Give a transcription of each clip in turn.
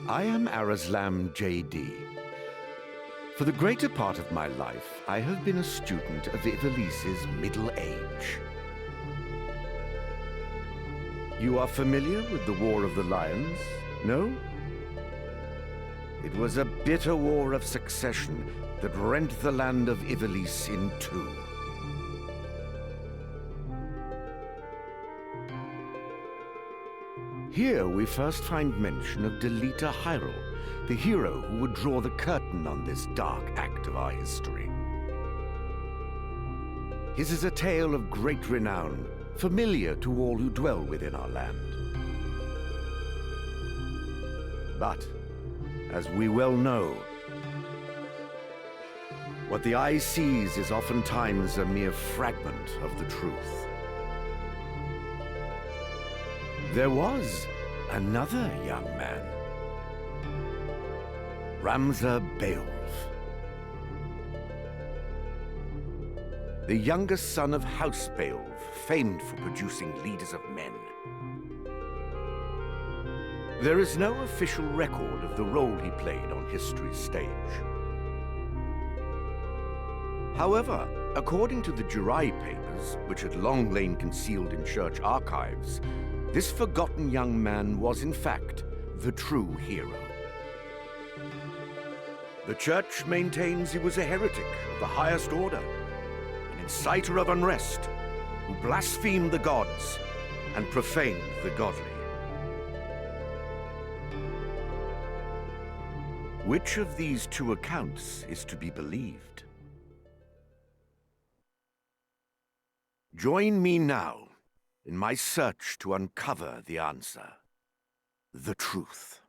I am Arazlam J.D. For the greater part of my life, I have been a student of Ivalice's middle age. You are familiar with the War of the Lions, no? It was a bitter war of succession that rent the land of Ivalice in two. Here we first find mention of Delita Hyrule, the hero who would draw the curtain on this dark act of our history. His is a tale of great renown, familiar to all who dwell within our land. But, as we well know, what the eye sees is oftentimes a mere fragment of the truth. There was another young man, Ramza Beowulf, the youngest son of House Beowulf, famed for producing leaders of men. There is no official record of the role he played on history's stage. However, according to the Jirai papers, which had long lain concealed in church archives, this forgotten young man was in fact the true hero. The church maintains he was a heretic of the highest order, an inciter of unrest, who blasphemed the gods and profaned the godly. Which of these two accounts is to be believed? Join me now in my search to uncover the answer, the truth.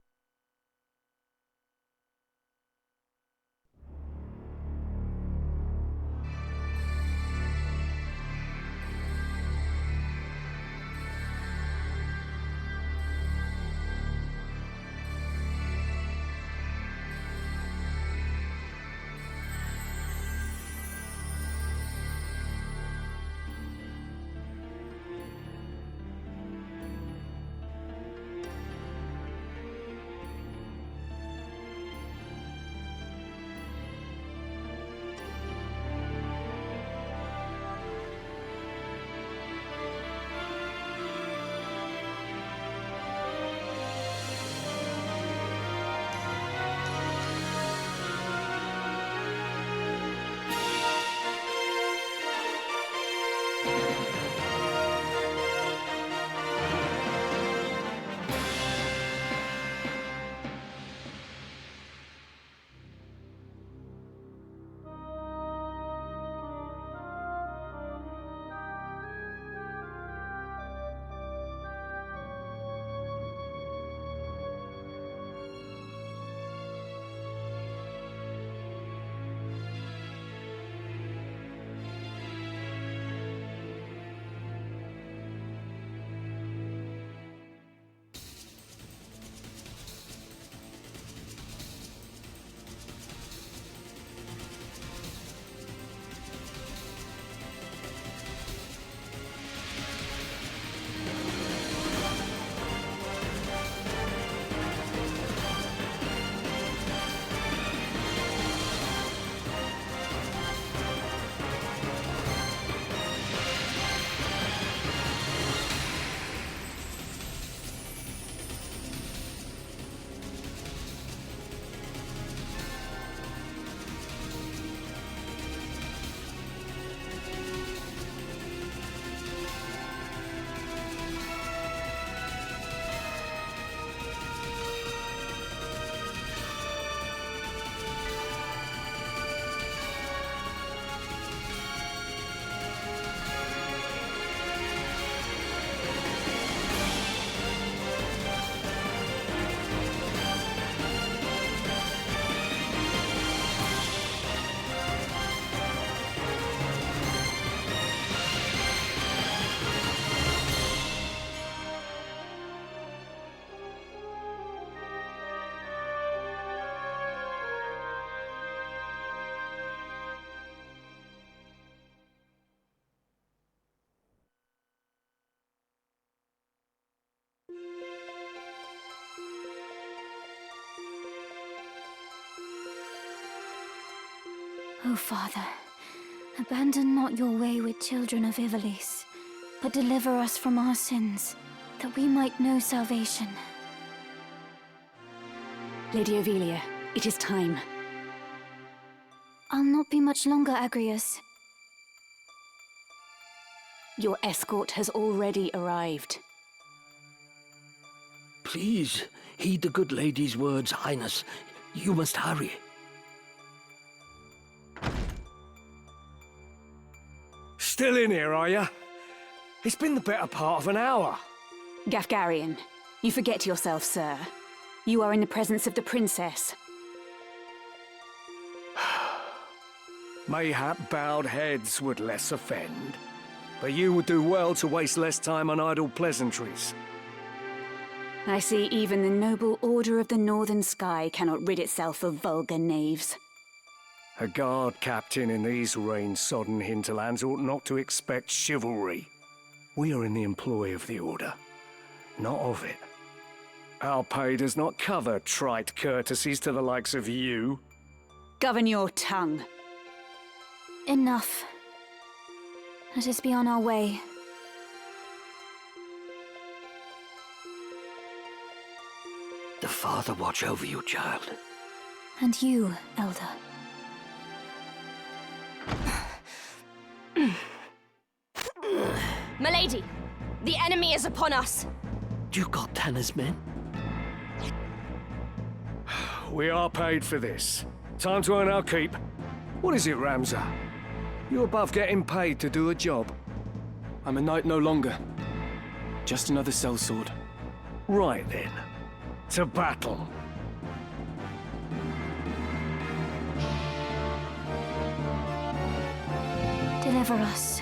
O Father, abandon not your wayward children of Ivalice, but deliver us from our sins, that we might know salvation. Lady Ovelia, it is time. I'll not be much longer, Agrius. Your escort has already arrived. Please, heed the good lady's words, Highness. You must hurry. Still in here, are you? It's been the better part of an hour. Gafgarian, you forget yourself, sir. You are in the presence of the princess. Mayhap bowed heads would less offend, but you would do well to waste less time on idle pleasantries. I see even the noble Order of the Northern Sky cannot rid itself of vulgar knaves. A guard captain in these rain-sodden hinterlands ought not to expect chivalry. We are in the employ of the Order, not of it. Our pay does not cover trite courtesies to the likes of you. Govern your tongue. Enough. Let us be on our way. The Father watch over you, child. And you, Elder. Milady, the enemy is upon us. Duke Goltana's men? We are paid for this. Time to earn our keep. What is it, Ramza? You above getting paid to do a job? I'm a knight no longer. Just another sellsword. Right then. To battle. Deliver us,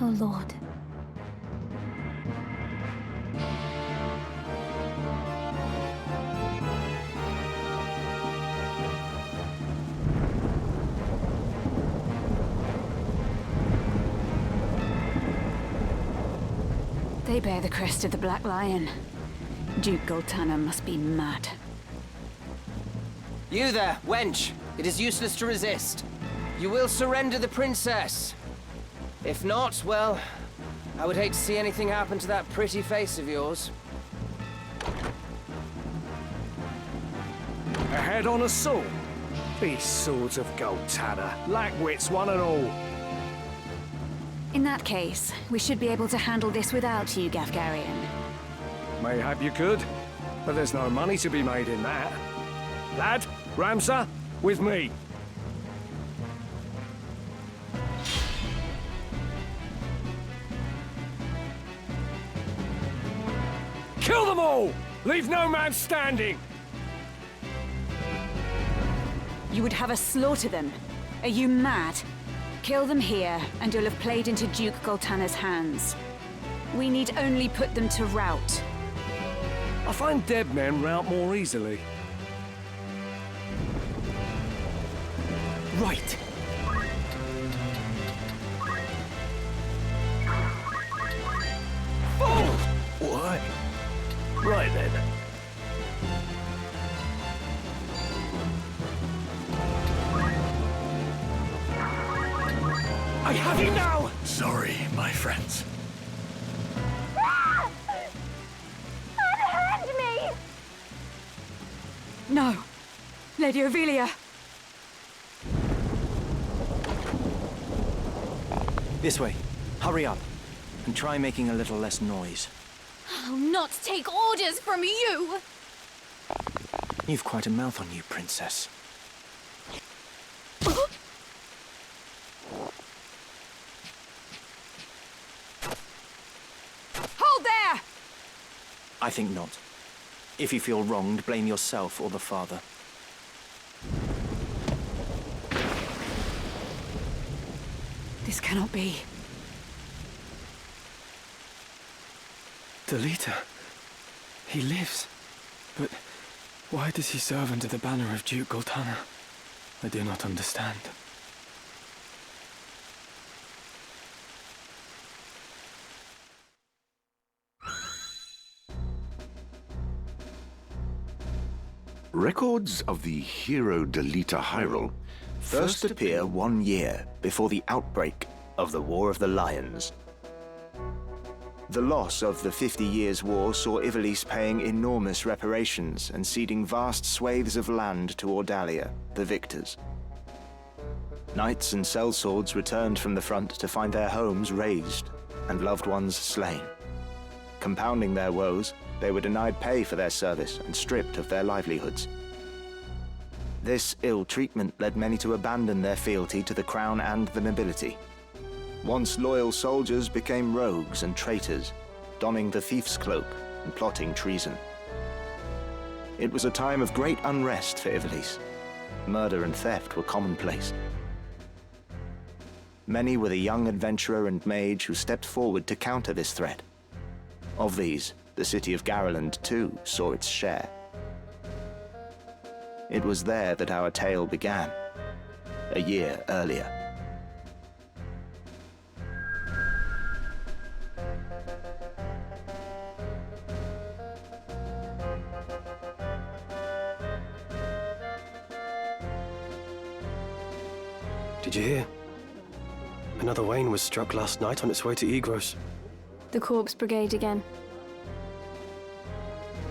O Lord. They bear the crest of the Black Lion. Duke Goltana must be mad. You there, wench! It is useless to resist. You will surrender the princess. If not, well, I would hate to see anything happen to that pretty face of yours. A head on a sword? These swords of Goltana lack wits, one and all. In that case, we should be able to handle this without you, Gafgarian. Mayhap you could, but there's no money to be made in that. Lad, Ramza, with me. Kill them all! Leave no man standing! You would have us slaughter them? Are you mad? Kill them here, and you'll have played into Duke Goltana's hands. We need only put them to rout. I find dead men rout more easily. Right. Why? Right then. I have you now! Sorry, my friends. Unhand me! No! Lady Ovelia! This way. Hurry up. And try making a little less noise. I'll not take orders from you! You've quite a mouth on you, Princess. Hold there! I think not. If you feel wronged, blame yourself or the father. This cannot be. Delita. He lives. But why does he serve under the banner of Duke Goltana? I do not understand. Records of the hero Delita Hyrule first appear 1 year before the outbreak of the War of the Lions. The loss of the 50 Years' War saw Ivalice paying enormous reparations and ceding vast swathes of land to Ordalia, the victors. Knights and sellswords returned from the front to find their homes razed and loved ones slain. Compounding their woes, they were denied pay for their service and stripped of their livelihoods. This ill treatment led many to abandon their fealty to the crown and the nobility. Once loyal soldiers became rogues and traitors, donning the thief's cloak and plotting treason. It was a time of great unrest for Ivalice. Murder and theft were commonplace. Many were the young adventurer and mage who stepped forward to counter this threat. Of these, the city of Garland too saw its share. It was there that our tale began, a year earlier. Did you hear? Another Wayne was struck last night on its way to Egros. The Corpse Brigade again.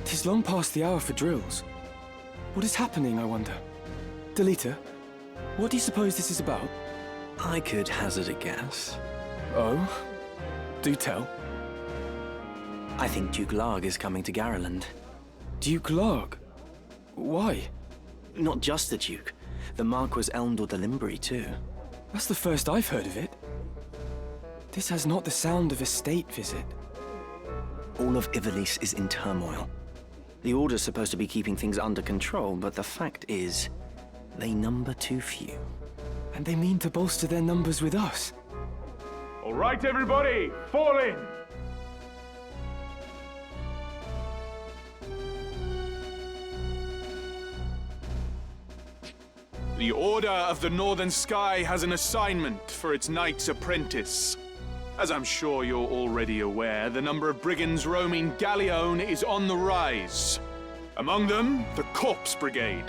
'Tis long past the hour for drills. What is happening, I wonder? Delita, what do you suppose this is about? I could hazard a guess. Oh? Do tell. I think Duke Larg is coming to Garland. Duke Larg? Why? Not just the Duke. The Marquis Elmdor de Limbri, too. That's the first I've heard of it. This has not the sound of a state visit. All of Ivalice is in turmoil. The Order's supposed to be keeping things under control, but the fact is, they number too few. And they mean to bolster their numbers with us. All right, everybody, fall in! The Order of the Northern Sky has an assignment for its Knight's Apprentice. As I'm sure you're already aware, the number of brigands roaming Galleon is on the rise. Among them, the Corpse Brigade,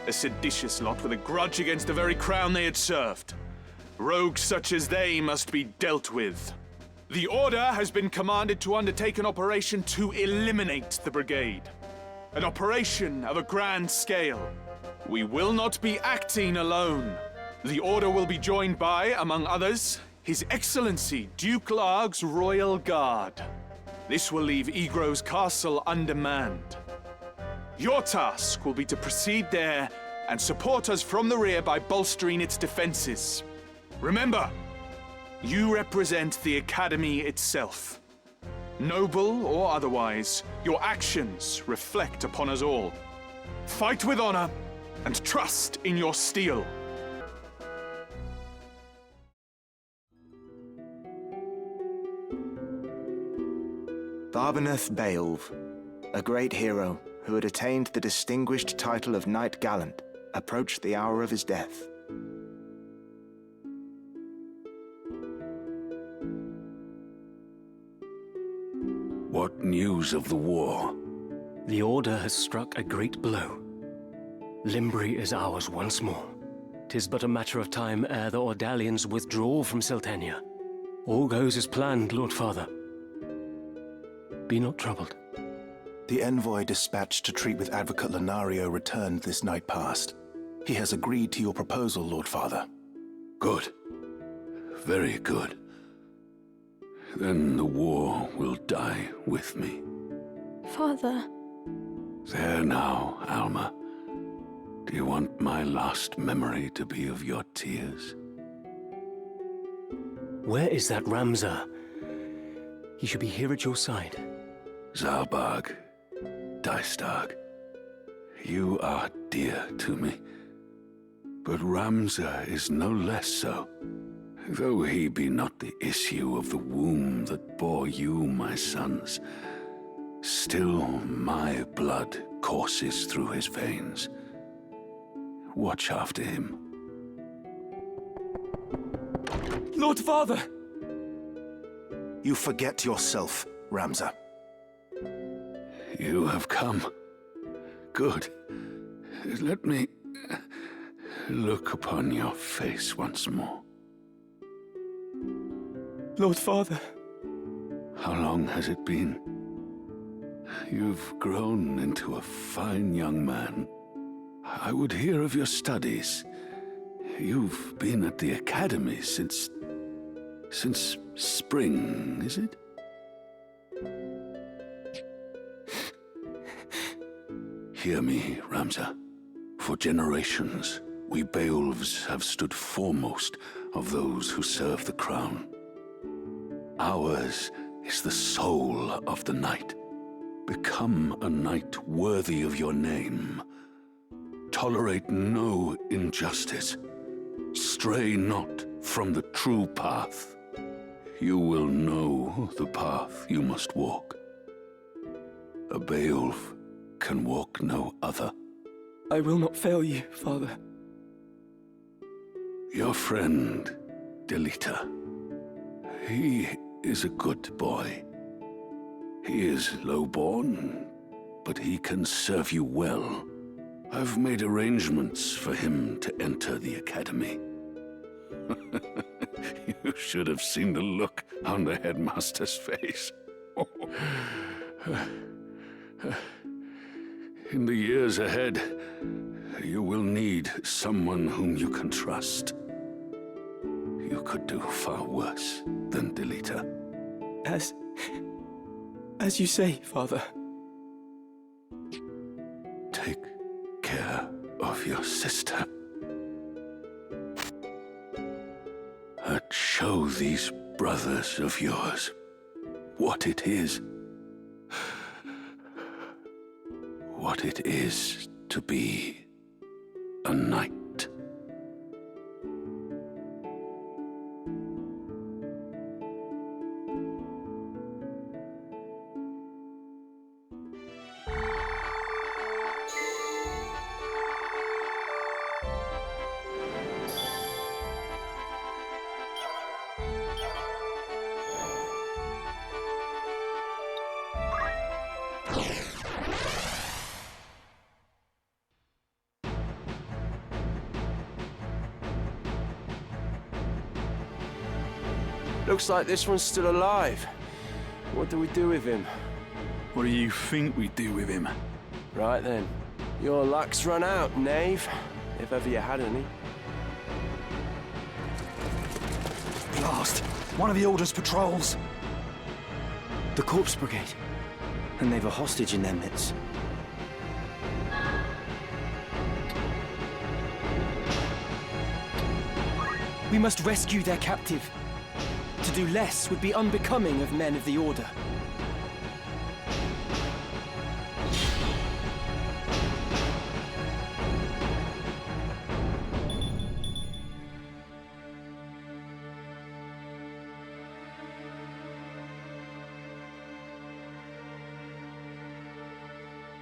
a seditious lot with a grudge against the very crown they had served. Rogues such as they must be dealt with. The Order has been commanded to undertake an operation to eliminate the brigade. An operation of a grand scale. We will not be acting alone. The Order will be joined by, among others, His Excellency Duke Larg's Royal Guard. This will leave Egros Castle undermanned. Your task will be to proceed there and support us from the rear by bolstering its defenses. Remember, you represent the Academy itself. Noble or otherwise, your actions reflect upon us all. Fight with honor and trust in your steel. Barbeneth Beowulf, a great hero who had attained the distinguished title of Knight Gallant, approached the hour of his death. What news of the war? The Order has struck a great blow. Limbri is ours once more. 'Tis but a matter of time ere the Ordalians withdraw from Seltenia. All goes as planned, Lord Father. Be not troubled. The envoy dispatched to treat with Advocate Lenario returned this night past. He has agreed to your proposal, Lord Father. Good. Very good. Then the war will die with me. Father. There now, Alma. Do you want my last memory to be of your tears? Where is that Ramza? He should be here at your side. Zalbag, Dystag, you are dear to me. But Ramza is no less so. Though he be not the issue of the womb that bore you, my sons, still my blood courses through his veins. Watch after him. Lord Father! You forget yourself, Ramza. You have come. Good. Let me look upon your face once more. Lord Father. How long has it been? You've grown into a fine young man. I would hear of your studies. You've been at the academy since spring, is it? Hear me, Ramza. For generations, we Beowulfs have stood foremost of those who serve the crown. Ours is the soul of the knight. Become a knight worthy of your name. Tolerate no injustice. Stray not from the true path. You will know the path you must walk. A Beowulf can walk no other. I will not fail you, Father. Your friend, Delita. He is a good boy. He is low-born, but he can serve you well. I've made arrangements for him to enter the academy. You should have seen the look on the headmaster's face. In the years ahead, you will need someone whom you can trust. You could do far worse than Delita. As you say, Father. Take care of your sister. And show these brothers of yours what it is. What it is to be a knight. Looks like this one's still alive. What do we do with him? What do you think we do with him? Right then. Your luck's run out, knave. If ever you had any. Blast! One of the Order's patrols! The Corpse Brigade. And they've a hostage in their midst. We must rescue their captive. To do less would be unbecoming of men of the Order.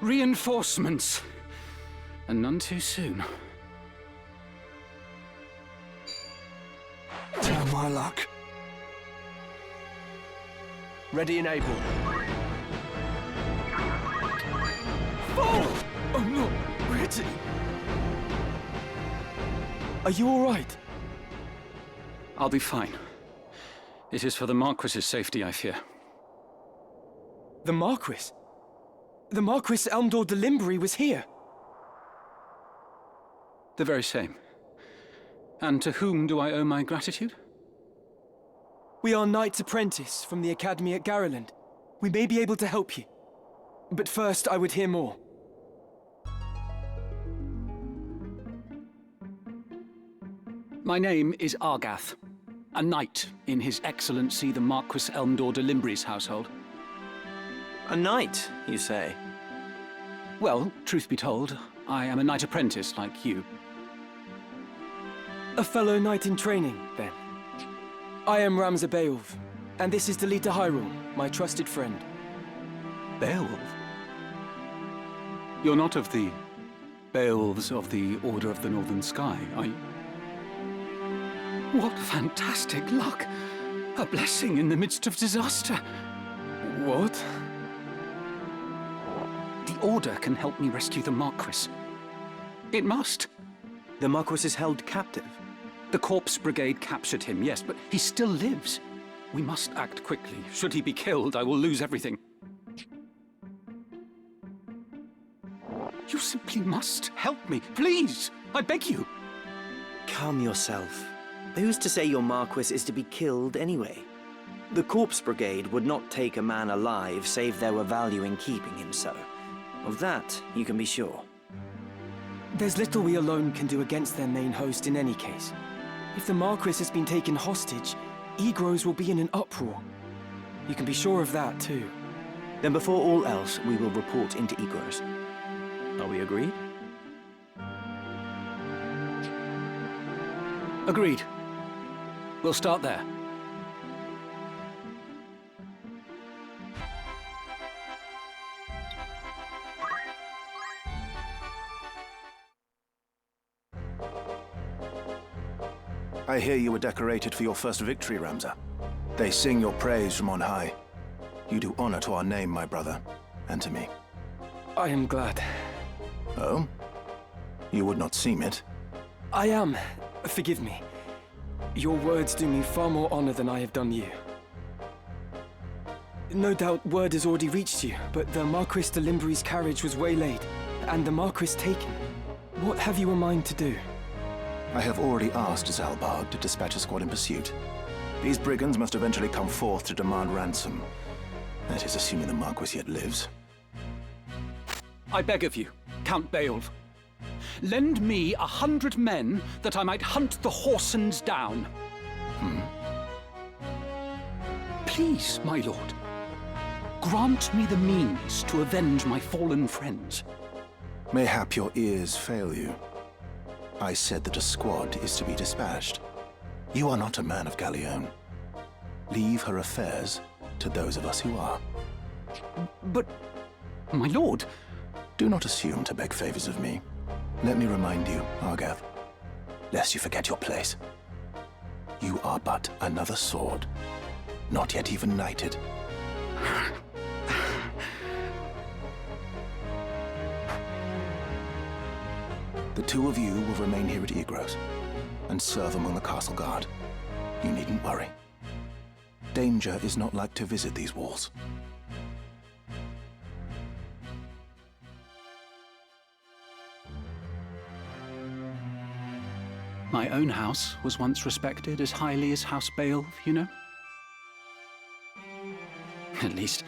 Reinforcements! And none too soon. Turn my luck. Ready and able. Fall! I'm not ready. Are you all right? I'll be fine. It is for the Marquis's safety, I fear. The Marquis? The Marquis Elmdor de Limbry was here. The very same. And to whom do I owe my gratitude? We are Knight's Apprentice from the Academy at Garreland. We may be able to help you. But first, I would hear more. My name is Argath, a knight in His Excellency the Marquis Elmdor de Limbry's household. A knight, you say? Well, truth be told, I am a knight apprentice like you. A fellow knight in training, then. I am Ramza Beowulf, and this is Delita Hyrule, my trusted friend. Beowulf? You're not of the Beowulfs of the Order of the Northern Sky, are you? What fantastic luck! A blessing in the midst of disaster. What? The Order can help me rescue the Marquis. It must. The Marquis is held captive. The Corpse Brigade captured him, yes, but he still lives. We must act quickly. Should he be killed, I will lose everything. You simply must help me, please! I beg you! Calm yourself. Who's to say your Marquis is to be killed anyway? The Corpse Brigade would not take a man alive save there were value in keeping him so. Of that, you can be sure. There's little we alone can do against their main host in any case. If the Marquis has been taken hostage, Egros will be in an uproar. You can be sure of that, too. Then before all else, we will report into Egros. Are we agreed? Agreed. We'll start there. I hear you were decorated for your first victory, Ramza. They sing your praise from on high. You do honor to our name, my brother, and to me. I am glad. Oh? You would not seem it. I am. Forgive me. Your words do me far more honor than I have done you. No doubt word has already reached you, but the Marquis de Limbre's carriage was waylaid, and the Marquis taken. What have you a mind to do? I have already asked Zalbarg to dispatch a squad in pursuit. These brigands must eventually come forth to demand ransom. That is assuming the Marquis yet lives. I beg of you, Count Beowulf. Lend me 100 men that I might hunt the Horsens down. Please, my lord. Grant me the means to avenge my fallen friends. Mayhap your ears fail you. I said that a squad is to be dispatched. You are not a man of Galleon. Leave her affairs to those of us who are. But, my lord... Do not assume to beg favors of me. Let me remind you, Argath, lest you forget your place. You are but another sword, not yet even knighted. The two of you will remain here at Egros and serve among the castle guard. You needn't worry. Danger is not like to visit these walls. My own house was once respected as highly as House Beowulf, you know? At least,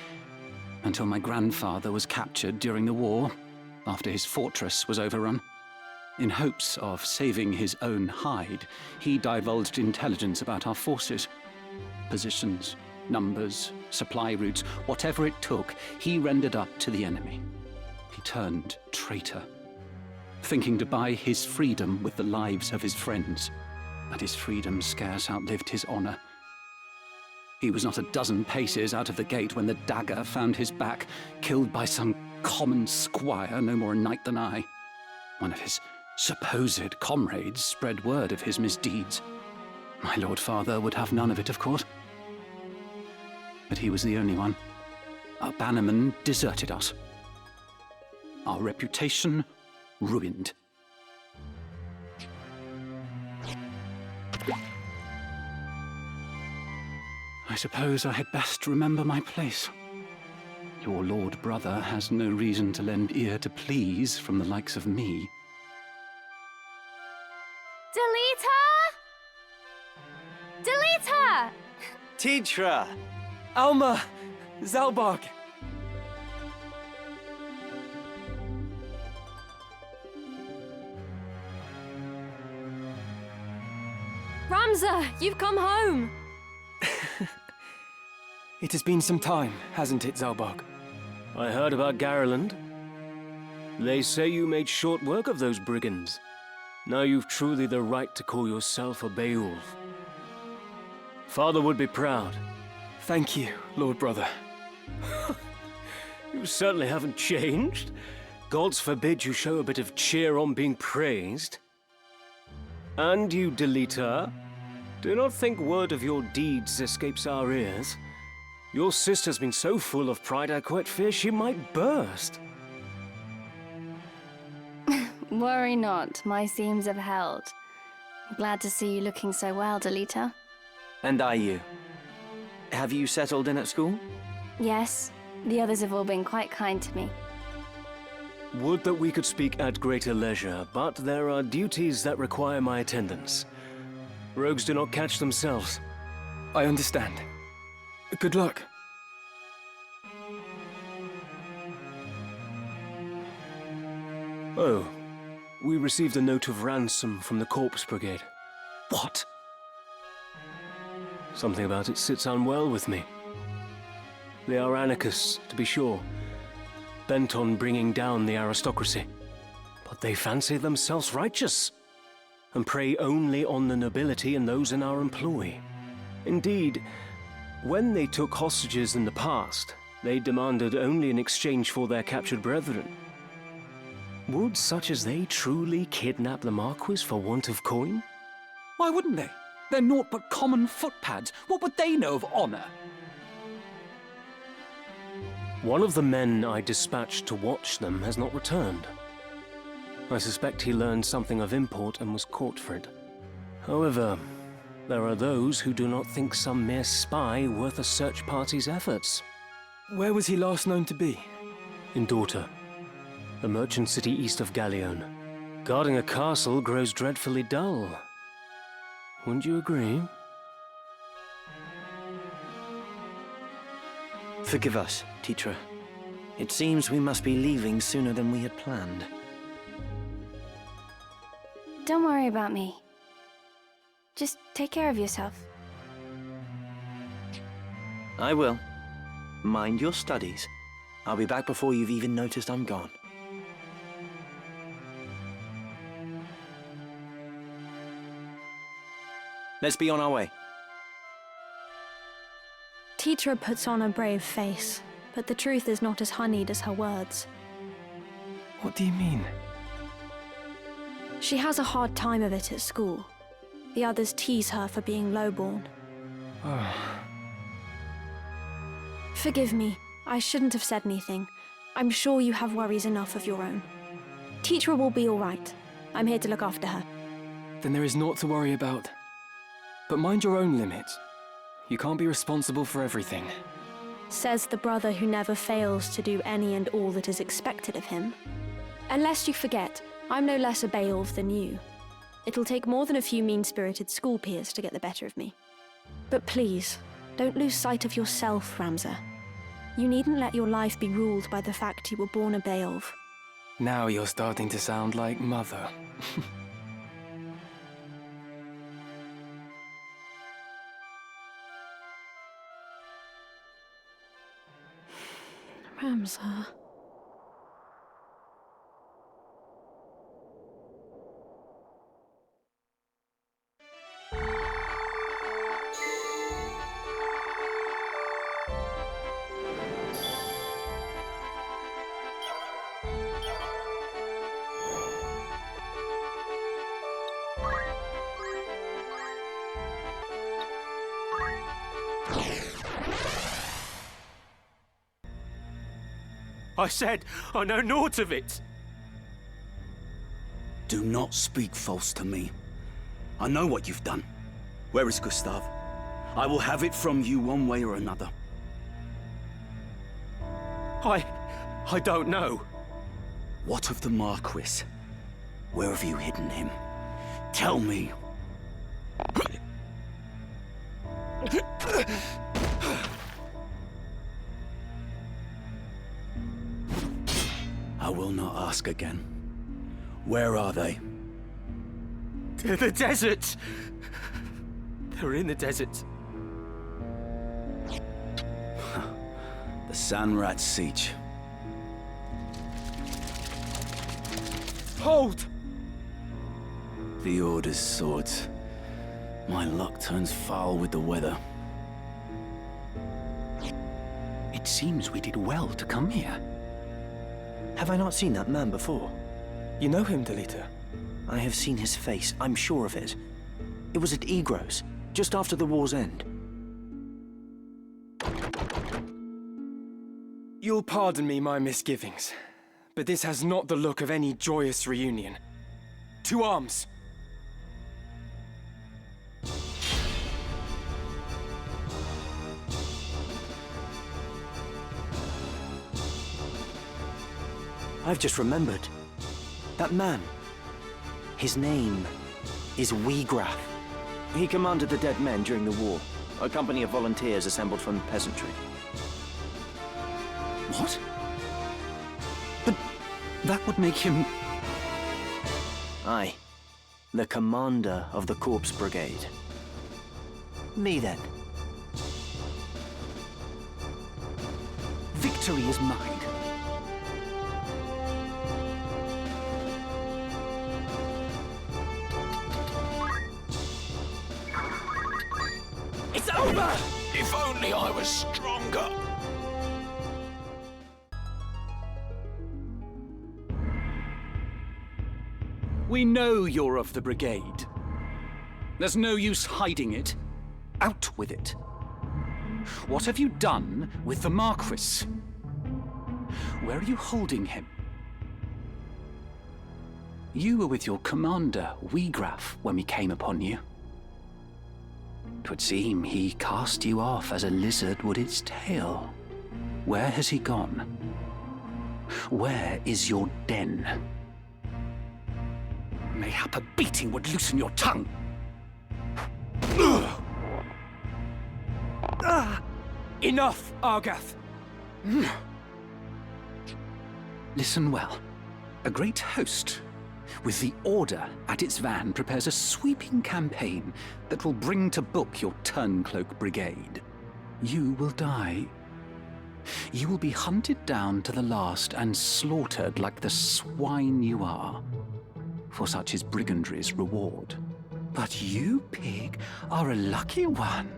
until my grandfather was captured during the war, after his fortress was overrun. In hopes of saving his own hide, he divulged intelligence about our forces. Positions, numbers, supply routes, whatever it took, he rendered up to the enemy. He turned traitor, thinking to buy his freedom with the lives of his friends. But his freedom scarce outlived his honor. He was not a dozen paces out of the gate when the dagger found his back, killed by some common squire, no more a knight than I. One of his supposed comrades spread word of his misdeeds. My lord father would have none of it, of course. But he was the only one. Our bannerman deserted us. Our reputation ruined. I suppose I had best remember my place. Your lord brother has no reason to lend ear to pleas from the likes of me. Delita! Delita! Tidra! Alma! Zalbarg! Ramza, you've come home! It has been some time, hasn't it, Zalbarg? I heard about Garland. They say you made short work of those brigands. Now you've truly the right to call yourself a Beowulf. Father would be proud. Thank you, Lord Brother. You certainly haven't changed. Gods forbid you show a bit of cheer on being praised. And you, Delita, do not think word of your deeds escapes our ears. Your sister's been so full of pride I quite fear she might burst. Worry not, my seams have held. Glad to see you looking so well, Delita. And are you? Have you settled in at school? Yes, the others have all been quite kind to me. Would that we could speak at greater leisure, but there are duties that require my attendance. Rogues do not catch themselves. I understand. Good luck. Oh, we received a note of ransom from the Corpse Brigade. What? Something about it sits unwell with me. They are anarchists, to be sure, bent on bringing down the aristocracy. But they fancy themselves righteous, and prey only on the nobility and those in our employ. Indeed, when they took hostages in the past, they demanded only in exchange for their captured brethren. Would such as they truly kidnap the Marquis for want of coin? Why wouldn't they? They're naught but common footpads. What would they know of honor? One of the men I dispatched to watch them has not returned. I suspect he learned something of import and was caught for it. However, there are those who do not think some mere spy worth a search party's efforts. Where was he last known to be? In Dorta, the merchant city east of Galleon. Guarding a castle grows dreadfully dull. Wouldn't you agree? Forgive us, Teacher. It seems we must be leaving sooner than we had planned. Don't worry about me. Just take care of yourself. I will. Mind your studies. I'll be back before you've even noticed I'm gone. Let's be on our way. Tetra puts on a brave face, but the truth is not as honeyed as her words. What do you mean? She has a hard time of it at school. The others tease her for being lowborn. Oh. Forgive me. I shouldn't have said anything. I'm sure you have worries enough of your own. Tetra will be all right. I'm here to look after her. Then there is naught to worry about. But mind your own limits. You can't be responsible for everything. Says the brother who never fails to do any and all that is expected of him. Unless you forget, I'm no less a Beowulf than you. It'll take more than a few mean-spirited school peers to get the better of me. But please, don't lose sight of yourself, Ramza. You needn't let your life be ruled by the fact you were born a Beowulf. Now you're starting to sound like Mother. Ramza. I said, I know naught of it! Do not speak false to me. I know what you've done. Where is Gustav? I will have it from you one way or another. I don't know. What of the Marquis? Where have you hidden him? Tell me. I will not ask again. Where are they? The desert! They're in the desert. The Sanrat Siege. Hold! The Order's swords. My luck turns foul with the weather. It seems we did well to come here. Have I not seen that man before? You know him, Delita? I have seen his face, I'm sure of it. It was at Igros, just after the war's end. You'll pardon me my misgivings, but this has not the look of any joyous reunion. To arms! I've just remembered. That man. His name is Wiegraf. He commanded the dead men during the war, a company of volunteers assembled from the peasantry. What? But that would make him... Aye. The commander of the Corpse Brigade. Me then. Victory is mine. It's over! If only I was stronger! We know you're of the brigade. There's no use hiding it. Out with it. What have you done with the Marquis? Where are you holding him? You were with your commander, Wiegraf, when we came upon you. 'Twould seem he cast you off as a lizard would its tail. Where has he gone? Where is your den? Mayhap a beating would loosen your tongue. Enough, Argath! Listen well. A great host, with the Order at its van, prepares a sweeping campaign that will bring to book your Turncloak Brigade. You will die. You will be hunted down to the last and slaughtered like the swine you are. For such is brigandry's reward. But you, pig, are a lucky one.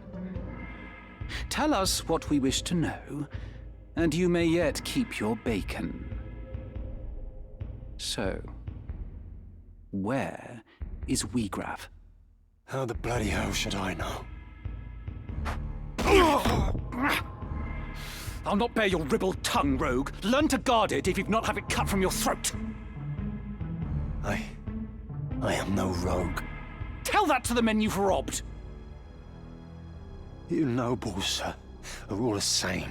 Tell us what we wish to know, and you may yet keep your bacon. So, where is Wiegraf? How the bloody hell should I know? I'll not bear your ribald tongue, rogue. Learn to guard it if you've not have it cut from your throat. I am no rogue. Tell that to the men you've robbed. You nobles are all the same.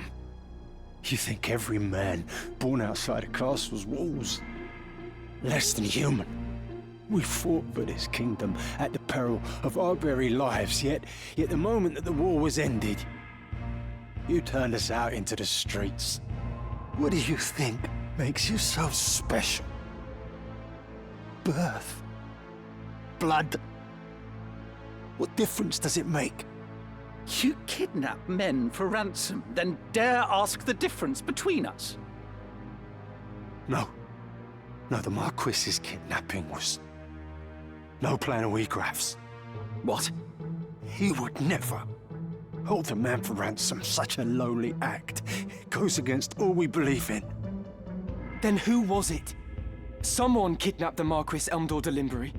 You think every man born outside a castle's walls less than human. We fought for this kingdom at the peril of our very lives, yet the moment that the war was ended, you turned us out into the streets. What do you think makes you so special? Birth? Blood? What difference does it make? You kidnap men for ransom, then dare ask the difference between us? No, the Marquis's kidnapping was no plan of Wiegraf's. What? He would never hold a man for ransom. Such a lowly act. It goes against all we believe in. Then who was it? Someone kidnapped the Marquis Elmdor de Limbury.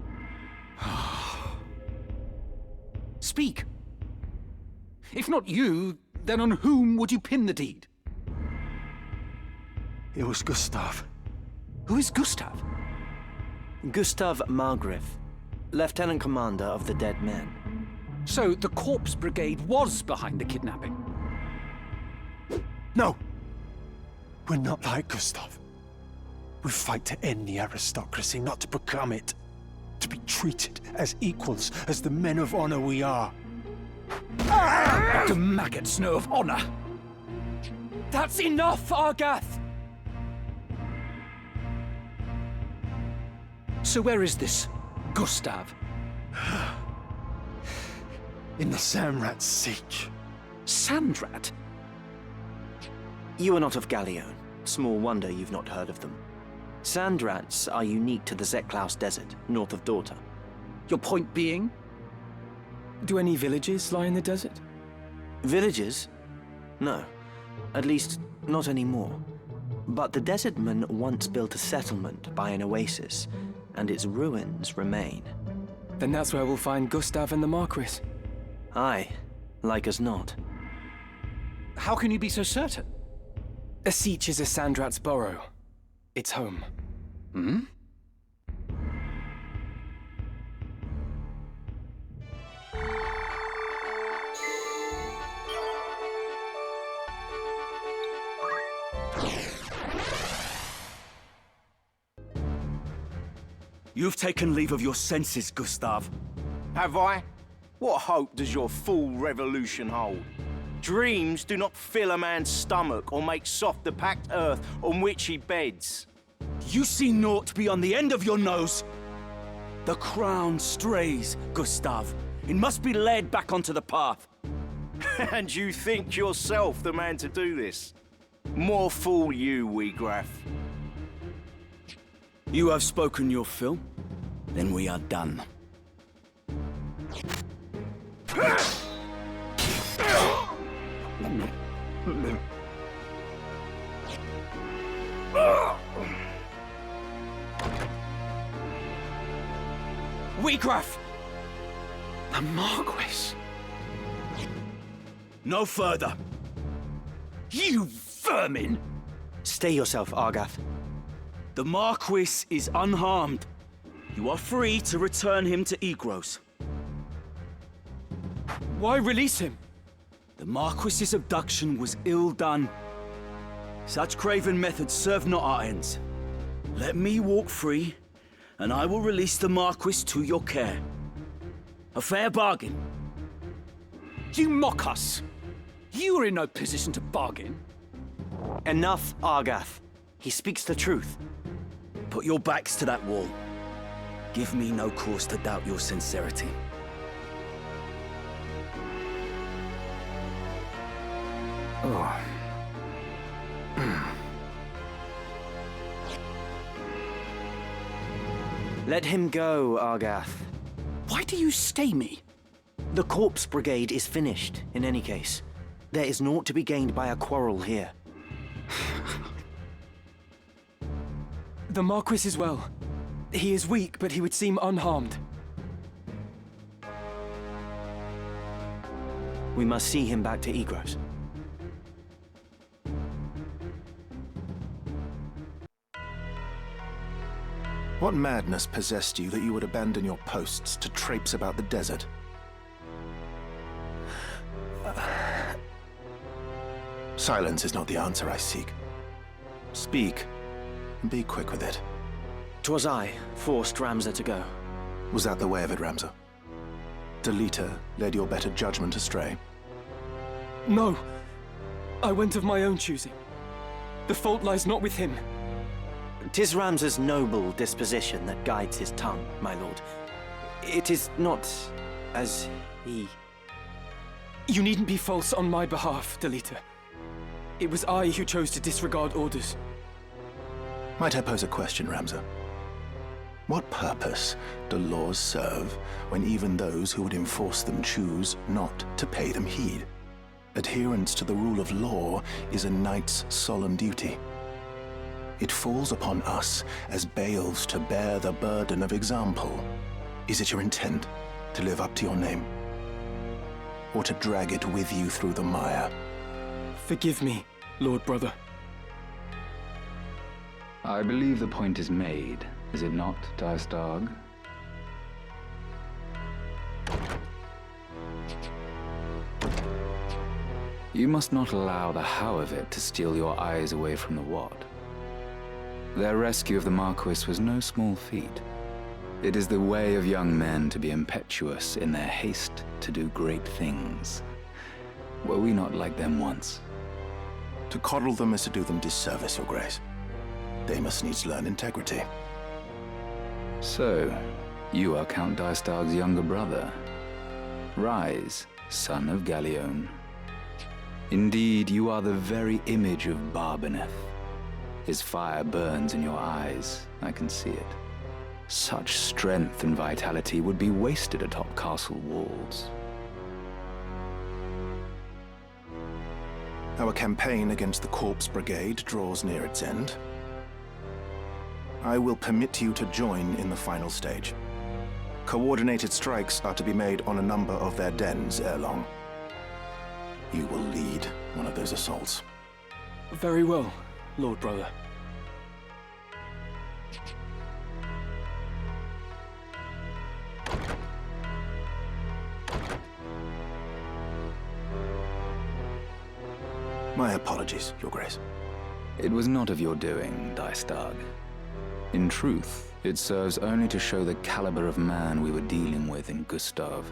Speak. If not you, then on whom would you pin the deed? It was Gustav. Who is Gustav? Gustav Margrave, Lieutenant Commander of the Dead Men. So the Corpse Brigade was behind the kidnapping? No! We're not like Gustav. We fight to end the aristocracy, not to become it. To be treated as equals, as the men of honor we are. What do maggots know of honor? That's enough, Argath! So where is this Gustav? In the Samrat siege. Sandrat? You are not of Gallione. Small wonder you've not heard of them. Sandrats are unique to the Zeklaus Desert, north of Dorta. Your point being? Do any villages lie in the desert? Villages? No. At least, not anymore. But the desertmen once built a settlement by an oasis, and its ruins remain. Then that's where we'll find Gustav and the Marquis. Aye, like as not. How can you be so certain? Asich is a Sandrat's burrow. It's home. Hmm? You've taken leave of your senses, Gustav. Have I? What hope does your fool revolution hold? Dreams do not fill a man's stomach or make soft the packed earth on which he beds. You see naught beyond the end of your nose. The crown strays, Gustav. It must be led back onto the path. And you think yourself the man to do this? More fool you, Wiegraf. You have spoken your fill. Then we are done. Wiegraf! The Marquis! No further! You vermin! Stay yourself, Argath. The Marquis is unharmed. You are free to return him to Igros. Why release him? The Marquis's abduction was ill done. Such craven methods serve not our ends. Let me walk free, and I will release the Marquis to your care. A fair bargain. You mock us! You are in no position to bargain. Enough, Argath. He speaks the truth. Put your backs to that wall. Give me no cause to doubt your sincerity. Oh. Let him go, Argath. Why do you stay me? The Corpse Brigade is finished, in any case. There is naught to be gained by a quarrel here. The Marquis is well. He is weak, but he would seem unharmed. We must see him back to Igros. What madness possessed you that you would abandon your posts to traipse about the desert? Silence is not the answer I seek. Speak, and be quick with it. 'Twas I forced Ramza to go. Was that the way of it, Ramza? Delita led your better judgment astray? No. I went of my own choosing. The fault lies not with him. 'Tis Ramza's noble disposition that guides his tongue, my lord. It is not as he... You needn't be false on my behalf, Delita. It was I who chose to disregard orders. Might I pose a question, Ramza? What purpose do laws serve when even those who would enforce them choose not to pay them heed? Adherence to the rule of law is a knight's solemn duty. It falls upon us as bailiffs to bear the burden of example. Is it your intent to live up to your name? Or to drag it with you through the mire? Forgive me, Lord Brother. I believe the point is made, is it not, Diastarg? You must not allow the how of it to steal your eyes away from the what. Their rescue of the Marquis was no small feat. It is the way of young men to be impetuous in their haste to do great things. Were we not like them once? To coddle them is to do them disservice, Your Grace. They must needs learn integrity. So, you are Count Diastarg's younger brother. Rise, son of Gallione. Indeed, you are the very image of Barbeneth. His fire burns in your eyes, I can see it. Such strength and vitality would be wasted atop castle walls. Our campaign against the Corpse Brigade draws near its end. I will permit you to join in the final stage. Coordinated strikes are to be made on a number of their dens ere long. You will lead one of those assaults. Very well, Lord Brother. apologies, Your Grace. It was not of your doing, Dystag. In truth, it serves only to show the caliber of man we were dealing with in Gustav.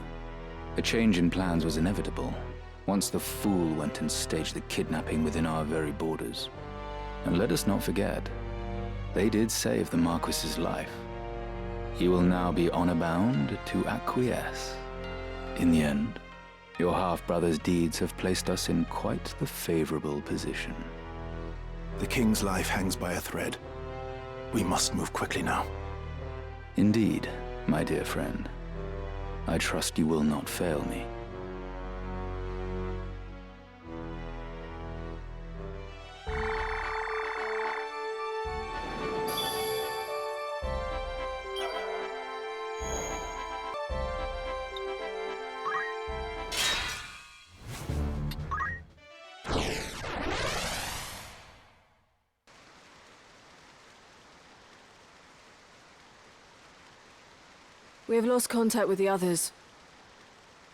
A change in plans was inevitable, once the fool went and staged the kidnapping within our very borders. And let us not forget, they did save the Marquis's life. He will now be honor-bound to acquiesce. In the end, your half-brother's deeds have placed us in quite the favorable position. The King's life hangs by a thread. We must move quickly now. Indeed, my dear friend. I trust you will not fail me. We have lost contact with the others.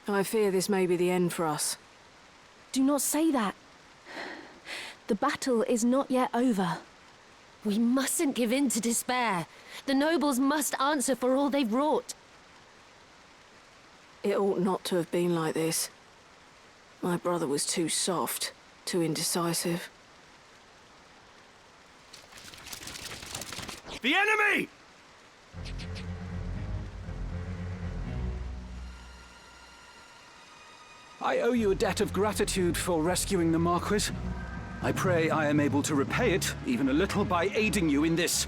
I fear this may be the end for us. Do not say that. The battle is not yet over. We mustn't give in to despair. The nobles must answer for all they've wrought. It ought not to have been like this. My brother was too soft, too indecisive. The enemy! I owe you a debt of gratitude for rescuing the Marquis. I pray I am able to repay it, even a little, by aiding you in this.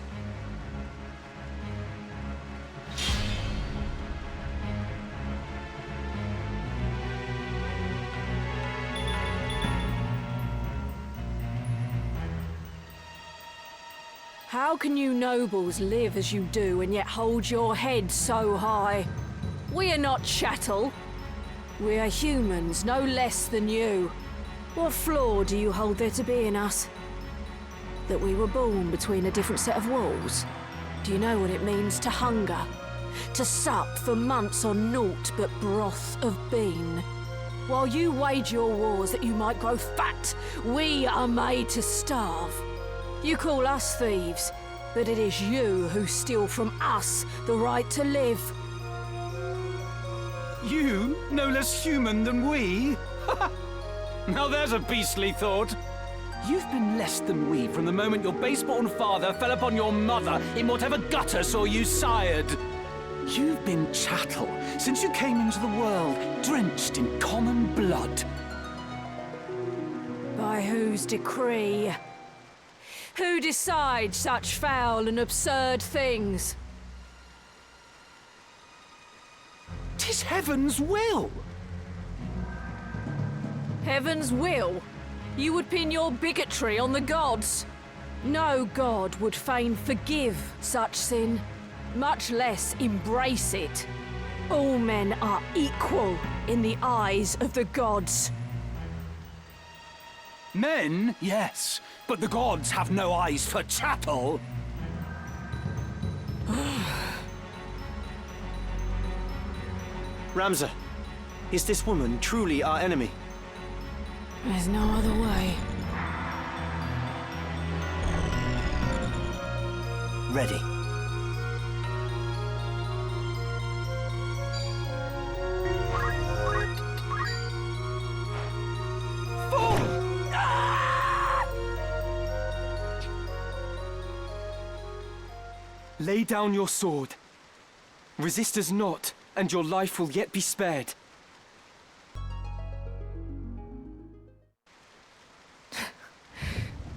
How can you nobles live as you do and yet hold your head so high? We are not chattel. We are humans, no less than you. What flaw do you hold there to be in us? That we were born between a different set of walls? Do you know what it means to hunger? To sup for months on naught but broth of bean? While you wage your wars that you might grow fat, we are made to starve. You call us thieves, but it is you who steal from us the right to live. You, no less human than we? Now there's a beastly thought. You've been less than we from the moment your base-born father fell upon your mother in whatever gutter saw you sired. You've been chattel since you came into the world, drenched in common blood. By whose decree? Who decides such foul and absurd things? 'Tis heaven's will! Heaven's will? You would pin your bigotry on the gods? No god would fain forgive such sin, much less embrace it. All men are equal in the eyes of the gods. Men, yes, but the gods have no eyes for chattel. Ramza, is this woman truly our enemy? There's no other way. Ready. Lay down your sword. Resist us not, and your life will yet be spared.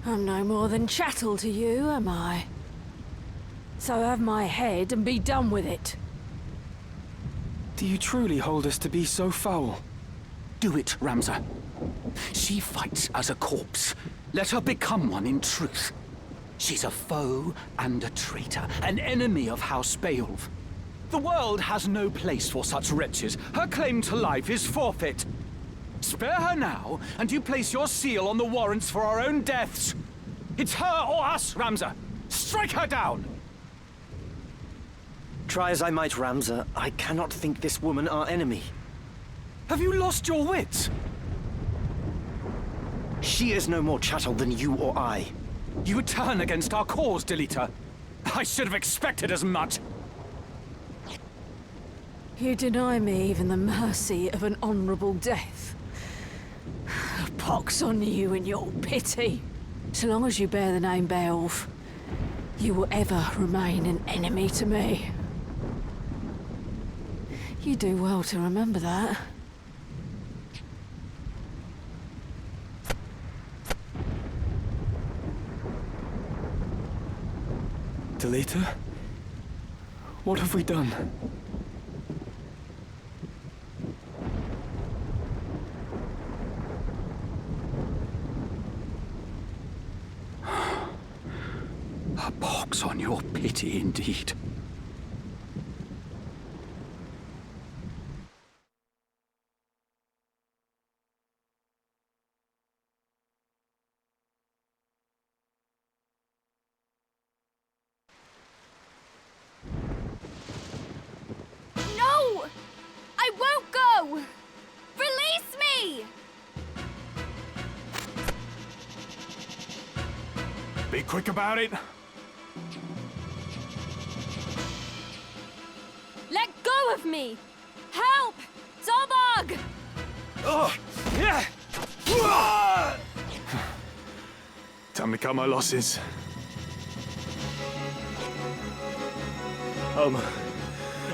I'm no more than chattel to you, am I? So have my head and be done with it. Do you truly hold us to be so foul? Do it, Ramza. She fights as a corpse. Let her become one in truth. She's a foe and a traitor, an enemy of House Beowulf. The world has no place for such wretches. Her claim to life is forfeit. Spare her now, and you place your seal on the warrants for our own deaths. It's her or us, Ramza. Strike her down! Try as I might, Ramza, I cannot think this woman our enemy. Have you lost your wits? She is no more chattel than you or I. You would turn against our cause, Delita. I should have expected as much. You deny me even the mercy of an honorable death. Pox on you and your pity. So long as you bear the name Beowulf, you will ever remain an enemy to me. You do well to remember that. Delita? What have we done? A pox on your pity, indeed. No! I won't go! Release me! Be quick about it. Let go of me! Help! Zolbog! Oh! Yeah! Time to cut my losses.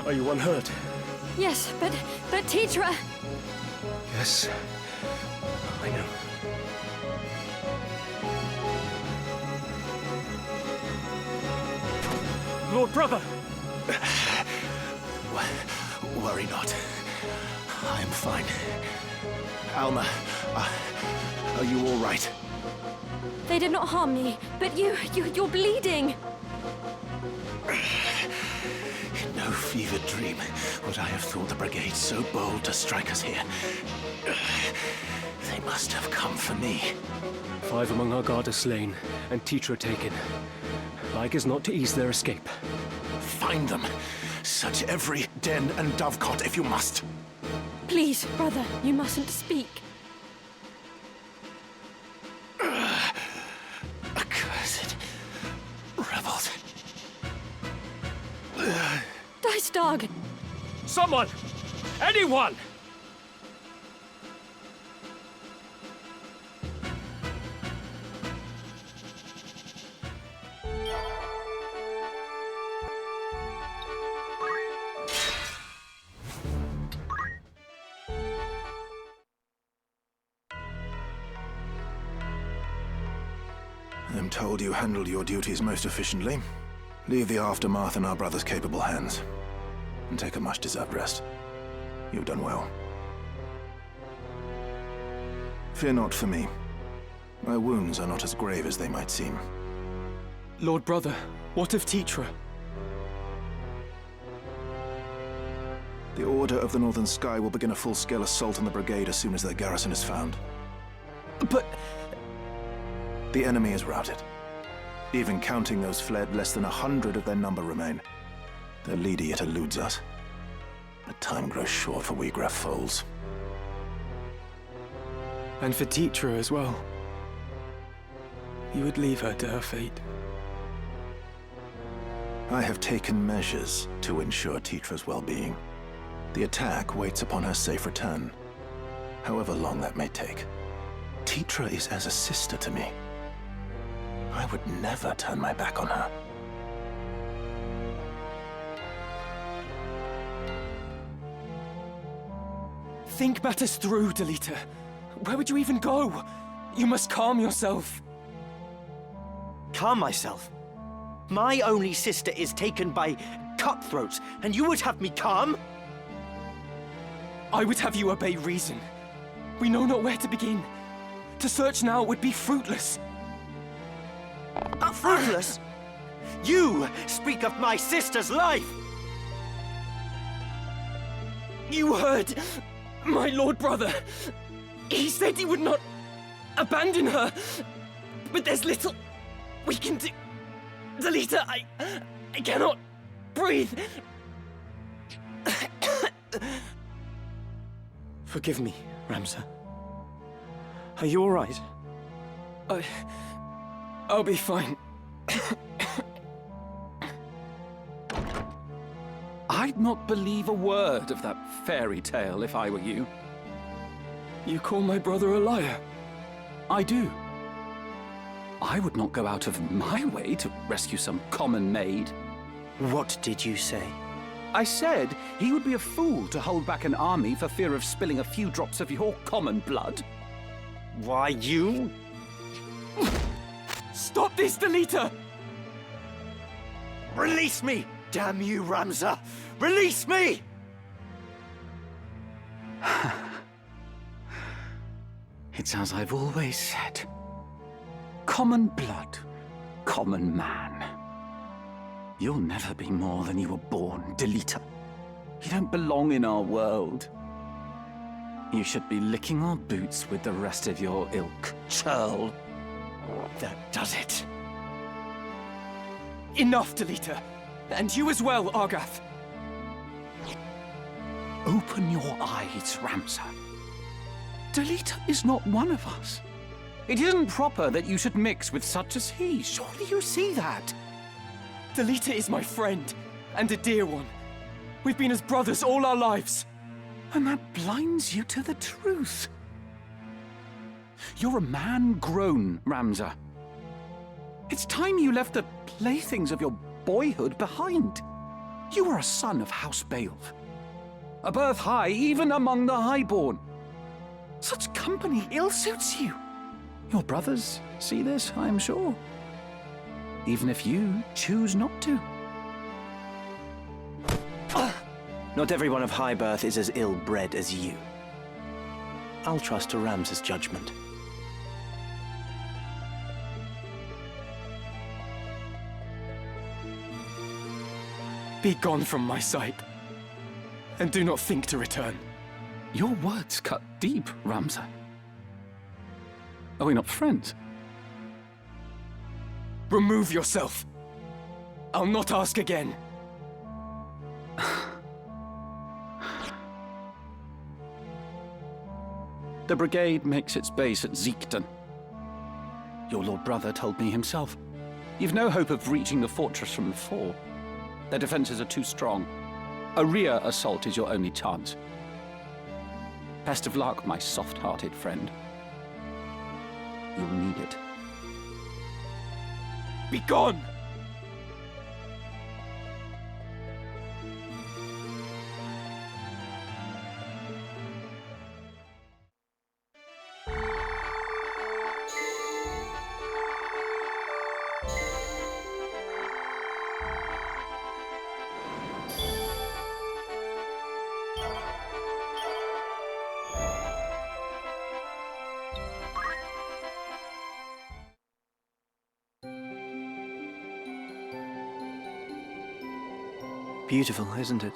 Are you unhurt? Yes, but Tetra... Yes, I know. Lord Brother! Worry not. I am fine. Alma, are you all right? They did not harm me, but you're bleeding. In no fevered dream would I have thought the brigade so bold to strike us here. They must have come for me. 5 among our guard are slain, and Tetra taken. Like as not to ease their escape. Find them. Search every den and dovecot if you must. Please, brother, you mustn't speak. Accursed rebels. Dice dog! Someone! Anyone! I'm told you handled your duties most efficiently. Leave the aftermath in our brother's capable hands. And take a much-deserved rest. You've done well. Fear not for me. My wounds are not as grave as they might seem. Lord Brother, what of Tetra? The Order of the Northern Sky will begin a full-scale assault on the brigade as soon as their garrison is found. But... The enemy is routed. Even counting those fled, less than 100 of their number remain. Their leader yet eludes us. But time grows short for Wheatgrass foals. And for Tetra as well. You would leave her to her fate. I have taken measures to ensure Tetra's well-being. The attack waits upon her safe return, however long that may take. Tetra is as a sister to me. I would never turn my back on her. Think matters through, Delita. Where would you even go? You must calm yourself. Calm myself? My only sister is taken by cutthroats, and you would have me calm? I would have you obey reason. We know not where to begin. To search now would be fruitless. Fruitless? You speak of my sister's life! You heard my Lord Brother. He said he would not abandon her. But there's little we can do. Delita, I cannot breathe. Forgive me, Ramsar. Are you all right? I'll be fine. I'd not believe a word of that fairy tale if I were you. You call my brother a liar? I do. I would not go out of my way to rescue some common maid. What did you say? I said he would be a fool to hold back an army for fear of spilling a few drops of your common blood. Why, you? Stop this, Delita! Release me! Damn you, Ramza! Release me! It's as I've always said. Common blood, common man. You'll never be more than you were born, Delita. You don't belong in our world. You should be licking our boots with the rest of your ilk, churl. That does it. Enough, Delita. And you as well, Argath. Open your eyes, Ramza. Delita is not one of us. It isn't proper that you should mix with such as he. Surely you see that. Delita is my friend, and a dear one. We've been as brothers all our lives. And that blinds you to the truth. You're a man grown, Ramza. It's time you left the playthings of your boyhood behind. You were a son of House Beowulf. A birth high even among the highborn. Such company ill-suits you. Your brothers see this, I am sure. Even if you choose not to. Not everyone of high birth is as ill-bred as you. I'll trust to Ramza's judgment. Be gone from my sight, and do not think to return. Your words cut deep, Ramza. Are we not friends? Remove yourself. I'll not ask again. The brigade makes its base at Ziekten. Your lord brother told me himself. You've no hope of reaching the fortress from the fore. Their defenses are too strong. A rear assault is your only chance. Best of luck, my soft-hearted friend. You'll need it. Be gone! Beautiful, isn't it?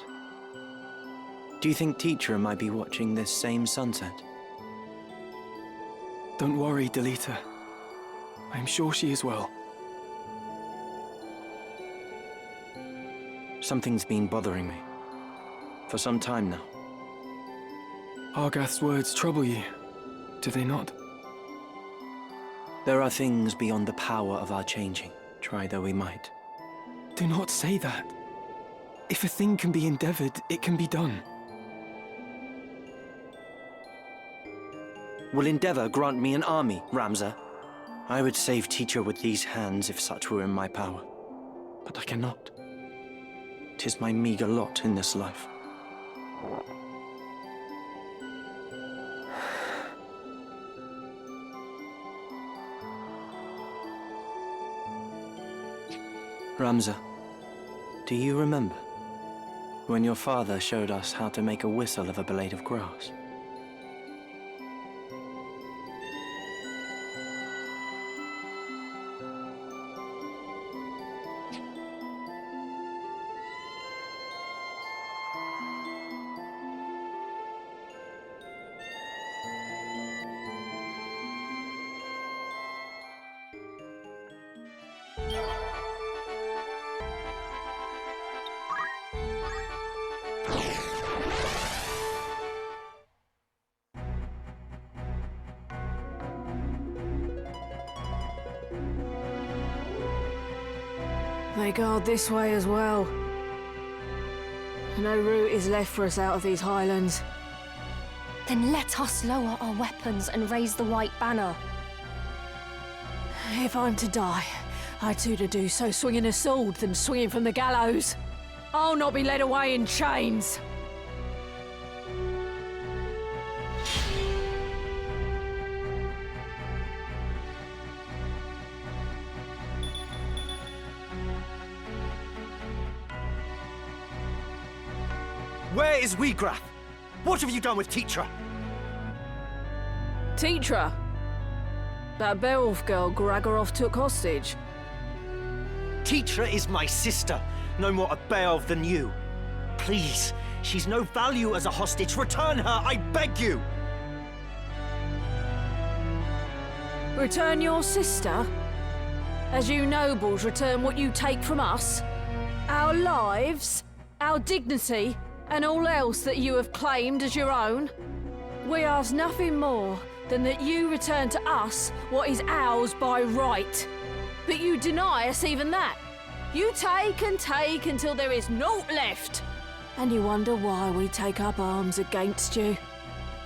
Do you think Teacher might be watching this same sunset? Don't worry, Delita. I'm sure she is well. Something's been bothering me. For some time now. Argath's words trouble you, do they not? There are things beyond the power of our changing, try though we might. Do not say that. If a thing can be endeavored, it can be done. Will endeavor grant me an army, Ramza? I would save Teacher with these hands if such were in my power. But I cannot. 'Tis my meager lot in this life. Ramza, do you remember when your father showed us how to make a whistle of a blade of grass? They guard this way as well. No route is left for us out of these highlands. Then let us lower our weapons and raise the white banner. If I'm to die, I'd sooner do so swinging a sword than swinging from the gallows. I'll not be led away in chains. Where is Wheagraff? What have you done with Teatra? Teatra? That Beowulf girl Gragarov took hostage. Teatra is my sister, no more a Beowulf than you. Please, she's no value as a hostage. Return her, I beg you! Return your sister? As you nobles return what you take from us? Our lives? Our dignity? And all else that you have claimed as your own? We ask nothing more than that you return to us what is ours by right. But you deny us even that. You take and take until there is naught left. And you wonder why we take up arms against you.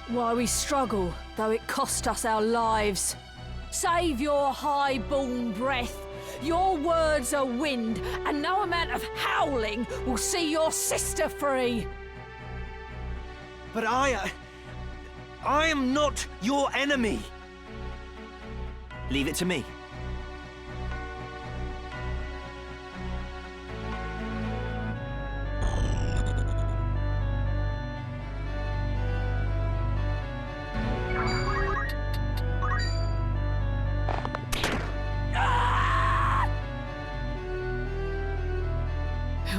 Why we struggle, though it cost us our lives. Save your high-born breath. Your words are wind, and no amount of howling will see your sister free. But I am not your enemy. Leave it to me.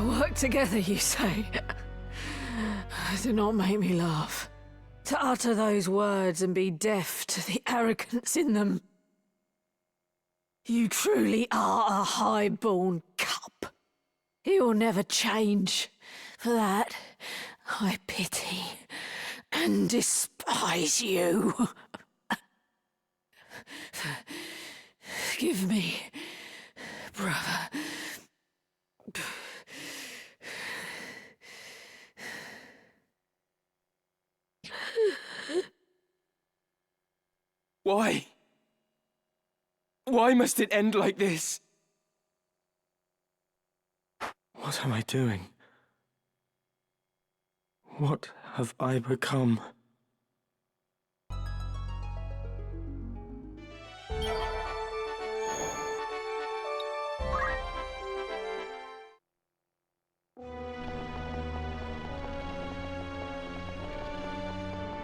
Work together, you say? Do not make me laugh. To utter those words and be deaf to the arrogance in them. You truly are a high-born cup. It will never change. For that, I pity and despise you. Forgive me, brother. Why? Why must it end like this? What am I doing? What have I become?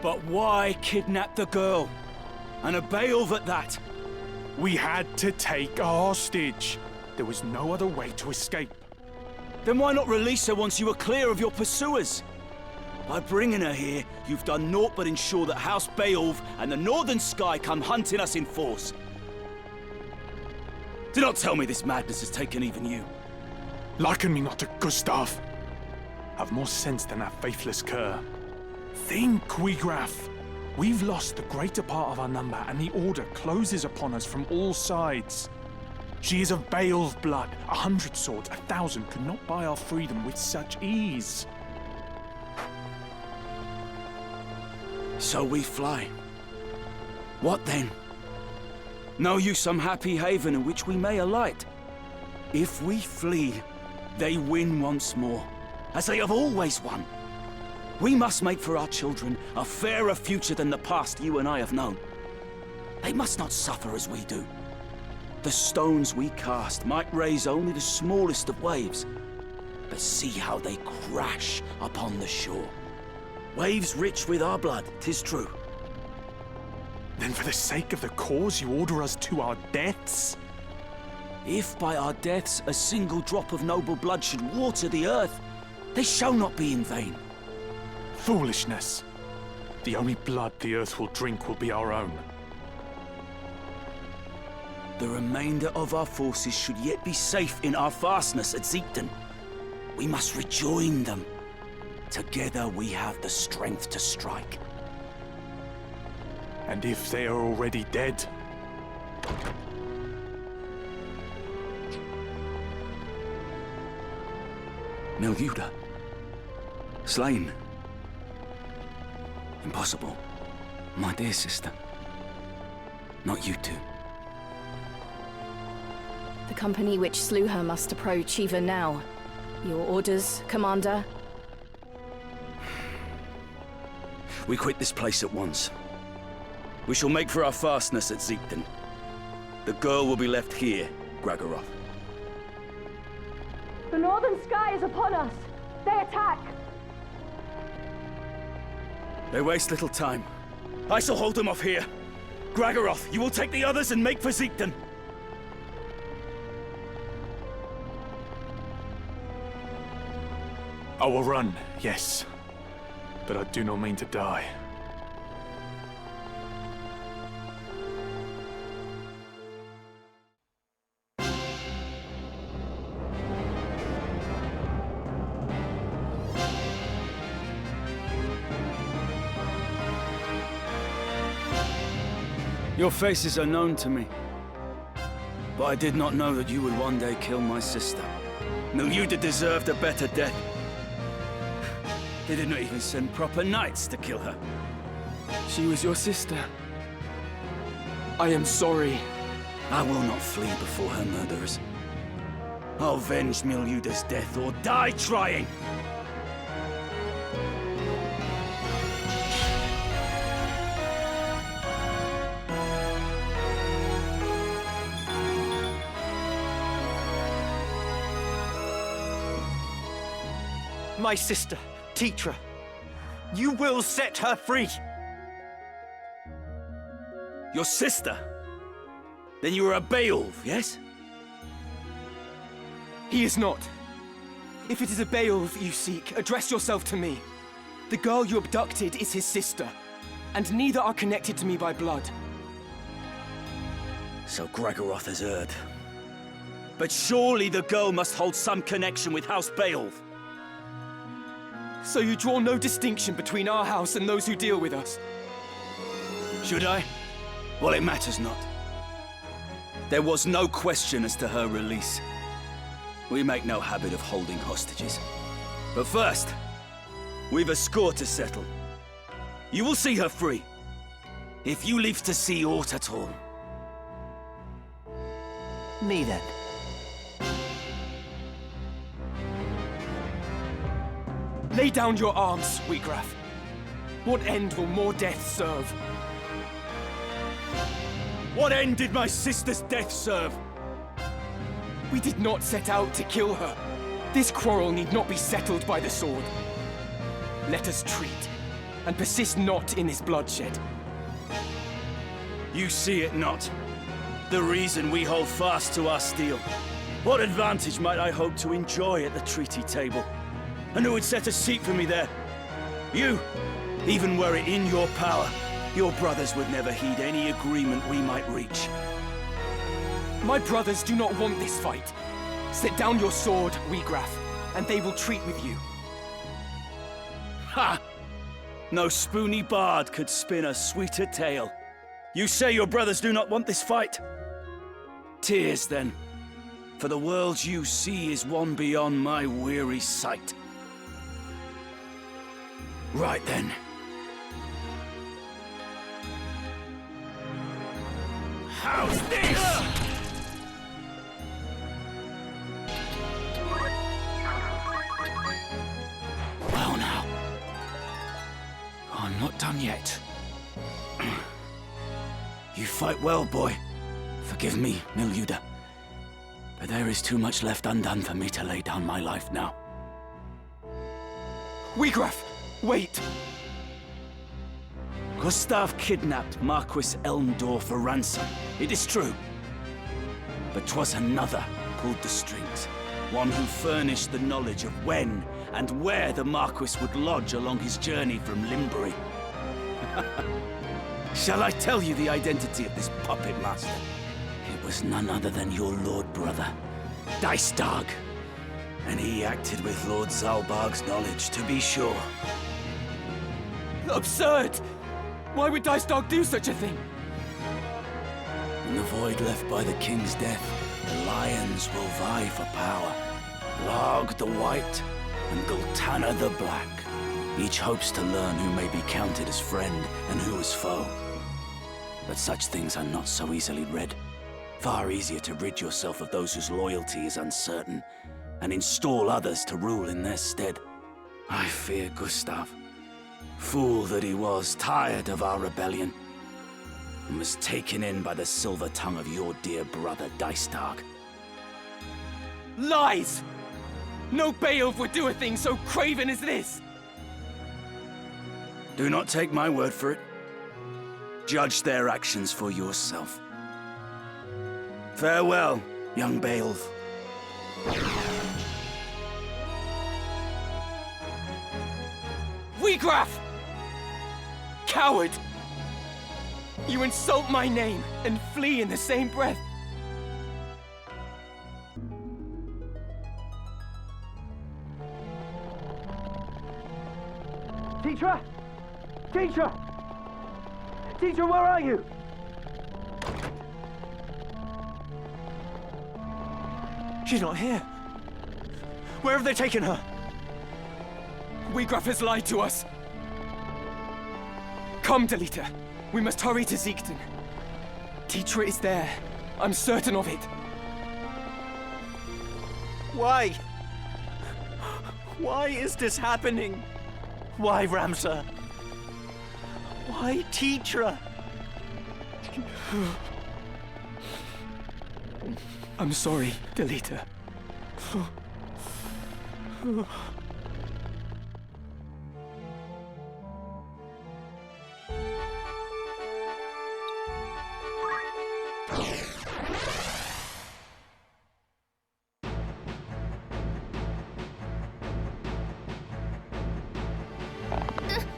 But why kidnap the girl? And a Beowulf at that? We had to take a hostage. There was no other way to escape. Then why not release her once you were clear of your pursuers? By bringing her here, you've done naught but ensure that House Beowulf and the Northern Sky come hunting us in force. Do not tell me this madness has taken even you. Liken me not to Gustav. Have more sense than that faithless cur. Think, Wheagraff. We've lost the greater part of our number, and the Order closes upon us from all sides. She is of Beowulf blood. 100 swords, 1,000 could not buy our freedom with such ease. So we fly. What then? Know you some happy haven in which we may alight? If we flee, they win once more, as they have always won. We must make for our children a fairer future than the past you and I have known. They must not suffer as we do. The stones we cast might raise only the smallest of waves, but see how they crash upon the shore. Waves rich with our blood, 'tis true. Then for the sake of the cause you order us to our deaths? If by our deaths a single drop of noble blood should water the earth, they shall not be in vain. Foolishness. The only blood the earth will drink will be our own. The remainder of our forces should yet be safe in our fastness at Zeepton. We must rejoin them. Together we have the strength to strike. And if they are already dead? Miljuda. Slain. Impossible. My dear sister. Not you two. The company which slew her must approach even now. Your orders, Commander? We quit this place at once. We shall make for our fastness at Ziekten. The girl will be left here, Gragoroth. The northern sky is upon us! They attack! They waste little time. I shall hold them off here. Gragoroth, you will take the others and make for Ziekten. I will run, yes. But I do not mean to die. Your faces are known to me. But I did not know that you would one day kill my sister. Miljuda deserved a better death. They did not even send proper knights to kill her. She was your sister. I am sorry. I will not flee before her murderers. I'll avenge Miljuda's death or die trying! My sister, Tetra. You will set her free! Your sister? Then you are a Beowulf, yes? He is not. If it is a Beowulf you seek, address yourself to me. The girl you abducted is his sister, and neither are connected to me by blood. So Gragoroth has erred. But surely the girl must hold some connection with House Beowulf. So you draw no distinction between our house and those who deal with us? Should I? Well, it matters not. There was no question as to her release. We make no habit of holding hostages. But first, we've a score to settle. You will see her free, if you live to see aught at all. Me then. Lay down your arms, Wheatgraf. What end will more death serve? What end did my sister's death serve? We did not set out to kill her. This quarrel need not be settled by the sword. Let us treat, and persist not in this bloodshed. You see it not. The reason we hold fast to our steel. What advantage might I hope to enjoy at the treaty table? And who would set a seat for me there? You! Even were it in your power, your brothers would never heed any agreement we might reach. My brothers do not want this fight. Set down your sword, Wheatgraf, and they will treat with you. Ha! No spoony bard could spin a sweeter tale. You say your brothers do not want this fight? Tears, then. For the world you see is one beyond my weary sight. Right then. How's this? Well now. I'm not done yet. You fight well, boy. Forgive me, Miljuda. But there is too much left undone for me to lay down my life now. Wheatgraf! Wait! Gustav kidnapped Marquis Elmdor for ransom. It is true. But 'twas another pulled the strings. One who furnished the knowledge of when and where the Marquis would lodge along his journey from Limbri. Shall I tell you the identity of this puppet master? It was none other than your lord brother, Dicedog. And he acted with Lord Zalbarg's knowledge, to be sure. Absurd! Why would Dicedog do such a thing? In the void left by the king's death, the lions will vie for power. Larg the White and Gultana the Black. Each hopes to learn who may be counted as friend and who as foe. But such things are not so easily read. Far easier to rid yourself of those whose loyalty is uncertain, and install others to rule in their stead. I fear Gustav, fool that he was, tired of our rebellion, and was taken in by the silver tongue of your dear brother Dystag. Lies! No Beowulf would do a thing so craven as this! Do not take my word for it. Judge their actions for yourself. Farewell, young Beowulf. Wiegraf! Coward! You insult my name and flee in the same breath. Teacher! Teacher! Teacher, where are you? She's not here. Where have they taken her? Wiegraf has lied to us. Come, Delita. We must hurry to Siegton. Teacher is there. I'm certain of it. Why? Why is this happening? Why, Ramsar? Why, Teacher? I'm sorry, Delita.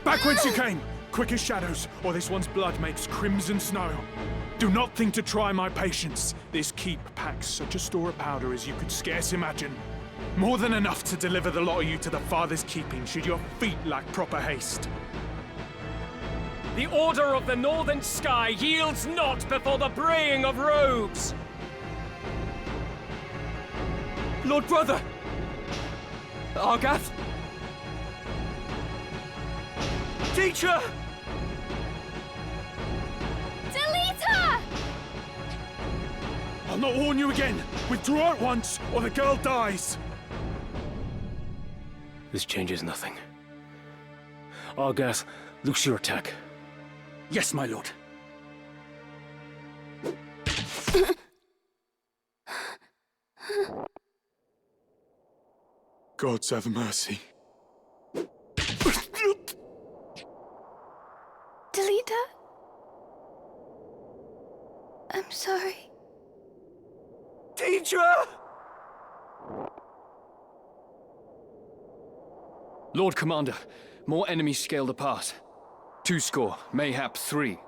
Back whence you came! Quick as shadows, or this one's blood makes crimson snow. Do not think to try my patience. This keep packs such a store of powder as you could scarce imagine. More than enough to deliver the lot of you to the father's keeping, should your feet lack proper haste. The Order of the Northern Sky yields not before the braying of rogues! Lord Brother! Argath? Teacher! Delita! I'll not warn you again. Withdraw at once, or the girl dies. This changes nothing. Argath, loose your attack. Yes, my lord. Gods have mercy. Delita? I'm sorry. Teacher! Lord Commander, more enemies scale the pass. 2 mayhap 3.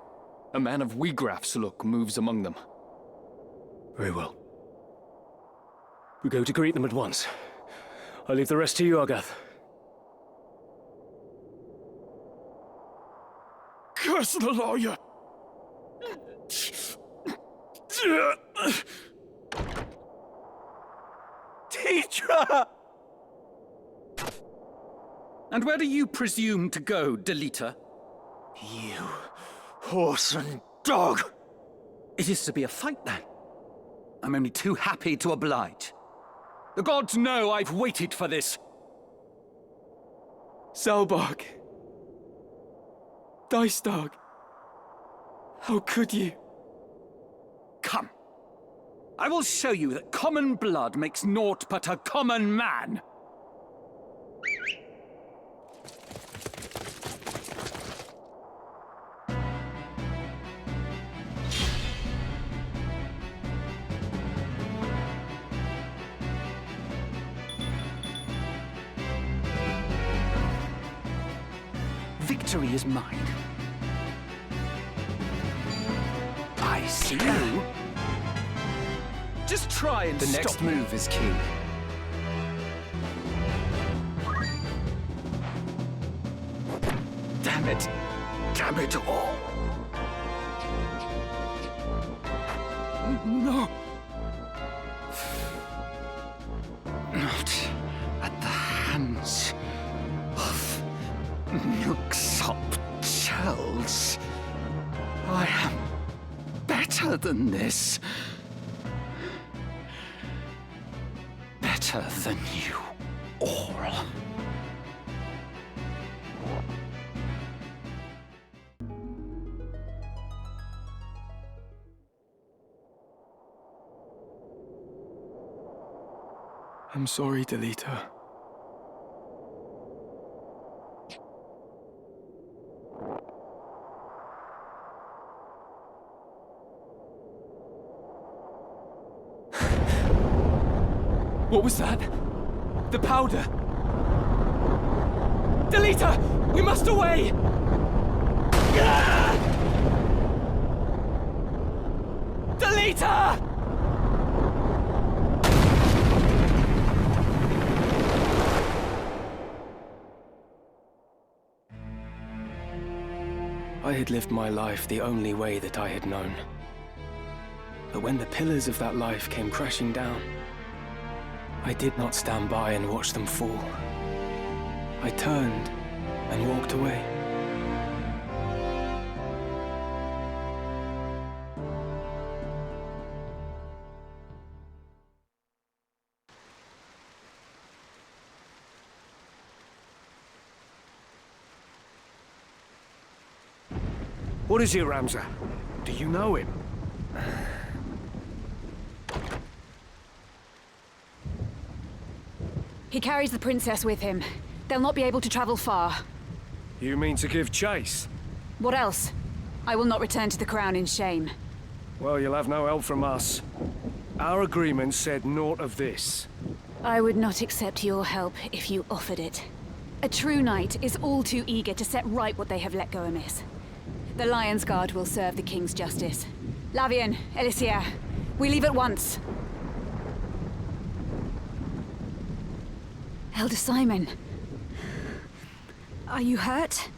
A man of Wiegraf's look moves among them. Very well. We go to greet them at once. I leave the rest to you, Argath. Curse the lawyer! Teacher! And where do you presume to go, Delita? You horse and dog! It is to be a fight, then. I'm only too happy to oblige. The gods know I've waited for this. Salbarg. Dystag. How could you? Come. I will show you that common blood makes naught but a common man. Victory is mine. I see you. Just try and The stop next me. move is key. Damn it. Damn it all. No. Not at the hands Milksop Chels. I am better than this. Better than you all. I'm sorry, Delita. What was that? The powder! Delita! We must away! Ah! Delita! I had lived my life the only way that I had known. But when the pillars of that life came crashing down, I did not stand by and watch them fall. I turned and walked away. What is it, Ramza? Do you know him? He carries the princess with him. They'll not be able to travel far. You mean to give chase? What else? I will not return to the crown in shame. Well, you'll have no help from us. Our agreement said naught of this. I would not accept your help if you offered it. A true knight is all too eager to set right what they have let go amiss. The Lion's Guard will serve the King's justice. Lavian, Elisier, we leave at once. Elder Simon, are you hurt?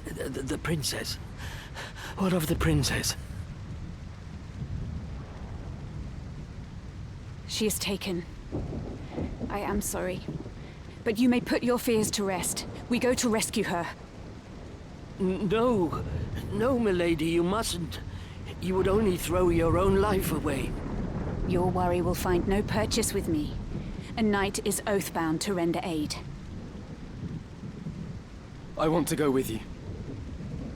The princess. What of the princess? She is taken. I am sorry. But you may put your fears to rest. We go to rescue her. No. No, milady, you mustn't. You would only throw your own life away. Your worry will find no purchase with me. A knight is oath-bound to render aid. I want to go with you.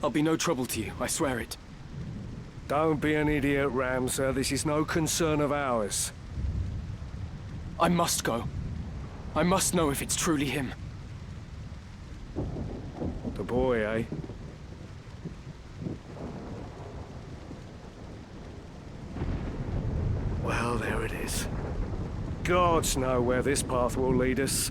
I'll be no trouble to you, I swear it. Don't be an idiot, Ramza. This is no concern of ours. I must go. I must know if it's truly him. The boy, eh? Well, there it is. Gods know where this path will lead us.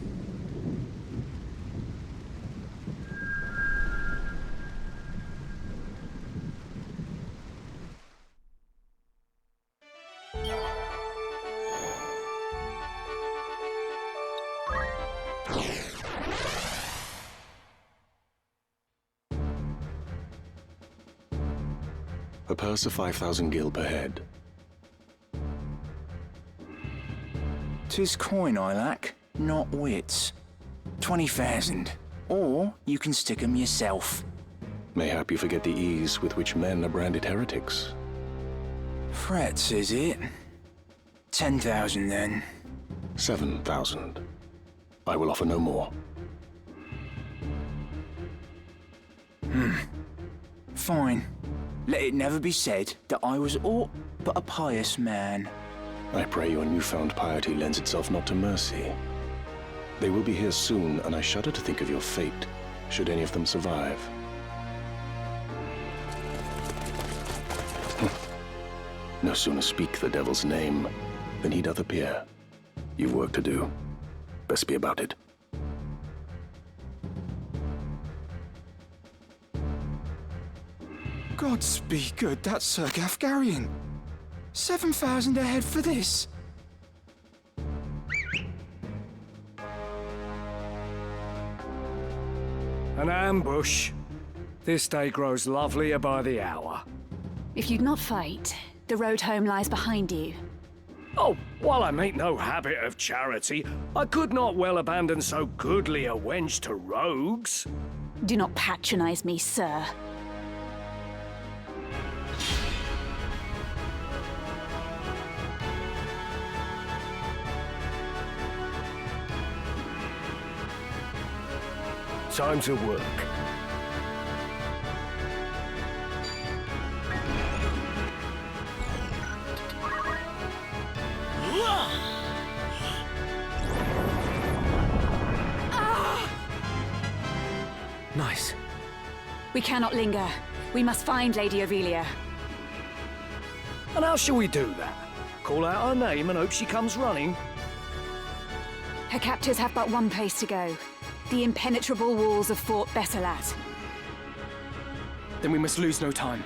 A purse of 5,000 gil per head. 'Tis coin I lack, not wits. 20,000. Or you can stick 'em yourself. Mayhap you forget the ease with which men are branded heretics. Frets, is it? 10,000 then. 7,000. I will offer no more. Fine. Let it never be said that I was aught but a pious man. I pray your newfound piety lends itself not to mercy. They will be here soon, and I shudder to think of your fate, should any of them survive. No sooner speak the devil's name than he doth appear. You've work to do. Best be about it. Gods be good, that's Sir Gafgarian. 7,000 a head for this. An ambush. This day grows lovelier by the hour. If you'd not fight, the road home lies behind you. Oh, while I make no habit of charity, I could not well abandon so goodly a wench to rogues. Do not patronize me, sir. Time to work. Nice. We cannot linger. We must find Lady Ivalice. And how shall we do that? Call out her name and hope she comes running? Her captors have but one place to go. The impenetrable walls of Fort Besselat. Then we must lose no time.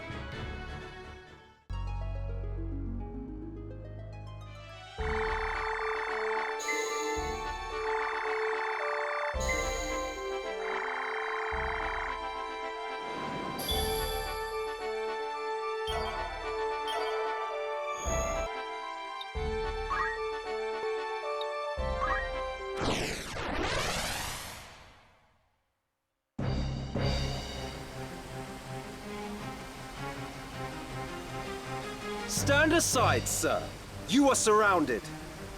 Stand aside, sir. You are surrounded.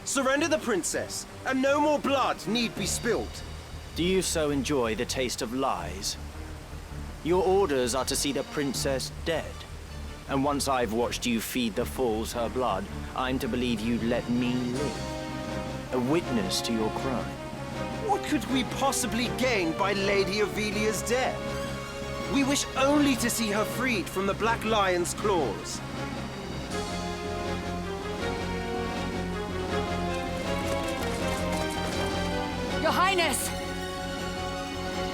Surrender the princess, and no more blood need be spilled. Do you so enjoy the taste of lies? Your orders are to see the princess dead. And once I've watched you feed the fools her blood, I'm to believe you'd let me live. A witness to your crime. What could we possibly gain by Lady Ivalice's death? We wish only to see her freed from the Black Lion's claws. Your Highness!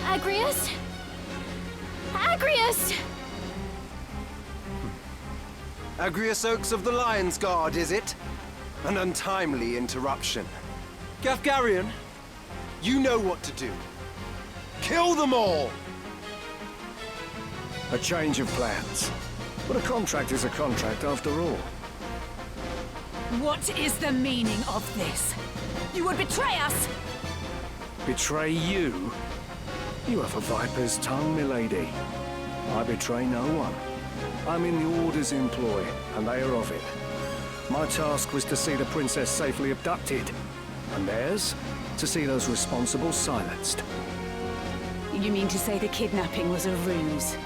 Agrius? Agrius! Agrius Oaks of the Lion's Guard, is it? An untimely interruption. Gafgarion, you know what to do. Kill them all! A change of plans. But a contract is a contract after all. What is the meaning of this? You would betray us! Betray you? You have a viper's tongue, milady. I betray no one. I'm in the Order's employ, and they are of it. My task was to see the princess safely abducted, and theirs, to see those responsible silenced. You mean to say the kidnapping was a ruse?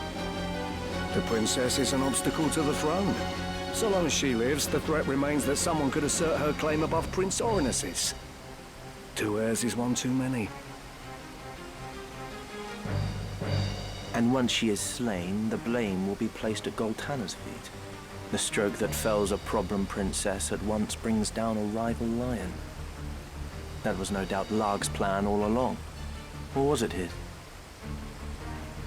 The princess is an obstacle to the throne. So long as she lives, the threat remains that someone could assert her claim above Prince Orinus's. Two heirs is one too many. And once she is slain, the blame will be placed at Goltanna's feet. The stroke that fells a problem princess at once brings down a rival lion. That was no doubt Larg's plan all along. Or was it his?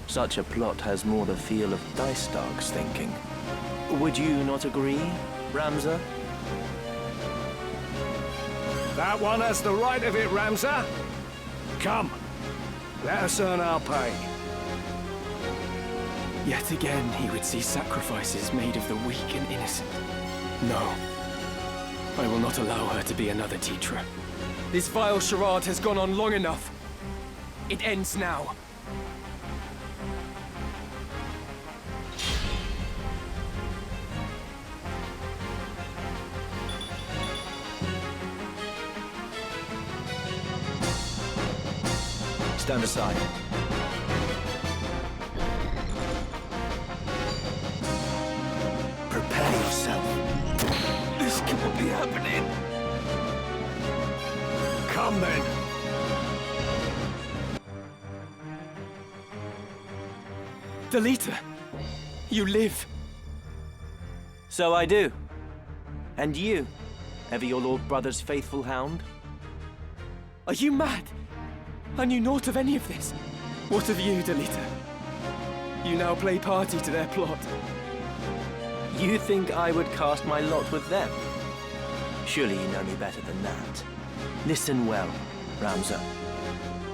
Such a plot has more the feel of Dice Dark's thinking. Would you not agree, Ramza? That one has the right of it, Ramza. Come, let us earn our pay. Yet again, he would see sacrifices made of the weak and innocent. No. I will not allow her to be another Tetra. This vile charade has gone on long enough. It ends now. Stand aside. Prepare yourself. This cannot be happening. Come then. Delita, you live. So I do. And you, ever your lord brother's faithful hound? Are you mad? I knew naught of any of this. What of you, Delita? You now play party to their plot. You think I would cast my lot with them? Surely you know me better than that. Listen well, Ramza.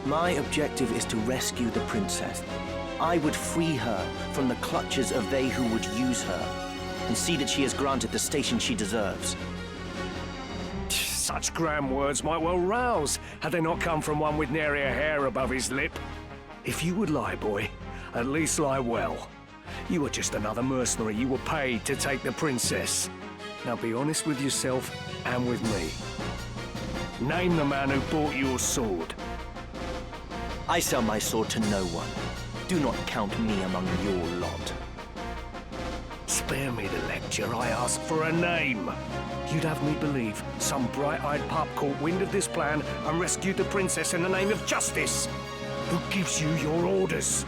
My objective is to rescue the princess. I would free her from the clutches of they who would use her, and see that she is granted the station she deserves. Such grand words might well rouse, had they not come from one with nary a hair above his lip. If you would lie, boy, at least lie well. You were just another mercenary. You were paid to take the princess. Now be honest with yourself and with me. Name the man who bought your sword. I sell my sword to no one. Do not count me among your lot. Spare me the lecture. I ask for a name. You'd have me believe some bright-eyed pup caught wind of this plan and rescued the princess in the name of justice. Who gives you your orders?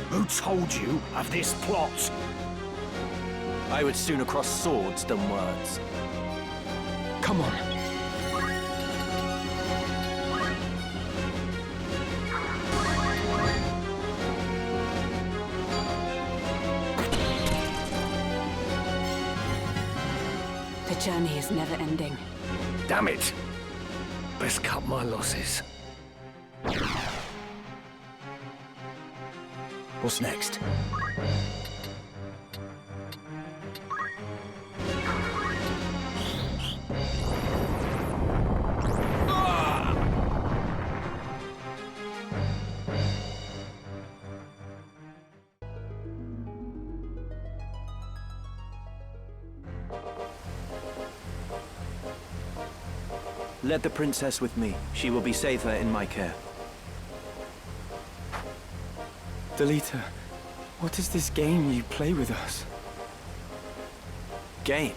Who told you of this plot? I would sooner cross swords than words. Come on. The journey is never ending. Damn it! Best cut my losses. What's next? Let the princess with me. She will be safer in my care. Delita, what is this game you play with us? Game?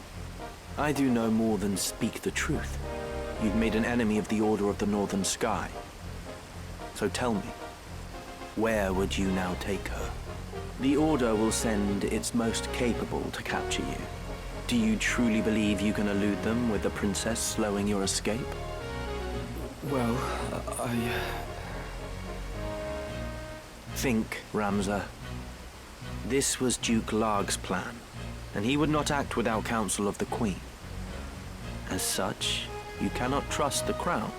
I do no more than speak the truth. You've made an enemy of the Order of the Northern Sky. So tell me, where would you now take her? The Order will send its most capable to capture you. Do you truly believe you can elude them with the princess slowing your escape? Well, Think, Ramza. This was Duke Larg's plan, and he would not act without counsel of the Queen. As such, you cannot trust the crown.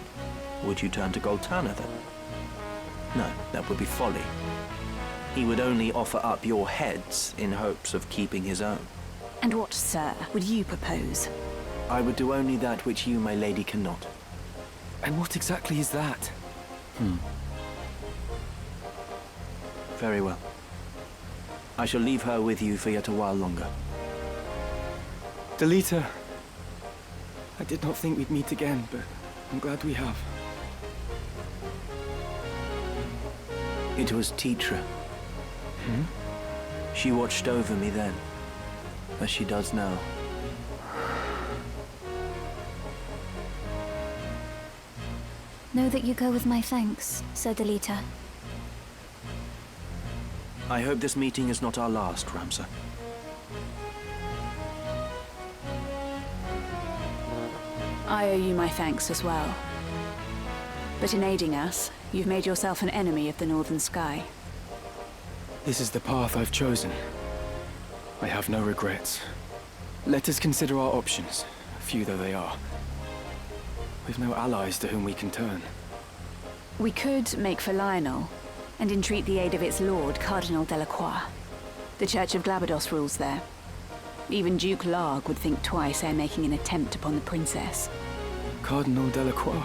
Would you turn to Goltana then? No, that would be folly. He would only offer up your heads in hopes of keeping his own. And what, sir, would you propose? I would do only that which you, my lady, cannot. And what exactly is that? Very well. I shall leave her with you for yet a while longer. Delita, I did not think we'd meet again, but I'm glad we have. It was Titra. She watched over me then, as she does now. Know that you go with my thanks, Sir Delita. I hope this meeting is not our last, Ramza. I owe you my thanks as well. But in aiding us, you've made yourself an enemy of the Northern Sky. This is the path I've chosen. I have no regrets. Let us consider our options, few though they are. We've no allies to whom we can turn. We could make for Lionel, and entreat the aid of its lord, Cardinal Delacroix. The Church of Glabados rules there. Even Duke Larg would think twice ere making an attempt upon the princess. Cardinal Delacroix.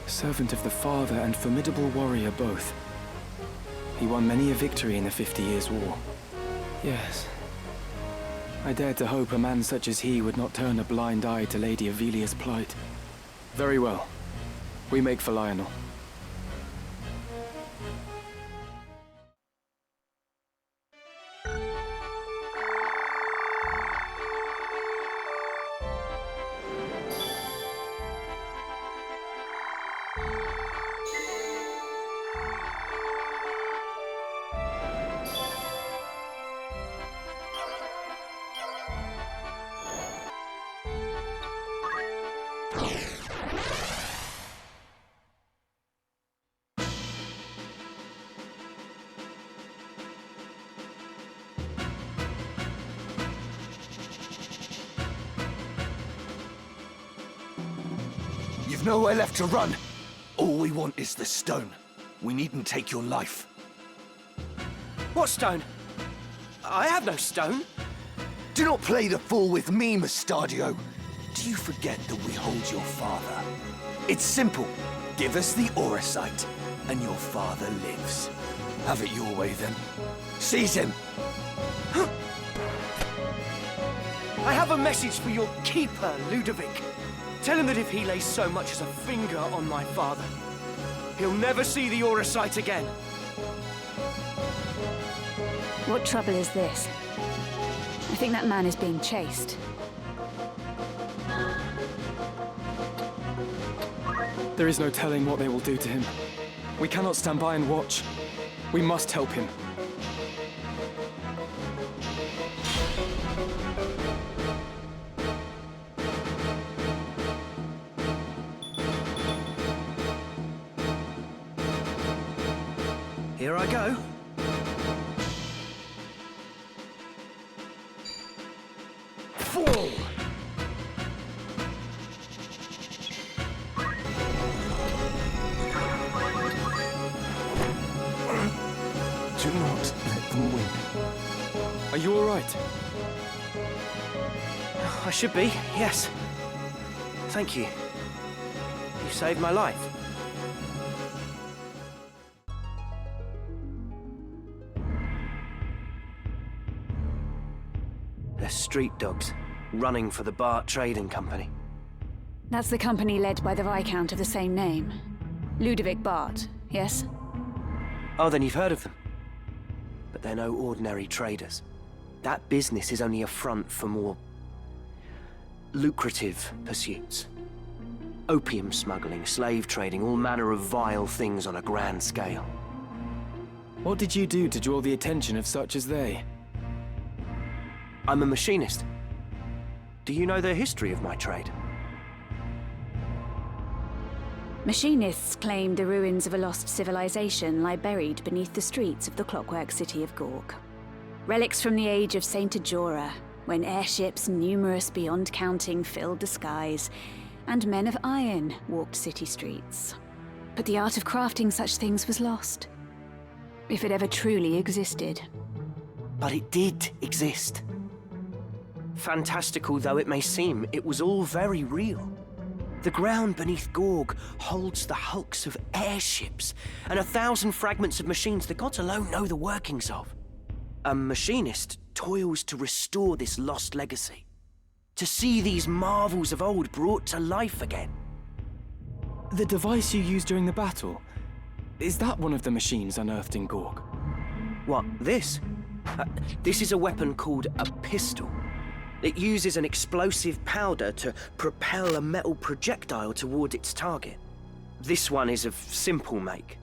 Servant of the Father and formidable warrior both. He won many a victory in the 50 Years' War. Yes. I dared to hope a man such as he would not turn a blind eye to Lady Ivalice's plight. Very well. We make for Lionel. You've nowhere left to run. All we want is the stone. We needn't take your life. What stone? I have no stone. Do not play the fool with me, Mustadio. Do Lest you forget that we hold your father. It's simple. Give us the Auracite, and your father lives. Have it your way, then. Seize him! I have a message for your keeper, Ludovic. Tell him that if he lays so much as a finger on my father, he'll never see the Auracite again. What trouble is this? I think that man is being chased. There is no telling what they will do to him. We cannot stand by and watch. We must help him. Here I go. Fall! Do not let them win. Are you all right? I should be, yes. Thank you. You saved my life. They're street dogs, running for the Bart Trading Company. That's the company led by the Viscount of the same name. Ludovic Bart, yes? Oh, then you've heard of them. But they're no ordinary traders. That business is only a front for more lucrative pursuits. Opium smuggling, slave trading, all manner of vile things on a grand scale. What did you do to draw the attention of such as they? I'm a machinist. Do you know the history of my trade? Machinists claim the ruins of a lost civilization lie buried beneath the streets of the clockwork city of Gork. Relics from the age of Saint Ajora, when airships numerous beyond counting filled the skies, and men of iron walked city streets. But the art of crafting such things was lost, if it ever truly existed. But it did exist. Fantastical though it may seem, it was all very real. The ground beneath Gorg holds the hulks of airships and 1,000 fragments of machines the gods alone know the workings of. A machinist toils to restore this lost legacy, to see these marvels of old brought to life again. The device you used during the battle, is that one of the machines unearthed in Gorg? What, this? This is a weapon called a pistol. It uses an explosive powder to propel a metal projectile toward its target. This one is of simple make.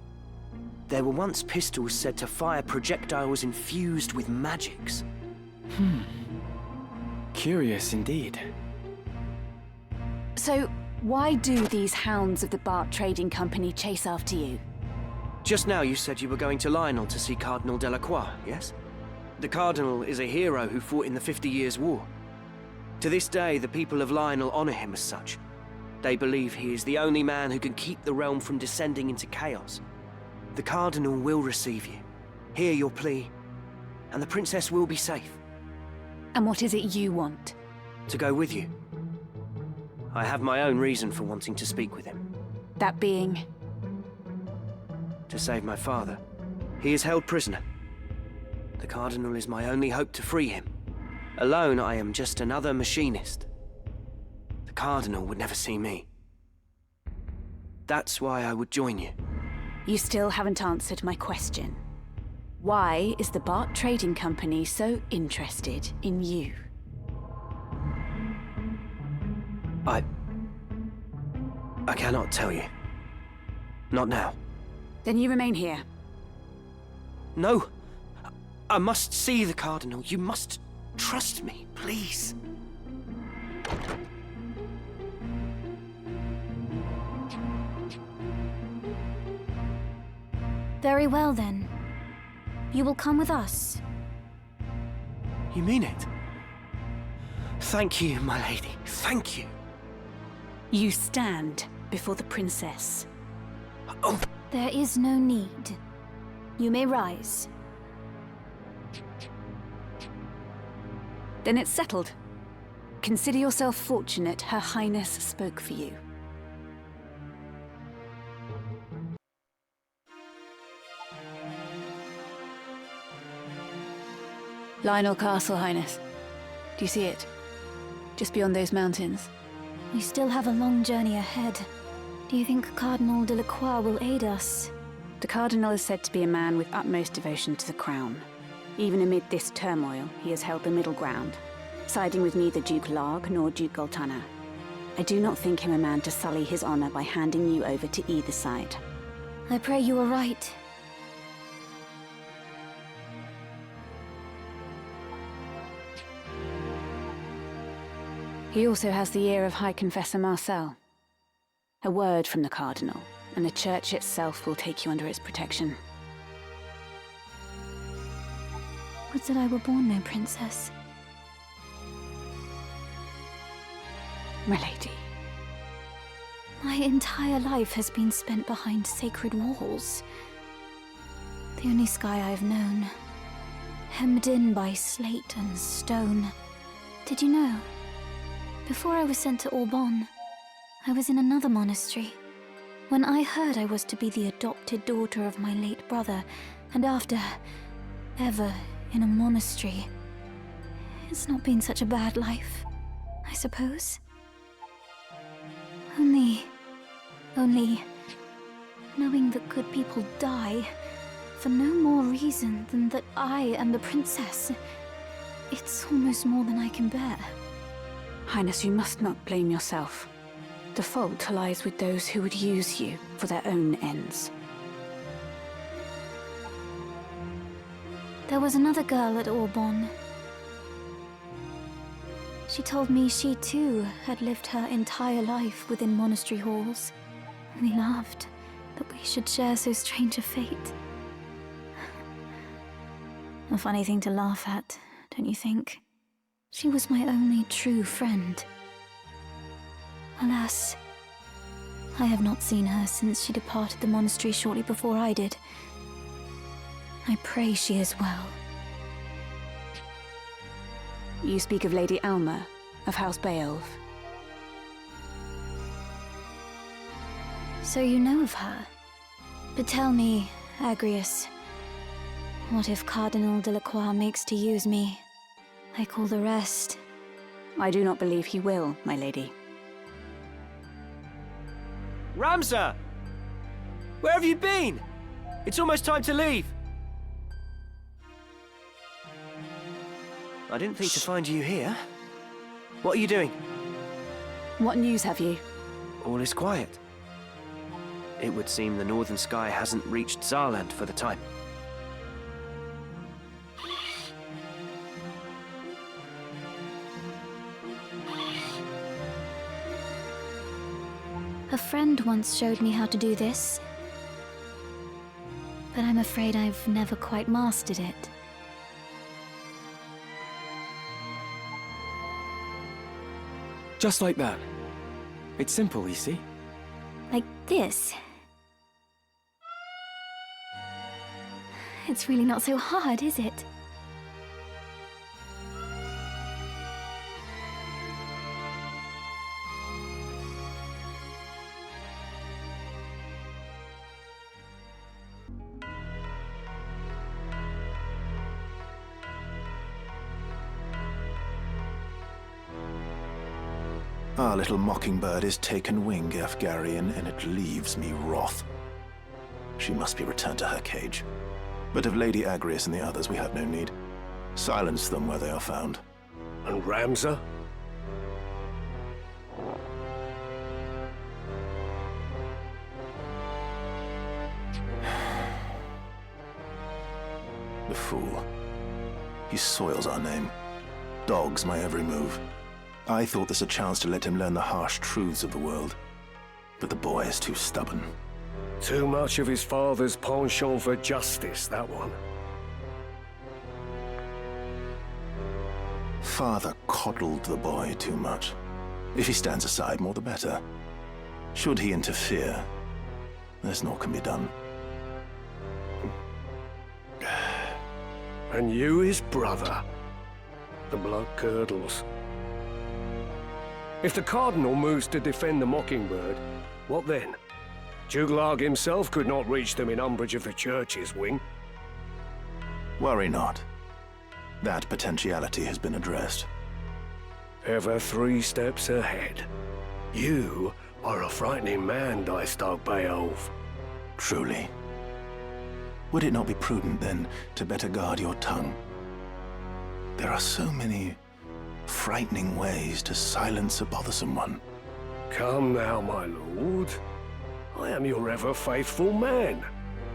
There were once pistols said to fire projectiles infused with magics. Curious indeed. So, why do these hounds of the Bart Trading Company chase after you? Just now you said you were going to Lionel to see Cardinal Delacroix, yes? The Cardinal is a hero who fought in the 50 Years' War. To this day, the people of Lionel honor him as such. They believe he is the only man who can keep the realm from descending into chaos. The Cardinal will receive you, hear your plea, and the Princess will be safe. And what is it you want? To go with you. I have my own reason for wanting to speak with him. That being? To save my father. He is held prisoner. The Cardinal is my only hope to free him. Alone, I am just another machinist. The Cardinal would never see me. That's why I would join you. You still haven't answered my question. Why is the Bart Trading Company so interested in you? I cannot tell you. Not now. Then you remain here. No! I must see the Cardinal. You must trust me, please. Very well, then. You will come with us. You mean it? Thank you, my lady. Thank you. You stand before the princess. Oh! There is no need. You may rise. Then it's settled. Consider yourself fortunate Her Highness spoke for you. Lionel Castle, Highness. Do you see it? Just beyond those mountains. We still have a long journey ahead. Do you think Cardinal Delacroix will aid us? The Cardinal is said to be a man with utmost devotion to the crown. Even amid this turmoil, he has held the middle ground, siding with neither Duke Larg nor Duke Goltana. I do not think him a man to sully his honor by handing you over to either side. I pray you are right. He also has the ear of High Confessor Marcel. A word from the Cardinal, and the Church itself will take you under its protection. Would that I were born no princess. My lady. My entire life has been spent behind sacred walls. The only sky I've known, hemmed in by slate and stone. Did you know? Before I was sent to Auban, I was in another monastery. When I heard I was to be the adopted daughter of my late brother, and after, ever in a monastery, it's not been such a bad life, I suppose. Only, knowing that good people die for no more reason than that I am the princess, it's almost more than I can bear. Highness, you must not blame yourself. The fault lies with those who would use you for their own ends. There was another girl at Auban. She told me she too had lived her entire life within monastery halls. We laughed that we should share so strange a fate. A funny thing to laugh at, don't you think? She was my only true friend. Alas, I have not seen her since she departed the monastery shortly before I did. I pray she is well. You speak of Lady Alma, of House Beowulf. So you know of her? But tell me, Agrius, what if Cardinal Delacroix makes to use me, like all the rest? I do not believe he will, my lady. Ramsar! Where have you been? It's almost time to leave. I didn't think to find you here. What are you doing? What news have you? All is quiet. It would seem the northern sky hasn't reached Saarland for the time. A friend once showed me how to do this, but I'm afraid I've never quite mastered it. Just like that. It's simple, you see? Like this? It's really not so hard, is it? Our little mockingbird is taken wing, Efgarian, and it leaves me wroth. She must be returned to her cage. But of Lady Agrias and the others we have no need. Silence them where they are found. And Ramsar? The fool. He soils our name. Dogs my every move. I thought this a chance to let him learn the harsh truths of the world. But the boy is too stubborn. Too much of his father's penchant for justice, that one. Father coddled the boy too much. If he stands aside, more the better. Should he interfere, there's naught can be done. And you his brother. The blood curdles. If the Cardinal moves to defend the Mockingbird, what then? Duke Larg himself could not reach them in umbrage of the Church's wing. Worry not. That potentiality has been addressed. Ever 3 steps ahead. You are a frightening man, Dystog Beowulf. Truly. Would it not be prudent, then, to better guard your tongue? There are so many frightening ways to silence a bothersome one. Come now, my lord. I am your ever-faithful man,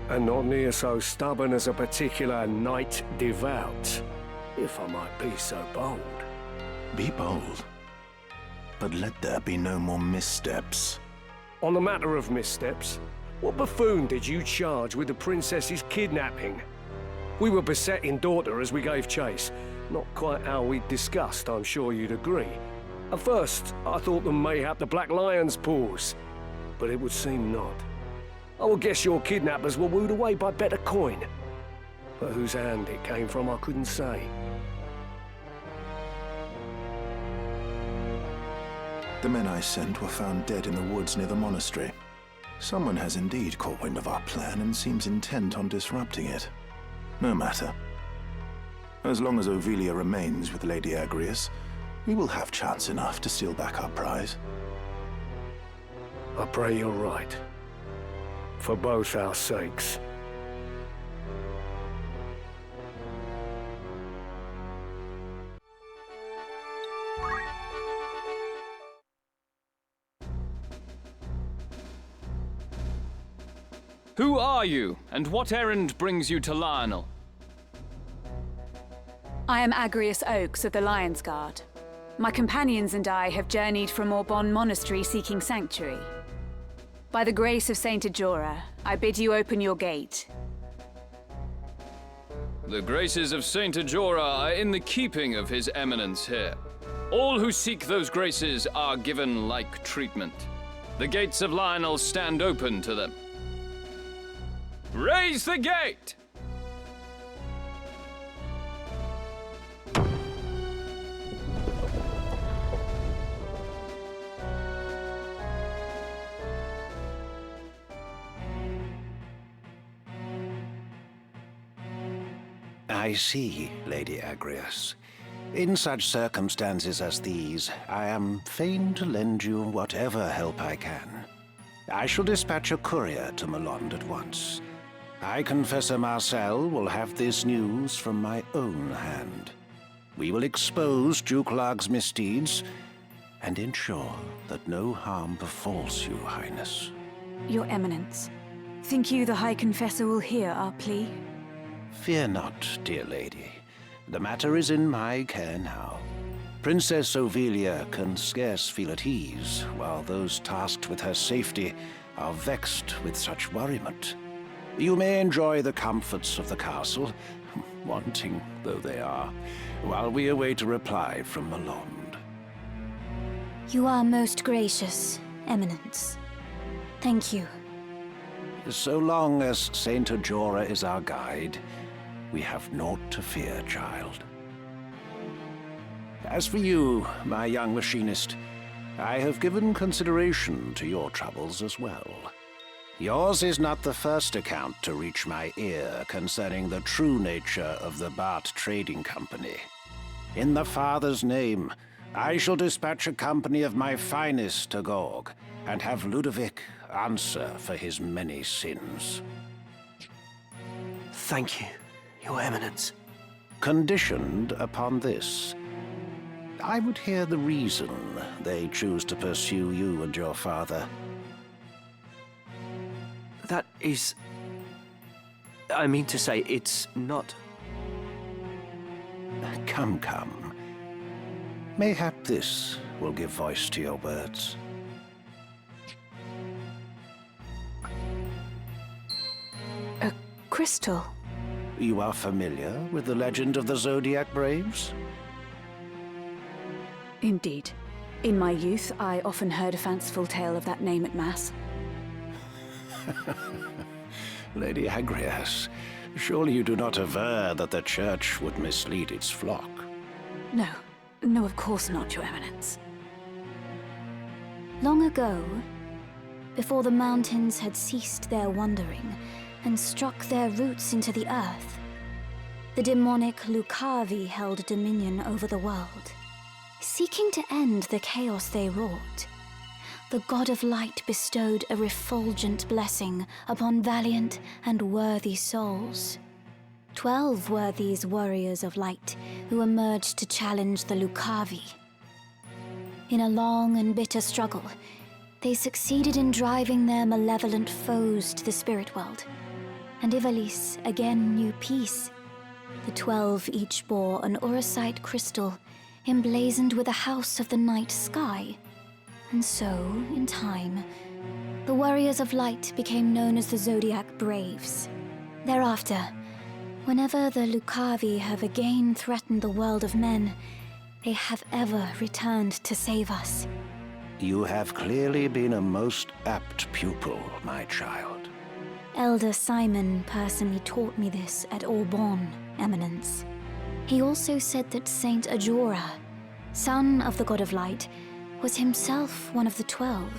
and not near so stubborn as a particular knight devout, if I might be so bold. Be bold, but let there be no more missteps. On the matter of missteps, what buffoon did you charge with the princess's kidnapping? We were besetting daughter as we gave chase. Not quite how we'd discussed, I'm sure you'd agree. At first, I thought them mayhap the Black Lion's paws, but it would seem not. I would guess your kidnappers were wooed away by better coin. But whose hand it came from, I couldn't say. The men I sent were found dead in the woods near the monastery. Someone has indeed caught wind of our plan and seems intent on disrupting it. No matter. As long as Ovilia remains with Lady Agrias, we will have chance enough to steal back our prize. I pray you're right. For both our sakes. Who are you, and what errand brings you to Lionel? I am Agrias Oaks of the Lion's Guard. My companions and I have journeyed from Orbon Monastery seeking sanctuary. By the grace of Saint Ajora, I bid you open your gate. The graces of Saint Ajora are in the keeping of His Eminence here. All who seek those graces are given like treatment. The gates of Lionel stand open to them. Raise the gate! I see, Lady Agrias. In such circumstances as these, I am fain to lend you whatever help I can. I shall dispatch a courier to Melond at once. I, Confessor Marcel, will have this news from my own hand. We will expose Duke Larg's misdeeds and ensure that no harm befalls you, Highness. Your Eminence, think you the High Confessor will hear our plea? Fear not, dear lady. The matter is in my care now. Princess Ovilia can scarce feel at ease, while those tasked with her safety are vexed with such worriment. You may enjoy the comforts of the castle, wanting though they are, while we await a reply from Melond. You are most gracious, Eminence. Thank you. So long as Saint Ajora is our guide, we have naught to fear, child. As for you, my young machinist, I have given consideration to your troubles as well. Yours is not the first account to reach my ear concerning the true nature of the Bart Trading Company. In the Father's name, I shall dispatch a company of my finest to Gorg, and have Ludovic answer for his many sins. Thank you, Your Eminence. Conditioned upon this. I would hear the reason they choose to pursue you and your father. That is... I mean to say, it's not... Come, come. Mayhap this will give voice to your words. A crystal? You are familiar with the legend of the Zodiac Braves? Indeed. In my youth, I often heard a fanciful tale of that name at Mass. Lady Agrias, surely you do not aver that the Church would mislead its flock? No. No, of course not, Your Eminence. Long ago, before the mountains had ceased their wandering and struck their roots into the earth, the demonic Lucavi held dominion over the world. Seeking to end the chaos they wrought, the God of Light bestowed a refulgent blessing upon valiant and worthy souls. 12 were these warriors of light who emerged to challenge the Lucavi. In a long and bitter struggle, they succeeded in driving their malevolent foes to the spirit world, and Ivalice again knew peace. The 12 each bore an Orosite crystal emblazoned with a house of the night sky. And so, in time, the Warriors of Light became known as the Zodiac Braves. Thereafter, whenever the Lucavi have again threatened the world of men, they have ever returned to save us. You have clearly been a most apt pupil, my child. Elder Simon personally taught me this at Aubonne, Eminence. He also said that Saint Ajora, son of the God of Light, was himself one of the 12.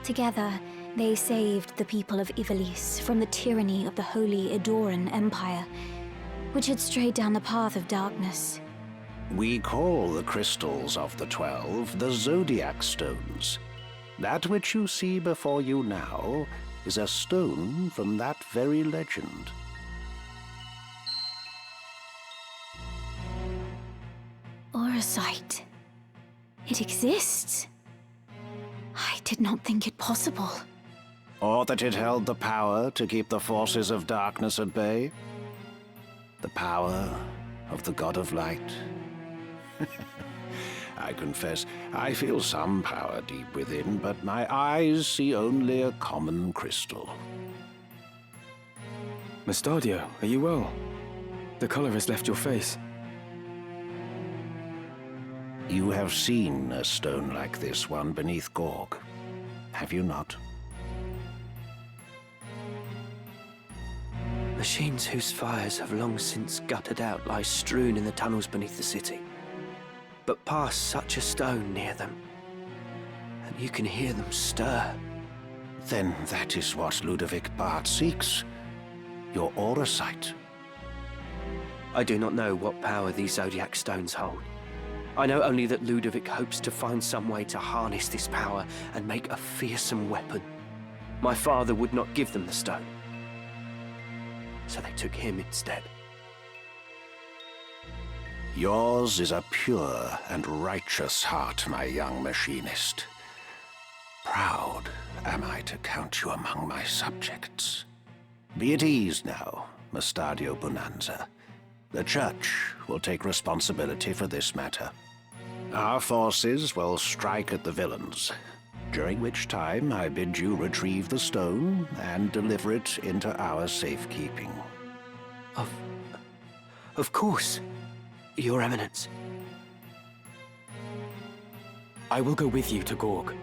Together, they saved the people of Ivalice from the tyranny of the Holy Edoran Empire, which had strayed down the path of darkness. We call the crystals of the 12 the Zodiac Stones. That which you see before you now is a stone from that very legend. Orosite. It exists. I did not think it possible. Or that it held the power to keep the forces of darkness at bay? The power of the God of Light? I confess, I feel some power deep within, but my eyes see only a common crystal. Mustadio, are you well? The color has left your face. You have seen a stone like this one beneath Gorg, have you not? Machines whose fires have long since guttered out lie strewn in the tunnels beneath the city. But pass such a stone near them, and you can hear them stir. Then that is what Ludovic Bart seeks. Your Orosite. I do not know what power these Zodiac stones hold. I know only that Ludovic hopes to find some way to harness this power and make a fearsome weapon. My father would not give them the stone, so they took him instead. Yours is a pure and righteous heart, my young machinist. Proud am I to count you among my subjects. Be at ease now, Mustadio Bonanza. The Church will take responsibility for this matter. Our forces will strike at the villains, during which time I bid you retrieve the stone and deliver it into our safekeeping. Of course, Your Eminence. I will go with you to Gorg.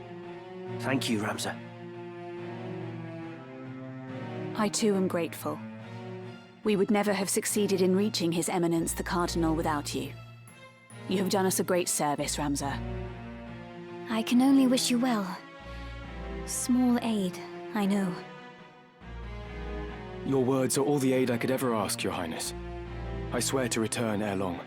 Thank you, Ramza. I too am grateful. We would never have succeeded in reaching His Eminence the Cardinal without you. You have done us a great service, Ramza. I can only wish you well. Small aid, I know. Your words are all the aid I could ever ask, Your Highness. I swear to return ere long.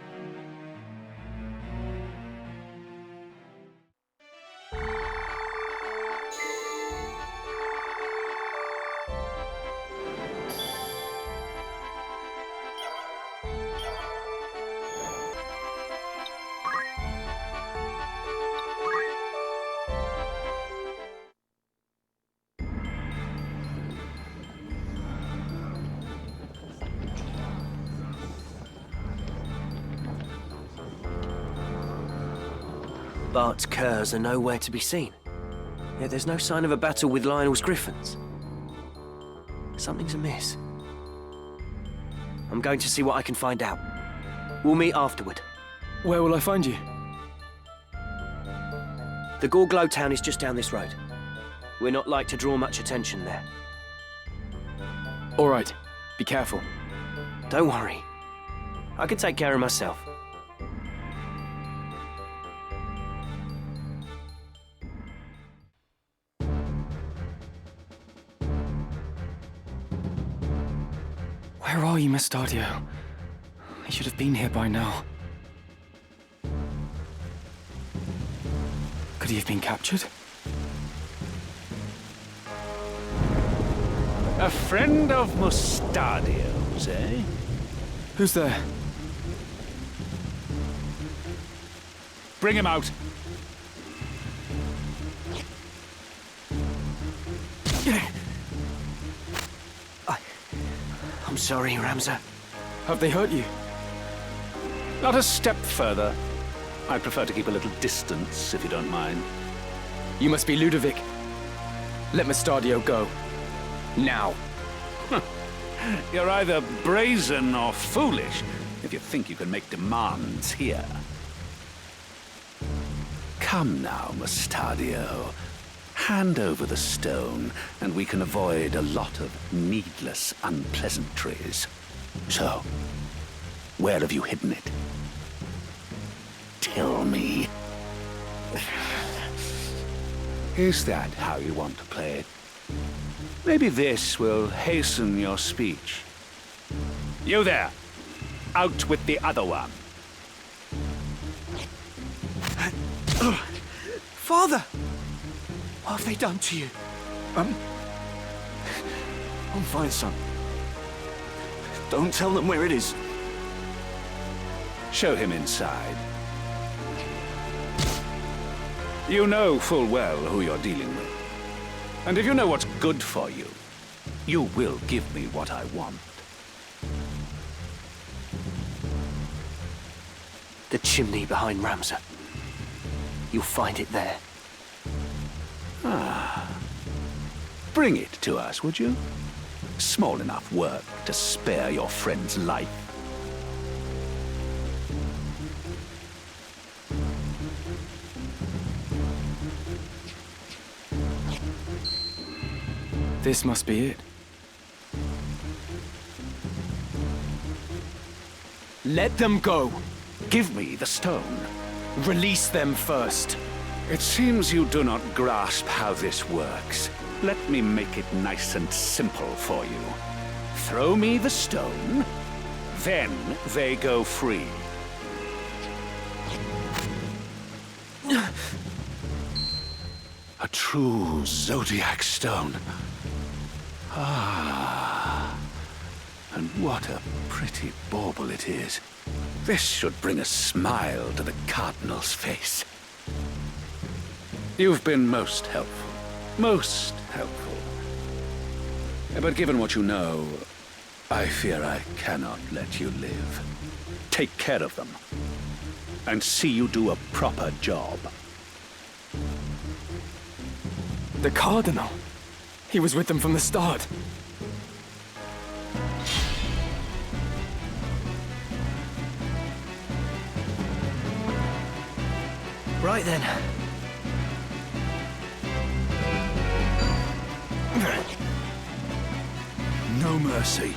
Bart's curs are nowhere to be seen. Yet there's no sign of a battle with Lionel's griffins. Something's amiss. I'm going to see what I can find out. We'll meet afterward. Where will I find you? The Gorglow town is just down this road. We're not like to draw much attention there. All right. Be careful. Don't worry. I can take care of myself. Where are you, Mustadio? He should have been here by now. Could he have been captured? A friend of Mustadio's, eh? Who's there? Bring him out. I'm sorry, Ramza. Have they hurt you? Not a step further. I prefer to keep a little distance, if you don't mind. You must be Ludovic. Let Mustadio go. Now. You're either brazen or foolish if you think you can make demands here. Come now, Mustadio. Hand over the stone, and we can avoid a lot of needless unpleasantries. So, where have you hidden it? Tell me. Is that how you want to play it? Maybe this will hasten your speech. You there! Out with the other one! Father! What have they done to you? I'm fine, son. Don't tell them where it is. Show him inside. You know full well who you're dealing with. And if you know what's good for you, you will give me what I want. The chimney behind Ramza. You'll find it there. Ah. Bring it to us, would you? Small enough work to spare your friend's life. This must be it. Let them go! Give me the stone. Release them first. It seems you do not grasp how this works. Let me make it nice and simple for you. Throw me the stone, then they go free. A true Zodiac stone. Ah, and what a pretty bauble it is. This should bring a smile to the Cardinal's face. You've been most helpful. Most helpful. But given what you know, I fear I cannot let you live. Take care of them. And see you do a proper job. The Cardinal. He was with them from the start. Right then. No mercy.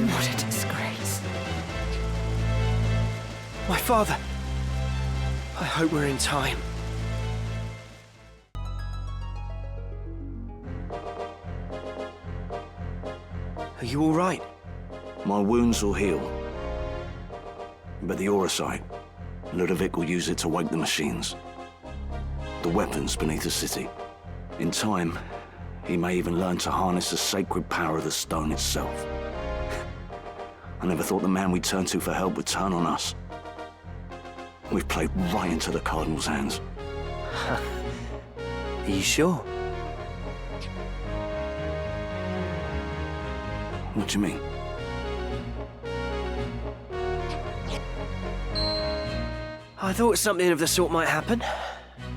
What a disgrace. My father. I hope we're in time. Are you all right? My wounds will heal. But the Auracite, Ludovic will use it to wake the machines. The weapons beneath the city. In time, he may even learn to harness the sacred power of the stone itself. I never thought the man we turned to for help would turn on us. We've played right into the Cardinal's hands. Are you sure? What do you mean? I thought something of the sort might happen,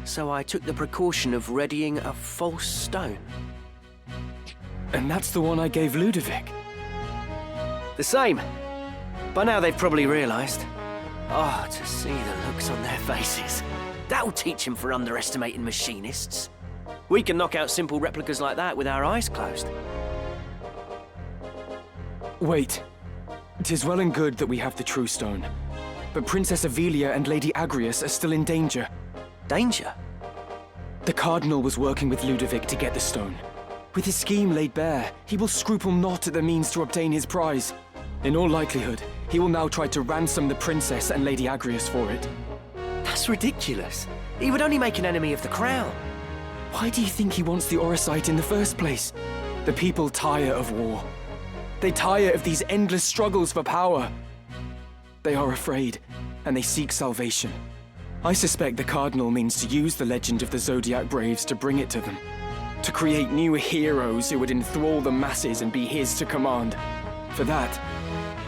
so I took the precaution of readying a false stone. And that's the one I gave Ludovic. The same. By now they've probably realized. Oh, to see the looks on their faces. That'll teach them for underestimating machinists. We can knock out simple replicas like that with our eyes closed. Wait. 'Tis well and good that we have the true stone. but Princess Ivalice and Lady Agrias are still in danger. Danger? The Cardinal was working with Ludovic to get the stone. With his scheme laid bare, he will scruple not at the means to obtain his prize. In all likelihood, he will now try to ransom the Princess and Lady Agrias for it. That's ridiculous. He would only make an enemy of the crown. Why do you think he wants the Orosite in the first place? The people tire of war. They tire of these endless struggles for power. They are afraid, and they seek salvation. I suspect the Cardinal means to use the legend of the Zodiac Braves to bring it to them. To create new heroes who would enthrall the masses and be his to command. For that,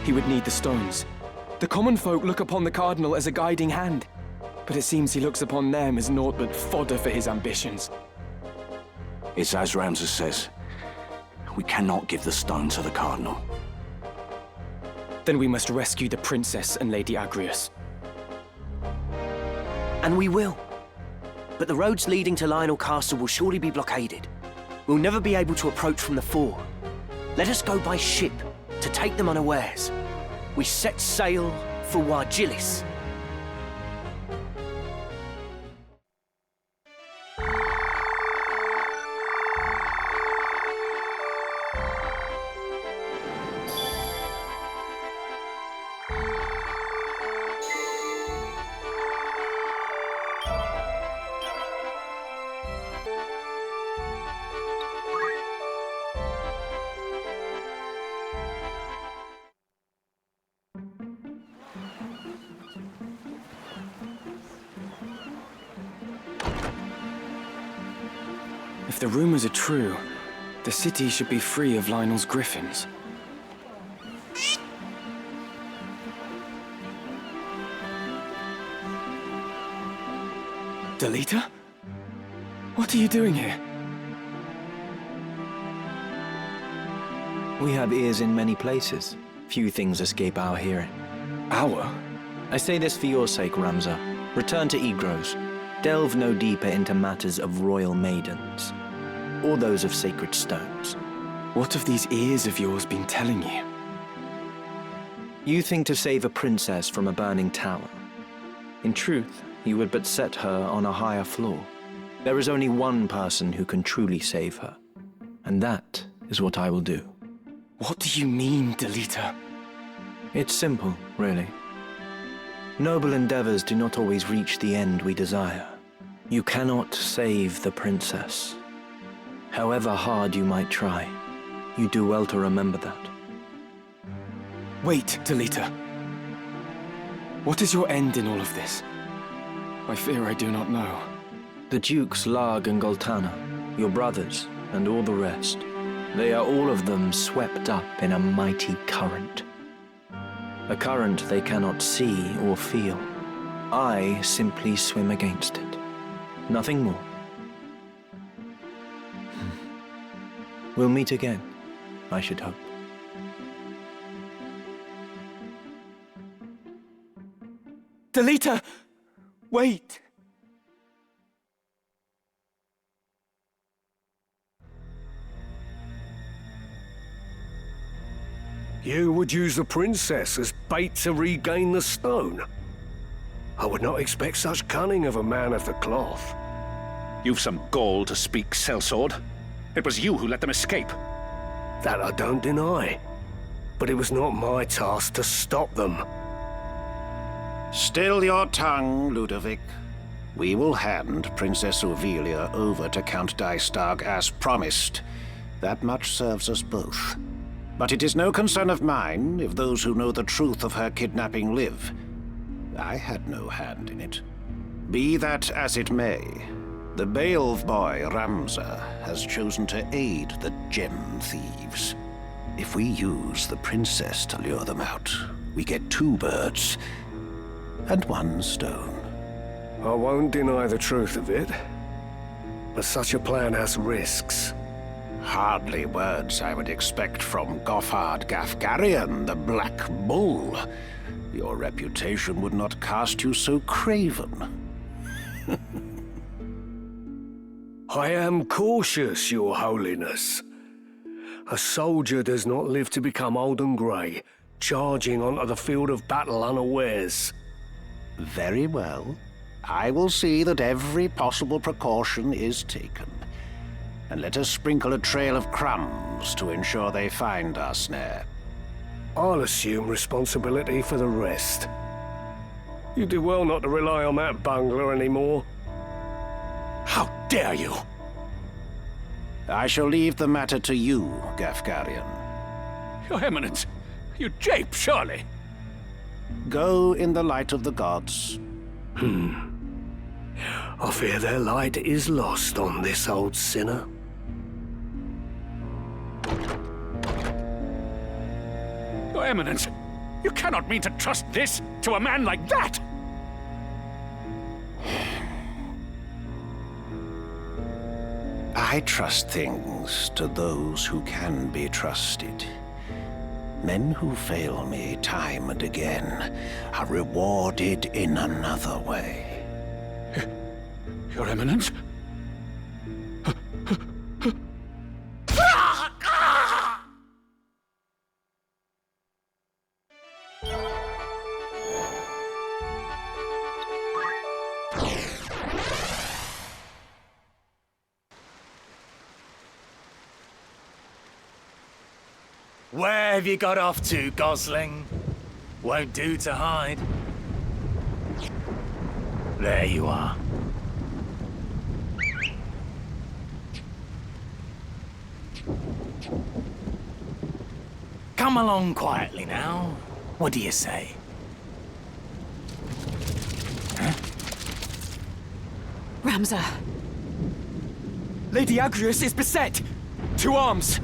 he would need the stones. The common folk look upon the Cardinal as a guiding hand, but it seems he looks upon them as naught but fodder for his ambitions. It's as Ramses says. We cannot give the stone to the Cardinal. Then we must rescue the Princess and Lady Agrias. And we will. But the roads leading to Lionel Castle will surely be blockaded. We'll never be able to approach from the fore. Let us go by ship to take them unawares. We set sail for Ivalice. If the rumors are true, the city should be free of Lionel's griffins. Delita? What are you doing here? We have ears in many places. Few things escape our hearing. Our? I say this for your sake, Ramza. Return to Igros. Delve no deeper into matters of royal maidens, or those of sacred stones. What have these ears of yours been telling you? You think to save a princess from a burning tower. In truth, you would but set her on a higher floor. There is only one person who can truly save her, and that is what I will do. What do you mean, Delita? It's simple, really. Noble endeavors do not always reach the end we desire. You cannot save the princess. However hard you might try, you do well to remember that. Wait, Delita. What is your end in all of this? I fear I do not know. The Dukes Larg and Goltana, your brothers, and all the rest, they are all of them swept up in a mighty current. A current they cannot see or feel. I simply swim against it. Nothing more. We'll meet again, I should hope. Delita! Wait! You would use the princess as bait to regain the stone? I would not expect such cunning of a man of the cloth. You've some gall to speak, sellsword. It was you who let them escape. That I don't deny. But it was not my task to stop them. Still your tongue, Ludovic. We will hand Princess Ivalice over to Count Dystag as promised. That much serves us both. But it is no concern of mine if those who know the truth of her kidnapping live. I had no hand in it. Be that as it may, the Beowulf boy, Ramza, has chosen to aid the gem thieves. If we use the princess to lure them out, we get 2 birds and 1 stone. I won't deny the truth of it, but such a plan has risks. Hardly words I would expect from Goffard Gafgarian, the Black Bull. Your reputation would not cast you so craven. I am cautious, Your Holiness. A soldier does not live to become old and grey, charging onto the field of battle unawares. Very well. I will see that every possible precaution is taken. And let us sprinkle a trail of crumbs to ensure they find our snare. I'll assume responsibility for the rest. You do well not to rely on that bungler anymore. How dare you! I shall leave the matter to you, Gafgarian. Your Eminence, you jape, surely. Go in the light of the gods. I fear their light is lost on this old sinner. Your Eminence, you cannot mean to trust this to a man like that! I trust things to those who can be trusted. Men who fail me time and again are rewarded in another way. Your Eminence? Where have you got off to, Gosling? Won't do to hide. There you are. Come along quietly now. What do you say? Huh? Ramza! Lady Agrias is beset! To arms!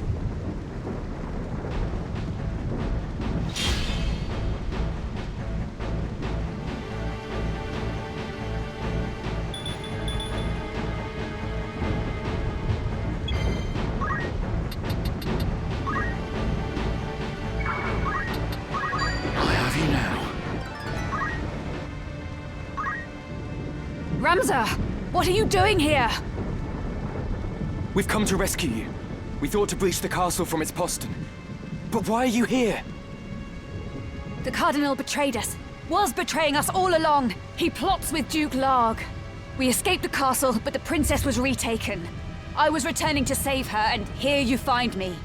Ramza! What are you doing here? We've come to rescue you. We thought to breach the castle from its postern. But why are you here? The Cardinal betrayed us. Was betraying us all along. He plots with Duke Larg. We escaped the castle, but the princess was retaken. I was returning to save her, and here you find me.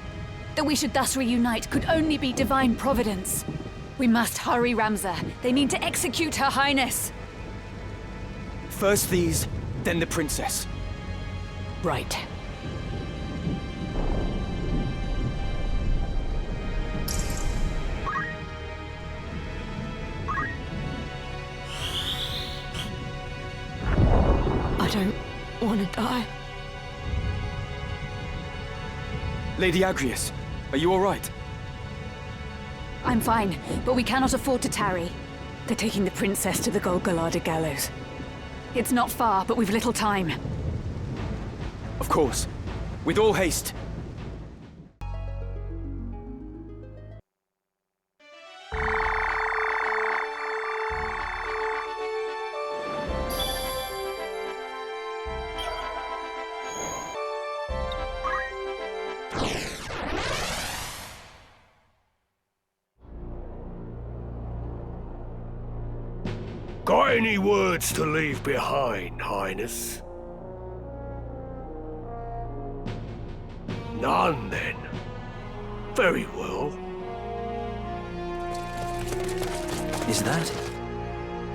That we should thus reunite could only be divine providence. We must hurry, Ramza. They mean to execute Her Highness. First these, then the princess. Right. I don't want to die. Lady Agrias, are you all right? I'm fine, but we cannot afford to tarry. They're taking the princess to the Golgolada gallows. It's not far, but we've little time. Of course. With all haste. Got any words to leave behind, Highness? None, then. Very well. Is that?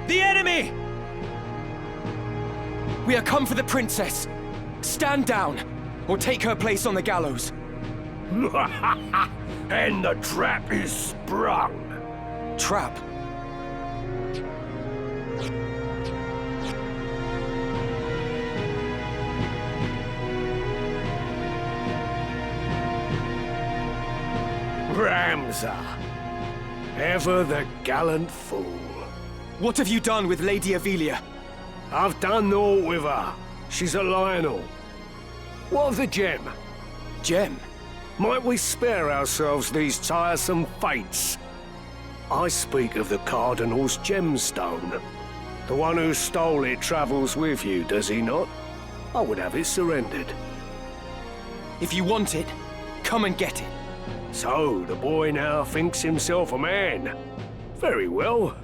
The enemy! We are come for the princess. Stand down, or take her place on the gallows. And the trap is sprung. Trap? Ramza, ever the gallant fool. What have you done with Lady Ivalice? I've done naught with her. She's a Lionel. What of the gem? Gem? Might we spare ourselves these tiresome fates? I speak of the Cardinal's gemstone. The one who stole it travels with you, does he not? I would have it surrendered. If you want it, come and get it. So, the boy now thinks himself a man. Very well.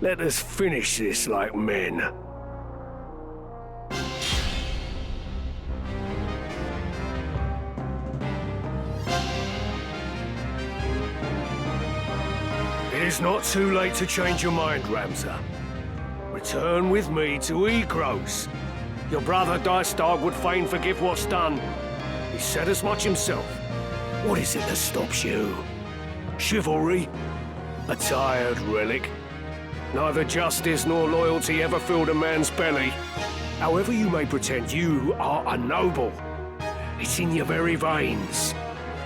Let us finish this like men. It is not too late to change your mind, Ramza. Return with me to Egros. Your brother Dystark would fain forgive what's done. He said as much himself. What is it that stops you? Chivalry? A tired relic? Neither justice nor loyalty ever filled a man's belly. However you may pretend, you are a noble. It's in your very veins.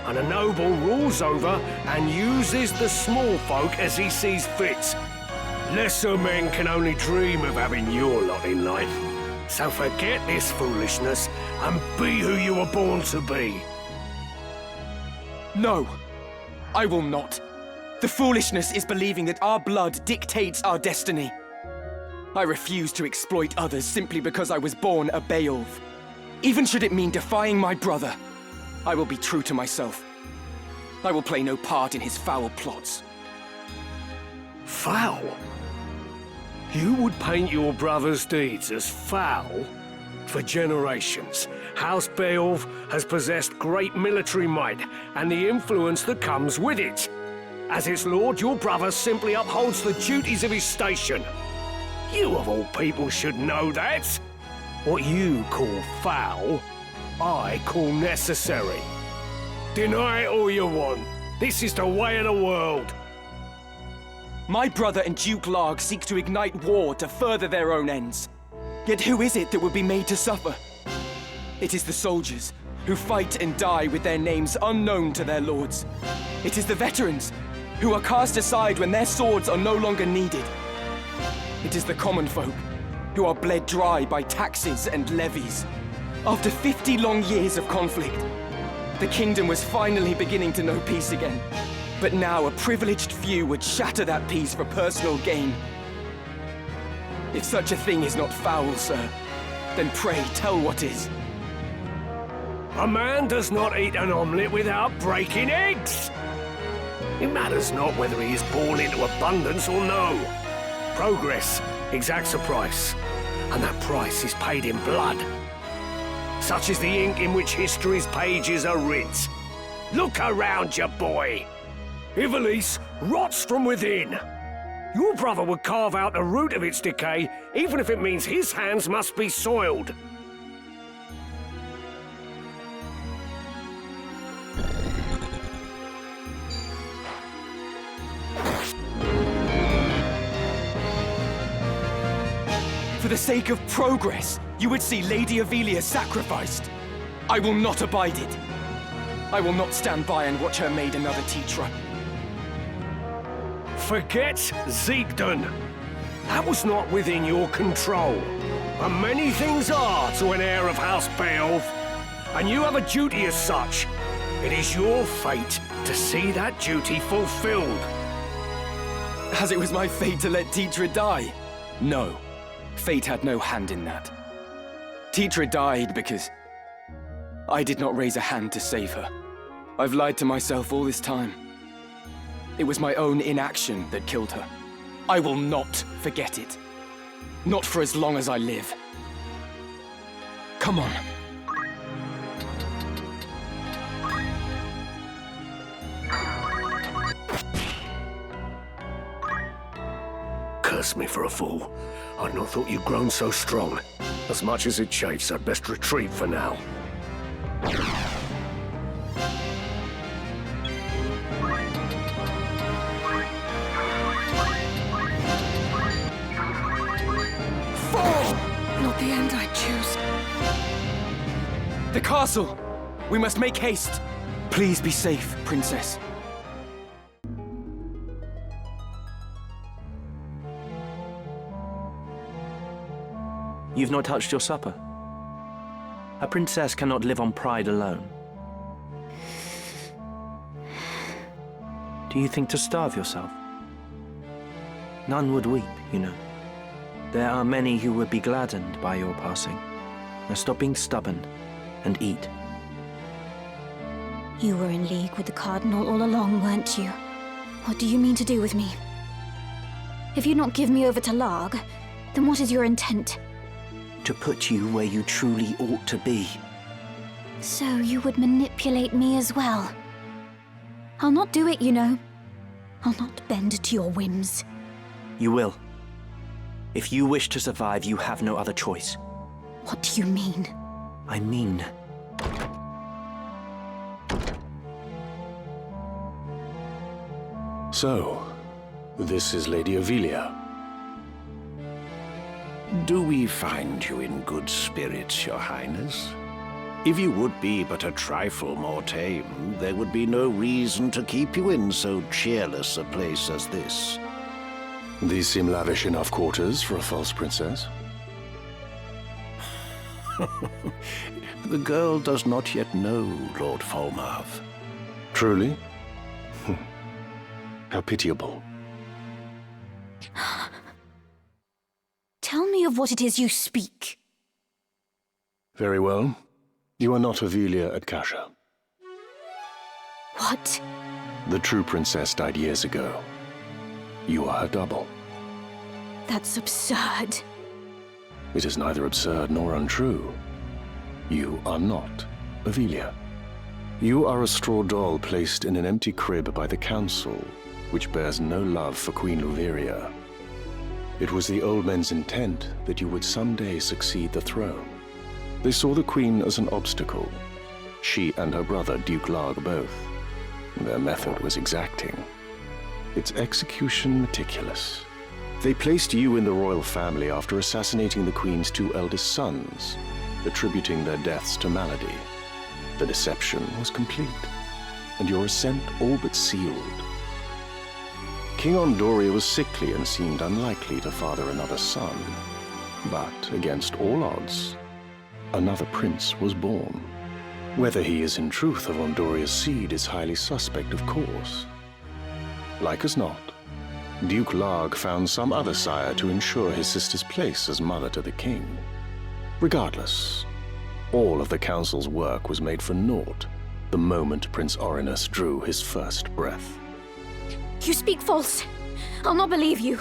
And a noble rules over and uses the small folk as he sees fit. Lesser men can only dream of having your lot in life. So forget this foolishness and be who you were born to be. No, I will not. The foolishness is believing that our blood dictates our destiny. I refuse to exploit others simply because I was born a Beowulf. Even should it mean defying my brother, I will be true to myself. I will play no part in his foul plots. Foul? You would paint your brother's deeds as foul? For generations, House Beowulf has possessed great military might and the influence that comes with it. As its lord, your brother simply upholds the duties of his station. You of all people should know that. What you call foul, I call necessary. Deny it all you want. This is the way of the world. My brother and Duke Larg seek to ignite war to further their own ends. Yet who is it that would be made to suffer? It is the soldiers, who fight and die with their names unknown to their lords. It is the veterans, who are cast aside when their swords are no longer needed. It is the common folk, who are bled dry by taxes and levies. After 50 long years of conflict, the kingdom was finally beginning to know peace again. But now a privileged few would shatter that peace for personal gain. If such a thing is not foul, sir, then pray tell what is. A man does not eat an omelette without breaking eggs. It matters not whether he is born into abundance or no. Progress exacts a price, and that price is paid in blood. Such is the ink in which history's pages are writ. Look around you, boy. Ivalice rots from within. Your brother would carve out the root of its decay, even if it means his hands must be soiled. For the sake of progress, you would see Lady Ivalice sacrificed. I will not abide it. I will not stand by and watch her made another Tetra. Forget Zeekden. That was not within your control. And many things are to an heir of House Beowulf. And you have a duty as such. It is your fate to see that duty fulfilled. As it was my fate to let Tetra die? No. Fate had no hand in that. Tetra died because I did not raise a hand to save her. I've lied to myself all this time. It was my own inaction that killed her. I will not forget it. Not for as long as I live. Come on. Curse me for a fool. I'd not thought you'd grown so strong. As much as it chafes, I'd best retreat for now. Not the end I choose. The castle! We must make haste. Please be safe, Princess. You've not touched your supper. A princess cannot live on pride alone. Do you think to starve yourself? None would weep, you know. There are many who would be gladdened by your passing. Now stop being stubborn and eat. You were in league with the Cardinal all along, weren't you? What do you mean to do with me? If you not give me over to Larg, then what is your intent? To put you where you truly ought to be. So you would manipulate me as well? I'll not do it, you know. I'll not bend to your whims. You will. If you wish to survive, you have no other choice. What do you mean? I mean... So, this is Lady Ivalice. Do we find you in good spirits, Your Highness? If you would be but a trifle more tame, there would be no reason to keep you in so cheerless a place as this. These seem lavish enough quarters for a false princess. The girl does not yet know Lord Falmouth. Truly? How pitiable. Tell me of what it is you speak. Very well. You are not Ivalice at Kasha. What? The true princess died years ago. You are her double. That's absurd. It is neither absurd nor untrue. You are not Ivalice. You are a straw doll placed in an empty crib by the council, which bears no love for Queen Luveria. It was the old men's intent that you would someday succeed the throne. They saw the queen as an obstacle. She and her brother, Duke Larg, both. Their method was exacting. Its execution meticulous. They placed you in the royal family after assassinating the queen's two eldest sons, attributing their deaths to malady. The deception was complete, and your ascent all but sealed. King Ondoria was sickly and seemed unlikely to father another son. But, against all odds, another prince was born. Whether he is in truth of Ondoria's seed is highly suspect, of course. Like as not, Duke Larg found some other sire to ensure his sister's place as mother to the king. Regardless, all of the council's work was made for naught the moment Prince Orinus drew his first breath. You speak false. I'll not believe you.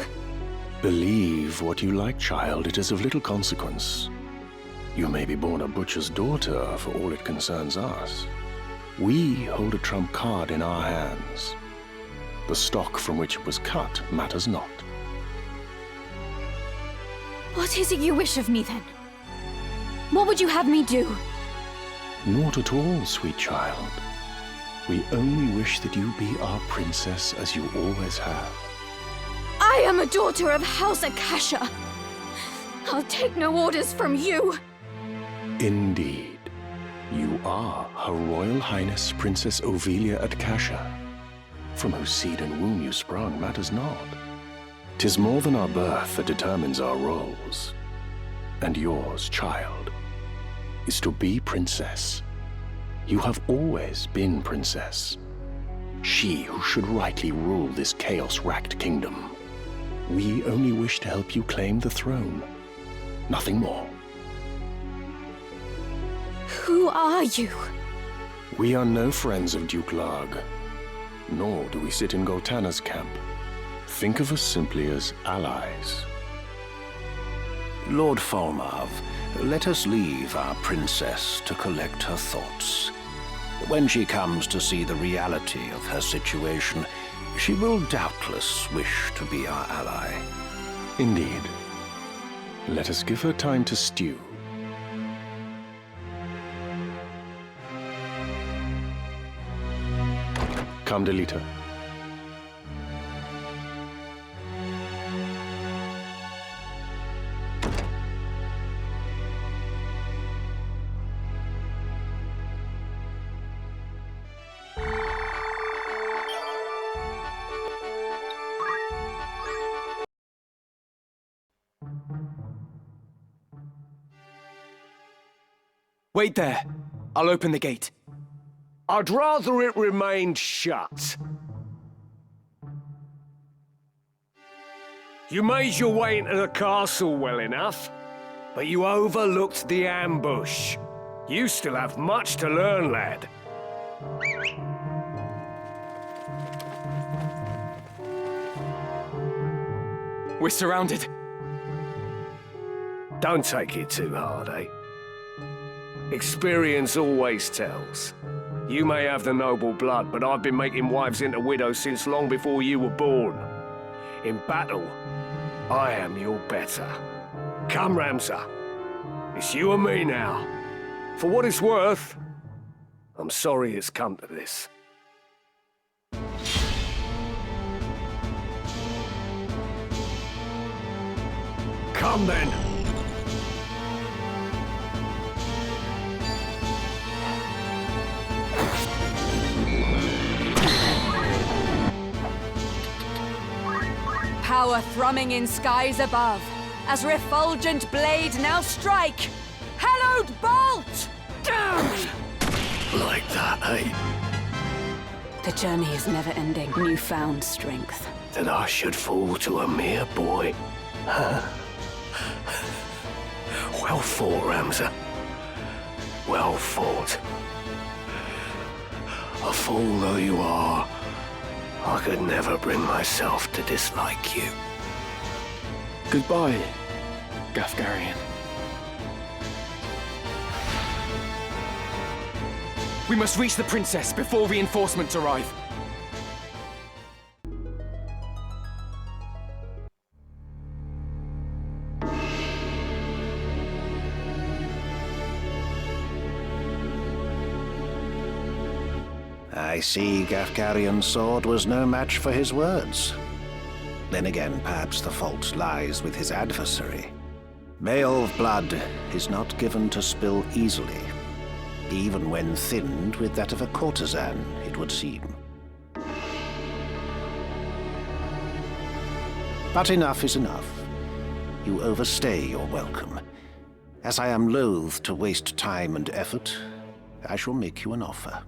Believe what you like, child. It is of little consequence. You may be born a butcher's daughter for all it concerns us. We hold a trump card in our hands. The stock from which it was cut matters not. What is it you wish of me, then? What would you have me do? Naught at all, sweet child. We only wish that you be our princess as you always have. I am a daughter of House Akasha. I'll take no orders from you. Indeed. You are Her Royal Highness Princess Ivalice at Kasha. From whose seed and womb you sprung matters not. 'Tis more than our birth that determines our roles. And yours, child, is to be princess. You have always been princess. She who should rightly rule this chaos-racked kingdom. We only wish to help you claim the throne. Nothing more. Who are you? We are no friends of Duke Larg, nor do we sit in Goltana's camp. Think of us simply as allies. Lord Falmouth, let us leave our princess to collect her thoughts. When she comes to see the reality of her situation, she will doubtless wish to be our ally. Indeed. Let us give her time to stew. Come, Delita. Wait there. I'll open the gate. I'd rather it remained shut. You made your way into the castle well enough, but you overlooked the ambush. You still have much to learn, lad. We're surrounded. Don't take it too hard, eh? Experience always tells. You may have the noble blood, but I've been making wives into widows since long before you were born. In battle, I am your better. Come, Ramza. It's you and me now. For what it's worth, I'm sorry it's come to this. Come then. Power thrumming in skies above, as refulgent blade now strike! Hallowed bolt! Like that, eh? The journey is never ending. Newfound strength. That I should fall to a mere boy. Well fought, Ramza. Well fought. A fool though you are, I could never bring myself to dislike you. Goodbye, Gafgarian. We must reach the princess before reinforcements arrive. I see Gafgarian's sword was no match for his words. Then again, perhaps the fault lies with his adversary. Beowulf blood is not given to spill easily, even when thinned with that of a courtesan, it would seem. But enough is enough. You overstay your welcome. As I am loath to waste time and effort, I shall make you an offer.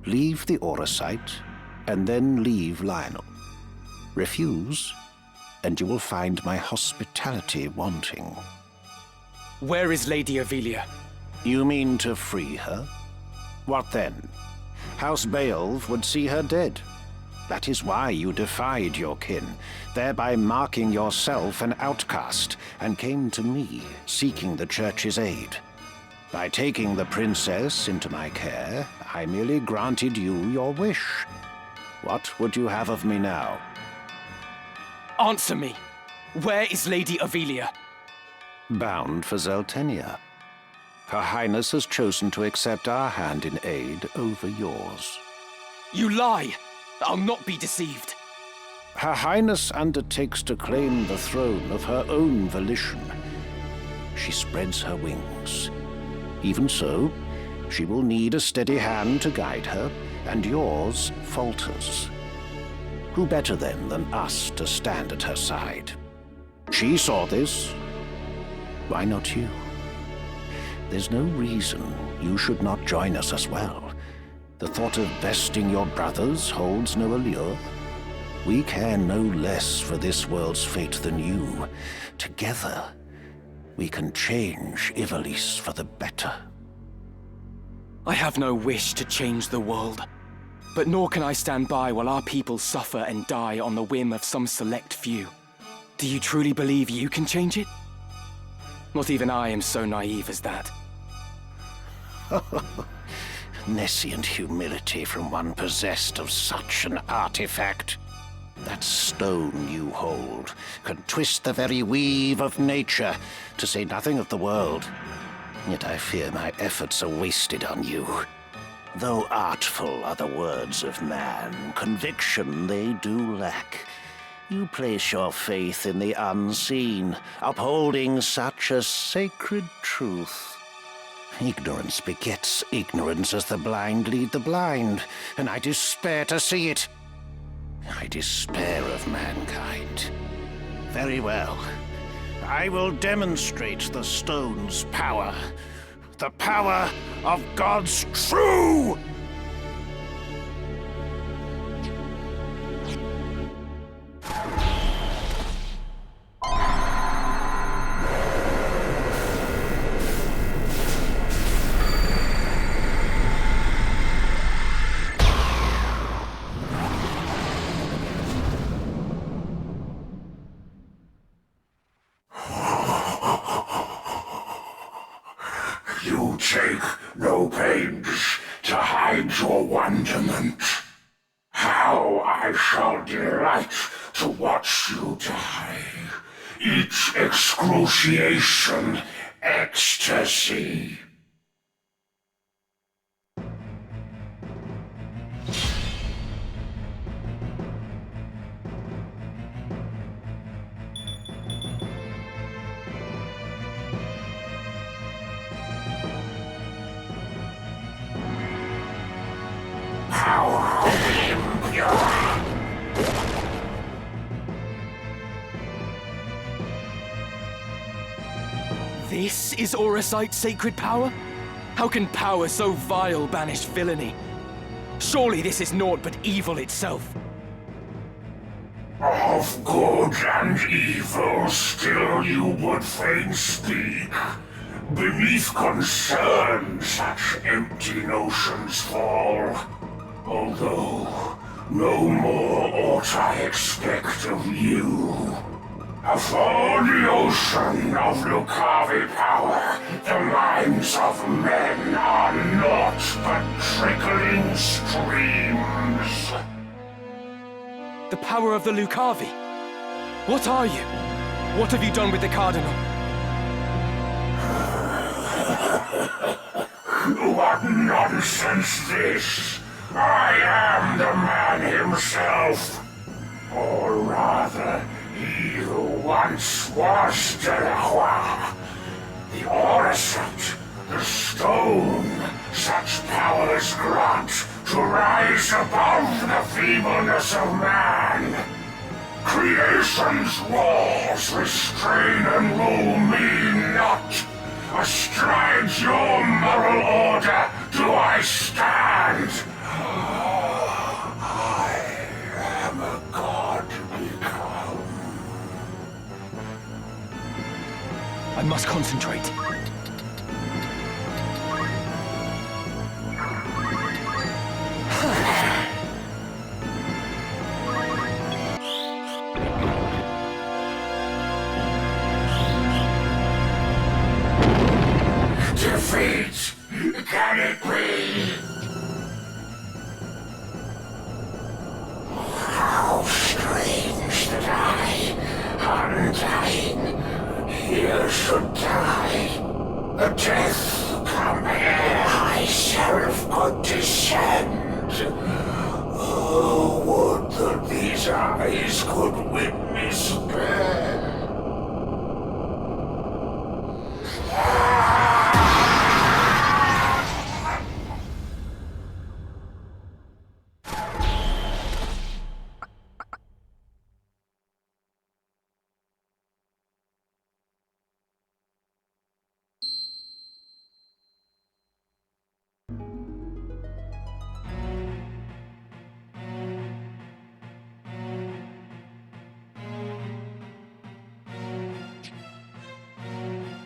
Leave the Aura site, and then leave Lionel. Refuse, and you will find my hospitality wanting. Where is Lady Ivalice? You mean to free her? What then? House Beowulf would see her dead. That is why you defied your kin, thereby marking yourself an outcast, and came to me, seeking the Church's aid. By taking the princess into my care, I merely granted you your wish. What would you have of me now? Answer me! Where is Lady Ivalice? Bound for Zeltenia. Her Highness has chosen to accept our hand in aid over yours. You lie! I'll not be deceived. Her Highness undertakes to claim the throne of her own volition. She spreads her wings. Even so, she will need a steady hand to guide her, and yours falters. Who better then than us to stand at her side? She saw this. Why not you? There's no reason you should not join us as well. The thought of besting your brothers holds no allure. We care no less for this world's fate than you. Together, we can change Ivalice for the better. I have no wish to change the world, but nor can I stand by while our people suffer and die on the whim of some select few. Do you truly believe you can change it? Not even I am so naive as that. Nescient humility from one possessed of such an artifact. That stone you hold can twist the very weave of nature, to say nothing of the world. Yet I fear my efforts are wasted on you. Though artful are the words of man, conviction they do lack. You place your faith in the unseen, upholding such a sacred truth. Ignorance begets ignorance as the blind lead the blind, and I despair to see it. I despair of mankind. Very well. I will demonstrate the stone's power. The power of God's true! watch you die. Each excruciation, ecstasy. Power of the impure. This is Orisite's sacred power? How can power so vile banish villainy? Surely this is naught but evil itself. Of good and evil still you would fain speak. Beneath concern such empty notions fall. Although no more ought I expect of you. Afore the ocean of Lucavi power, the minds of men are naught but trickling streams. The power of the Lucavi? What are you? What have you done with the Cardinal? What nonsense this! I am the man himself. Or rather, he who once was Delacroix. The Orisite, the stone, such powers grant to rise above the feebleness of man. Creation's laws restrain and rule me not. Astride your moral order do I stand. I am a god become. I must concentrate. Defeat! Can it be? How strange that I, undying, here should die. A death come ere I seraph could descend. Oh, would that these eyes could witness death.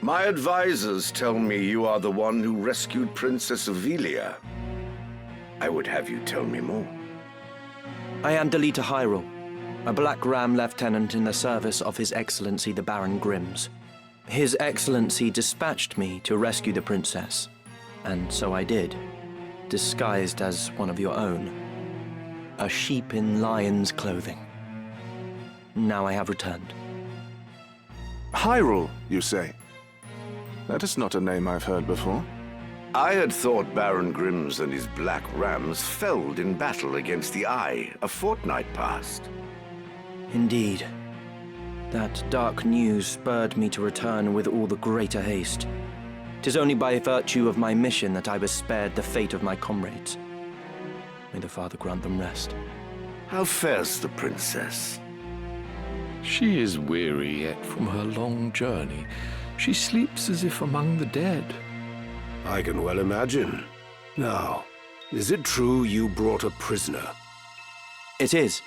My advisors tell me you are the one who rescued Princess Ivalice. I would have you tell me more. I am Delita Hyrule, a Black Ram lieutenant in the service of His Excellency the Baron Grimms. His Excellency dispatched me to rescue the princess, and so I did, disguised as one of your own. A sheep in lion's clothing. Now I have returned. Hyrule, you say? That is not a name I've heard before. I had thought Baron Grimms and his Black Rams felled in battle against the Eye a fortnight past. Indeed. That dark news spurred me to return with all the greater haste. 'Tis only by virtue of my mission that I was spared the fate of my comrades. May the Father grant them rest. How fares the princess? She is weary yet from her long journey. She sleeps as if among the dead. I can well imagine. Now, is it true you brought a prisoner? It is.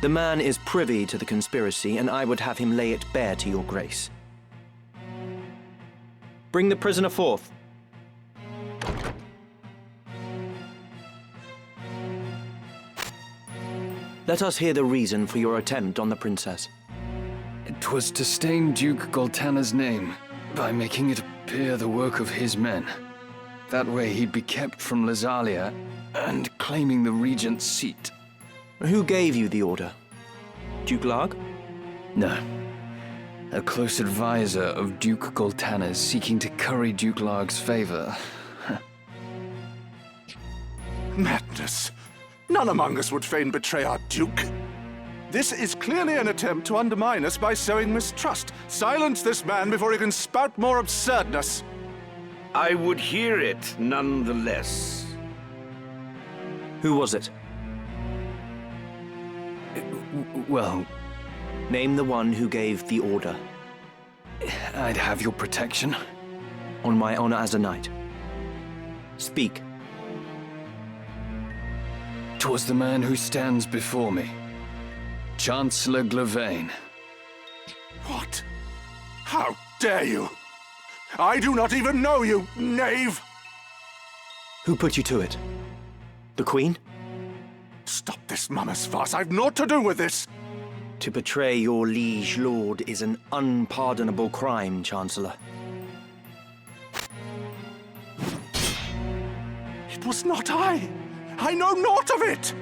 The man is privy to the conspiracy, and I would have him lay it bare to your grace. Bring the prisoner forth. Let us hear the reason for your attempt on the princess. It was to stain Duke Goltana's name by making it appear the work of his men. That way he'd be kept from Lazalia and claiming the regent's seat. Who gave you the order? Duke Larg? No. A close advisor of Duke Goltana's seeking to curry Duke Larg's favor. Madness. None among us would fain betray our Duke. This is clearly an attempt to undermine us by sowing mistrust. Silence this man before he can spout more absurdness. I would hear it nonetheless. Who was it? Well, name the one who gave the order. I'd have your protection. On my honor as a knight. Speak. 'Twas the man who stands before me. Chancellor Glavain. What? How dare you? I do not even know you, knave! Who put you to it? The Queen? Stop this mummer's farce. I've naught to do with this. To betray your liege lord is an unpardonable crime, Chancellor. It was not I. I know naught of it.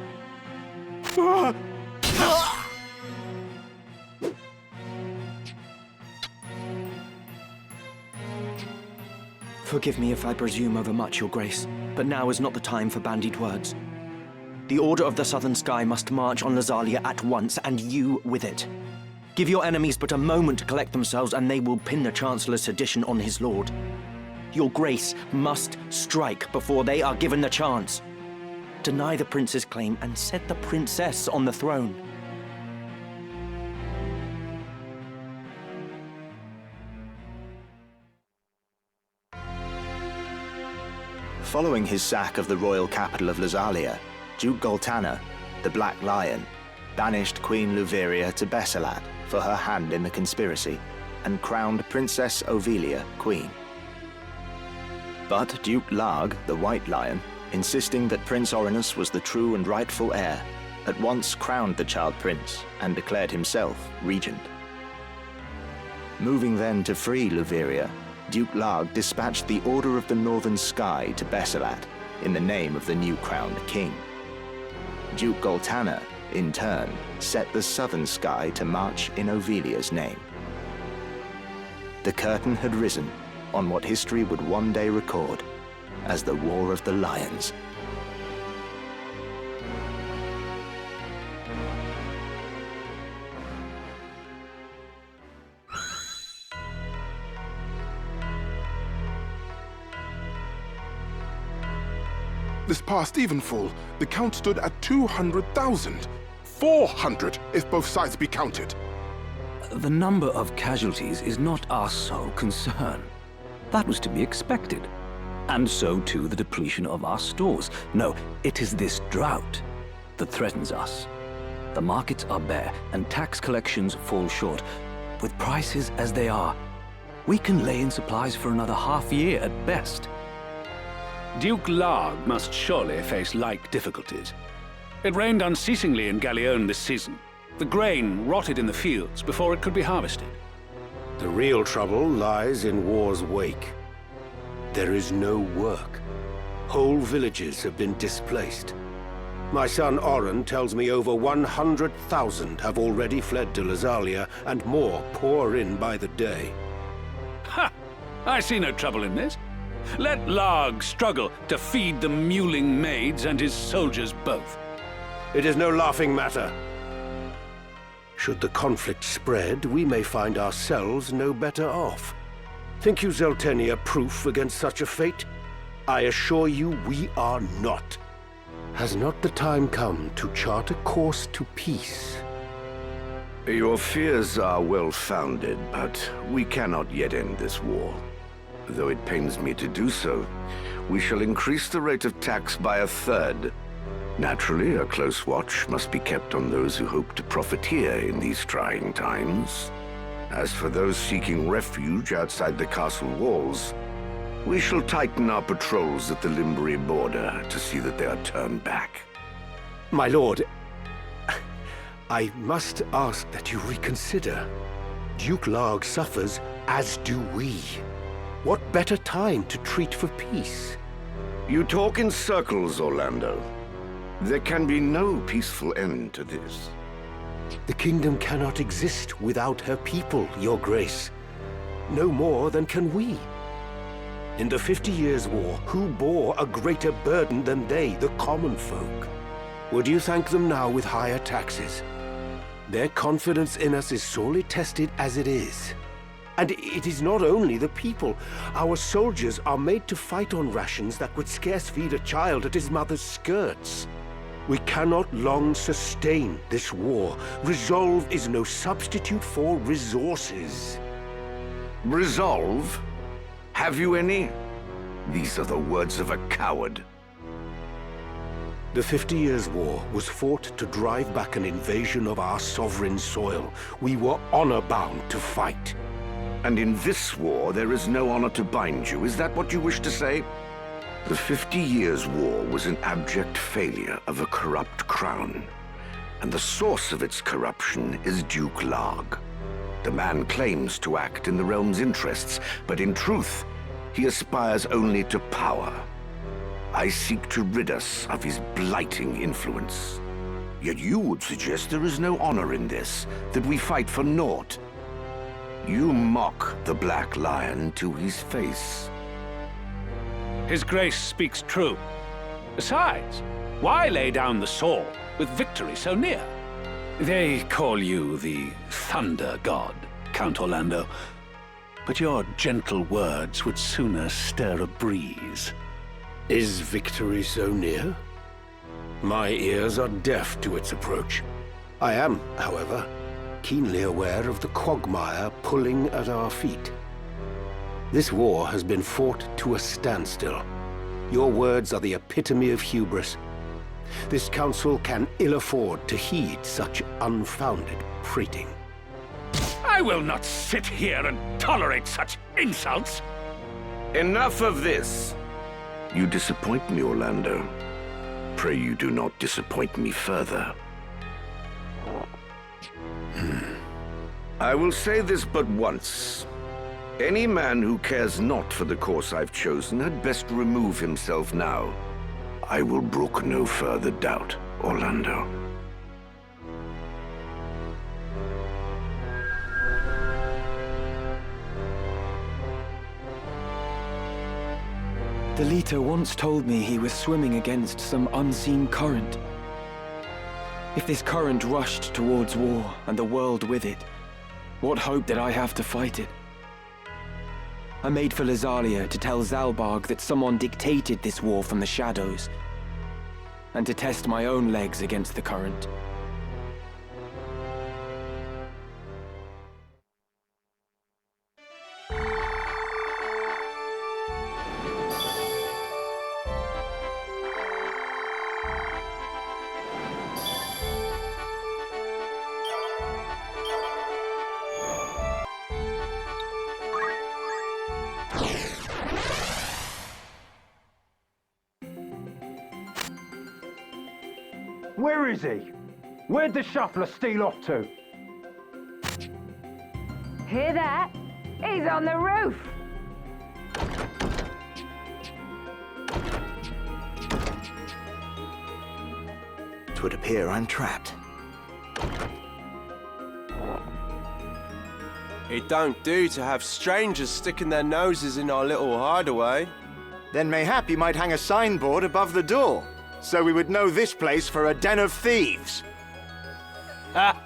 Forgive me if I presume overmuch, Your Grace, but now is not the time for bandied words. The Order of the Southern Sky must march on Lazalia at once, and you with it. Give your enemies but a moment to collect themselves, and they will pin the Chancellor's sedition on his lord. Your Grace must strike before they are given the chance. Deny the prince's claim and set the princess on the throne. Following his sack of the royal capital of Lazalia, Duke Goltana, the Black Lion, banished Queen Luveria to Bessalad for her hand in the conspiracy, and crowned Princess Ovilia queen. But Duke Larg, the White Lion, insisting that Prince Orinus was the true and rightful heir, at once crowned the child prince and declared himself regent. Moving then to free Luveria, Duke Larg dispatched the Order of the Northern Sky to Bessalad in the name of the new crowned king. Duke Goltana, in turn, set the Southern Sky to march in Ovilia's name. The curtain had risen on what history would one day record as the War of the Lions. This past evenfall, the count stood at 200,000. 400 if both sides be counted. The number of casualties is not our sole concern. That was to be expected. And so too the depletion of our stores. No, it is this drought that threatens us. The markets are bare and tax collections fall short. With prices as they are, we can lay in supplies for another half year at best. Duke Larg must surely face like difficulties. It rained unceasingly in Galleon this season. The grain rotted in the fields before it could be harvested. The real trouble lies in war's wake. There is no work. Whole villages have been displaced. My son Oren tells me over 100,000 have already fled to Lazalia, and more pour in by the day. Ha! I see no trouble in this. Let Larg struggle to feed the mewling maids and his soldiers both. It is no laughing matter. Should the conflict spread, we may find ourselves no better off. Think you Zeltenia proof against such a fate? I assure you we are not. Has not the time come to chart a course to peace? Your fears are well-founded, but we cannot yet end this war. Though it pains me to do so, we shall increase the rate of tax by 1/3. Naturally, a close watch must be kept on those who hope to profiteer in these trying times. As for those seeking refuge outside the castle walls, we shall tighten our patrols at the Limbri border to see that they are turned back. My lord, I must ask that you reconsider. Duke Larg suffers, as do we. What better time to treat for peace? You talk in circles, Orlando. There can be no peaceful end to this. The kingdom cannot exist without her people, Your Grace. No more than can we. In the 50 Years' War, who bore a greater burden than they, the common folk? Would you thank them now with higher taxes? Their confidence in us is sorely tested as it is. And it is not only the people. Our soldiers are made to fight on rations that would scarce feed a child at his mother's skirts. We cannot long sustain this war. Resolve is no substitute for resources. Resolve? Have you any? These are the words of a coward. The 50 Years' War was fought to drive back an invasion of our sovereign soil. We were honor-bound to fight. And in this war, there is no honor to bind you. Is that what you wish to say? The 50 Years' War was an abject failure of a corrupt crown. And the source of its corruption is Duke Larg. The man claims to act in the realm's interests, but in truth, he aspires only to power. I seek to rid us of his blighting influence. Yet you would suggest there is no honor in this, that we fight for naught. You mock the Black Lion to his face. His Grace speaks true. Besides, why lay down the sword with victory so near? They call you the Thunder God, Count Orlando. But your gentle words would sooner stir a breeze. Is victory so near? My ears are deaf to its approach. I am, however, keenly aware of the quagmire pulling at our feet. This war has been fought to a standstill. Your words are the epitome of hubris. This council can ill afford to heed such unfounded prating. I will not sit here and tolerate such insults! Enough of this! You disappoint me, Orlando. Pray you do not disappoint me further. I will say this but once. Any man who cares not for the course I've chosen had best remove himself now. I will brook no further doubt, Orlando. The leader once told me he was swimming against some unseen current. If this current rushed towards war, and the world with it, what hope did I have to fight it? I made for Lazalia to tell Zalbarg that someone dictated this war from the shadows, and to test my own legs against the current. Where is he? Where'd the shuffler steal off to? Hear that? He's on the roof! Twould appear I'm trapped. It don't do to have strangers sticking their noses in our little hideaway. Then mayhap you might hang a signboard above the door, so we would know this place for a den of thieves. Ha!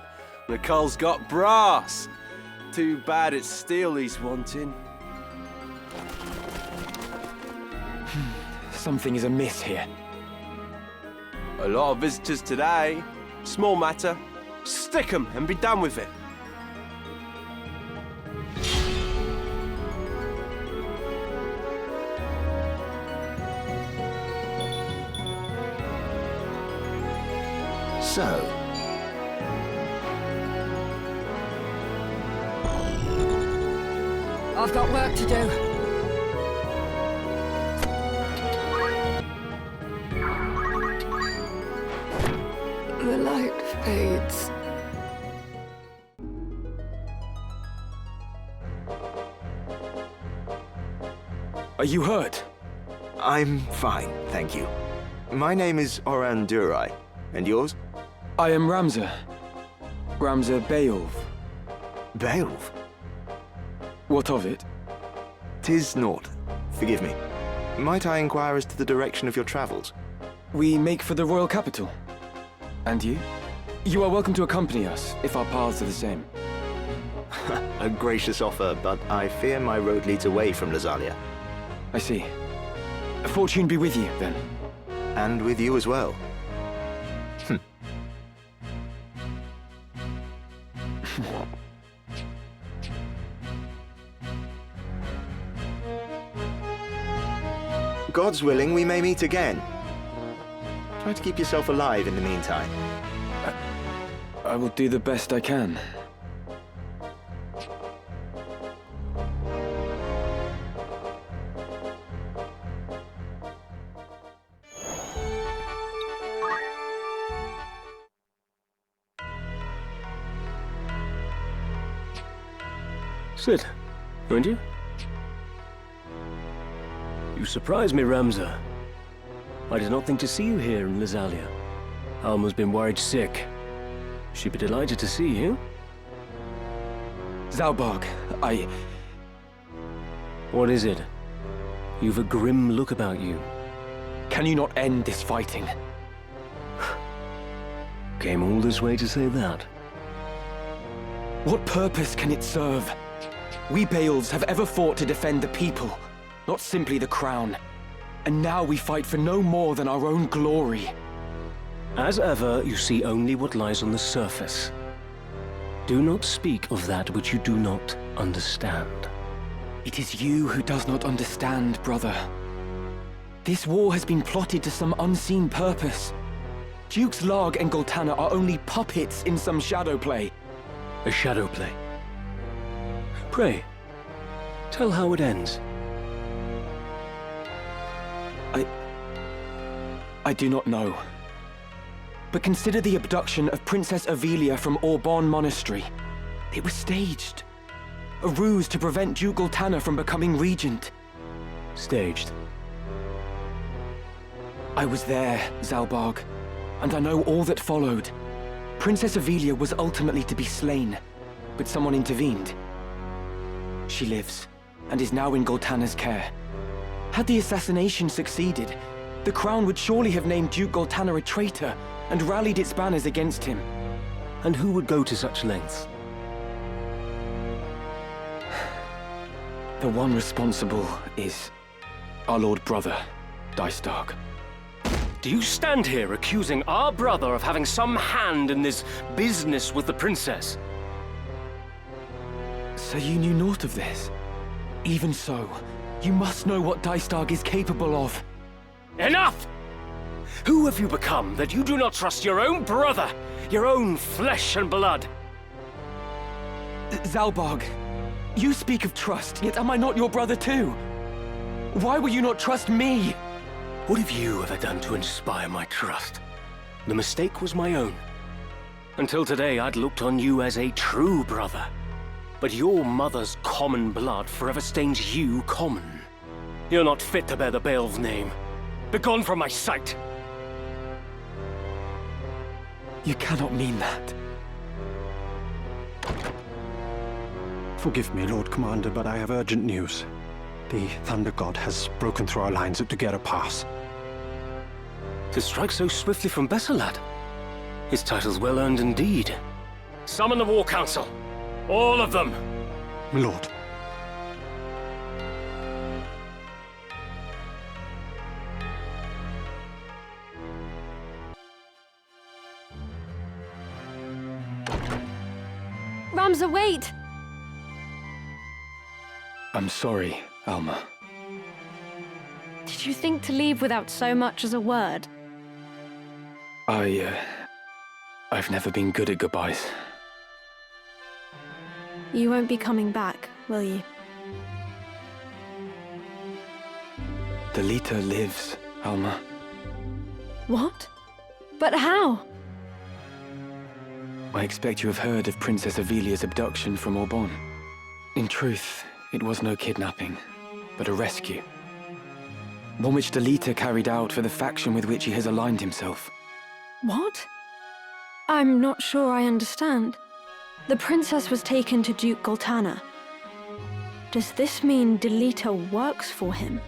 Nicole's got brass. Too bad it's steel he's wanting. Something is amiss here. A lot of visitors today. Small matter. Stick 'em and be done with it. So, I've got work to do. The light fades. Are you hurt? I'm fine, thank you. My name is Oran Durai, and yours? I am Ramza. Ramza Beowulf. Beowulf? What of it? 'Tis naught. Forgive me. Might I inquire as to the direction of your travels? We make for the royal capital. And you? You are welcome to accompany us, if our paths are the same. A gracious offer, but I fear my road leads away from Lazalia. I see. Fortune be with you, then. And with you as well. God's willing, we may meet again. Try to keep yourself alive in the meantime. I will do the best I can. Sit, won't you? You surprise me, Ramza. I did not think to see you here in Lazalia. Alma's been worried sick. She'd be delighted to see you. Zalbarg, What is it? You've a grim look about you. Can you not end this fighting? Came all this way to say that. What purpose can it serve? We Beowulfs have ever fought to defend the people, not simply the crown. And now we fight for no more than our own glory. As ever, you see only what lies on the surface. Do not speak of that which you do not understand. It is you who does not understand, brother. This war has been plotted to some unseen purpose. Dukes Larg and Goltana are only puppets in some shadow play. A shadow play? Pray, tell how it ends. I do not know. But consider the abduction of Princess Ivalice from Auban Monastery. It was staged. A ruse to prevent Duke Goltana from becoming regent. Staged? I was there, Zalbarg, and I know all that followed. Princess Ivalice was ultimately to be slain, but someone intervened. She lives, and is now in Goltana's care. Had the assassination succeeded, the crown would surely have named Duke Goltana a traitor and rallied its banners against him. And who would go to such lengths? The one responsible is our Lord Brother, Dystark. Do you stand here accusing our brother of having some hand in this business with the princess? So you knew naught of this? Even so, you must know what Dystark is capable of. Enough! Who have you become that you do not trust your own brother, your own flesh and blood? Zalbarg, you speak of trust, yet am I not your brother too? Why will you not trust me? What have you ever done to inspire my trust? The mistake was my own. Until today, I'd looked on you as a true brother. But your mother's common blood forever stains you common. You're not fit to bear the Beowulf's name. Begone from my sight! You cannot mean that. Forgive me, Lord Commander, but I have urgent news. The Thunder God has broken through our lines to get a pass. To strike so swiftly from Bessalad? His title's well earned indeed. Summon the War Council! All of them! My lord. Ramza, wait! I'm sorry, Alma. Did you think to leave without so much as a word? I've never been good at goodbyes. You won't be coming back, will you? Delita lives, Alma. What? But how? I expect you have heard of Princess Ivalice's abduction from Auban. In truth, it was no kidnapping, but a rescue. One which Delita carried out for the faction with which he has aligned himself. What? I'm not sure I understand. The princess was taken to Duke Goltana. Does this mean Delita works for him?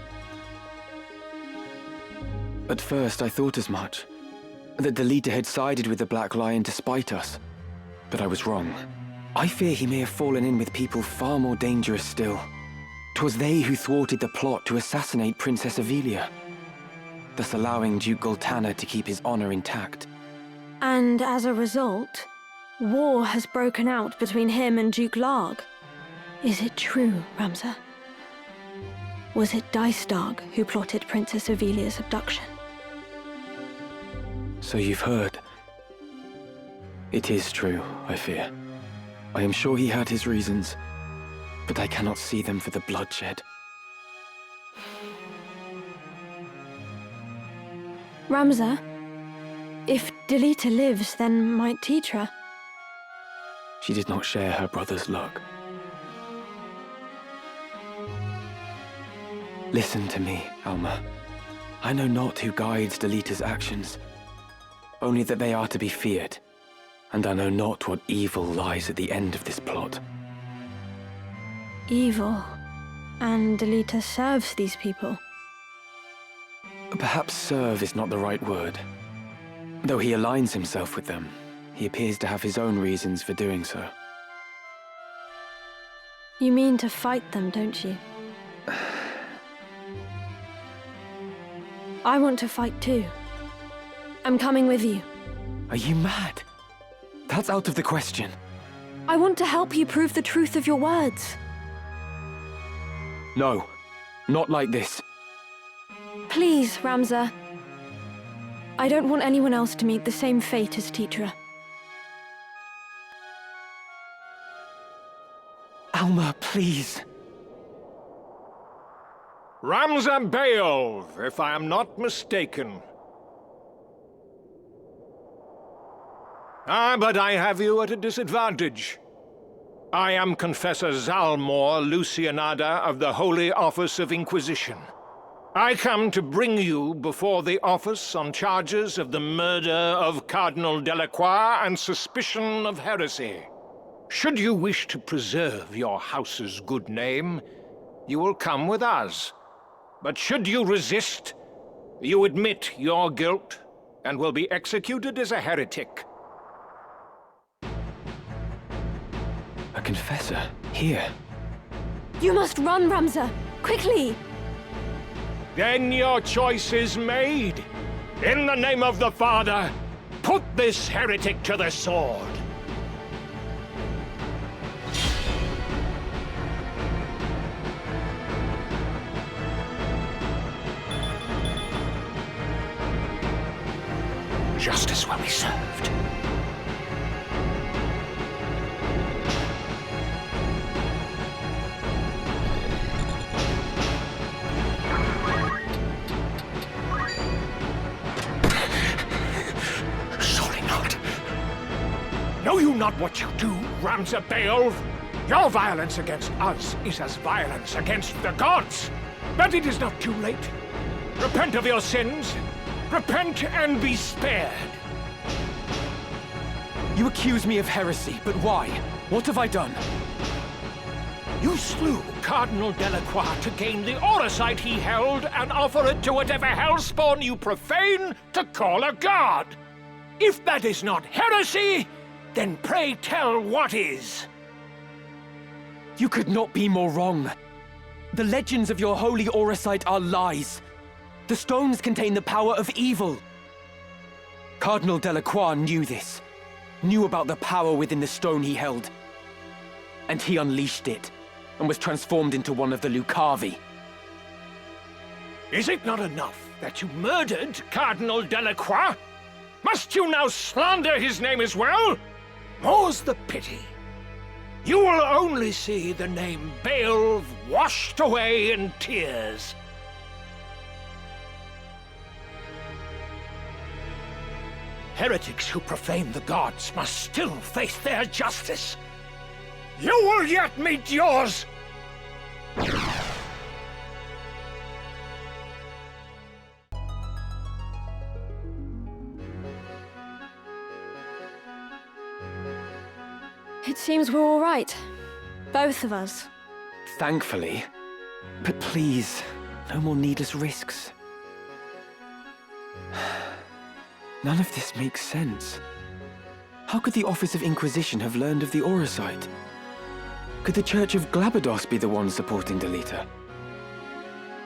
At first, I thought as much. That Delita had sided with the Black Lion to spite us. But I was wrong. I fear he may have fallen in with people far more dangerous still. 'Twas they who thwarted the plot to assassinate Princess Ivalice, thus allowing Duke Goltana to keep his honor intact. And as a result, war has broken out between him and Duke Larg. Is it true, Ramza? Was it Dystarg who plotted Princess Ivalice's abduction? So you've heard. It is true, I fear. I am sure he had his reasons, but I cannot see them for the bloodshed. Ramza, if Delita lives, then might Tetra? She did not share her brother's luck. Listen to me, Alma. I know not who guides Delita's actions, only that they are to be feared, and I know not what evil lies at the end of this plot. Evil? And Delita serves these people? Perhaps serve is not the right word. Though he aligns himself with them, he appears to have his own reasons for doing so. You mean to fight them, don't you? I want to fight too. I'm coming with you. Are you mad? That's out of the question. I want to help you prove the truth of your words. No, not like this. Please, Ramza. I don't want anyone else to meet the same fate as Tetra. Alma, please. Ramza Beowulf, if I am not mistaken. Ah, but I have you at a disadvantage. I am Confessor Zalmor Lucianada of the Holy Office of Inquisition. I come to bring you before the office on charges of the murder of Cardinal Delacroix and suspicion of heresy. Should you wish to preserve your house's good name, you will come with us. But should you resist, you admit your guilt and will be executed as a heretic. A confessor? Here? You must run, Ramza! Quickly! Then your choice is made. In the name of the Father, put this heretic to the sword. Justice will be served. Surely not. Know you not what you do, Ramza Beowulf? Your violence against us is as violence against the gods. But it is not too late. Repent of your sins. Repent and be spared. You accuse me of heresy, but why? What have I done? You slew Cardinal Delacroix to gain the Auracite he held and offer it to whatever hellspawn you profane to call a god. If that is not heresy, then pray tell what is. You could not be more wrong. The legends of your holy Auracite are lies. The stones contain the power of evil. Cardinal Delacroix knew this. Knew about the power within the stone he held. And he unleashed it, and was transformed into one of the Lucavi. Is it not enough that you murdered Cardinal Delacroix? Must you now slander his name as well? More's the pity. You will only see the name Beowulf washed away in tears. Heretics who profane the gods must still face their justice. You will yet meet yours! It's seems we're all right. Both of us. Thankfully. But please, no more needless risks. None of this makes sense. How could the Office of Inquisition have learned of the Auracite? Could the Church of Glabados be the ones supporting Delita?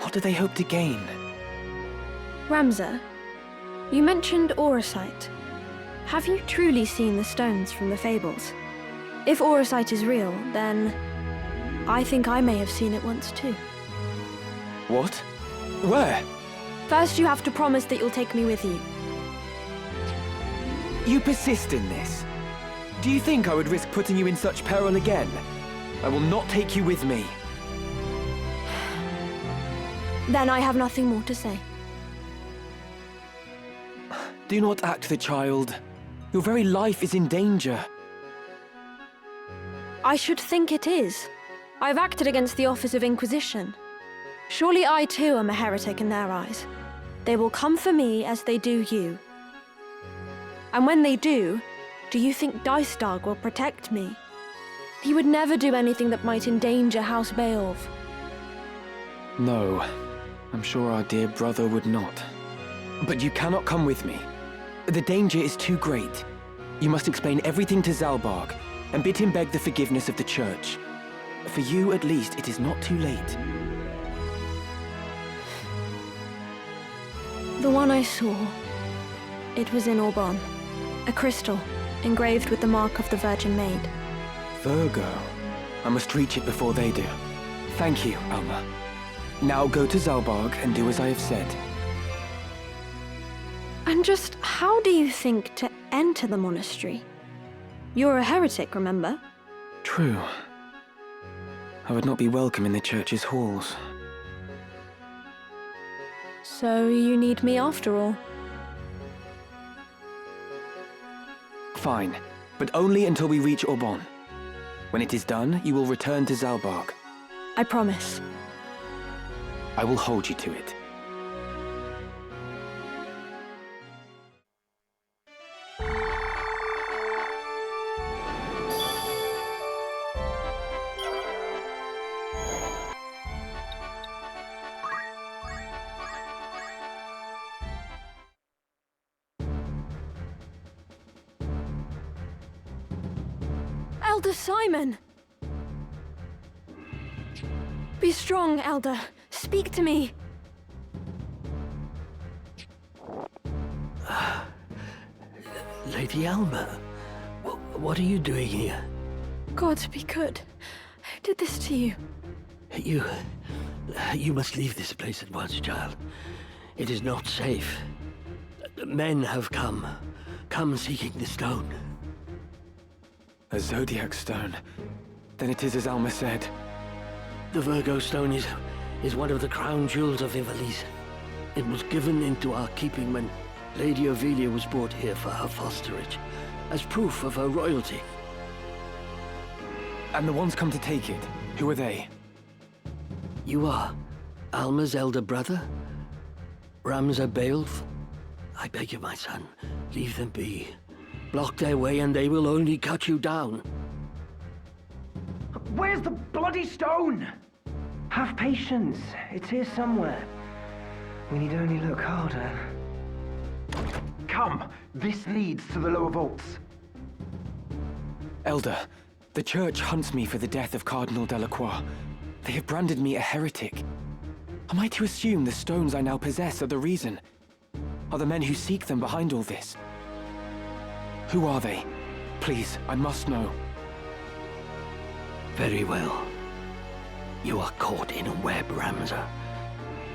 What do they hope to gain? Ramza, you mentioned Auracite. Have you truly seen the stones from the fables? If Auracite is real, then I think I may have seen it once too. What? Where? First, you have to promise that you'll take me with you. You persist in this. Do you think I would risk putting you in such peril again? I will not take you with me. Then I have nothing more to say. Do not act the child. Your very life is in danger. I should think it is. I've acted against the Office of Inquisition. Surely I too am a heretic in their eyes. They will come for me as they do you. And when they do you think Dystag will protect me? He would never do anything that might endanger House Beowulf. No, I'm sure our dear brother would not. But you cannot come with me. The danger is too great. You must explain everything to Zalbarg, and bid him beg the forgiveness of the Church. For you, at least, it is not too late. The one I saw, it was in Aubonne. A crystal, engraved with the mark of the Virgin Maid. Virgo. I must reach it before they do. Thank you, Alma. Now go to Zalbarg and do as I have said. And just how do you think to enter the monastery? You're a heretic, remember? True. I would not be welcome in the church's halls. So you need me after all? Fine, but only until we reach Aubonne. When it is done, you will return to Zalbarg. I promise. I will hold you to it. Elder Simon! Be strong, Elder. Speak to me. Lady Alma, what are you doing here? God be good. Who did this to you? You must leave this place at once, child. It is not safe. Men have come seeking the stone. A Zodiac stone. Then it is as Alma said. The Virgo stone is one of the crown jewels of Ivalice. It was given into our keeping when Lady Ophelia was brought here for her fosterage, as proof of her royalty. And the ones come to take it, who are they? You are Alma's elder brother, Ramza Beowulf. I beg you, my son, leave them be. Block their way and they will only cut you down. Where's the bloody stone? Have patience. It's here somewhere. We need only look harder. Come, this leads to the lower vaults. Elder, the Church hunts me for the death of Cardinal Delacroix. They have branded me a heretic. Am I to assume the stones I now possess are the reason? Are the men who seek them behind all this? Who are they? Please, I must know. Very well. You are caught in a web, Ramza.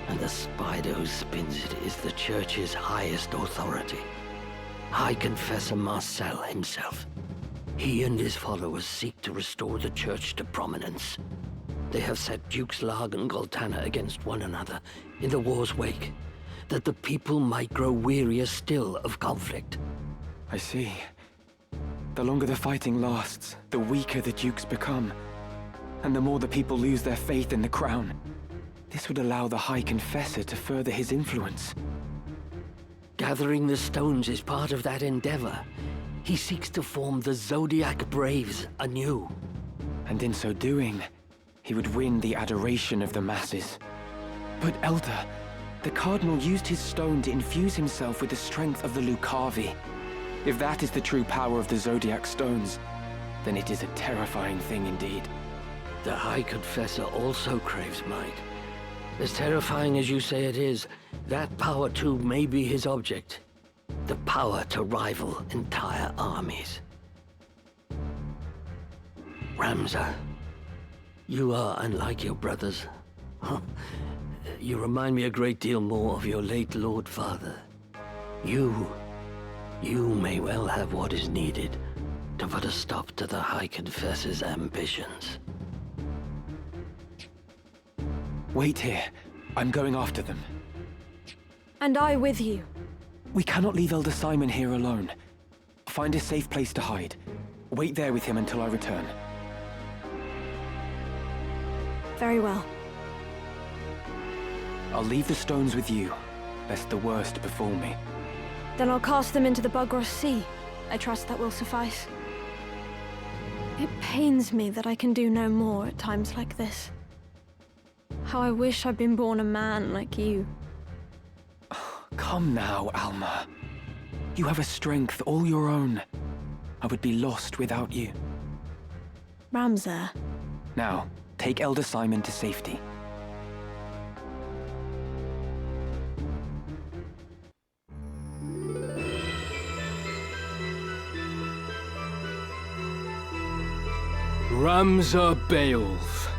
And the spider who spins it is the Church's highest authority. High Confessor Marcel himself. He and his followers seek to restore the Church to prominence. They have set Dukes Larg and Goltana against one another in the war's wake, that the people might grow wearier still of conflict. I see. The longer the fighting lasts, the weaker the Dukes become. And the more the people lose their faith in the crown. This would allow the High Confessor to further his influence. Gathering the stones is part of that endeavor. He seeks to form the Zodiac Braves anew. And in so doing, he would win the adoration of the masses. But Elder, the Cardinal used his stone to infuse himself with the strength of the Lucavi. If that is the true power of the Zodiac Stones, then it is a terrifying thing indeed. The High Confessor also craves might. As terrifying as you say it is, that power too may be his object. The power to rival entire armies. Ramza, you are unlike your brothers. You remind me a great deal more of your late Lord Father. You may well have what is needed to put a stop to the High Confessor's ambitions. Wait here. I'm going after them. And I with you. We cannot leave Elder Simon here alone. Find a safe place to hide. Wait there with him until I return. Very well. I'll leave the stones with you, lest the worst befall me. Then I'll cast them into the Bugros Sea. I trust that will suffice. It pains me that I can do no more at times like this. How I wish I'd been born a man like you. Come now, Alma. You have a strength all your own. I would be lost without you. Ramza. Now, take Elder Simon to safety. Ramza Beowulf.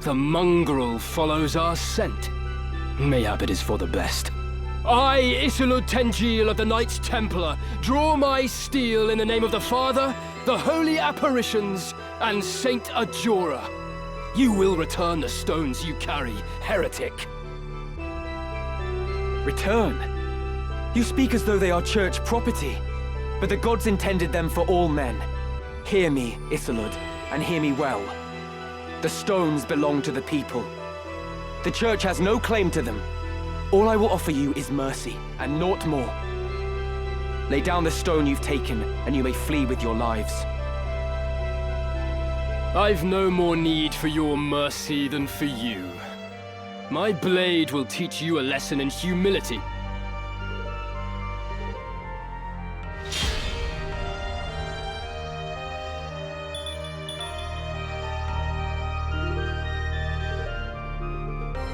The mongrel follows our scent. Mayhap it is for the best. I, Isilud Tengil of the Knights Templar, draw my steel in the name of the Father, the Holy Apparitions, and Saint Ajora. You will return the stones you carry, heretic. Return? You speak as though they are church property, but the gods intended them for all men. Hear me, Isilud, and hear me well. The stones belong to the people. The church has no claim to them. All I will offer you is mercy, and naught more. Lay down the stone you've taken, and you may flee with your lives. I've no more need for your mercy than for you. My blade will teach you a lesson in humility.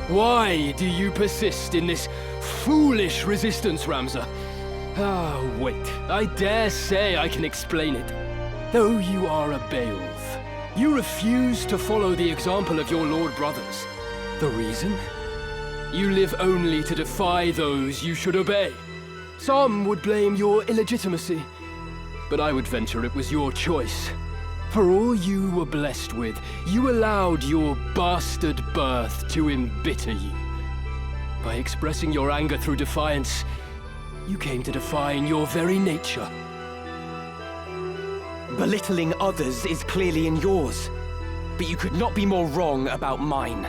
Why do you persist in this foolish resistance, Ramza? Ah, wait. I dare say I can explain it. Though you are a Beowulf, you refuse to follow the example of your lord brothers. The reason? You live only to defy those you should obey. Some would blame your illegitimacy, but I would venture it was your choice. For all you were blessed with, you allowed your bastard birth to embitter you. By expressing your anger through defiance, you came to define your very nature. Belittling others is clearly in yours, but you could not be more wrong about mine.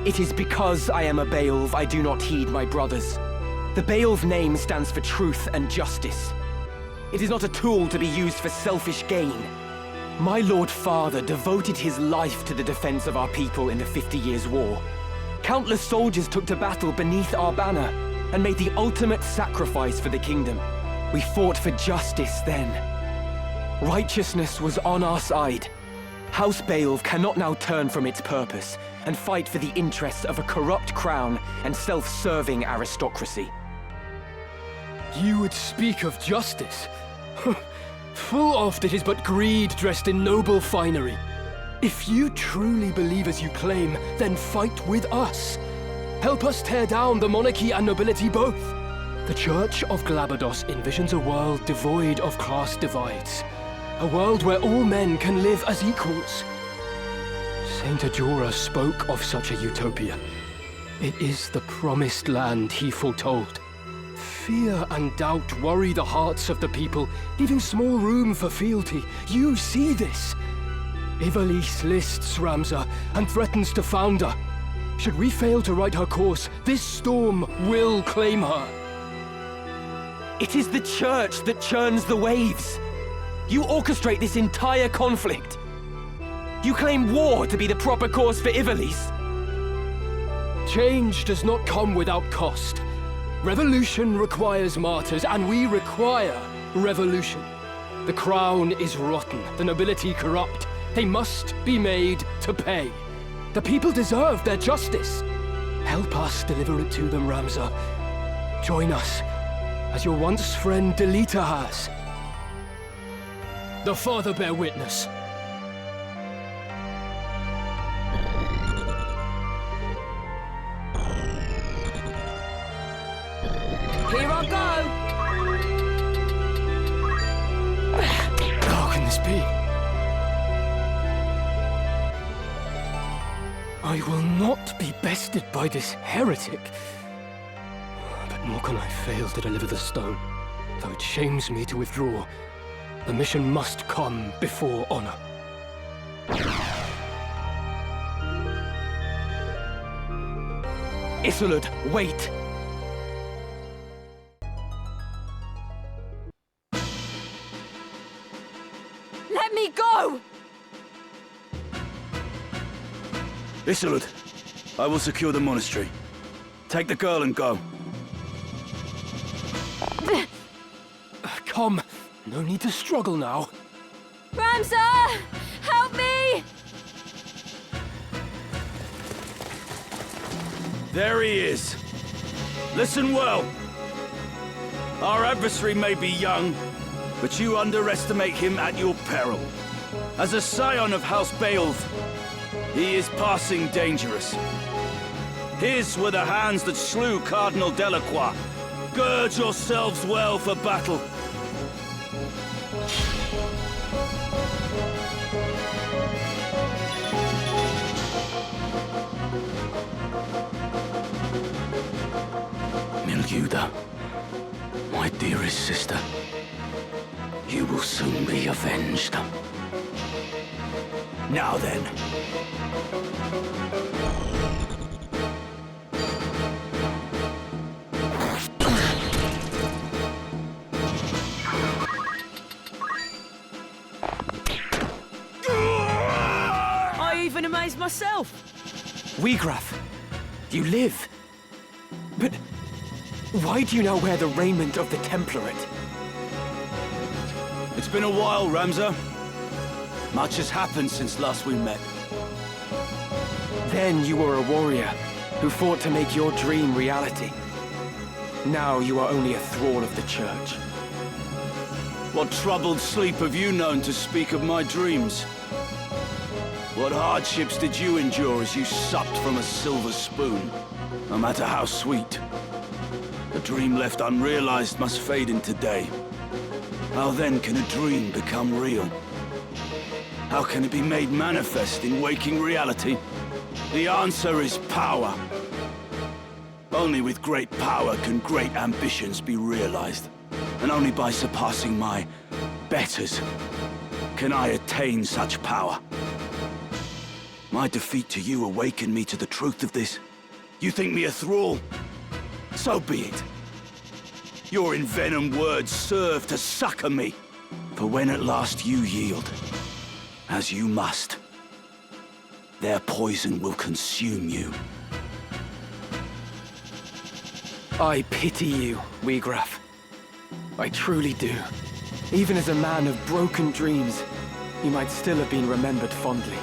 It is because I am a Beowulf I do not heed my brothers. The Beowulf name stands for truth and justice. It is not a tool to be used for selfish gain. My Lord Father devoted his life to the defense of our people in the 50 Years' War. Countless soldiers took to battle beneath our banner and made the ultimate sacrifice for the kingdom. We fought for justice then. Righteousness was on our side. House Beowulf cannot now turn from its purpose and fight for the interests of a corrupt crown and self-serving aristocracy. You would speak of justice? Full oft it is but greed dressed in noble finery. If you truly believe as you claim, then fight with us. Help us tear down the monarchy and nobility both. The Church of Glabados envisions a world devoid of class divides. A world where all men can live as equals. Saint Ajora spoke of such a utopia. It is the promised land he foretold. Fear and doubt worry the hearts of the people, leaving small room for fealty. You see this. Ivalice lists Ramza and threatens to found her. Should we fail to right her course, this storm will claim her. It is the church that churns the waves. You orchestrate this entire conflict. You claim war to be the proper cause for Ivalice. Change does not come without cost. Revolution requires martyrs, and we require revolution. The crown is rotten, the nobility corrupt. They must be made to pay. The people deserve their justice. Help us deliver it to them, Ramza. Join us, as your once friend Delita has. The Father bear witness. Here I go! How can this be? I will not be bested by this heretic. But nor can I fail to deliver the stone. Though it shames me to withdraw, the mission must come before honor. Isolde, wait! Let me go! Isolde, I will secure the monastery. Take the girl and go. Come, no need to struggle now. Ramza! Help me! There he is. Listen well. Our adversary may be young, but you underestimate him at your peril. As a scion of House Beowulf, he is passing dangerous. His were the hands that slew Cardinal Delacroix. Gird yourselves well for battle. Milguda, my dearest sister, you will soon be avenged. Now then. I even amazed myself. Wiegraf, you live. But why do you now wear the raiment of the Template? It's been a while, Ramza. Much has happened since last we met. Then you were a warrior who fought to make your dream reality. Now you are only a thrall of the Church. What troubled sleep have you known to speak of my dreams? What hardships did you endure as you supped from a silver spoon? No matter how sweet, a dream left unrealized must fade into day. How then can a dream become real? How can it be made manifest in waking reality? The answer is power. Only with great power can great ambitions be realized. And only by surpassing my betters can I attain such power. My defeat to you awakened me to the truth of this. You think me a thrall? So be it. Your envenomed words serve to succor me. For when at last you yield, as you must, their poison will consume you. I pity you, Wiegraf. I truly do. Even as a man of broken dreams, you might still have been remembered fondly.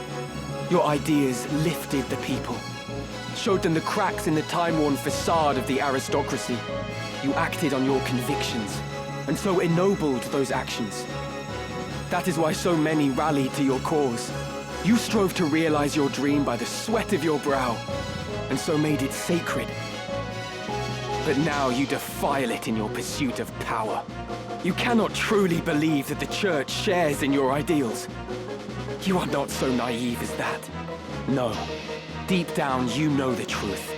Your ideas lifted the people, showed them the cracks in the time-worn facade of the aristocracy. You acted on your convictions, and so ennobled those actions. That is why so many rallied to your cause. You strove to realize your dream by the sweat of your brow, and so made it sacred. But now you defile it in your pursuit of power. You cannot truly believe that the Church shares in your ideals. You are not so naive as that. No. Deep down, you know the truth.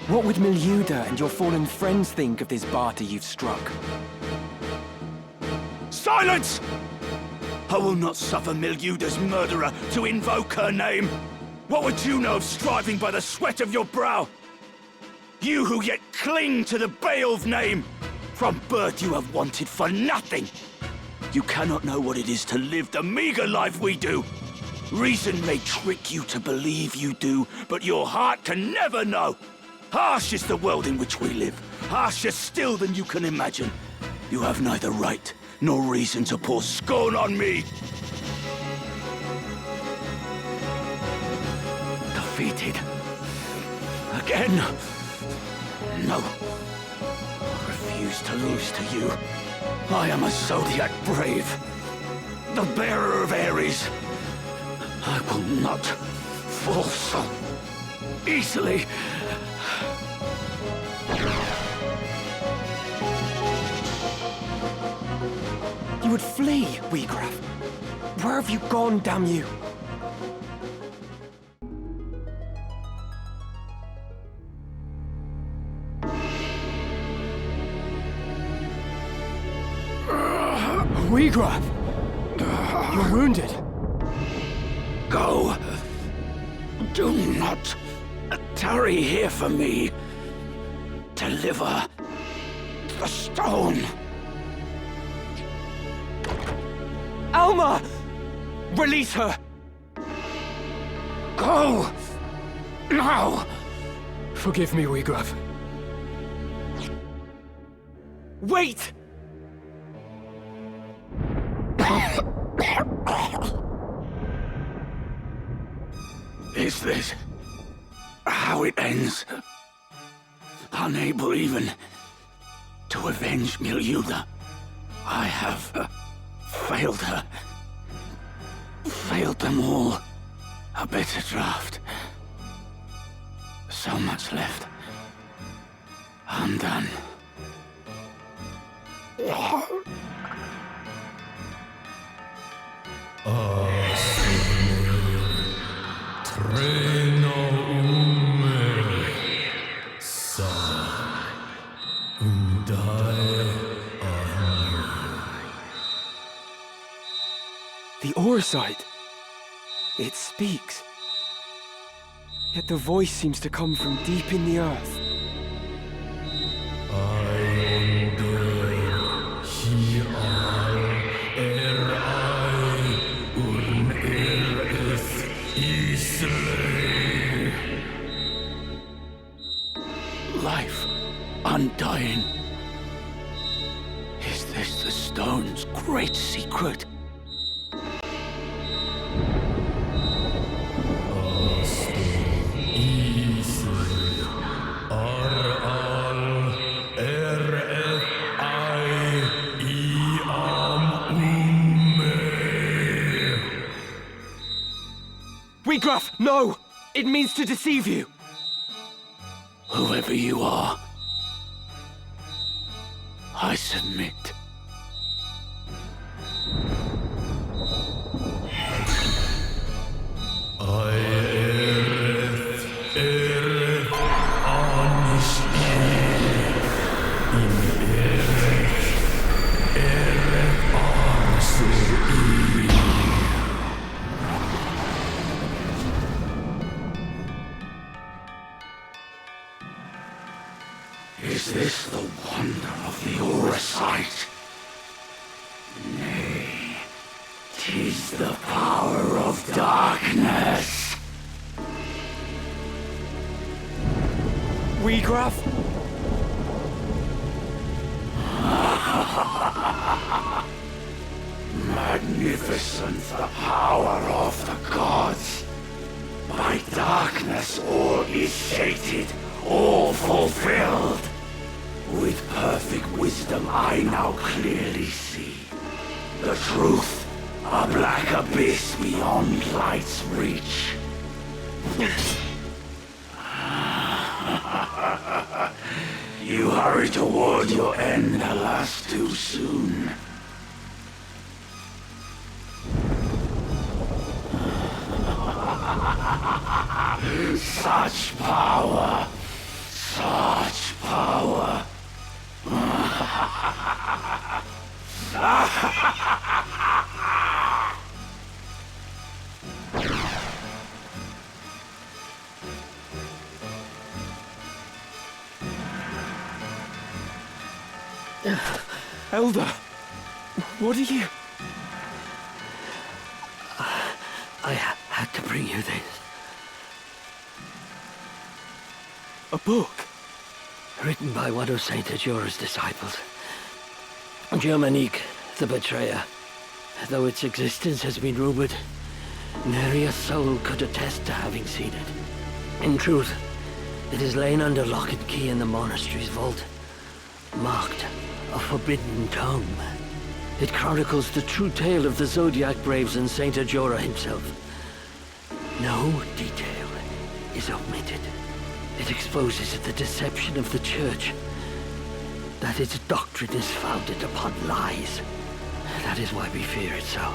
What would Miljuda and your fallen friends think of this barter you've struck? Silence! I will not suffer Miljuda's murderer to invoke her name. What would you know of striving by the sweat of your brow? You who yet cling to the Beowulf name! From birth you have wanted for nothing! You cannot know what it is to live the meager life we do. Reason may trick you to believe you do, but your heart can never know. Harsh is the world in which we live, harsher still than you can imagine. You have neither right nor reason to pour scorn on me. Defeated. Again. No. I refuse to lose to you. I am a Zodiac brave. The bearer of Ares. I will not fall so easily. You would flee, Wheatgraf. Where have you gone, damn you? Wheatgraf! You're wounded. Go. Do not tarry here for me. Deliver the stone. Alma! Release her! Go! Now! Forgive me, Wheatgraf. Wait! Is this how it ends? Unable even to avenge Milyuda, I have failed her. Failed them all. A bitter draft. So much left. Undone. The Orsite. It speaks. Yet the voice seems to come from deep in the earth. Life undying. Is this the stone's great secret? Wheatgraf, no! It means to deceive you! Whoever you are, I submit. Is this the wonder of the Orsite? Nay, 'tis the power of darkness. Wheatgraf? Magnificent the power of the gods. By darkness all is sated, all fulfilled. With perfect wisdom I now clearly see. The truth, a black abyss beyond light's reach. You hurry toward your end, alas, too soon. Such power! Such power! Elder, what are you... I had to bring you this. A book? Written by one of Saint Ajora's disciples. Germanique, the Betrayer. Though its existence has been rumored, nary a soul could attest to having seen it. In truth, it is lain under lock and key in the monastery's vault, marked a forbidden tome. It chronicles the true tale of the Zodiac Braves and Saint Ajora himself. No detail is omitted. It exposes the deception of the Church, that its doctrine is founded upon lies. That is why we fear it so,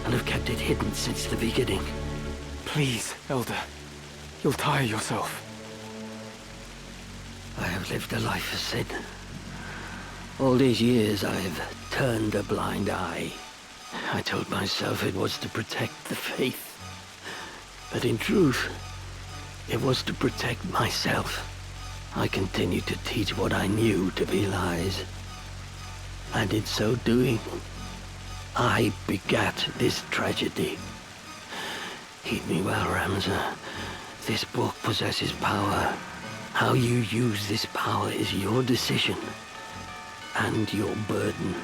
and have kept it hidden since the beginning. Please, Elder. You'll tire yourself. I have lived a life of sin. All these years I have turned a blind eye. I told myself it was to protect the faith. But in truth, it was to protect myself. I continued to teach what I knew to be lies. And in so doing, I begat this tragedy. Heed me well, Ramza. This book possesses power. How you use this power is your decision and your burden.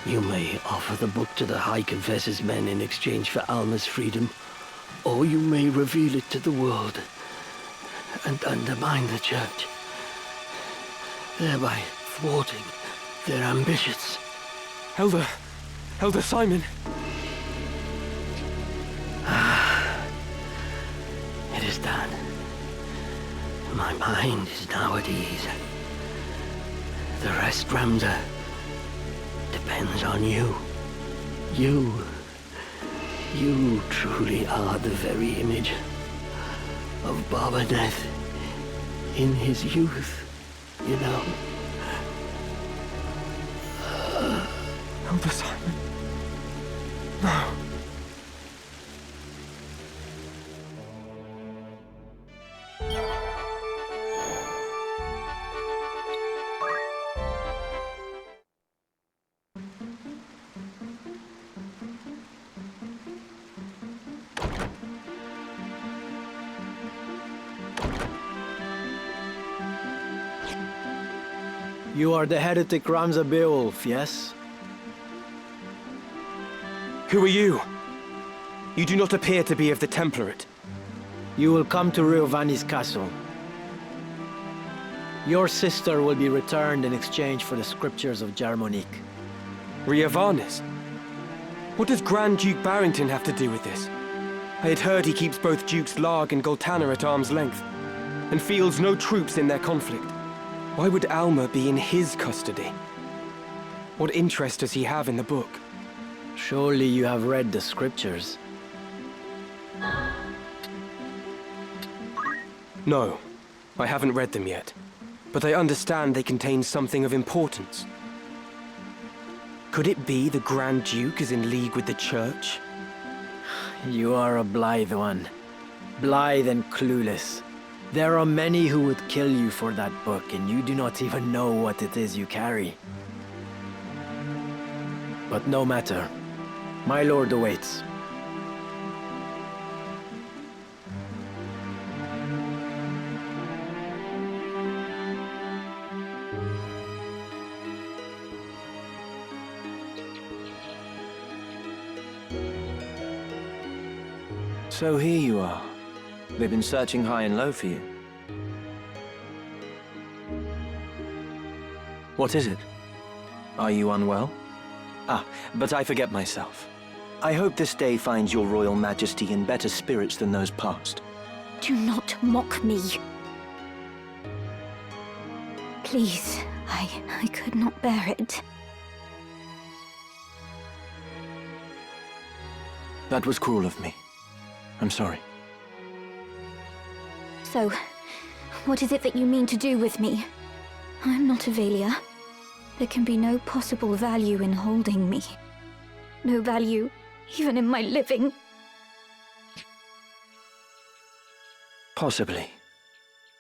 You may offer the book to the High Confessor's men in exchange for Alma's freedom, or you may reveal it to the world and undermine the Church, thereby thwarting their ambitions. Elder Simon. It is done. My mind is now at ease. The rest, Ramza, depends on you. You truly are the very image of Barbaneth in his youth, you know. Elder Simon. No. You are the heretic Ramza Beowulf, yes? Who are you? You do not appear to be of the Template. You will come to Riovani's castle. Your sister will be returned in exchange for the scriptures of Germanique. Riovanis? What does Grand Duke Barrington have to do with this? I had heard he keeps both Dukes Larg and Goltana at arm's length, and fields no troops in their conflict. Why would Alma be in his custody? What interest does he have in the book? Surely you have read the scriptures. No, I haven't read them yet, but I understand they contain something of importance. Could it be the Grand Duke is in league with the Church? You are a blithe one. Blithe and clueless. There are many who would kill you for that book, and you do not even know what it is you carry. But no matter. My lord awaits. So here you are. They've been searching high and low for you. What is it? Are you unwell? Ah, but I forget myself. I hope this day finds your royal majesty in better spirits than those past. Do not mock me. Please, I could not bear it. That was cruel of me. I'm sorry. So, what is it that you mean to do with me? I'm not Avalia. There can be no possible value in holding me. No value, even in my living. Possibly.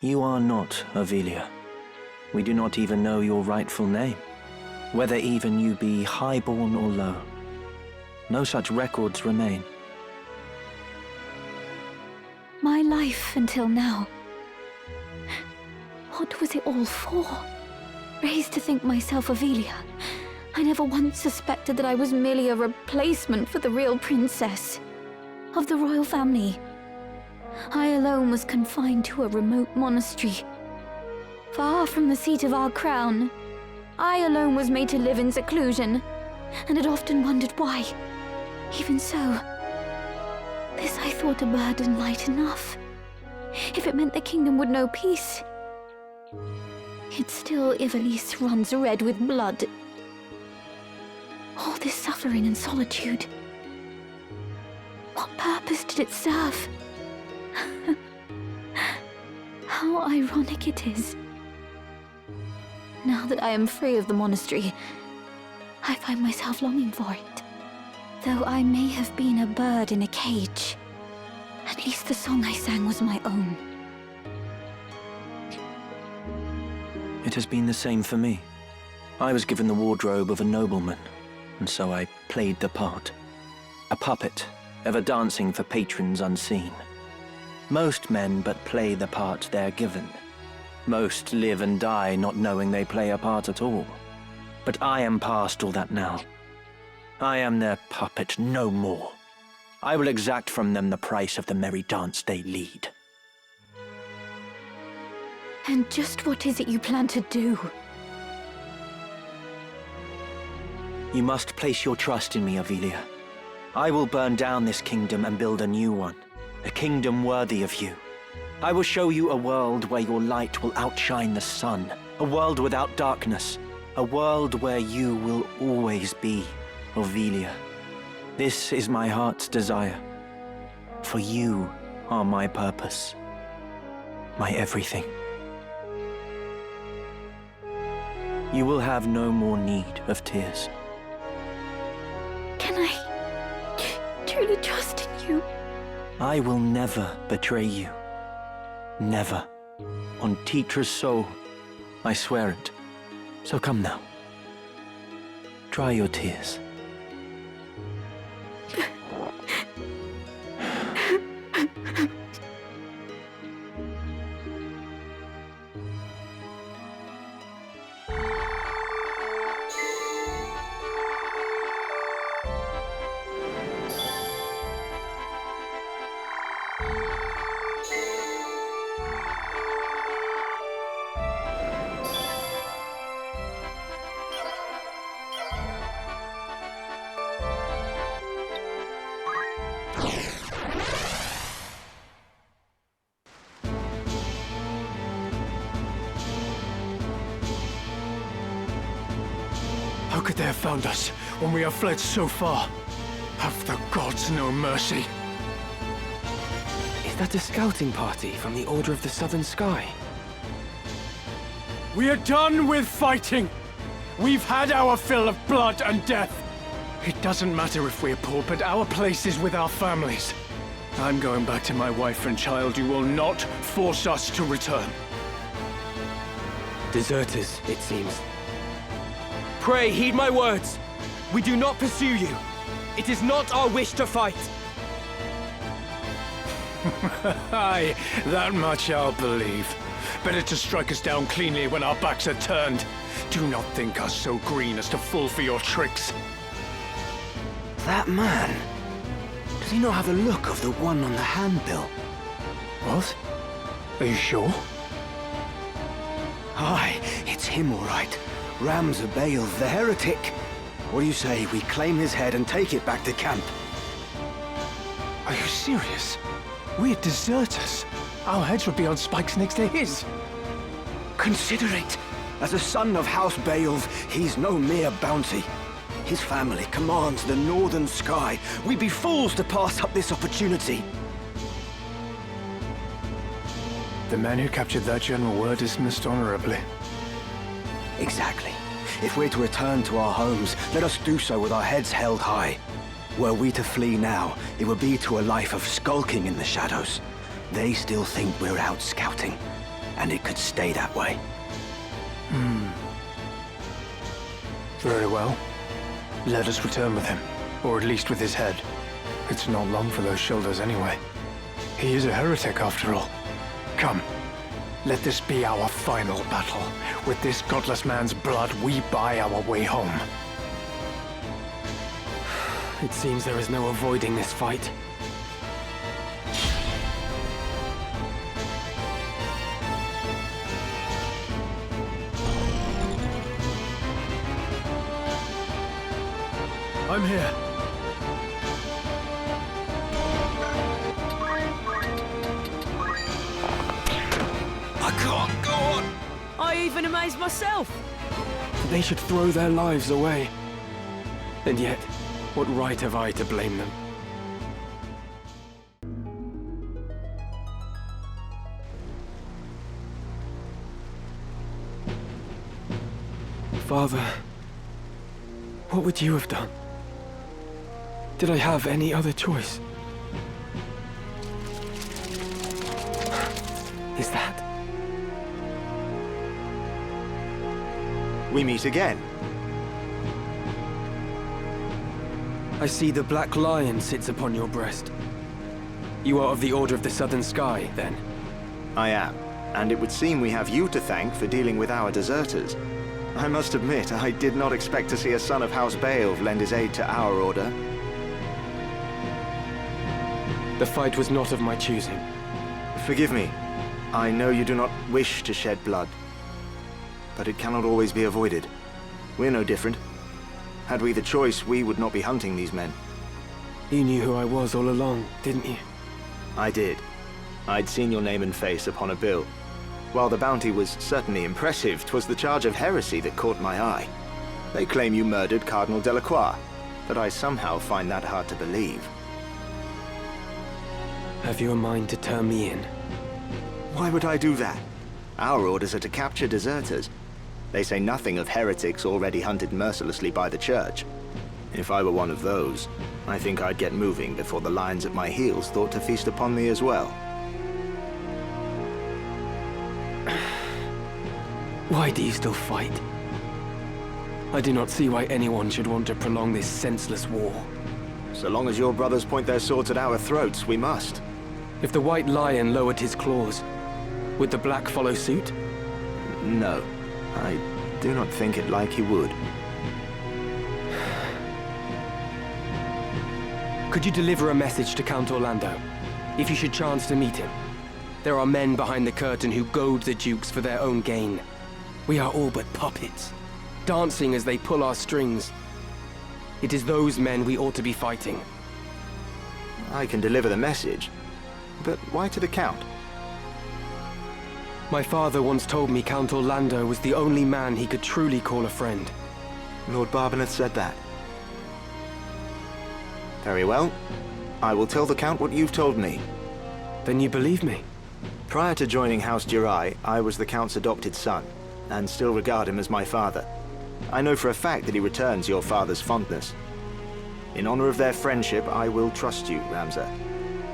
You are not Avelia. We do not even know your rightful name. Whether even you be highborn or low. No such records remain. My life until now. What was it all for? Raised to think myself Ivalice, I never once suspected that I was merely a replacement for the real princess of the royal family. I alone was confined to a remote monastery, far from the seat of our crown. I alone was made to live in seclusion, and had often wondered why. Even so, this I thought a burden light enough. If it meant the kingdom would know peace, yet still Ivalice runs red with blood. All this suffering and solitude, what purpose did it serve? How ironic it is. Now that I am free of the monastery, I find myself longing for it. Though I may have been a bird in a cage, at least the song I sang was my own. It has been the same for me. I was given the wardrobe of a nobleman, and so I played the part. A puppet, ever dancing for patrons unseen. Most men but play the part they're given. Most live and die not knowing they play a part at all. But I am past all that now. I am their puppet no more. I will exact from them the price of the merry dance they lead. And just what is it you plan to do? You must place your trust in me, Ivalice. I will burn down this kingdom and build a new one. A kingdom worthy of you. I will show you a world where your light will outshine the sun. A world without darkness. A world where you will always be, Ivalice. This is my heart's desire. For you are my purpose. My everything. You will have no more need of tears. Can I truly trust in you? I will never betray you. Never. On Titra's soul, I swear it. So come now. Dry your tears. How could they have found us when we have fled so far? Have the gods no mercy? Is that a scouting party from the Order of the Southern Sky? We are done with fighting! We've had our fill of blood and death! It doesn't matter if we're poor, but our place is with our families. I'm going back to my wife and child. You will not force us to return. Deserters, it seems. Pray, heed my words. We do not pursue you. It is not our wish to fight. Aye, that much I'll believe. Better to strike us down cleanly when our backs are turned. Do not think us so green as to fall for your tricks. That man? Does he not have a look of the one on the handbill? What? Are you sure? Aye, it's him all right. Ramza Bale, the heretic. What do you say we claim his head and take it back to camp? Are you serious? We're deserters. Our heads would be on spikes next to his. Consider it. As a son of House Bale, he's no mere bounty. His family commands the northern sky. We'd be fools to pass up this opportunity. The men who captured that general were dismissed honorably. Exactly. If we're to return to our homes, let us do so with our heads held high. Were we to flee now, it would be to a life of skulking in the shadows. They still think we're out scouting, and it could stay that way. Very well. Let us return with him, or at least with his head. It's not long for those shoulders anyway. He is a heretic after all. Come, let this be our final battle. With this godless man's blood, we buy our way home. It seems there is no avoiding this fight. I'm here. I can't go on! I even amaze myself! They should throw their lives away. And yet, what right have I to blame them? Father, what would you have done? Did I have any other choice? Is that? We meet again. I see the Black Lion sits upon your breast. You are of the Order of the Southern Sky, then? I am, and it would seem we have you to thank for dealing with our deserters. I must admit, I did not expect to see a son of House Beowulf lend his aid to our order. The fight was not of my choosing. Forgive me. I know you do not wish to shed blood, but it cannot always be avoided. We're no different. Had we the choice, we would not be hunting these men. You knew who I was all along, didn't you? I did. I'd seen your name and face upon a bill. While the bounty was certainly impressive, 'twas the charge of heresy that caught my eye. They claim you murdered Cardinal Delacroix, but I somehow find that hard to believe. Have you a mind to turn me in? Why would I do that? Our orders are to capture deserters. They say nothing of heretics already hunted mercilessly by the Church. If I were one of those, I think I'd get moving before the lions at my heels thought to feast upon me as well. Why do you still fight? I do not see why anyone should want to prolong this senseless war. So long as your brothers point their swords at our throats, we must. If the White Lion lowered his claws, would the Black follow suit? No, I do not think it like he would. Could you deliver a message to Count Orlando, if you should chance to meet him? There are men behind the curtain who goad the dukes for their own gain. We are all but puppets, dancing as they pull our strings. It is those men we ought to be fighting. I can deliver the message, but why to the Count? My father once told me Count Orlando was the only man he could truly call a friend. Lord Barbeneth said that. Very well. I will tell the Count what you've told me. Then you believe me? Prior to joining House Jirai, I was the Count's adopted son, and still regard him as my father. I know for a fact that he returns your father's fondness. In honor of their friendship, I will trust you, Ramza.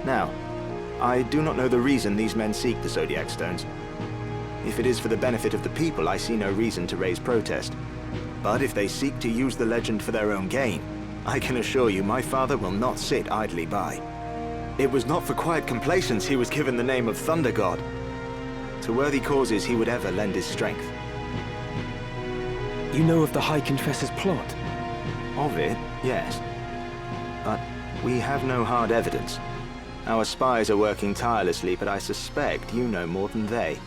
Now, I do not know the reason these men seek the Zodiac Stones. If it is for the benefit of the people, I see no reason to raise protest. But if they seek to use the legend for their own gain, I can assure you my father will not sit idly by. It was not for quiet complacence he was given the name of Thunder God. To worthy causes he would ever lend his strength. You know of the High Confessor's plot? Of it, yes. But we have no hard evidence. Our spies are working tirelessly, but I suspect you know more than they.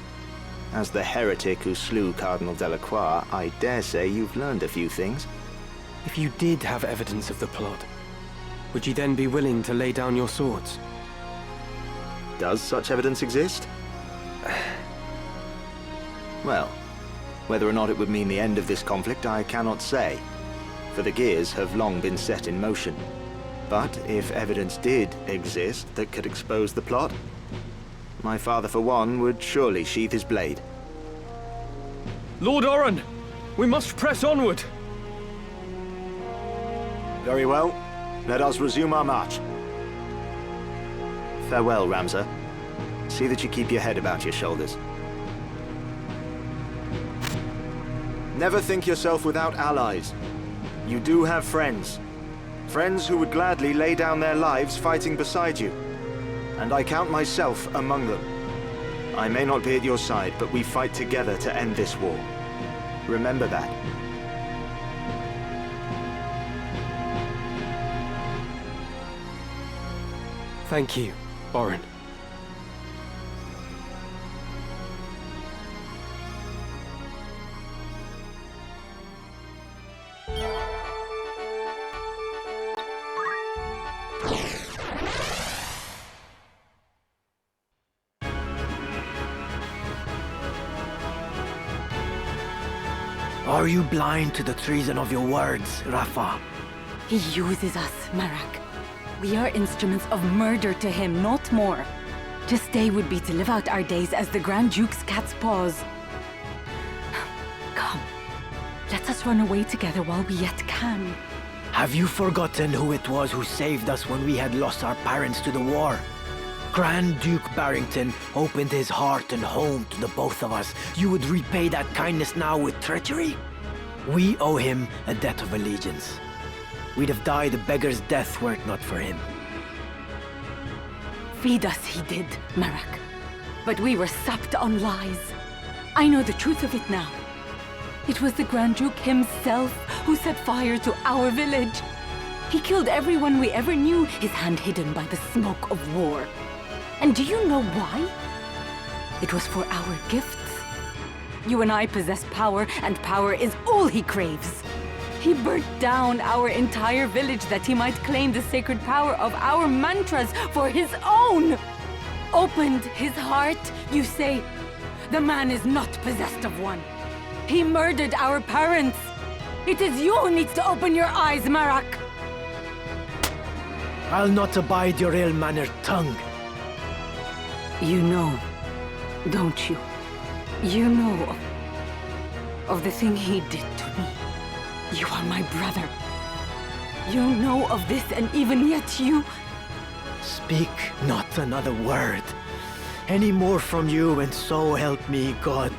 As the heretic who slew Cardinal Delacroix, I dare say you've learned a few things. If you did have evidence of the plot, would you then be willing to lay down your swords? Does such evidence exist? Well, whether or not it would mean the end of this conflict, I cannot say, for the gears have long been set in motion. But if evidence did exist that could expose the plot, my father, for one, would surely sheath his blade. Lord Oren, we must press onward! Very well. Let us resume our march. Farewell, Ramza. See that you keep your head about your shoulders. Never think yourself without allies. You do have friends. Friends who would gladly lay down their lives fighting beside you. and I count myself among them. I may not be at your side, but we fight together to end this war. Remember that. Thank you, Oren. Are you blind to the treason of your words, Rafa? He uses us, Marak. We are instruments of murder to him, not more. To stay would be to live out our days as the Grand Duke's cat's paws. Come, let us run away together while we yet can. Have you forgotten who it was who saved us when we had lost our parents to the war? Grand Duke Barrington opened his heart and home to the both of us. You would repay that kindness now with treachery? We owe him a debt of allegiance. We'd have died a beggar's death were it not for him. Feed us he did, Marak. But we were sapped on lies. I know the truth of it now. It was the Grand Duke himself who set fire to our village. He killed everyone we ever knew, his hand hidden by the smoke of war. And do you know why? It was for our gifts. You and I possess power, and power is all he craves. He burnt down our entire village that he might claim the sacred power of our mantras for his own. Opened his heart, you say? The man is not possessed of one. He murdered our parents. It is you who needs to open your eyes, Marak. I'll not abide your ill-mannered tongue. You know, don't you? You know of the thing he did to me. You are my brother. You know of this, and even yet you... Speak not another word. Any more from you, and so help me God.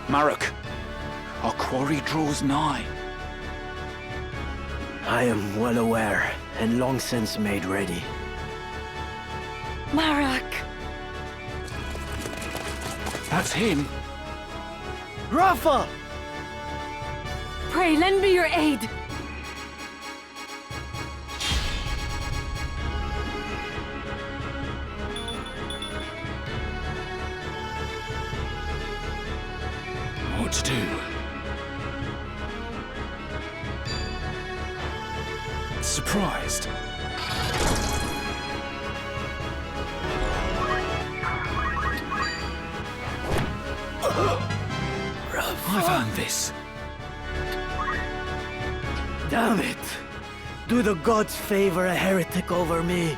Marak, our quarry draws nigh. I am well aware, and long since made ready. Marak! That's him. Rafa! Pray, lend me your aid! What to do? Surprised. I've earned this. Damn it! Do the gods favor a heretic over me?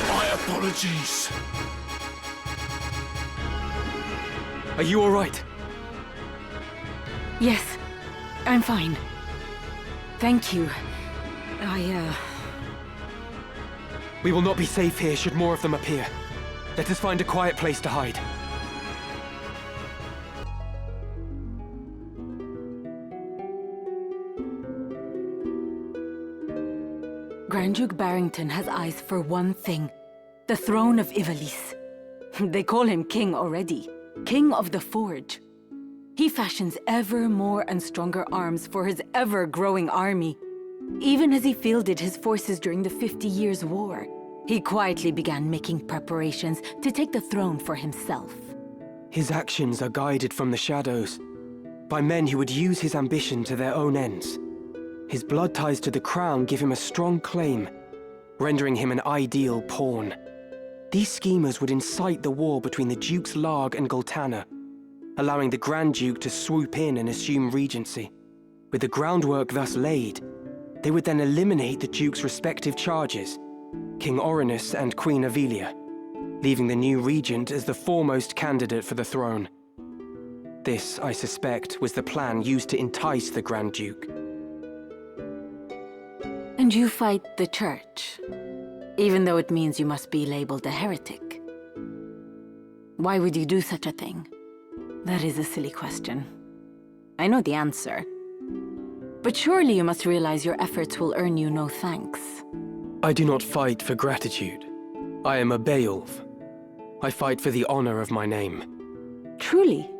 My apologies. Are you all right? Yes, I'm fine. Thank you. We will not be safe here should more of them appear. Let us find a quiet place to hide. Grand Duke Barrington has eyes for one thing. The throne of Ivalice. They call him king already. King of the Forge. He fashions ever more and stronger arms for his ever-growing army. Even as he fielded his forces during the 50 Years' War, he quietly began making preparations to take the throne for himself. His actions are guided from the shadows, by men who would use his ambition to their own ends. His blood ties to the crown give him a strong claim, rendering him an ideal pawn. These schemers would incite the war between the Dukes Larg and Goltana, allowing the Grand Duke to swoop in and assume regency. With the groundwork thus laid, they would then eliminate the Duke's respective charges, King Orinus and Queen Ivalice, leaving the new regent as the foremost candidate for the throne. This, I suspect, was the plan used to entice the Grand Duke. And you fight the church? Even though it means you must be labeled a heretic. Why would you do such a thing? That is a silly question. I know the answer. But surely you must realize your efforts will earn you no thanks. I do not fight for gratitude. I am a Beowulf. I fight for the honor of my name. Truly?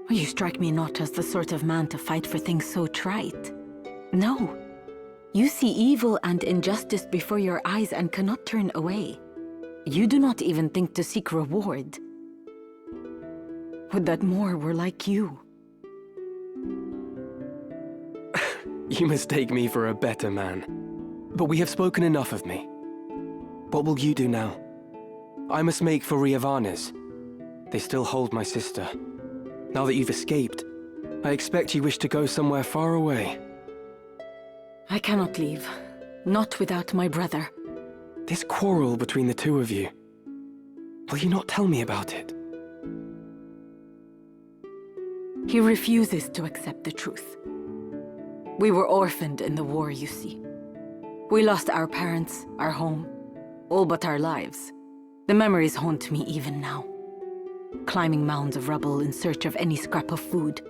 You strike me not as the sort of man to fight for things so trite. No. You see evil and injustice before your eyes and cannot turn away. You do not even think to seek reward. Would that more were like you. You mistake me for a better man. But we have spoken enough of me. What will you do now? I must make for Ivalice. They still hold my sister. Now that you've escaped, I expect you wish to go somewhere far away. I cannot leave. Not without my brother. This quarrel between the two of you. Will you not tell me about it? He refuses to accept the truth. We were orphaned in the war, you see. We lost our parents, our home, all but our lives. The memories haunt me even now. Climbing mounds of rubble in search of any scrap of food.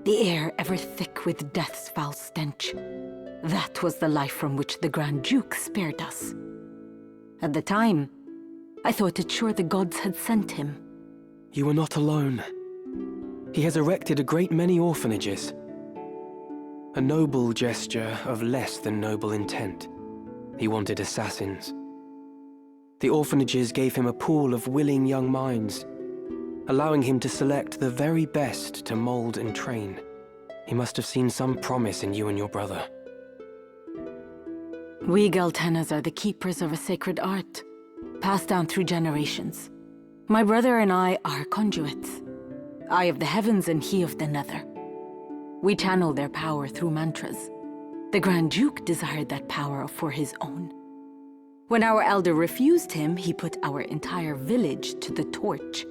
The air ever thick with death's foul stench. That was the life from which the Grand Duke spared us. At the time, I thought it sure the gods had sent him. You are not alone. He has erected a great many orphanages. A noble gesture of less than noble intent. He wanted assassins. The orphanages gave him a pool of willing young minds, allowing him to select the very best to mold and train. He must have seen some promise in you and your brother. We Galtenas are the keepers of a sacred art, passed down through generations. My brother and I are conduits. I of the heavens and he of the nether. We channel their power through mantras. The Grand Duke desired that power for his own. When our elder refused him, he put our entire village to the torch.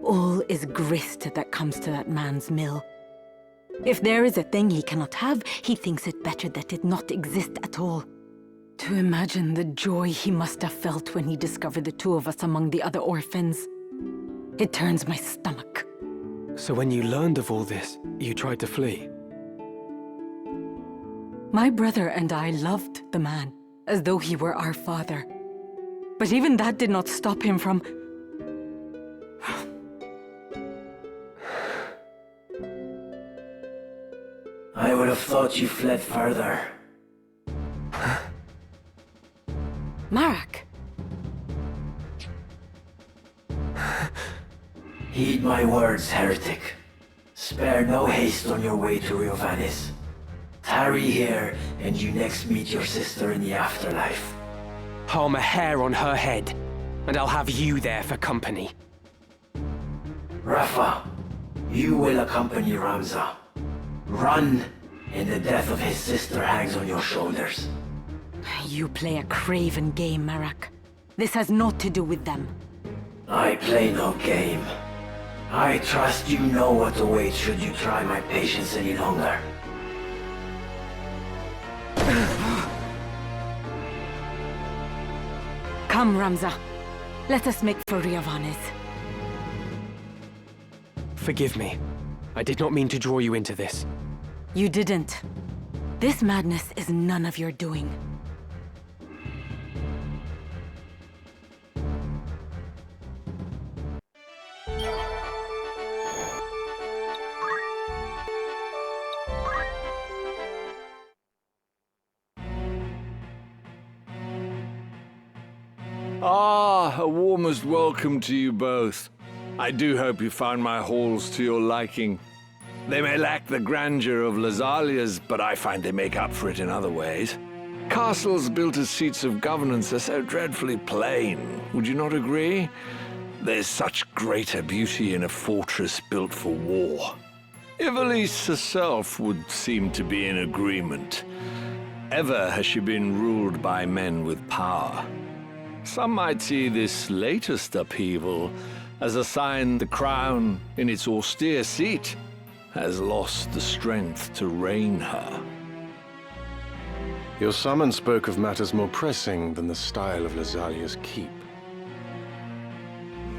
All is grist that comes to that man's mill. If there is a thing he cannot have, he thinks it better that it not exist at all. To imagine the joy he must have felt when he discovered the two of us among the other orphans. It turns my stomach. So when you learned of all this, you tried to flee? My brother and I loved the man, as though he were our father. But even that did not stop him from... I would have thought you fled further. Marak! Heed my words, heretic. Spare no haste on your way to Ivalice. Tarry here, and you next meet your sister in the afterlife. Harm a hair on her head, and I'll have you there for company. Rafa, you will accompany Ramza. Run, and the death of his sister hangs on your shoulders. You play a craven game, Marak. This has naught to do with them. I play no game. I trust you know what awaits should you try my patience any longer. Come, Ramza. Let us make for Ivalice. Forgive me. I did not mean to draw you into this. You didn't. This madness is none of your doing. Ah, a warmest welcome to you both. I do hope you found my halls to your liking. They may lack the grandeur of Lasalia's, but I find they make up for it in other ways. Castles built as seats of governance are so dreadfully plain, would you not agree? There's such greater beauty in a fortress built for war. Ivalice herself would seem to be in agreement. Ever has she been ruled by men with power. Some might see this latest upheaval as a sign the crown, in its austere seat, has lost the strength to reign her. Your summons spoke of matters more pressing than the style of Lazalia's keep.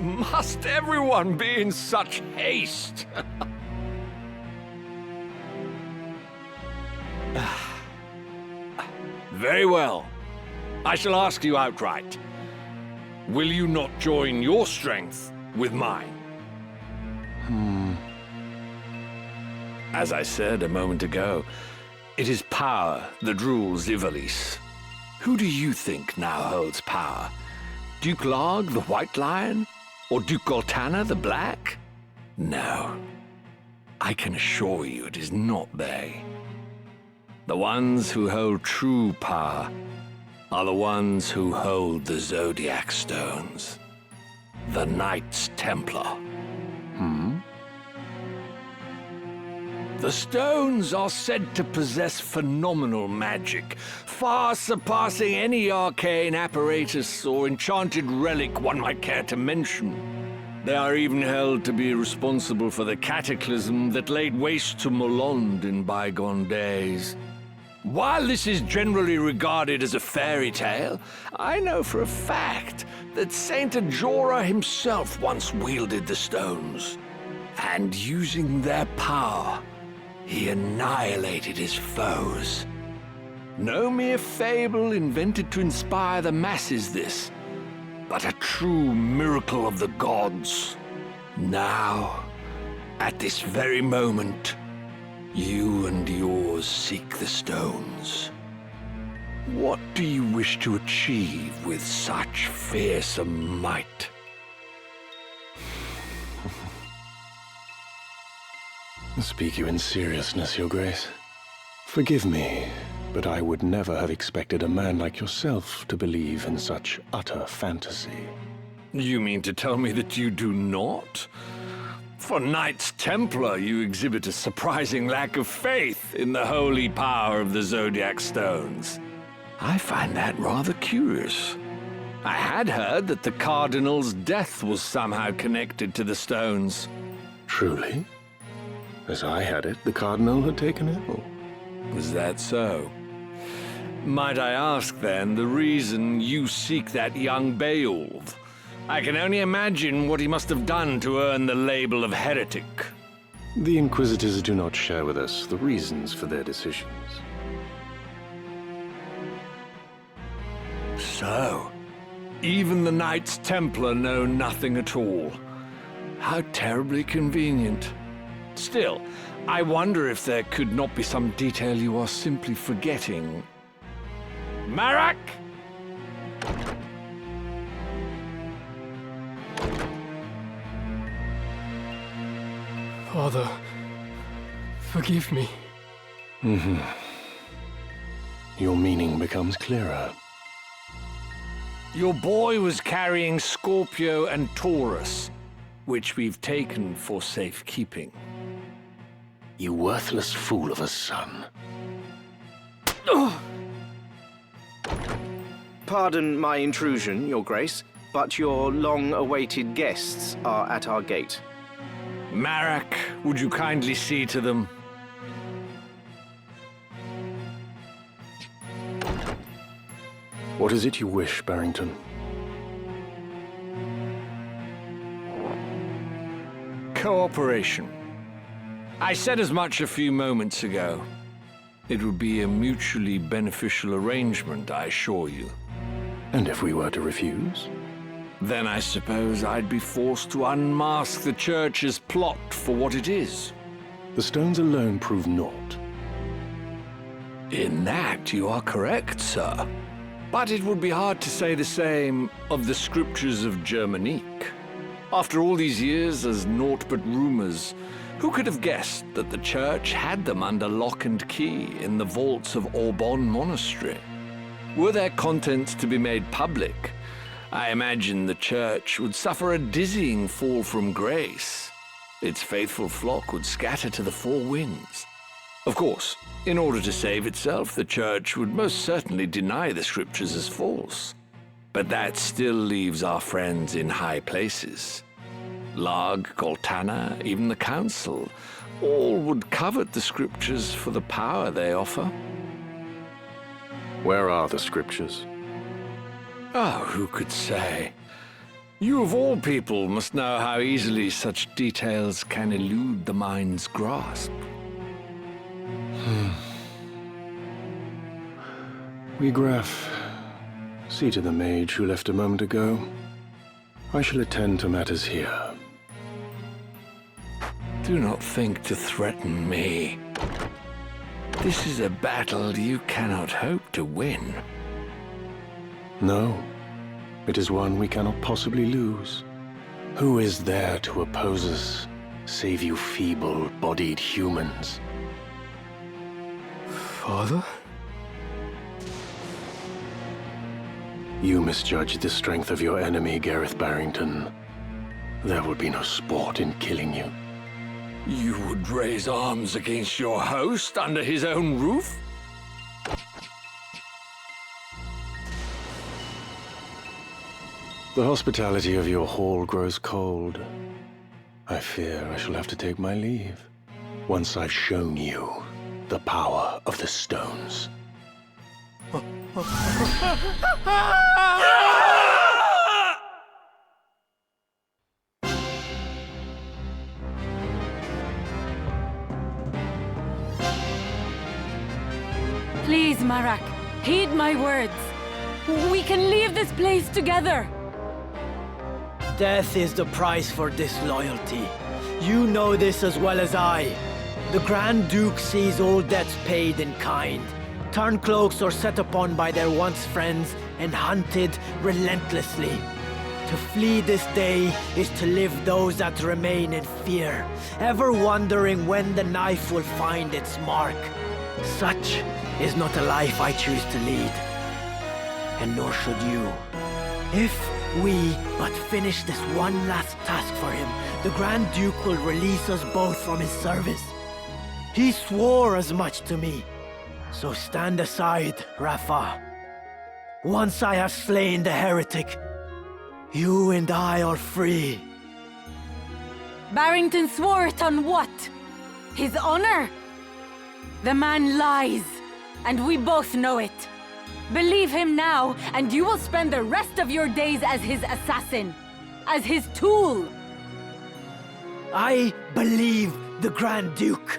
Must everyone be in such haste? Very well. I shall ask you outright. Will you not join your strength with mine? As I said a moment ago, it is power that rules Ivalice. Who do you think now holds power? Duke Larg, the White Lion? Or Duke Goltana, the Black? No. I can assure you it is not they. The ones who hold true power are the ones who hold the Zodiac Stones. The Knights Templar. The stones are said to possess phenomenal magic, far surpassing any arcane apparatus or enchanted relic one might care to mention. They are even held to be responsible for the cataclysm that laid waste to Molond in bygone days. While this is generally regarded as a fairy tale, I know for a fact that Saint Ajora himself once wielded the stones. And using their power, he annihilated his foes. No mere fable invented to inspire the masses, this, but a true miracle of the gods. Now, at this very moment, you and yours seek the stones. What do you wish to achieve with such fearsome might? Speak you in seriousness, Your Grace. Forgive me, but I would never have expected a man like yourself to believe in such utter fantasy. You mean to tell me that you do not? For Knights Templar, you exhibit a surprising lack of faith in the holy power of the Zodiac Stones. I find that rather curious. I had heard that the Cardinal's death was somehow connected to the stones. Truly? As I had it, the Cardinal had taken ill. Was that so? Might I ask, then, the reason you seek that young Beowulf? I can only imagine what he must have done to earn the label of heretic. The Inquisitors do not share with us the reasons for their decisions. So, even the Knights Templar know nothing at all. How terribly convenient. Still, I wonder if there could not be some detail you are simply forgetting. Marak! Father, forgive me. Your meaning becomes clearer. Your boy was carrying Scorpio and Taurus, which we've taken for safekeeping. You worthless fool of a son. Pardon my intrusion, Your Grace, but your long-awaited guests are at our gate. Marak, would you kindly see to them? What is it you wish, Barrington? Cooperation. I said as much a few moments ago. It would be a mutually beneficial arrangement, I assure you. And if we were to refuse? Then I suppose I'd be forced to unmask the Church's plot for what it is. The stones alone prove naught. In that you are correct, sir. But it would be hard to say the same of the scriptures of Germanique. After all these years as naught but rumors, who could have guessed that the Church had them under lock and key in the vaults of Aubonne Monastery? Were their contents to be made public, I imagine the Church would suffer a dizzying fall from grace. Its faithful flock would scatter to the four winds. Of course, in order to save itself, the Church would most certainly deny the scriptures as false. But that still leaves our friends in high places. Larg, Goltana, even the Council, all would covet the scriptures for the power they offer. Where are the scriptures? Oh, who could say? You of all people must know how easily such details can elude the mind's grasp. Graf, see to the mage who left a moment ago. I shall attend to matters here. Do not think to threaten me. This is a battle you cannot hope to win. No, it is one we cannot possibly lose. Who is there to oppose us, save you feeble-bodied humans? Father? You misjudged the strength of your enemy, Gareth Barrington. There would be no sport in killing you. You would raise arms against your host under his own roof? The hospitality of your hall grows cold. I fear I shall have to take my leave, once I've shown you the power of the stones. Please, Marak, heed my words. We can leave this place together. Death is the price for disloyalty. You know this as well as I. The Grand Duke sees all debts paid in kind. Turncloaks are set upon by their once friends and hunted relentlessly. To flee this day is to live those that remain in fear, ever wondering when the knife will find its mark. Such is not a life I choose to lead. And nor should you. If we but finish this one last task for him, the Grand Duke will release us both from his service. He swore as much to me. So stand aside, Rafa. Once I have slain the heretic, you and I are free. Barrington swore it on what? His honor? The man lies, and we both know it. Believe him now, and you will spend the rest of your days as his assassin, as his tool. I believe the Grand Duke.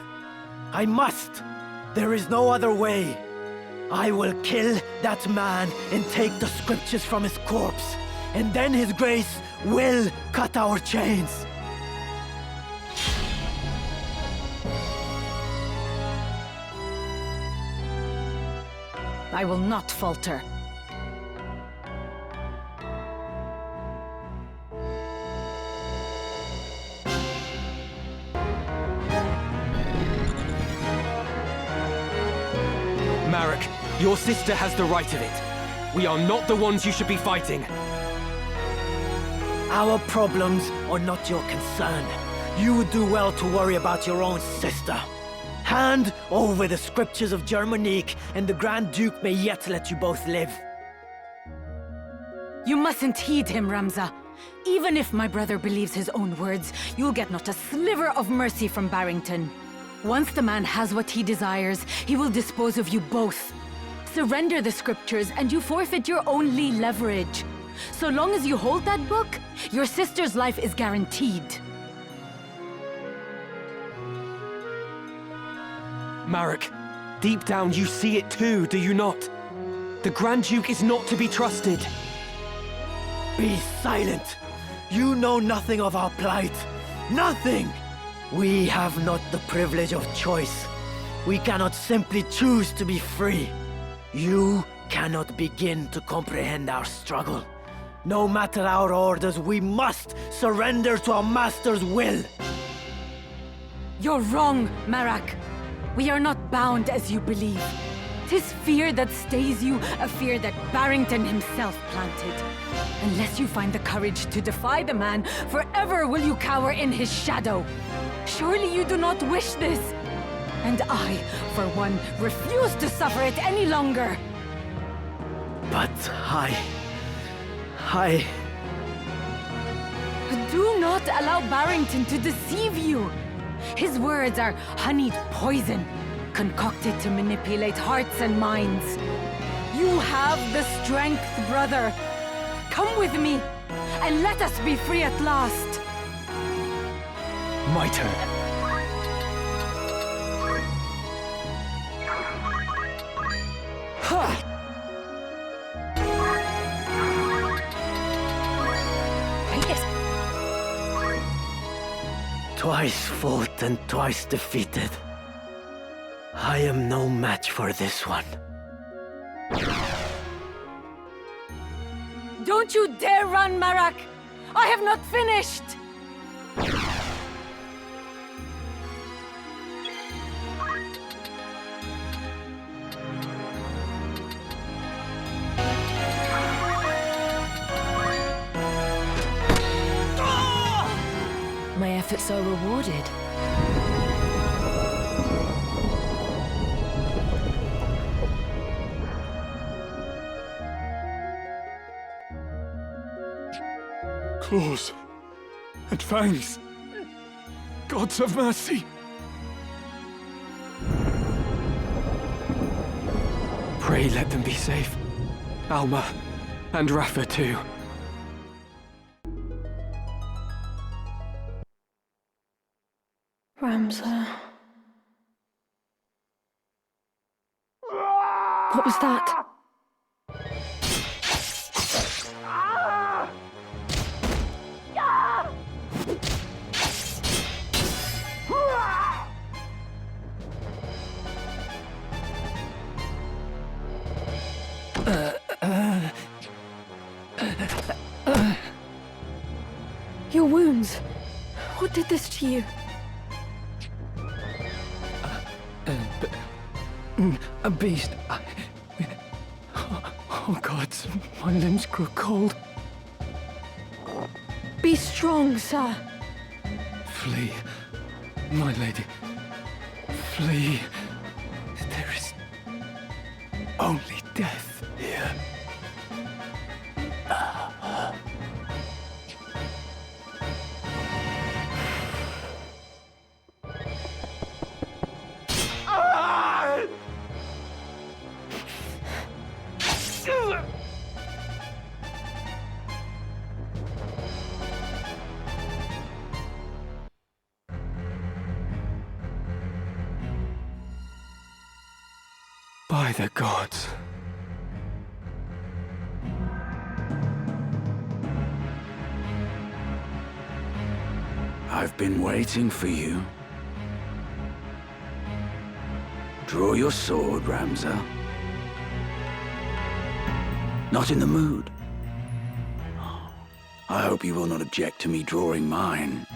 I must. There is no other way. I will kill that man and take the scriptures from his corpse, and then His Grace will cut our chains. I will not falter. Marek, your sister has the right of it. We are not the ones you should be fighting. Our problems are not your concern. You would do well to worry about your own sister. Hand over the scriptures of Germanique, and the Grand Duke may yet let you both live. You mustn't heed him, Ramza. Even if my brother believes his own words, you'll get not a sliver of mercy from Barrington. Once the man has what he desires, he will dispose of you both. Surrender the scriptures, and you forfeit your only leverage. So long as you hold that book, your sister's life is guaranteed. Marek, deep down you see it too, do you not? The Grand Duke is not to be trusted. Be silent! You know nothing of our plight. Nothing! We have not the privilege of choice. We cannot simply choose to be free. You cannot begin to comprehend our struggle. No matter our orders, we must surrender to our master's will. You're wrong, Marak. We are not bound as you believe. 'Tis fear that stays you, a fear that Barrington himself planted. Unless you find the courage to defy the man, forever will you cower in his shadow. Surely you do not wish this. And I, for one, refuse to suffer it any longer. But I... Do not allow Barrington to deceive you. His words are honeyed poison, concocted to manipulate hearts and minds. You have the strength, brother. Come with me, and let us be free at last. My turn. Ha! Twice fought and twice defeated. I am no match for this one. Don't you dare run, Marak! I have not finished! My efforts are rewarded. Claws and fangs. Gods of mercy. Pray let them be safe. Alma and Rafa too. Ramza. What was that? Your wounds. What did this to you? A beast. Oh gods, my limbs grow cold. Be strong, sir. Flee, my lady. Flee. There is only death here. By the gods. I've been waiting for you. Draw your sword, Ramza. Not in the mood. I hope you will not object to me drawing mine.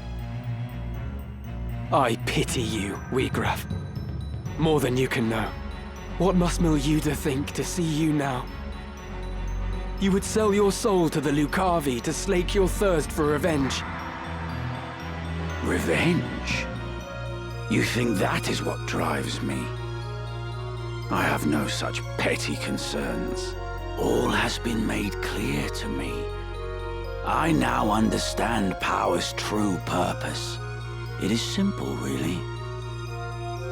I pity you, Wheatgraf. More than you can know. What must Milyuda think to see you now? You would sell your soul to the Lucavi to slake your thirst for revenge. Revenge? You think that is what drives me? I have no such petty concerns. All has been made clear to me. I now understand power's true purpose. It is simple, really.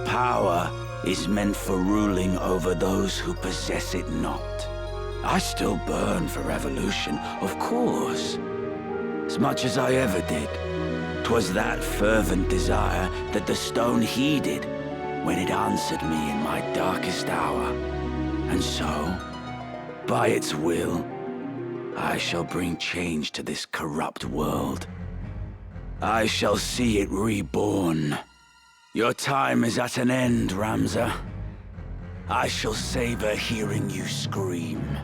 Power is meant for ruling over those who possess it not. I still burn for revolution, of course. As much as I ever did. 'Twas that fervent desire that the stone heeded when it answered me in my darkest hour. And so, by its will, I shall bring change to this corrupt world. I shall see it reborn. Your time is at an end, Ramza. I shall savor hearing you scream.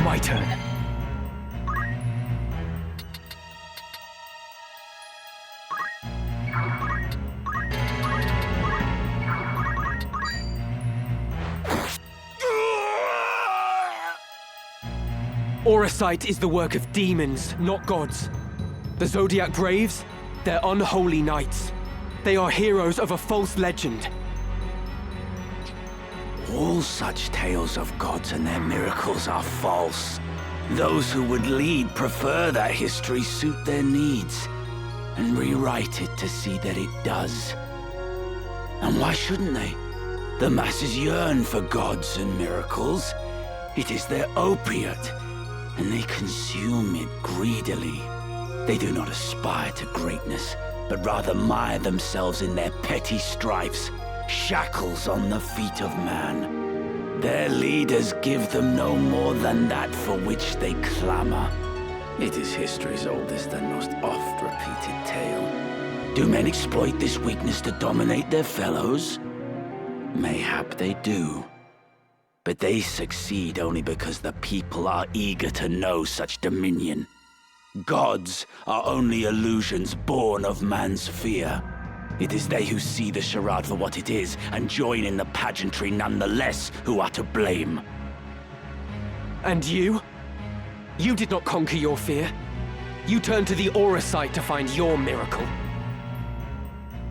My turn. Oracite is the work of demons, not gods. The Zodiac Braves, they're unholy knights. They are heroes of a false legend. All such tales of gods and their miracles are false. Those who would lead prefer that history suit their needs, and rewrite it to see that it does. And why shouldn't they? The masses yearn for gods and miracles. It is their opiate, and they consume it greedily. They do not aspire to greatness, but rather mire themselves in their petty strifes, shackles on the feet of man. Their leaders give them no more than that for which they clamor. It is history's oldest and most oft-repeated tale. Do men exploit this weakness to dominate their fellows? Mayhap they do. But they succeed only because the people are eager to know such dominion. Gods are only illusions born of man's fear. It is they who see the charade for what it is and join in the pageantry nonetheless who are to blame. And you? You did not conquer your fear. You turned to the Aura site to find your miracle.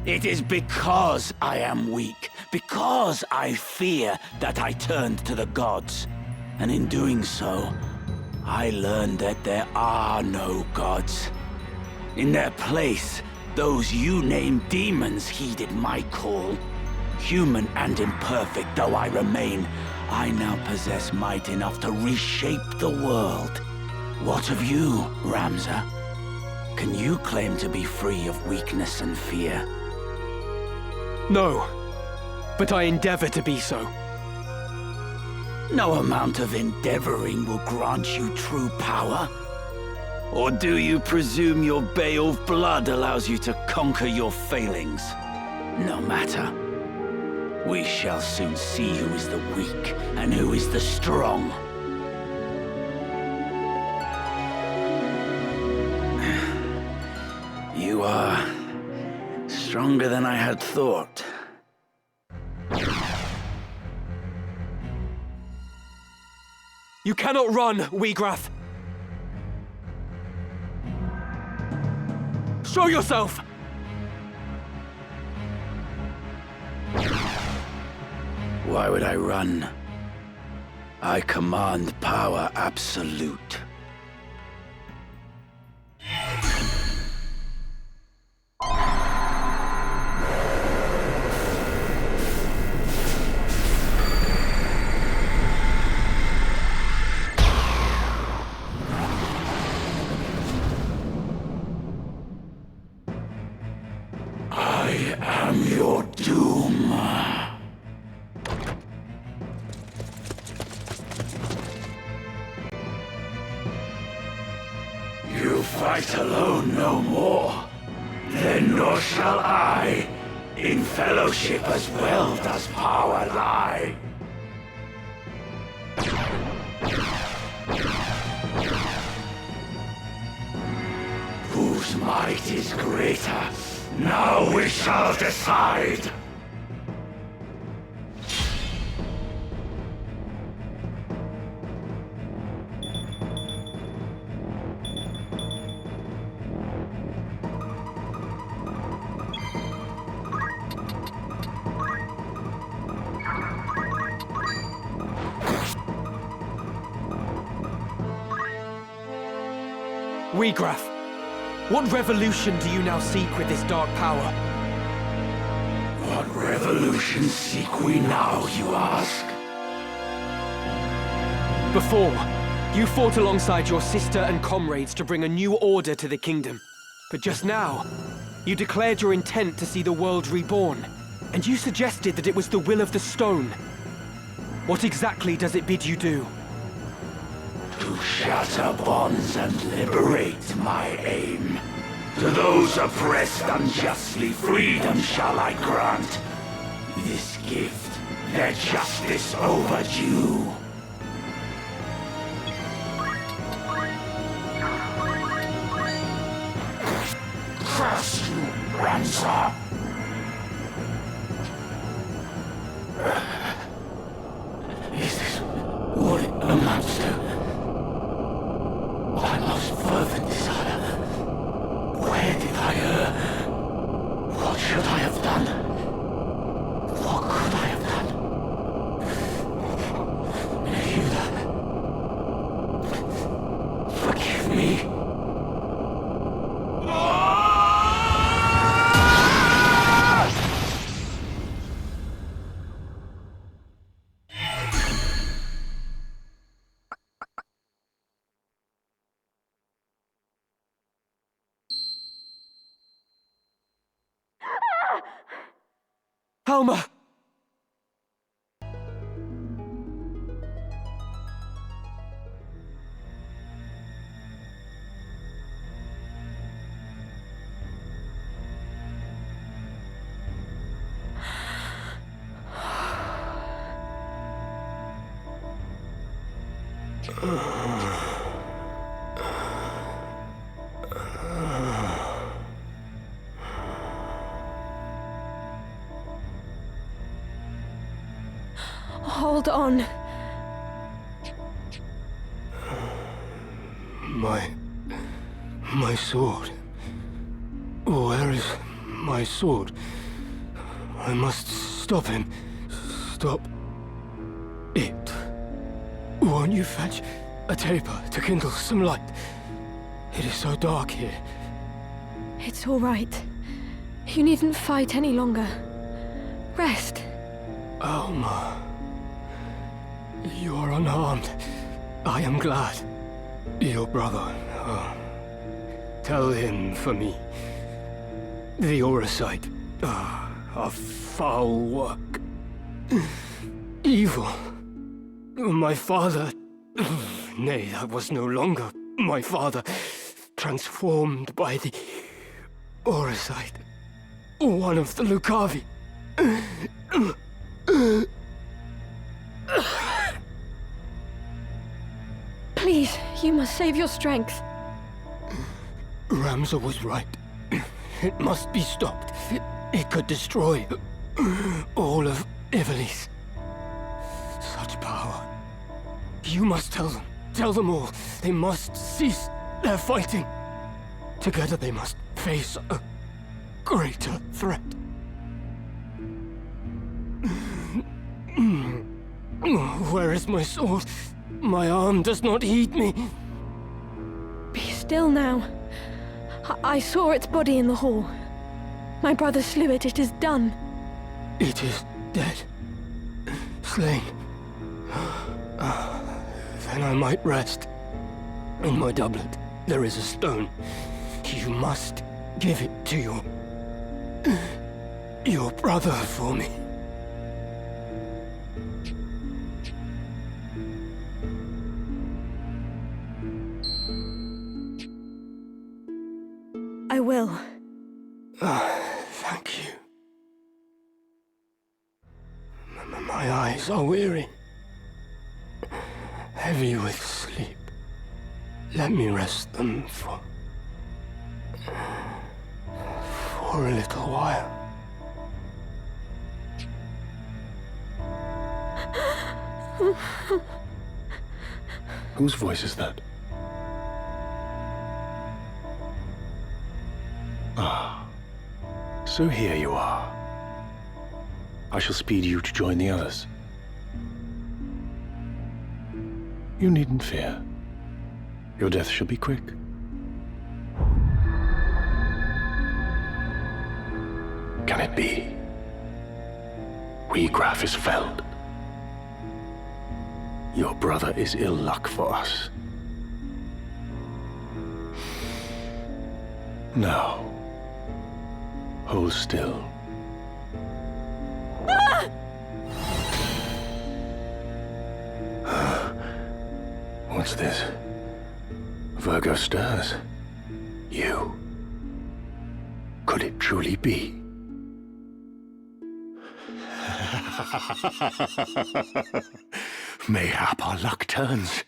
It is because I am weak, because I fear, that I turned to the gods. And in doing so, I learned that there are no gods. In their place, those you name demons heeded my call. Human and imperfect though I remain, I now possess might enough to reshape the world. What of you, Ramza? Can you claim to be free of weakness and fear? No, but I endeavor to be so. No amount of endeavoring will grant you true power. Or do you presume your Beowulf blood allows you to conquer your failings? No matter. We shall soon see who is the weak and who is the strong. You are stronger than I had thought. You cannot run, Wiegraf! Show yourself! Why would I run? I command power absolute. I am your doom. You fight alone no more. Then nor shall I. In fellowship as well does power lie. Whose might is greater? Now we shall decide! Wiegraf, what revolution do you now seek with this dark power? What revolution seek we now, you ask? Before, you fought alongside your sister and comrades to bring a new order to the kingdom. But just now, you declared your intent to see the world reborn, and you suggested that it was the will of the stone. What exactly does it bid you do? To shatter bonds and liberate my aim. To those oppressed unjustly, freedom shall I grant. This gift, their justice overdue. Curse you, Ramza! Is this what it amounts to? My most fervent desire. Where did I err? What should I have done? What could I have done? Alma! Hold on. My sword. Where is my sword? I must stop him. Stop it. Won't you fetch a taper to kindle some light? It is so dark here. It's all right. You needn't fight any longer. Rest. Alma. You are unharmed. I am glad. Your brother. Tell him for me. The Auracite. A foul work. Evil. My father... Nay, that was no longer my father. Transformed by the Auracite. One of the Lucavi. Please, you must save your strength. Ramza was right. It must be stopped. It could destroy all of Ivalice. Such power. You must tell them. Tell them all. They must cease their fighting. Together they must face a greater threat. Where is my sword? My arm does not heed me. Be still now. I saw its body in the hall. My brother slew it. It is done. It is dead. Slain. Then I might rest. In my doublet, there is a stone. You must give it to your brother for me. I will. Thank you. My eyes are weary. Heavy with sleep. Let me rest them for a little while. Whose voice is that? Ah, so here you are. I shall speed you to join the others. You needn't fear. Your death shall be quick. Can it be? Graf is felled. Your brother is ill luck for us. Now, hold still. What's this? Virgo stirs. You. Could it truly be? Mayhap our luck turns.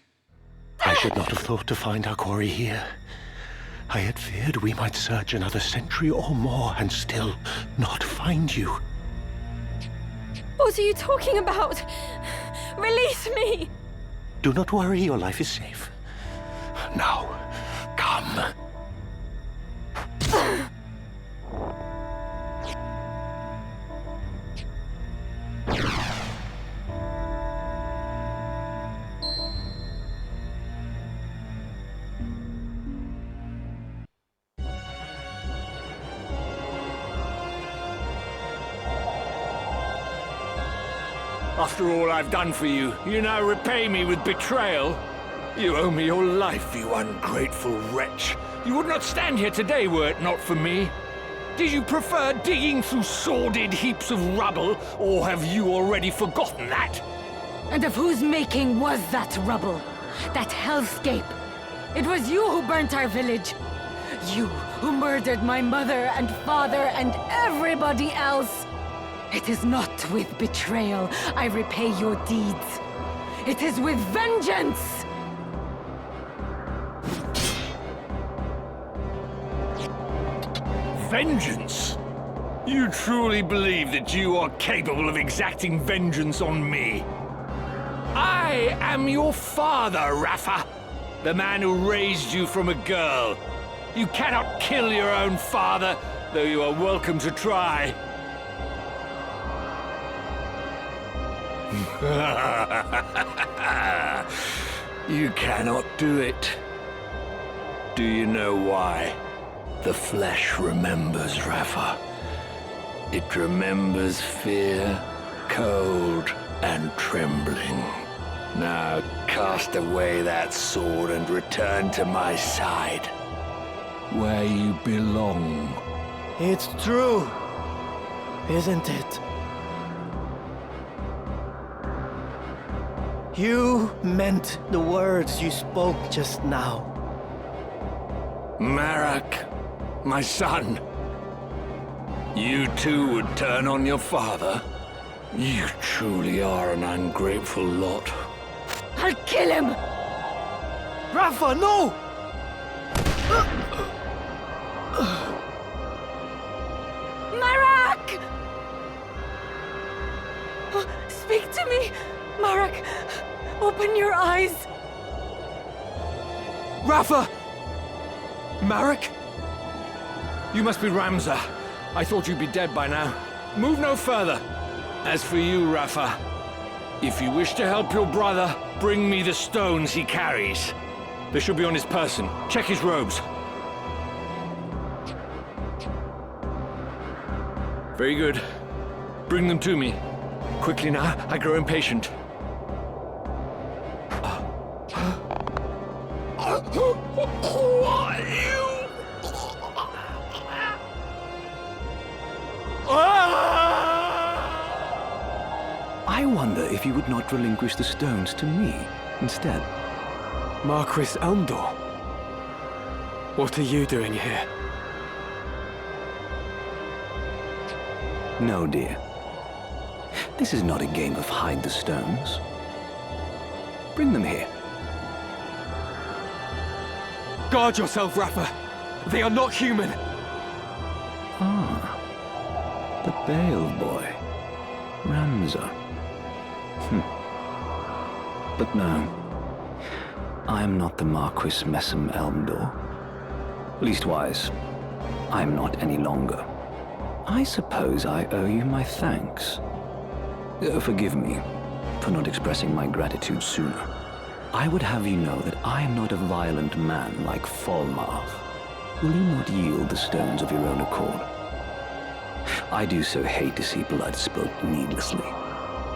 I should not have thought to find our quarry here. I had feared we might search another century or more and still not find you. What are you talking about? Release me! Do not worry, your life is safe. Now, come. After all I've done for you, you now repay me with betrayal? You owe me your life, you ungrateful wretch. You would not stand here today were it not for me. Did you prefer digging through sordid heaps of rubble, or have you already forgotten that? And of whose making was that rubble? That hellscape? It was you who burnt our village. You who murdered my mother and father and everybody else. It is not with betrayal I repay your deeds. It is with vengeance! Vengeance? You truly believe that you are capable of exacting vengeance on me? I am your father, Rafa. The man who raised you from a girl. You cannot kill your own father, though you are welcome to try. You cannot do it. Do you know why? The flesh remembers, Rafa. It remembers fear, cold, and trembling. Now cast away that sword and return to my side, where you belong. It's true, isn't it? You meant the words you spoke just now. Marak, my son. You too would turn on your father? You truly are an ungrateful lot. I'll kill him! Rafa, no! Marak! Speak to me, Marak. Open your eyes. Rafa! Marak? You must be Ramza. I thought you'd be dead by now. Move no further. As for you, Rafa, if you wish to help your brother, bring me the stones he carries. They should be on his person. Check his robes. Very good. Bring them to me. Quickly now, I grow impatient. I wonder if you would not relinquish the stones to me instead. Marquis Elmdor? What are you doing here? No, dear. This is not a game of hide the stones. Bring them here. Guard yourself, Rafa! They are not human! Ah. The Bale boy. Ramza. But no. I am not the Marquis Messam Elmdor. Leastwise, I am not any longer. I suppose I owe you my thanks. Forgive me for not expressing my gratitude sooner. I would have you know that I am not a violent man like Falmarv. Will you not yield the stones of your own accord? I do so hate to see blood spilt needlessly.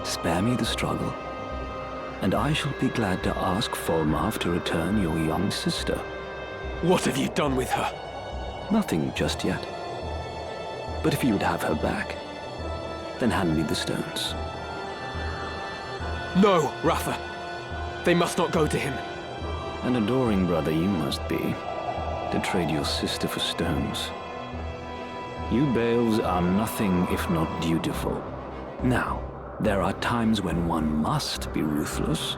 Spare me the struggle, and I shall be glad to ask Falmarv to return your young sister. What have you done with her? Nothing just yet. But if you would have her back, then hand me the stones. No, Rafa! They must not go to him. An adoring brother you must be, to trade your sister for stones. You Bales are nothing if not dutiful. Now, there are times when one must be ruthless,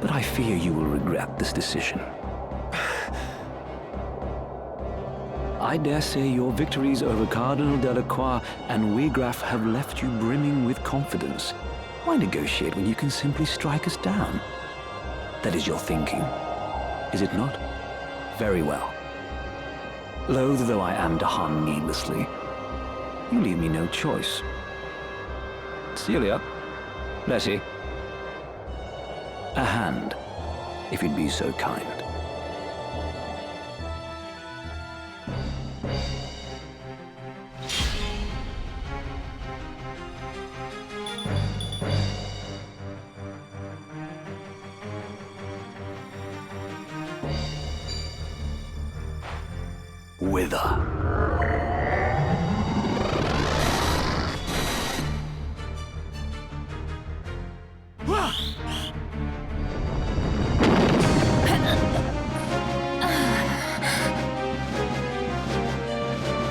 but I fear you will regret this decision. I dare say your victories over Cardinal Delacroix and Wegraf have left you brimming with confidence. Why negotiate when you can simply strike us down? That is your thinking, is it not? Very well. Loath though I am to harm needlessly, you leave me no choice. Celia, Letty, a hand, if you'd be so kind. Whither?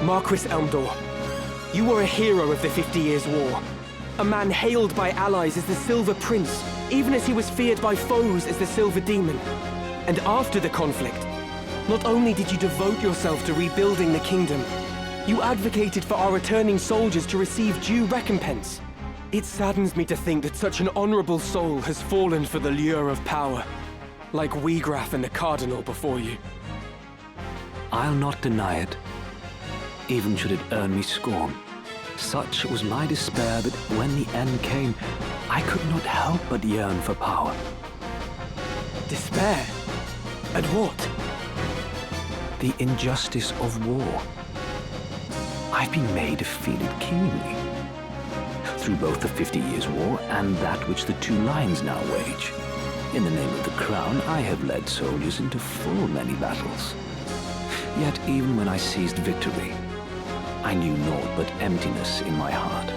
Marquis Elmdor, you were a hero of the 50 Years' War. A man hailed by allies as the Silver Prince, even as he was feared by foes as the Silver Demon. And after the conflict, not only did you devote yourself to rebuilding the kingdom, you advocated for our returning soldiers to receive due recompense. It saddens me to think that such an honorable soul has fallen for the lure of power, like Wiegraf and the Cardinal before you. I'll not deny it, even should it earn me scorn. Such was my despair that when the end came, I could not help but yearn for power. Despair? At what? The injustice of war. I've been made to feel it keenly. Through both the 50 Years' War and that which the two lines now wage. In the name of the crown, I have led soldiers into full many battles. Yet even when I seized victory, I knew naught but emptiness in my heart.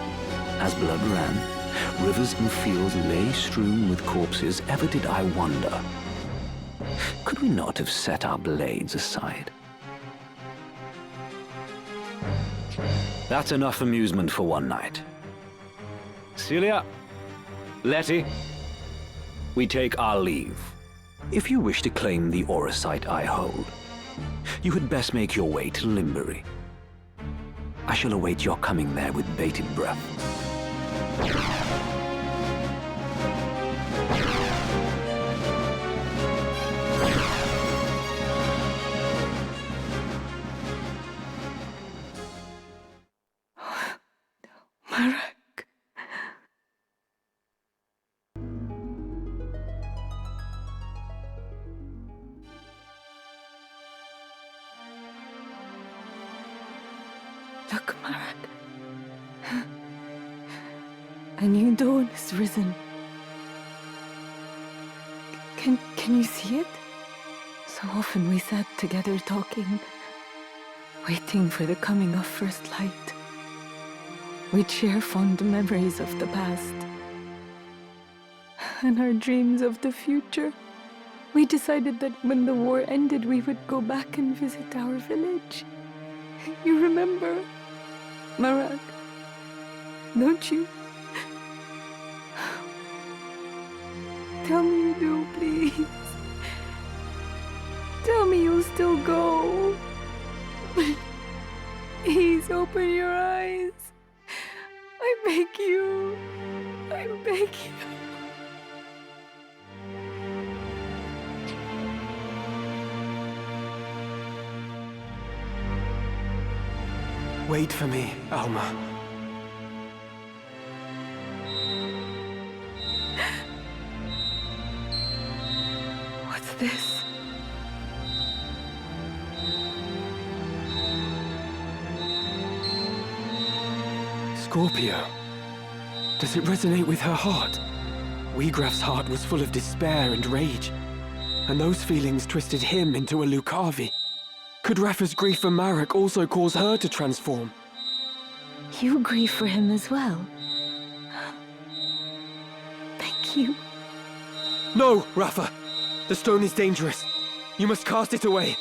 As blood ran, rivers and fields lay strewn with corpses, ever did I wonder, could we not have set our blades aside? That's enough amusement for one night. Celia, Letty, we take our leave. If you wish to claim the Orosite I hold, you had best make your way to Limbury. I shall await your coming there with bated breath. Marak. Look, Marak. A new dawn has risen. Can you see it? So often we sat together talking, waiting for the coming of first light. We'd share fond memories of the past and our dreams of the future. We decided that when the war ended, we would go back and visit our village. You remember, Marak, don't you? Tell me you do, please. Tell me you'll still go. Please open your eyes. I beg you. I beg you. Wait for me, Alma. What's this? Scorpio. Does it resonate with her heart? Wiegraf's heart was full of despair and rage, and those feelings twisted him into a Lucavi. Could Rafa's grief for Marak also cause her to transform? You grieve for him as well. Thank you. No, Rafa! The stone is dangerous. You must cast it away.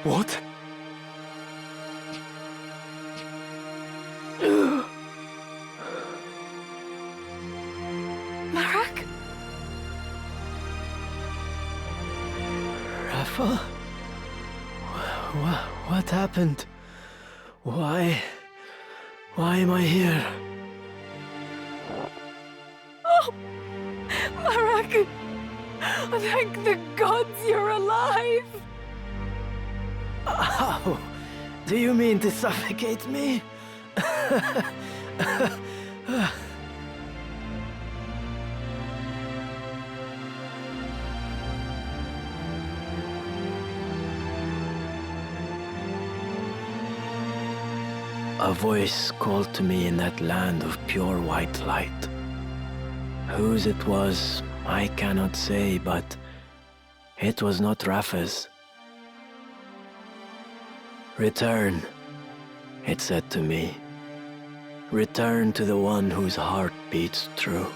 What? Marak? Rafa? What happened? Why am I here? Oh! Marak! Thank the gods you're alive! How? Do you mean to suffocate me? A voice called to me in that land of pure white light. Whose it was, I cannot say, but it was not Rafa's. Return, it said to me. Return to the one whose heart beats true.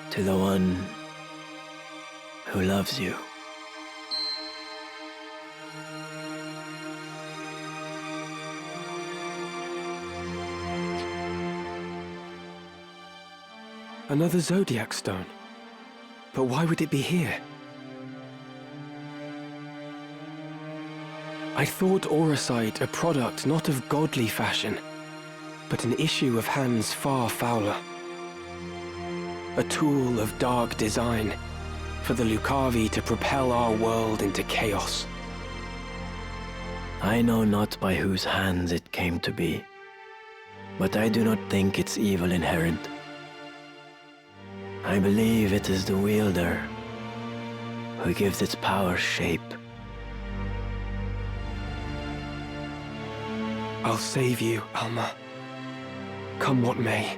To the one who loves you. Another Zodiac stone. But why would it be here? I thought Auracite a product not of godly fashion, but an issue of hands far fouler. A tool of dark design, for the Lucavi to propel our world into chaos. I know not by whose hands it came to be, but I do not think its evil inherent. I believe it is the wielder who gives its power shape. I'll save you, Alma. Come what may.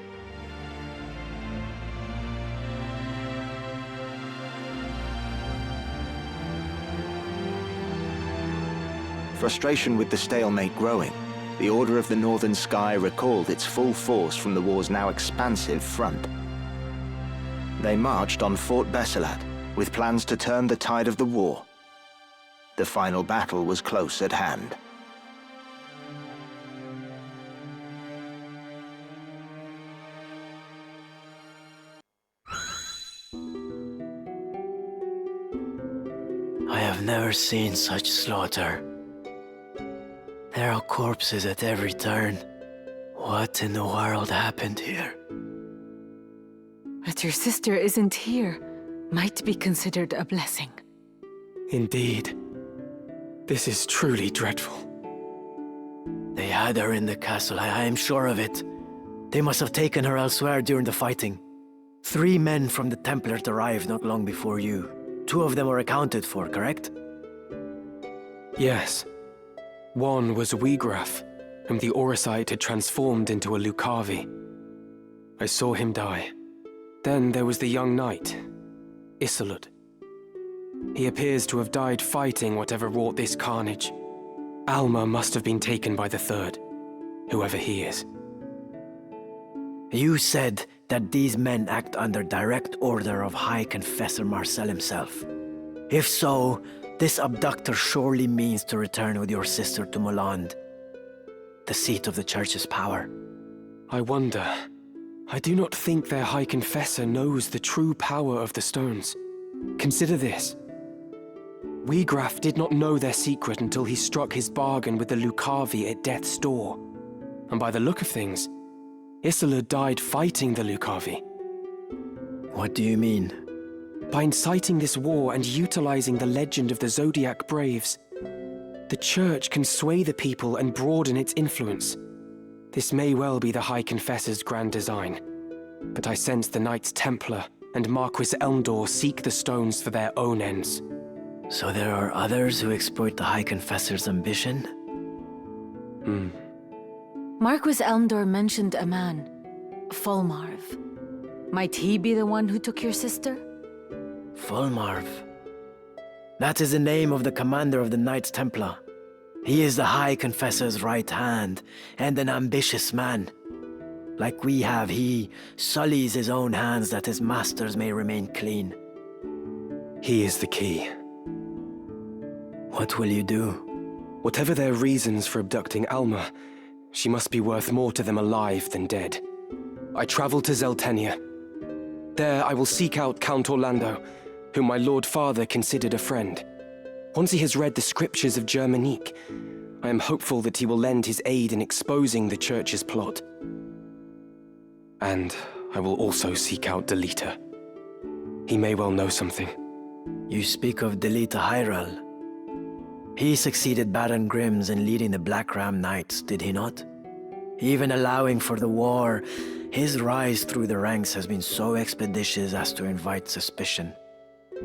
Frustration with the stalemate growing, the Order of the Northern Sky recalled its full force from the war's now expansive front. They marched on Fort Bessilat, with plans to turn the tide of the war. The final battle was close at hand. I have never seen such slaughter. There are corpses at every turn. What in the world happened here? That your sister isn't here might be considered a blessing. Indeed. This is truly dreadful. They had her in the castle, I am sure of it. They must have taken her elsewhere during the fighting. 3 men from the Templars arrived not long before you. 2 of them were accounted for, correct? Yes. One was Weegraf, whom the Auracite had transformed into a Lucavi. I saw him die. Then there was the young knight, Isolde. He appears to have died fighting whatever wrought this carnage. Alma must have been taken by the 3rd, whoever he is. You said that these men act under direct order of High Confessor Marcel himself. If so, this abductor surely means to return with your sister to Moland, the seat of the Church's power. I wonder. I do not think their High Confessor knows the true power of the stones. Consider this. Weegraf did not know their secret until he struck his bargain with the Lucavi at death's door. And by the look of things, Isolde died fighting the Lucavi. What do you mean? By inciting this war and utilizing the legend of the Zodiac Braves, the Church can sway the people and broaden its influence. This may well be the High Confessor's grand design, but I sense the Knights Templar and Marquis Elmdor seek the stones for their own ends. So there are others who exploit the High Confessor's ambition? Marquis Elmdor mentioned a man, Fulmarv. Might he be the one who took your sister? Fulmarv. That is the name of the commander of the Knights Templar. He is the High Confessor's right hand, and an ambitious man. Like we have, he sullies his own hands that his masters may remain clean. He is the key. What will you do? Whatever their reasons for abducting Alma, she must be worth more to them alive than dead. I travel to Zeltenia. There I will seek out Count Orlando, whom my Lord Father considered a friend. Once he has read the scriptures of Germanique, I am hopeful that he will lend his aid in exposing the Church's plot. And I will also seek out Delita. He may well know something. You speak of Delita Hyral. He succeeded Baron Grimms in leading the Black Ram Knights, did he not? Even allowing for the war, his rise through the ranks has been so expeditious as to invite suspicion.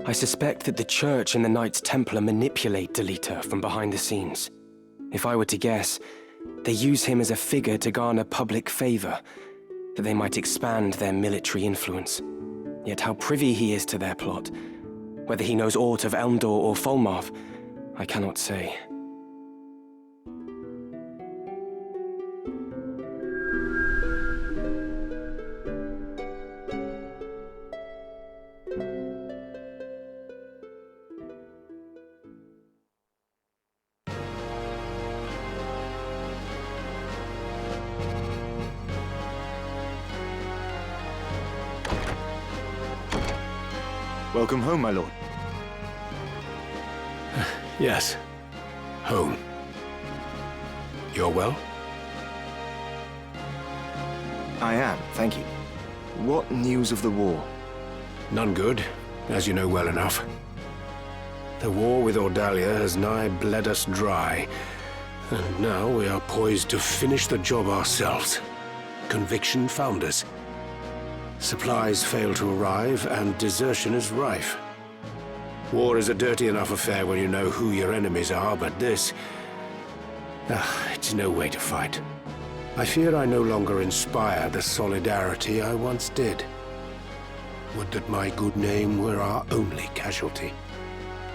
I suspect that the Church and the Knights Templar manipulate Delita from behind the scenes. If I were to guess, They use him as a figure to garner public favor, that they might expand their military influence. Yet how privy he is to their plot, whether he knows aught of Elmdor or Folmarth, I cannot say. Welcome home, my lord. Yes. Home. You're well? I am, thank you. What news of the war? None good, as you know well enough. The war with Ordalia has nigh bled us dry, and now we are poised to finish the job ourselves. Conviction found us. Supplies fail to arrive, and desertion is rife. War is a dirty enough affair when you know who your enemies are, but this... it's no way to fight. I fear I no longer inspire the solidarity I once did. Would that my good name were our only casualty.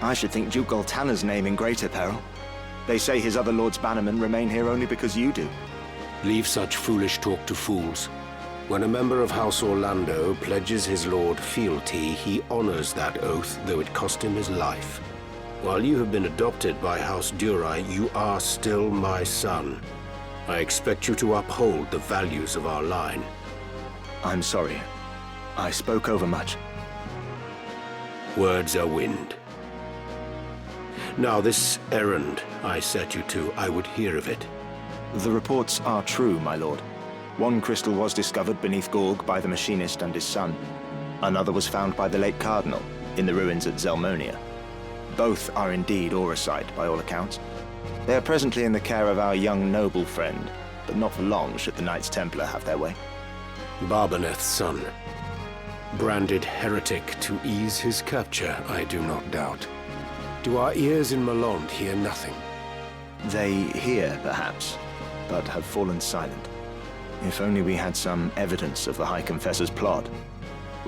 I should think Duke Goltanna's name in greater peril. They say his other lords bannermen remain here only because you do. Leave such foolish talk to fools. When a member of House Orlando pledges his lord fealty, he honors that oath, though it cost him his life. While you have been adopted by House Durai, you are still my son. I expect you to uphold the values of our line. I'm sorry. I spoke overmuch. Words are wind. Now this errand I set you to, I would hear of it. The reports are true, my lord. One crystal was discovered beneath Gorg by the machinist and his son. Another was found by the late cardinal in the ruins at Zelmonia. Both are indeed auricite, by all accounts. They are presently in the care of our young noble friend, but not for long should the Knights Templar have their way. Barbaneth's son. Branded heretic to ease his capture, I do not doubt. Do our ears in Malond hear nothing? They hear, perhaps, but have fallen silent. If only we had some evidence of the High Confessor's plot,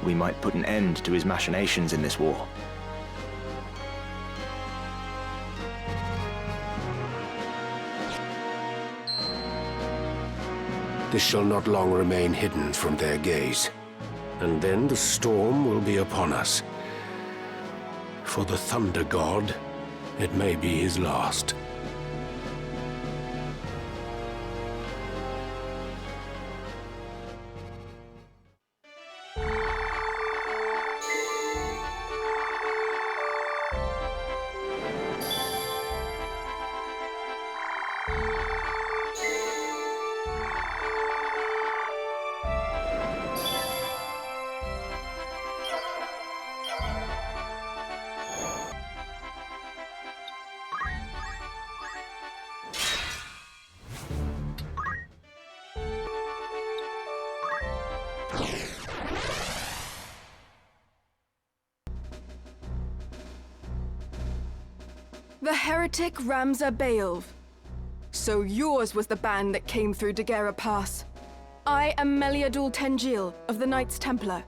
we might put an end to his machinations in this war. This shall not long remain hidden from their gaze. And then the storm will be upon us. For the Thunder God, it may be his last. The heretic Ramza Beelv. So yours was the band that came through Daguerre Pass. I am Meliadul Tengil of the Knights Templar.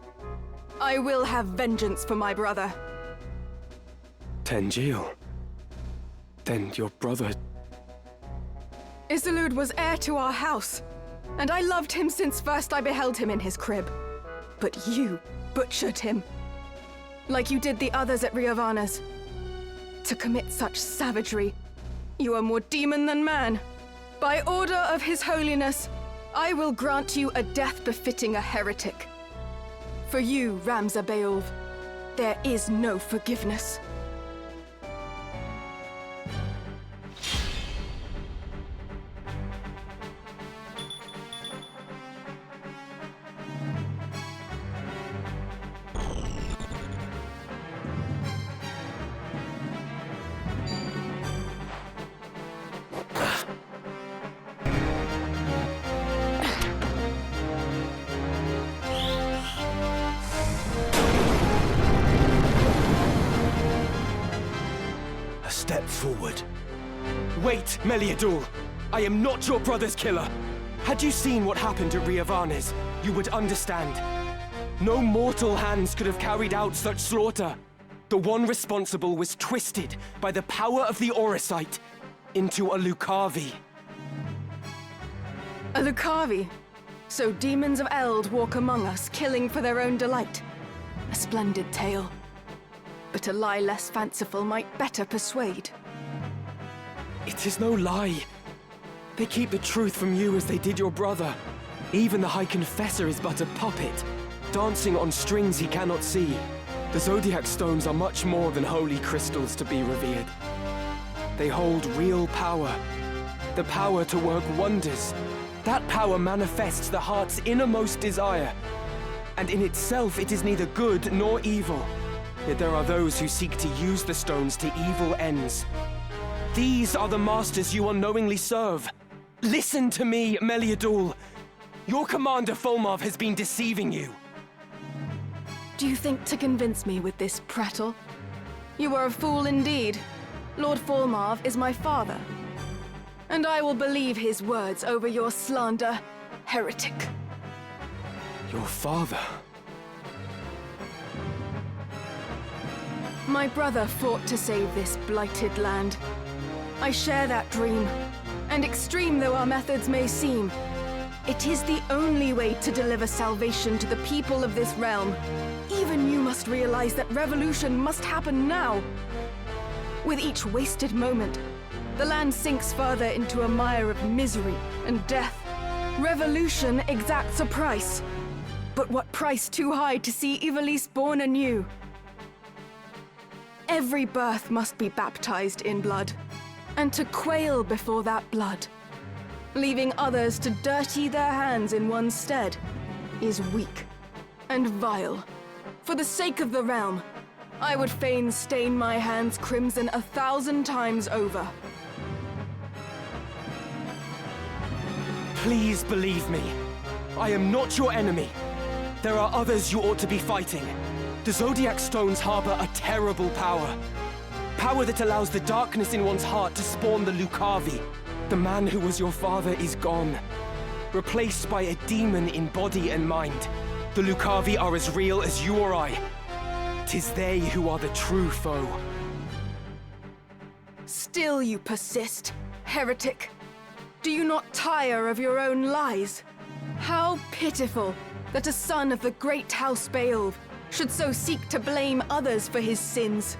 I will have vengeance for my brother. Tengil? Then your brother... Isilud was heir to our house, and I loved him since first I beheld him in his crib. But you butchered him, like you did the others at Riovanna's. To commit such savagery, you are more demon than man. By order of His Holiness, I will grant you a death befitting a heretic. For you, Ramza Beelv, there is no forgiveness. Step forward. Wait, Meliadul! I am not your brother's killer. Had you seen what happened at Ivalice, you would understand. No mortal hands could have carried out such slaughter. The one responsible was twisted by the power of the Auracite into a Lucavi. A Lucavi? So demons of Eld walk among us, killing for their own delight. A splendid tale. But a lie less fanciful might better persuade. It is no lie. They keep the truth from you as they did your brother. Even the High Confessor is but a puppet, dancing on strings he cannot see. The Zodiac Stones are much more than holy crystals to be revered. They hold real power. The power to work wonders. That power manifests the heart's innermost desire. And in itself, it is neither good nor evil. Yet there are those who seek to use the stones to evil ends. These are the masters you unknowingly serve. Listen to me, Meliadul. Your commander Fulmarv has been deceiving you. Do you think to convince me with this prattle? You are a fool indeed. Lord Fulmarv is my father. And I will believe his words over your slander, heretic. Your father? My brother fought to save this blighted land. I share that dream, and extreme though our methods may seem, it is the only way to deliver salvation to the people of this realm. Even you must realize that revolution must happen now. With each wasted moment, the land sinks further into a mire of misery and death. Revolution exacts a price. But what price too high to see Ivalice born anew? Every birth must be baptized in blood, and to quail before that blood, leaving others to dirty their hands in one's stead, is weak and vile. For the sake of the realm, I would fain stain my hands crimson 1,000 times over. Please believe me. I am not your enemy. There are others you ought to be fighting. The Zodiac Stones harbor a terrible power. Power that allows the darkness in one's heart to spawn the Lucavi. The man who was your father is gone, replaced by a demon in body and mind. The Lucavi are as real as you or I. 'Tis they who are the true foe. Still you persist, heretic. Do you not tire of your own lies? How pitiful that a son of the great House Beowulf should so seek to blame others for his sins.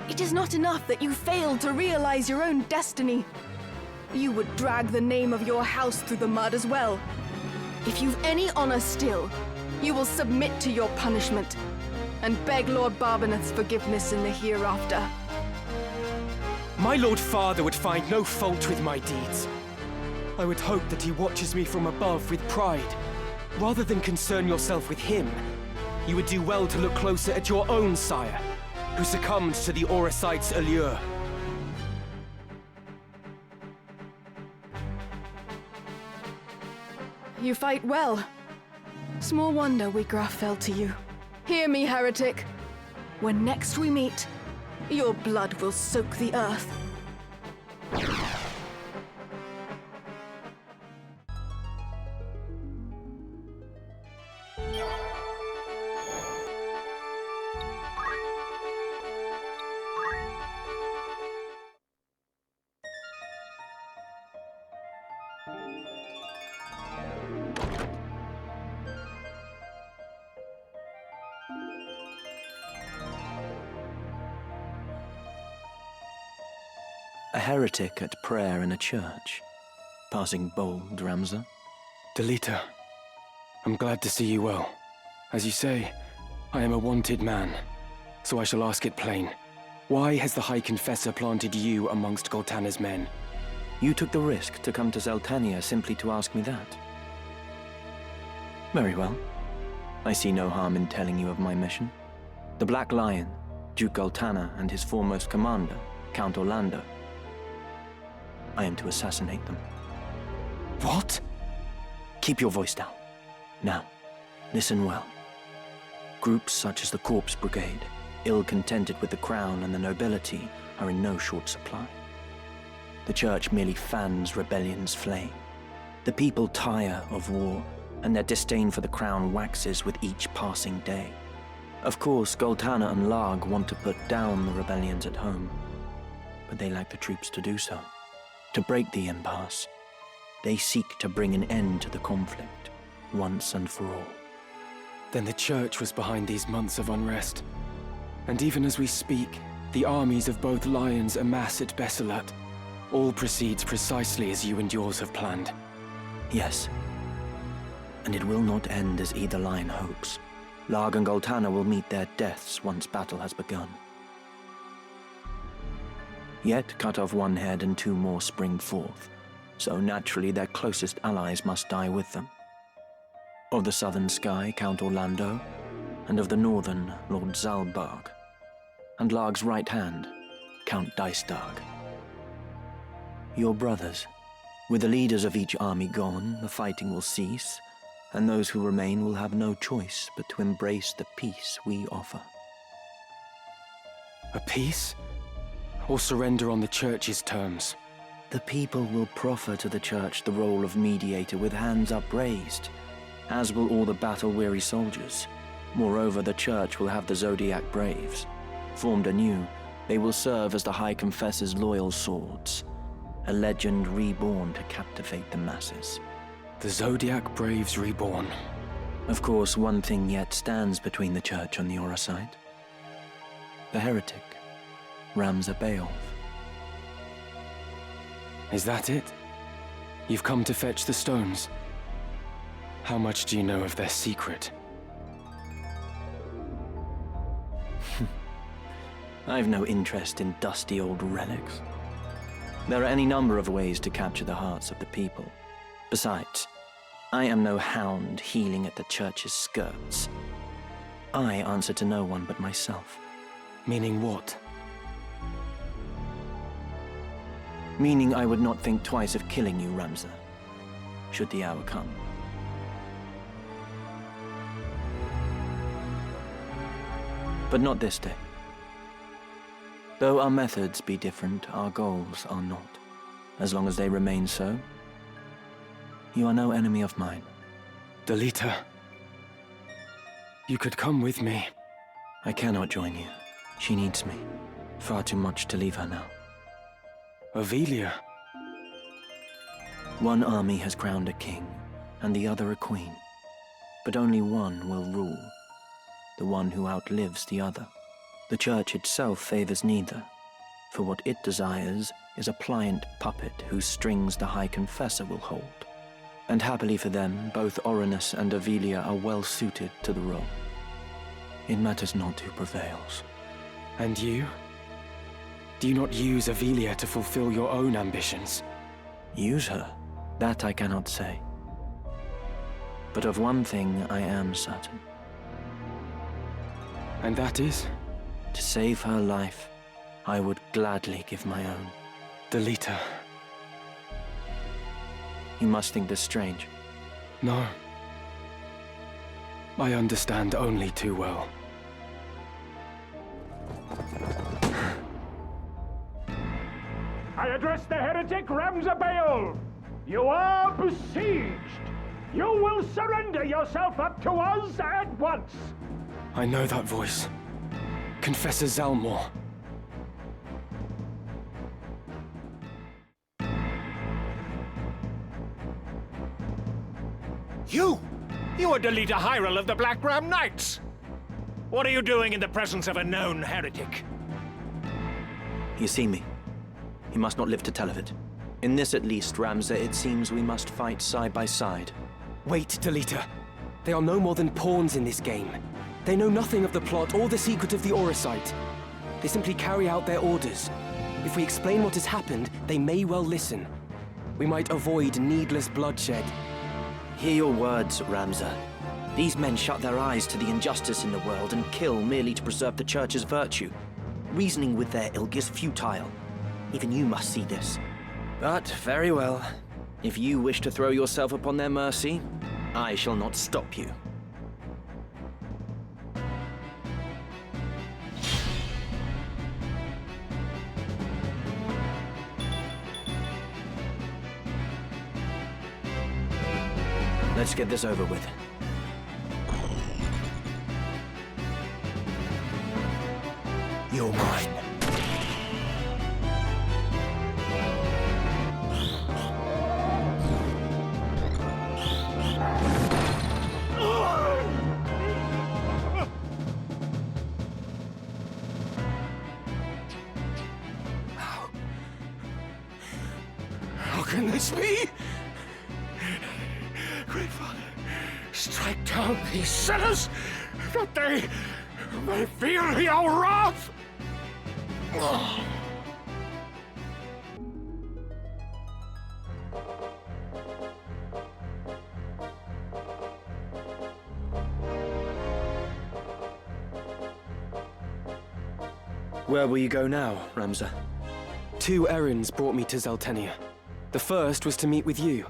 It is not enough that you failed to realize your own destiny. You would drag the name of your house through the mud as well. If you've any honor still, you will submit to your punishment and beg Lord Barbaneth's forgiveness in the hereafter. My Lord Father would find no fault with my deeds. I would hope that he watches me from above with pride. Rather than concern yourself with him, you would do well to look closer at your own sire, who succumbed to the Auracite's allure. You fight well. Small wonder Wigraf fell to you. Hear me, heretic. When next we meet, your blood will soak the earth. A heretic at prayer in a church. Passing bold, Ramza. Delita, I'm glad to see you well. As you say, I am a wanted man, so I shall ask it plain. Why has the High Confessor planted you amongst Goltana's men? You took the risk to come to Zeltania simply to ask me that. Very well. I see no harm in telling you of my mission. The Black Lion, Duke Goltana, and his foremost commander, Count Orlando. I am to assassinate them. What? Keep your voice down. Now, listen well. Groups such as the Corpse Brigade, ill-contented with the crown and the nobility, are in no short supply. The church merely fans rebellion's flame. The people tire of war, and their disdain for the crown waxes with each passing day. Of course, Goltana and Larg want to put down the rebellions at home, but they lack the troops to do so. To break the impasse, they seek to bring an end to the conflict, once and for all. Then the church was behind these months of unrest. And even as we speak, the armies of both lions amass at Besselat. All proceeds precisely as you and yours have planned. Yes. And it will not end as either lion hopes. Larg and Goltana will meet their deaths once battle has begun. Yet cut off one head and two more spring forth, so naturally their closest allies must die with them. Of the southern sky, Count Orlando, and of the northern, Lord Zalbarg, and Larg's right hand, Count Dystarg. Your brothers. With the leaders of each army gone, the fighting will cease, and those who remain will have no choice but to embrace the peace we offer. A peace? Or surrender on the church's terms? The people will proffer to the church the role of mediator with hands upraised, as will all the battle-weary soldiers. Moreover, the church will have the Zodiac Braves. Formed anew, they will serve as the High Confessor's loyal swords, a legend reborn to captivate the masses. The Zodiac Braves reborn. Of course, one thing yet stands between the church and the Orosite. The heretic, Ramza Beowulf. Is that it? You've come to fetch the stones? How much do you know of their secret? I've no interest in dusty old relics. There are any number of ways to capture the hearts of the people. Besides, I am no hound heeling at the church's skirts. I answer to no one but myself. Meaning what? Meaning I would not think twice of killing you, Ramza, should the hour come. But not this day. Though our methods be different, our goals are not. As long as they remain so, you are no enemy of mine. Delita, you could come with me. I cannot join you. She needs me. Far too much to leave her now. Avelia? One army has crowned a king, and the other a queen. But only one will rule. The one who outlives the other. The church itself favors neither, for what it desires is a pliant puppet whose strings the High Confessor will hold. And happily for them, both Orinus and Avelia are well suited to the role. It matters not who prevails. And you? Do you not use Avelia to fulfill your own ambitions? Use her? That I cannot say. But of one thing I am certain. And that is? To save her life, I would gladly give my own. Delita. You must think this strange. No. I understand only too well. I address the heretic Ramza Beowulf. You are besieged. You will surrender yourself up to us at once. I know that voice. Confessor Zalmor. You are Delita Hyrule of the Black Ram Knights! What are you doing in the presence of a known heretic? You see me. You must not live to tell of it. In this at least, Ramza, it seems we must fight side by side. Wait, Delita. They are no more than pawns in this game. They know nothing of the plot or the secret of the Orosite. They simply carry out their orders. If we explain what has happened, they may well listen. We might avoid needless bloodshed. Hear your words, Ramza. These men shut their eyes to the injustice in the world and kill merely to preserve the Church's virtue. Reasoning with their ilk is futile. Even you must see this. But very well. If you wish to throw yourself upon their mercy, I shall not stop you. Let's get this over with. You're mine. How can this be? Great Father, strike down these sinners, that they may feel your wrath! Where will you go now, Ramza? 2 errands brought me to Zeltenia. The first was to meet with you.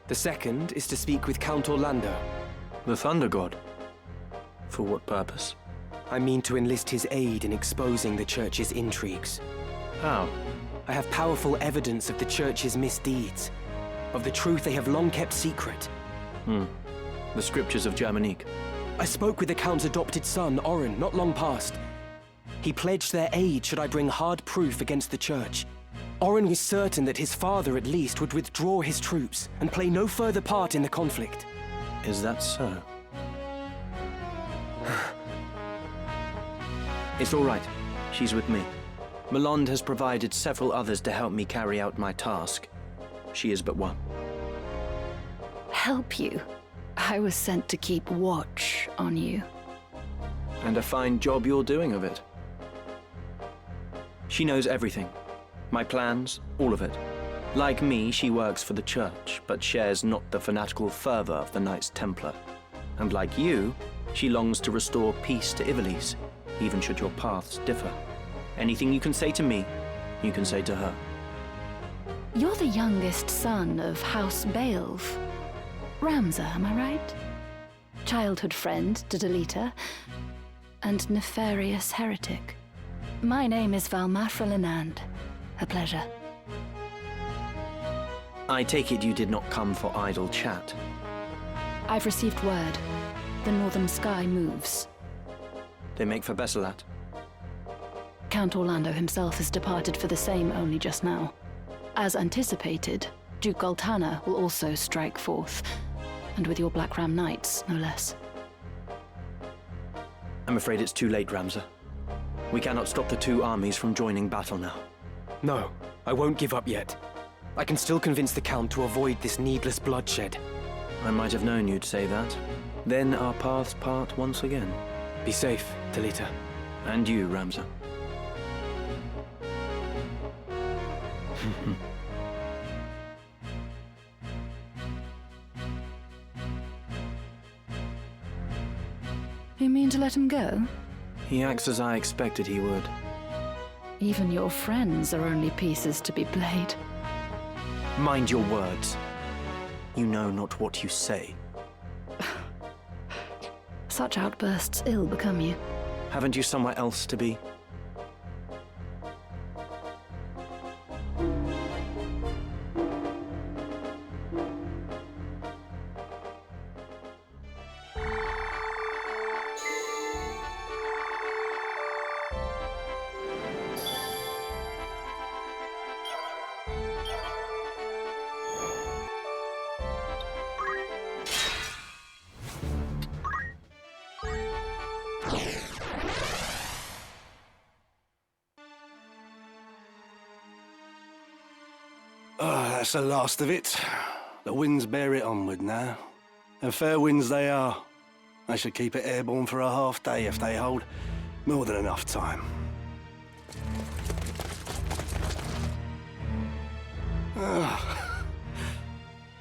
The second is to speak with Count Orlando. The Thunder God? For what purpose? I mean to enlist his aid in exposing the Church's intrigues. How? I have powerful evidence of the Church's misdeeds, of the truth they have long kept secret. The scriptures of Germanique. I spoke with the Count's adopted son, Orin, not long past. He pledged their aid should I bring hard proof against the Church. Orin was certain that his father, at least, would withdraw his troops and play no further part in the conflict. Is that so? It's all right. She's with me. Malond has provided several others to help me carry out my task. She is but one. Help you? I was sent to keep watch on you. And a fine job you're doing of it. She knows everything. My plans, all of it. Like me, she works for the Church, but shares not the fanatical fervor of the Knights Templar. And like you, she longs to restore peace to Ivalice, even should your paths differ. Anything you can say to me, you can say to her. You're the youngest son of House Beowulf. Ramza, am I right? Childhood friend to Delita, and nefarious heretic. My name is Valmafra Linand. A pleasure. I take it you did not come for idle chat. I've received word. The northern sky moves. They make for Besselat. Count Orlando himself has departed for the same only just now. As anticipated, Duke Goltana will also strike forth, and with your Black Ram Knights, no less. I'm afraid it's too late, Ramza. We cannot stop the 2 armies from joining battle now. No, I won't give up yet. I can still convince the Count to avoid this needless bloodshed. I might have known you'd say that. Then our paths part once again. Be safe, Talita. And you, Ramza. You mean to let him go? He acts as I expected he would. Even your friends are only pieces to be played. Mind your words. You know not what you say. Such outbursts ill become you. Haven't you somewhere else to be? That's the last of it. The winds bear it onward now. And fair winds they are. I should keep it airborne for a half day if they hold more than enough time.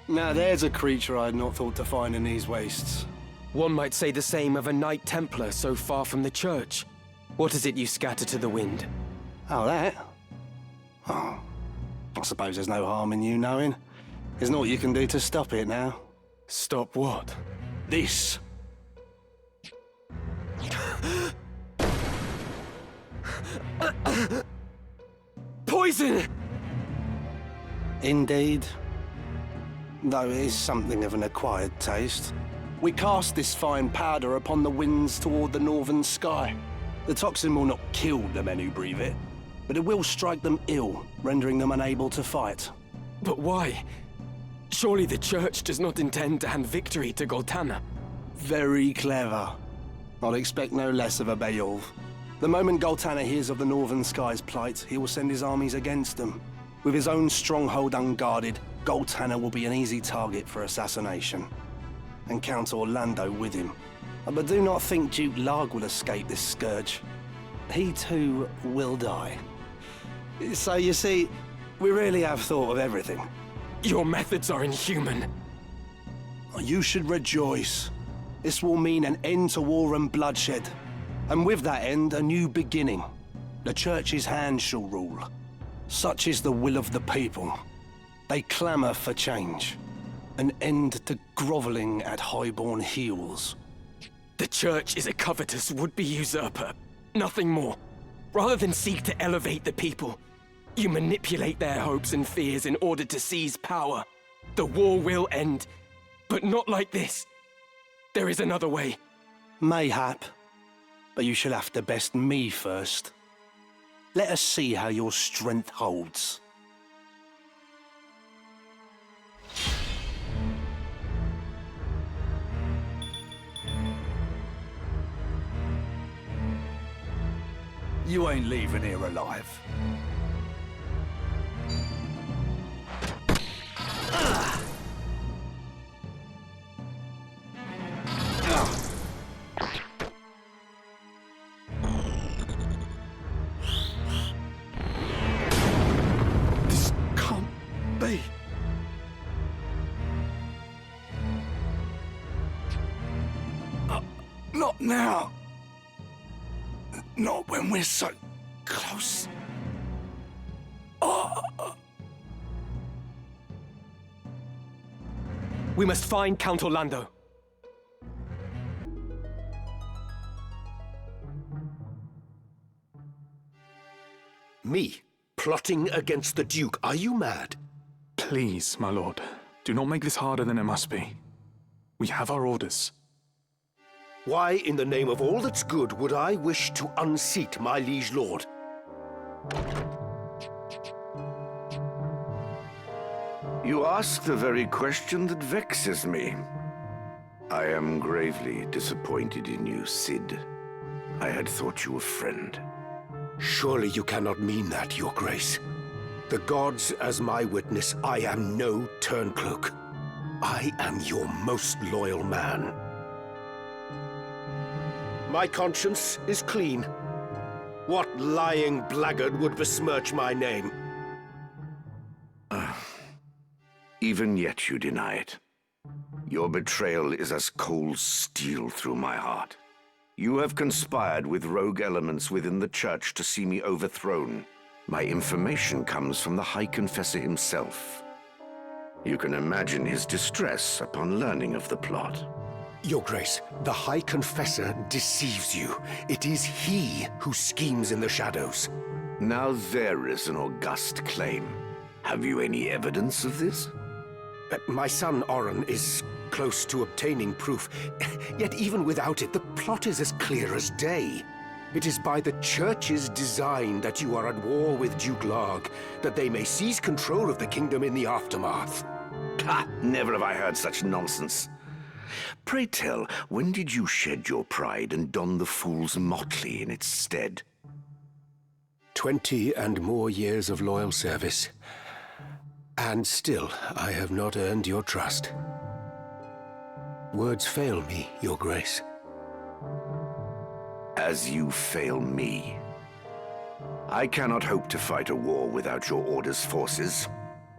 Now there's a creature I had not thought to find in these wastes. One might say the same of a Knight Templar so far from the Church. What is it you scatter to the wind? Oh, that? Oh, I suppose there's no harm in you knowing. There's naught you can do to stop it now. Stop what? This. Poison! Indeed. though it is something of an acquired taste. We cast this fine powder upon the winds toward the northern sky. The toxin will not kill the men who breathe it, but it will strike them ill, rendering them unable to fight. But why? Surely the Church does not intend to hand victory to Goltana. Very clever. I'll expect no less of a Beowulf. The moment Goltana hears of the Northern Sky's plight, he will send his armies against them. With his own stronghold unguarded, Goltana will be an easy target for assassination. And Count Orlando with him. But do not think Duke Larg will escape this scourge. He too will die. So you see, we really have thought of everything. Your methods are inhuman. You should rejoice. This will mean an end to war and bloodshed. And with that end, a new beginning. The Church's hand shall rule. Such is the will of the people. They clamour for change. An end to grovelling at highborn heels. The Church is a covetous would-be usurper. Nothing more. Rather than seek to elevate the people, you manipulate their hopes and fears in order to seize power. The war will end, but not like this. There is another way. Mayhap. But you shall have to best me first. Let us see how your strength holds. You ain't leaving here alive. This can't be. Not now. Not when we're so close. We must find Count Orlando. Me? Plotting against the Duke? Are you mad? Please, my lord, do not make this harder than it must be. We have our orders. Why, in the name of all that's good, would I wish to unseat my liege lord? You ask the very question that vexes me. I am gravely disappointed in you, Cid. I had thought you a friend. Surely you cannot mean that, your grace. The gods as my witness, I am no turncloak. I am your most loyal man. My conscience is clean. What lying blackguard would besmirch my name? Even yet you deny it. Your betrayal is as cold steel through my heart. You have conspired with rogue elements within the Church to see me overthrown. My information comes from the High Confessor himself. You can imagine his distress upon learning of the plot. Your Grace, the High Confessor deceives you. It is he who schemes in the shadows. Now there is an august claim. Have you any evidence of this? My son Oren is close to obtaining proof. Yet even without it, the plot is as clear as day. It is by the Church's design that you are at war with Duke Larg, that they may seize control of the kingdom in the aftermath. Ha! Never have I heard such nonsense. Pray tell, when did you shed your pride and don the fool's motley in its stead? 20 and more years of loyal service. And still, I have not earned your trust. Words fail me, your grace. As you fail me. I cannot hope to fight a war without your order's forces.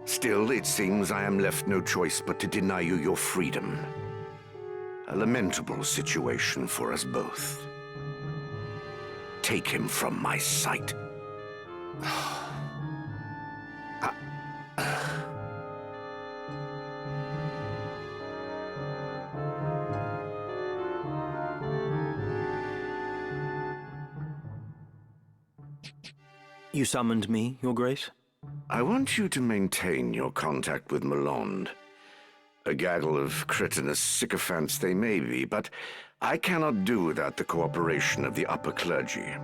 Still, it seems I am left no choice but to deny you your freedom. A lamentable situation for us both. Take him from my sight. You summoned me, Your Grace? I want you to maintain your contact with Malond. A gaggle of cretinous sycophants they may be, but I cannot do without the cooperation of the upper clergy.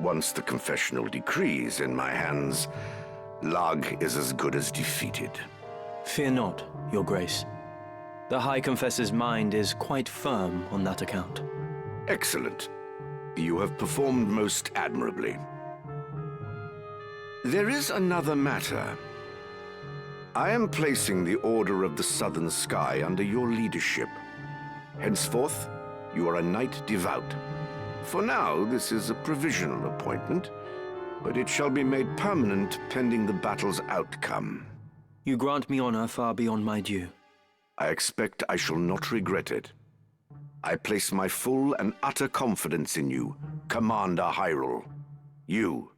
Once the confessional decree is in my hands, Lag is as good as defeated. Fear not, Your Grace. The High Confessor's mind is quite firm on that account. Excellent. You have performed most admirably. There is another matter. I am placing the Order of the Southern Sky under your leadership. Henceforth, you are a knight devout. For now, this is a provisional appointment, but it shall be made permanent pending the battle's outcome. You grant me honor far beyond my due. I expect I shall not regret it. I place my full and utter confidence in you, Commander Hyrule. You,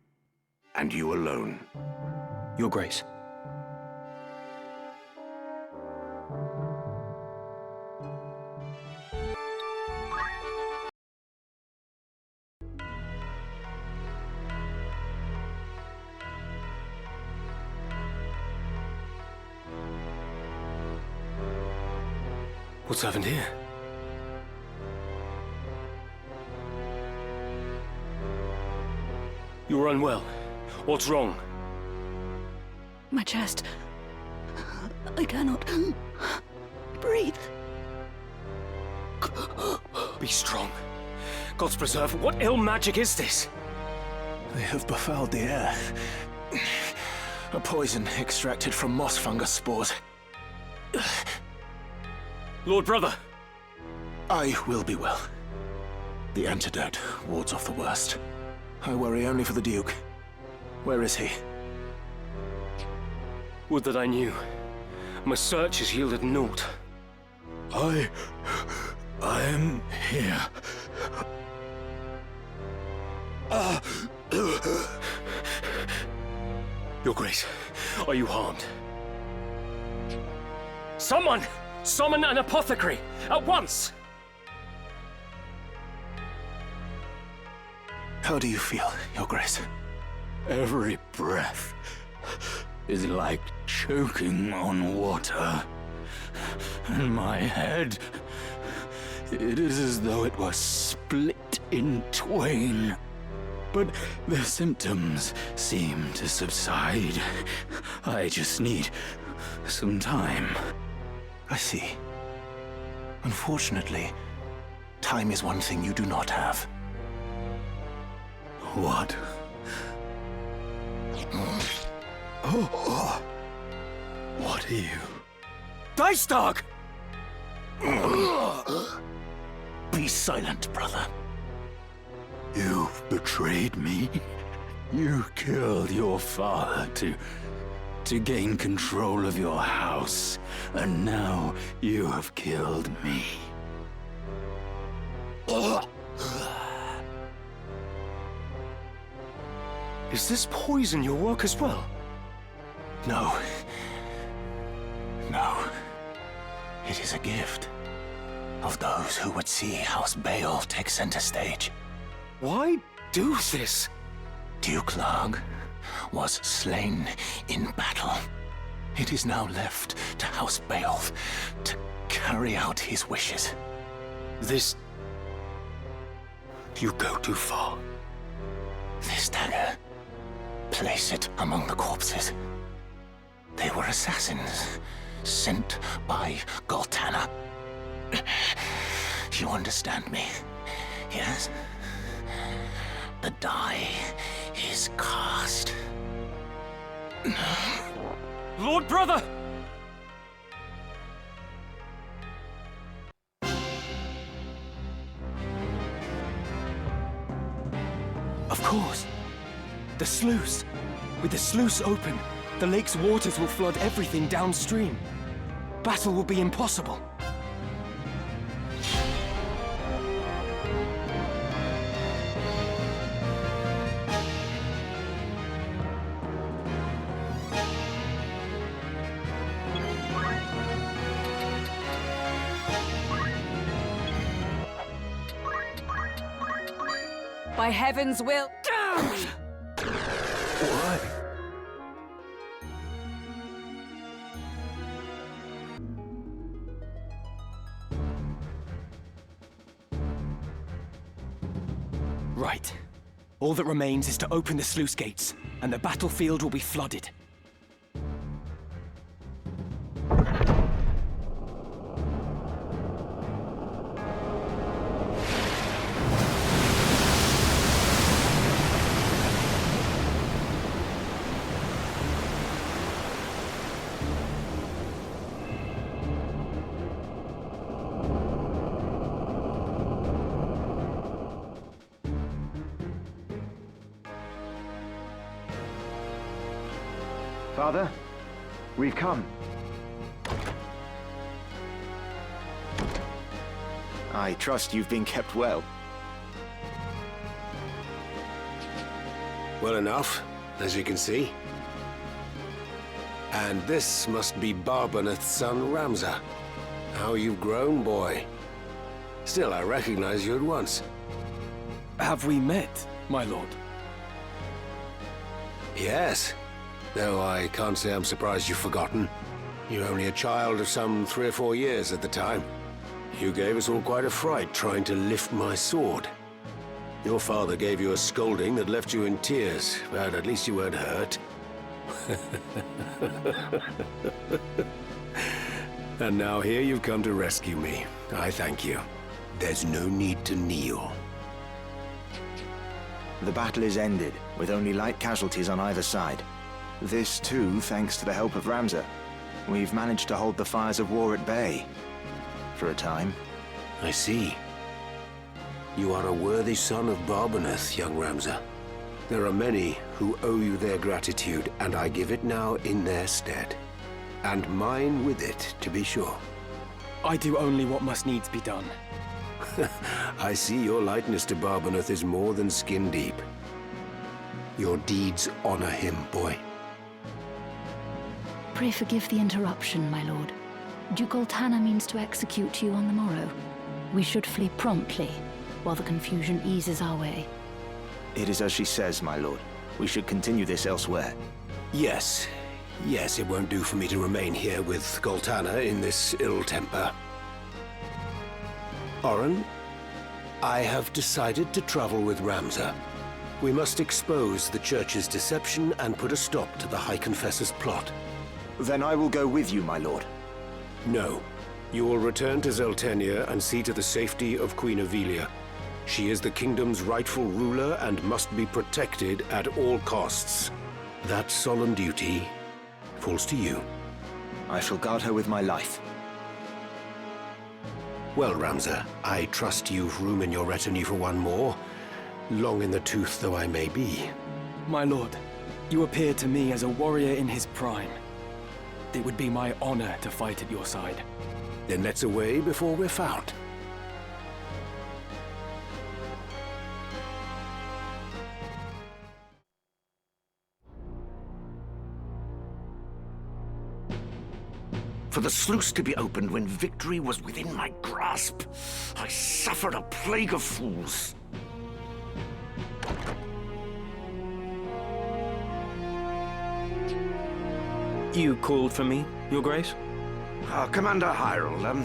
and you alone. Your Grace. What's happened here? You're unwell. What's wrong? My chest. I cannot breathe. Be strong. God's preserve, what ill magic is this? They have befouled the air. A poison extracted from moss fungus spores. Lord Brother! I will be well. The antidote wards off the worst. I worry only for the Duke. Where is he? Would that I knew. My search has yielded naught. I am here. Your Grace, are you harmed? Someone! Summon an apothecary! At once! How do you feel, Your Grace? Every breath is like choking on water. And my head, it is as though it was split in twain. But the symptoms seem to subside. I just need some time. I see. Unfortunately, time is one thing you do not have. What? Oh. What are you? Dystog! Be silent, brother. You've betrayed me. You killed your father to gain control of your house, and now you have killed me. Is this poison your work as well? No. No. It is a gift of those who would see House Bael take center stage. Why do this? Duke Lag was slain in battle. It is now left to House Bael to carry out his wishes. This... You go too far. This dagger, place it among the corpses. They were assassins sent by Goltana. You understand me, yes? The die is cast. Lord Brother! Of course. The sluice. With the sluice open, the lake's waters will flood everything downstream. Battle will be impossible. By heaven's will. What? Right. All that remains is to open the sluice gates, and the battlefield will be flooded. Father, we've come. I trust you've been kept well. Well enough, as you can see. And this must be Barbaneth's son, Ramza. How you've grown, boy. Still, I recognize you at once. Have we met, my lord? Yes. Though I can't say I'm surprised you've forgotten. You were only a child of some 3 or 4 years at the time. You gave us all quite a fright trying to lift my sword. Your father gave you a scolding that left you in tears, but at least you weren't hurt. And now here you've come to rescue me. I thank you. There's no need to kneel. The battle is ended, with only light casualties on either side. This, too, thanks to the help of Ramza. We've managed to hold the fires of war at bay. For a time. I see. You are a worthy son of Barbaneth, young Ramza. There are many who owe you their gratitude, and I give it now in their stead. And mine with it, to be sure. I do only what must needs be done. I see your likeness to Barbaneth is more than skin deep. Your deeds honor him, boy. Pray forgive the interruption, my lord. Duke Oltana means to execute you on the morrow. We should flee promptly, while the confusion eases our way. It is as she says, my lord. We should continue this elsewhere. Yes. Yes, it won't do for me to remain here with Goltana in this ill temper. Oren, I have decided to travel with Ramza. We must expose the Church's deception and put a stop to the High Confessor's plot. Then I will go with you, my lord. No. You will return to Zeltenia and see to the safety of Queen Ivalice. She is the kingdom's rightful ruler and must be protected at all costs. That solemn duty falls to you. I shall guard her with my life. Well, Ramza, I trust you've room in your retinue for one more, long in the tooth though I may be. My lord, you appear to me as a warrior in his prime. It would be my honor to fight at your side. Then let's away before we're found. For the sluice to be opened when victory was within my grasp, I suffered a plague of fools. You called for me, Your Grace? Commander Hyrule,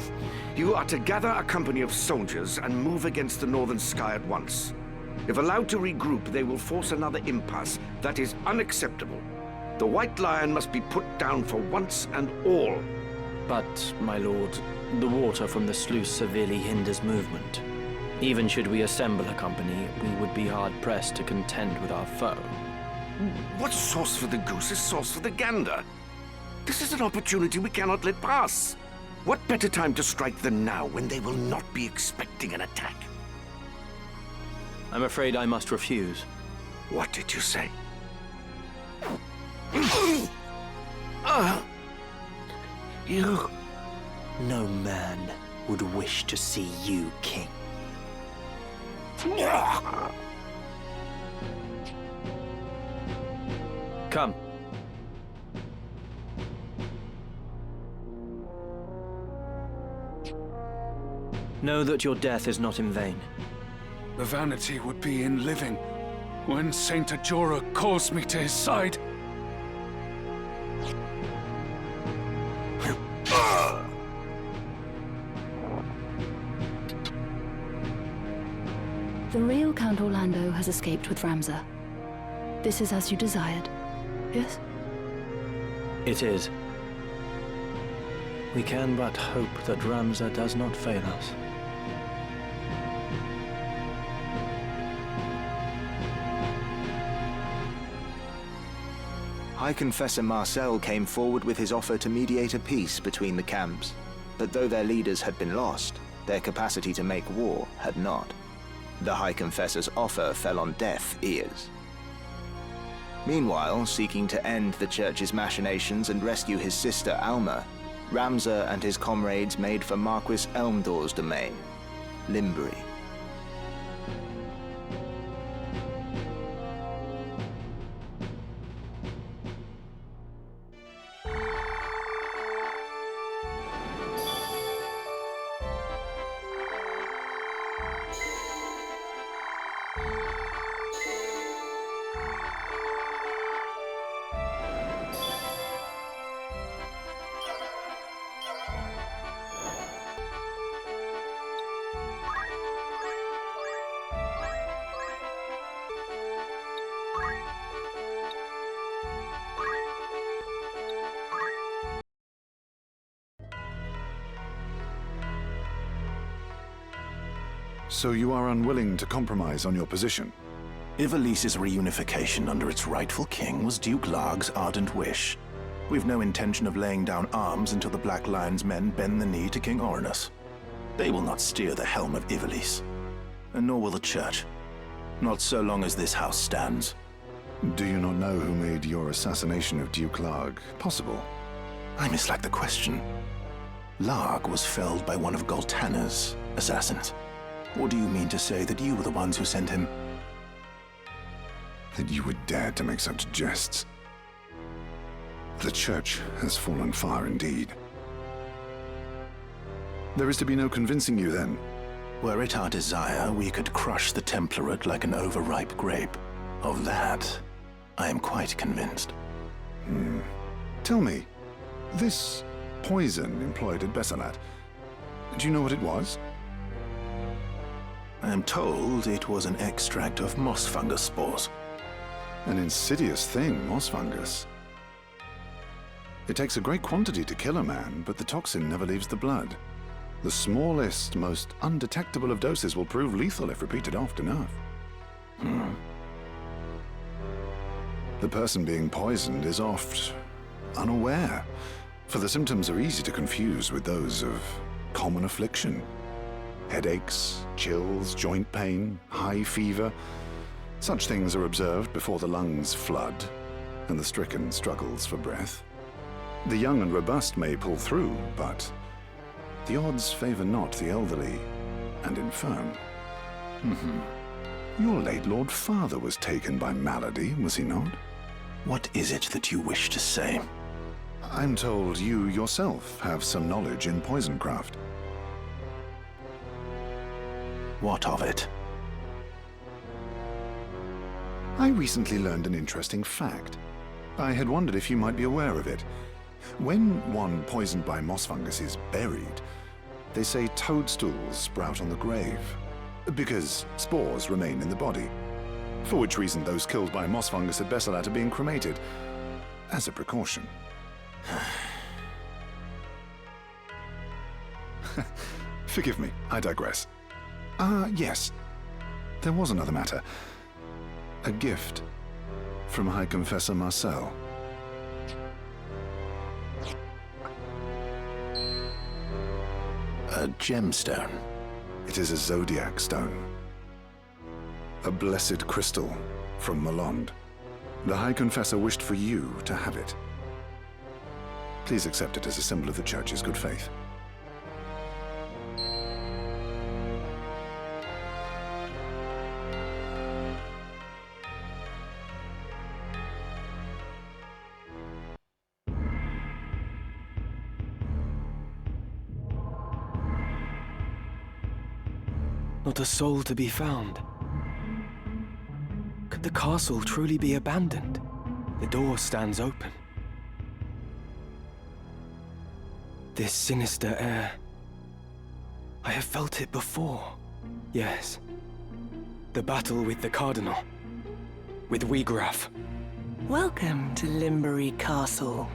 you are to gather a company of soldiers and move against the northern sky at once. If allowed to regroup, they will force another impasse. That is unacceptable. The White Lion must be put down for once and all. But, my lord, the water from the sluice severely hinders movement. Even should we assemble a company, we would be hard-pressed to contend with our foe. What's sauce for the goose is sauce for the gander. This is an opportunity we cannot let pass. What better time to strike than now, when they will not be expecting an attack? I'm afraid I must refuse. What did you say? You... No man would wish to see you king. Come. Know that your death is not in vain. The vanity would be in living when Saint Ajora calls me to his side. The real Count Orlando has escaped with Ramza. This is as you desired, yes? It is. We can but hope that Ramza does not fail us. High Confessor Marcel came forward with his offer to mediate a peace between the camps, but though their leaders had been lost, their capacity to make war had not. The High Confessor's offer fell on deaf ears. Meanwhile, seeking to end the Church's machinations and rescue his sister Alma, Ramza and his comrades made for Marquis Elmdor's domain, Limbury. So you are unwilling to compromise on your position? Ivalice's reunification under its rightful king was Duke Larg's ardent wish. We've no intention of laying down arms until the Black Lion's men bend the knee to King Orinus. They will not steer the helm of Ivalice, and nor will the Church. Not so long as this house stands. Do you not know who made your assassination of Duke Larg possible? I mislike the question. Larg was felled by one of Goltanna's assassins. Or do you mean to say that you were the ones who sent him? That you would dare to make such jests. The Church has fallen far indeed. There is to be no convincing you, then. Were it our desire, we could crush the Template like an overripe grape. Of that, I am quite convinced. Tell me, this poison employed at Besselat, do you know what it was? I am told it was an extract of moss fungus spores. An insidious thing, moss fungus. It takes a great quantity to kill a man, but the toxin never leaves the blood. The smallest, most undetectable of doses will prove lethal if repeated often enough. The person being poisoned is oft unaware, for the symptoms are easy to confuse with those of common affliction. Headaches, chills, joint pain, high fever. Such things are observed before the lungs flood and the stricken struggles for breath. The young and robust may pull through, but the odds favor not the elderly and infirm. Your late Lord Father was taken by malady, was he not? What is it that you wish to say? I'm told you yourself have some knowledge in poisoncraft. What of it? I recently learned an interesting fact. I had wondered if you might be aware of it. When one poisoned by moss fungus is buried, they say toadstools sprout on the grave, because spores remain in the body. For which reason those killed by moss fungus at Besselat are being cremated, as a precaution. Forgive me, I digress. Yes. There was another matter. A gift from High Confessor Marcel. A gemstone? It is a zodiac stone. A blessed crystal from Malond. The High Confessor wished for you to have it. Please accept it as a symbol of the Church's good faith. Not a soul to be found. Could the castle truly be abandoned? The door stands open. This sinister air. I have felt it before. Yes. The battle with the Cardinal. With Wiegraf. Welcome to Limbury Castle.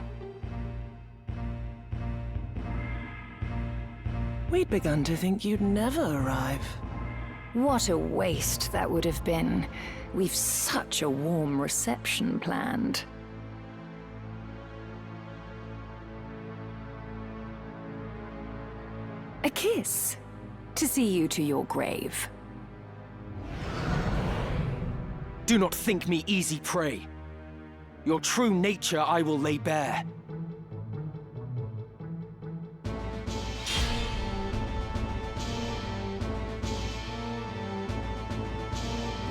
We'd begun to think you'd never arrive. What a waste that would have been. We've such a warm reception planned. A kiss to see you to your grave. Do not think me easy prey. Your true nature I will lay bare.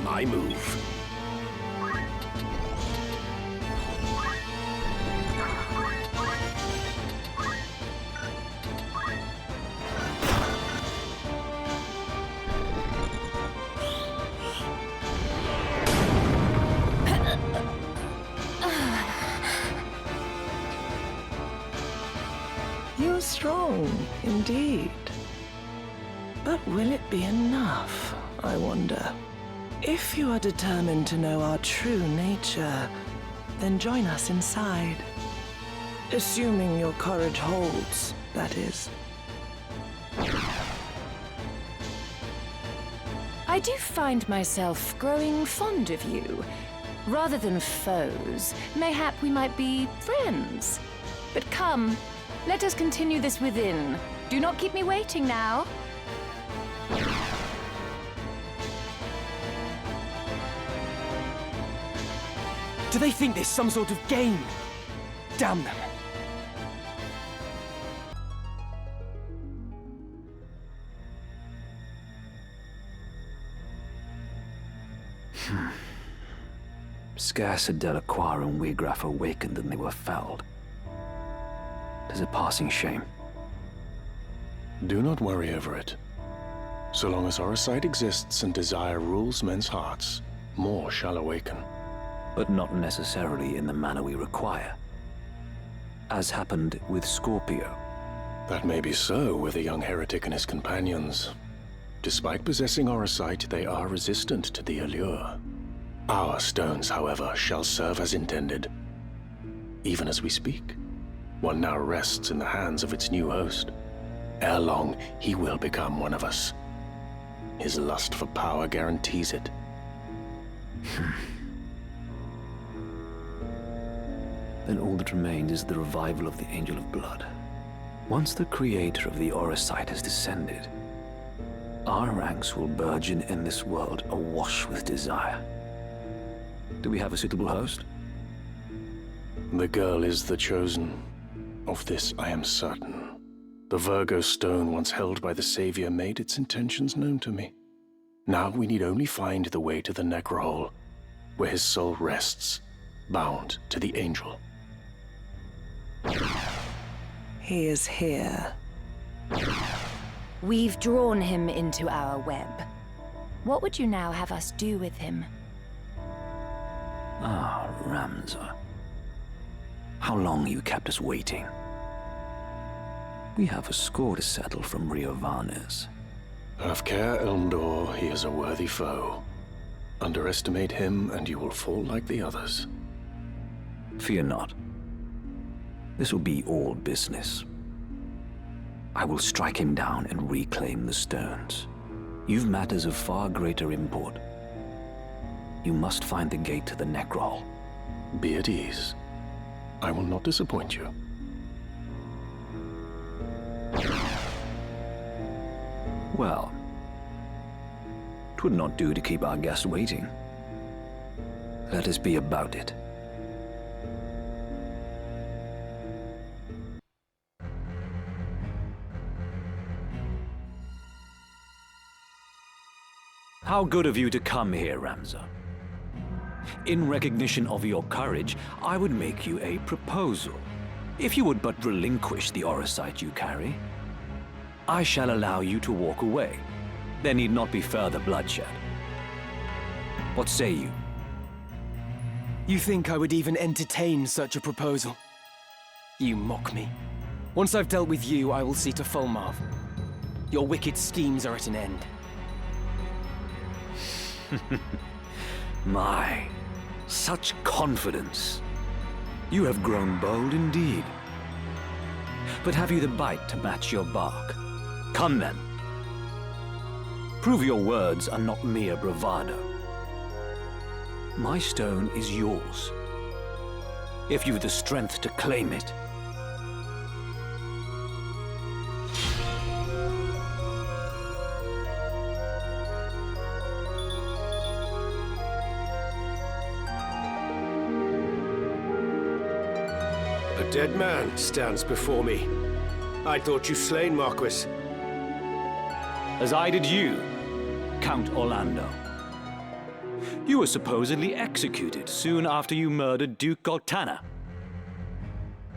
My move. You're strong, indeed. But will it be enough, I wonder? If you are determined to know our true nature, then join us inside. Assuming your courage holds, that is. I do find myself growing fond of you. Rather than foes, mayhap we might be friends. But come, let us continue this within. Do not keep me waiting now. Do they think this some sort of game? Damn them. Scarce had Delacroix and Wiegraf awakened than they were felled. 'Tis a passing shame. Do not worry over it. So long as Orosite exists and desire rules men's hearts, more shall awaken. But not necessarily in the manner we require. As happened with Scorpio. That may be so with the young heretic and his companions. Despite possessing Orosite, they are resistant to the allure. Our stones, however, shall serve as intended. Even as we speak, one now rests in the hands of its new host. Ere long, he will become one of us. His lust for power guarantees it. Then all that remains is the revival of the Angel of Blood. Once the creator of the Orosite has descended, our ranks will burgeon in this world awash with desire. Do we have a suitable host? The girl is the chosen. Of this I am certain. The Virgo stone once held by the Savior made its intentions known to me. Now we need only find the way to the Necrohole, where his soul rests, bound to the Angel. He is here. We've drawn him into our web. What would you now have us do with him? Ah, Ramza. How long you kept us waiting? We have a score to settle from Riovanes. Have care, Elmdor, he is a worthy foe. Underestimate him and you will fall like the others. Fear not. This will be all business. I will strike him down and reclaim the stones. You've matters of far greater import. You must find the gate to the Necrohole. Be at ease. I will not disappoint you. Well, 'twould not do to keep our guest waiting. Let us be about it. How good of you to come here, Ramza. In recognition of your courage, I would make you a proposal. If you would but relinquish the Orosite you carry, I shall allow you to walk away. There need not be further bloodshed. What say you? You think I would even entertain such a proposal? You mock me. Once I've dealt with you, I will see to Fulmarv. Your wicked schemes are at an end. My, such confidence. You have grown bold indeed. But have you the bite to match your bark? Come then. Prove your words are not mere bravado. My stone is yours, if you've the strength to claim it. A dead man stands before me. I thought you slain, Marquis. As I did you, Count Orlando. You were supposedly executed soon after you murdered Duke Goltana.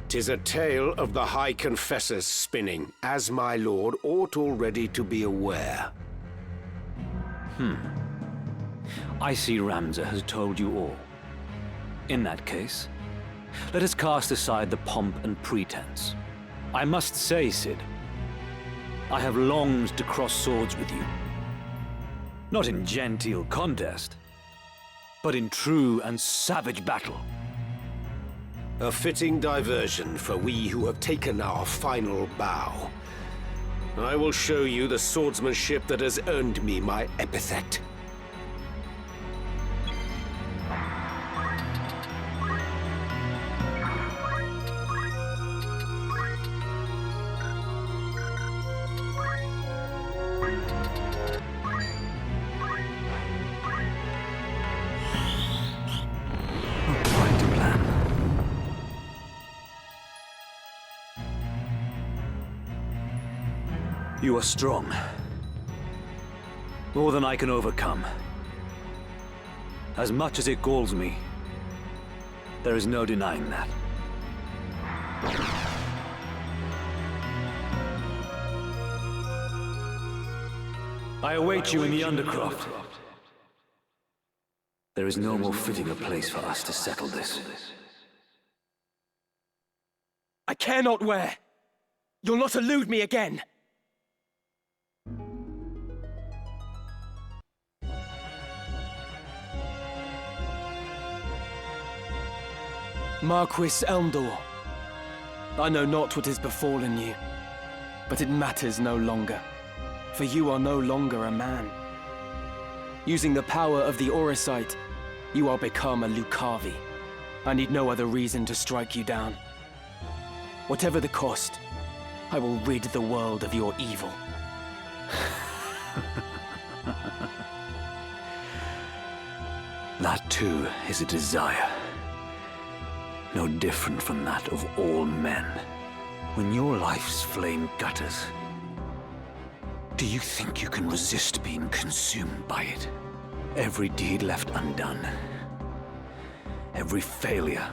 'Tis a tale of the High Confessor's spinning, as my lord ought already to be aware. I see Ramza has told you all. In that case, let us cast aside the pomp and pretense. I must say, Cid, I have longed to cross swords with you. Not in genteel contest, but in true and savage battle. A fitting diversion for we who have taken our final bow. I will show you the swordsmanship that has earned me my epithet. You are strong. More than I can overcome. As much as it galls me, there is no denying that. I await you in the Undercroft. There is no more fitting a place for us to settle this. I care not where. You'll not elude me again. Marquis Elmdor, I know not what has befallen you, but it matters no longer, for you are no longer a man. Using the power of the Auracite, you are become a Lucavi. I need no other reason to strike you down. Whatever the cost, I will rid the world of your evil. That too is a desire. No different from that of all men. When your life's flame gutters, do you think you can resist being consumed by it? Every deed left undone, every failure,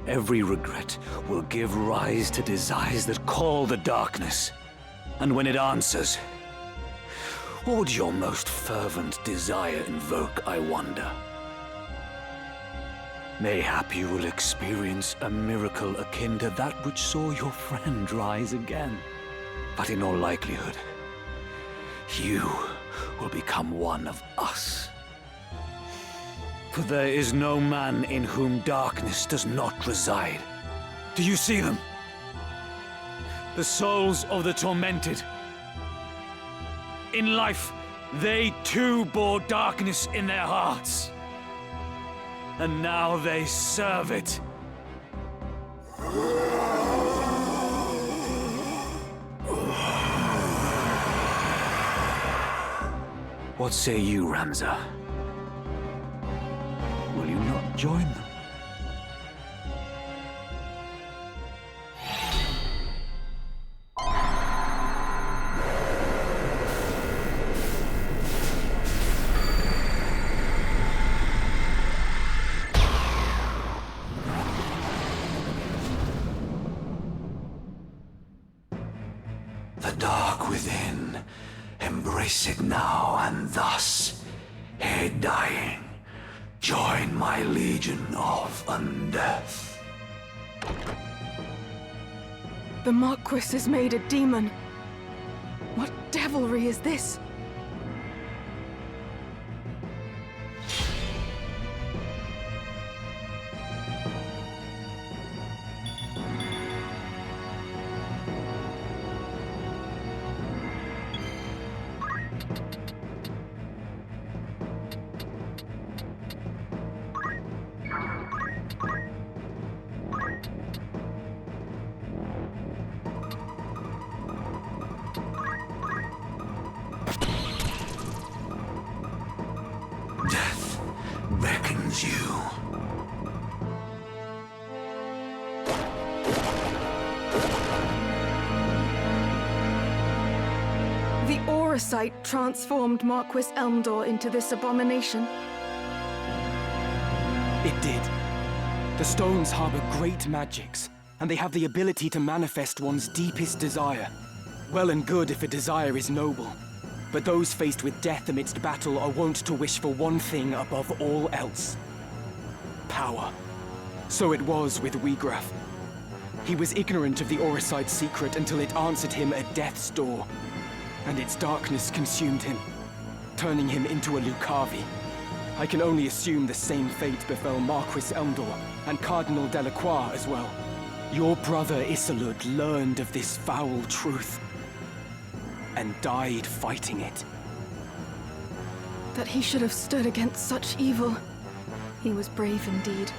every regret will give rise to desires that call the darkness. And when it answers, what would your most fervent desire invoke, I wonder? Mayhap you will experience a miracle akin to that which saw your friend rise again. But in all likelihood, you will become one of us. For there is no man in whom darkness does not reside. Do you see them? The souls of the tormented. In life, they too bore darkness in their hearts. And now they serve it. What say you, Ramza? Will you not join them? The dark within, embrace it now, and thus, ere dying, join my legion of undeath. The Marquis is made a demon. What devilry is this? Death beckons you. The Auracite transformed Marquis Elmdor into this abomination. It did. The stones harbor great magics, and they have the ability to manifest one's deepest desire. Well and good if a desire is noble, but those faced with death amidst battle are wont to wish for one thing above all else. Power. So it was with Wiegraf. He was ignorant of the Auracite's secret until it answered him at death's door, and its darkness consumed him, turning him into a Lucavi. I can only assume the same fate befell Marquis Elmdor and Cardinal Delacroix as well. Your brother Isolde learned of this foul truth and died fighting it. That he should have stood against such evil. He was brave indeed.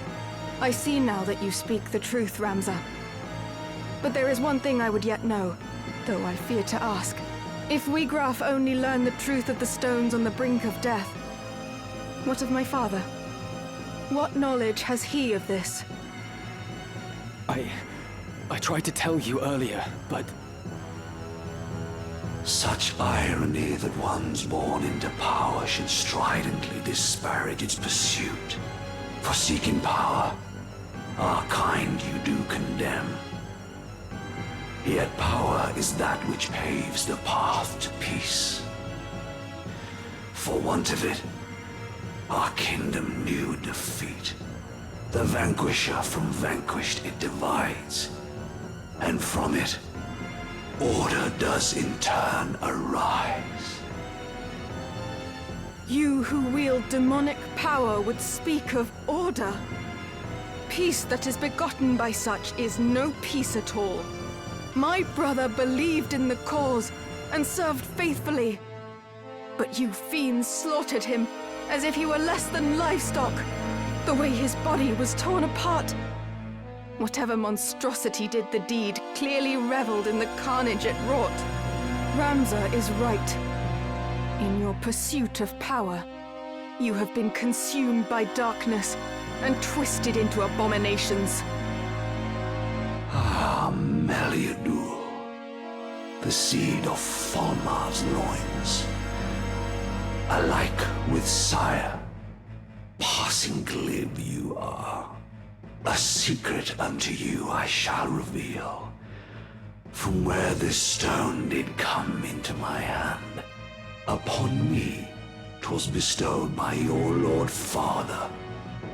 I see now that you speak the truth, Ramza. But there is one thing I would yet know, though I fear to ask. If Wiegraf only learned the truth of the stones on the brink of death, what of my father? What knowledge has he of this? I tried to tell you earlier, but... Such irony that ones born into power should stridently disparage its pursuit. For seeking power, our kind you do condemn. Yet power is that which paves the path to peace. For want of it, our kingdom knew defeat. The vanquisher from vanquished it divides, and from it, order does in turn arise. You who wield demonic power would speak of order. Peace that is begotten by such is no peace at all. My brother believed in the cause and served faithfully. But you fiends slaughtered him as if he were less than livestock. The way his body was torn apart. Whatever monstrosity did the deed clearly reveled in the carnage it wrought. Ramza is right. In your pursuit of power, you have been consumed by darkness and twisted into abominations. Ah, Meliadur, the seed of Falmar's loins. Alike with sire, passing glib you are. A secret unto you I shall reveal. From where this stone did come into my hand, upon me 'twas bestowed by your lord father,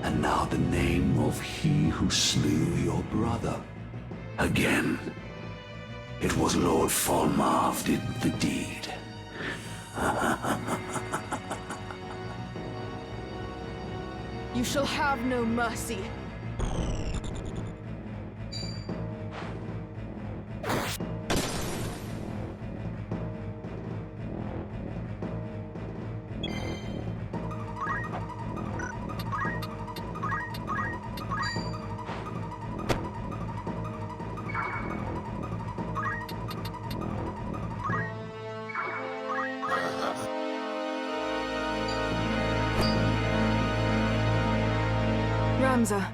and now the name of he who slew your brother. Again, it was Lord Falmar did the deed. You shall have no mercy. Ramza,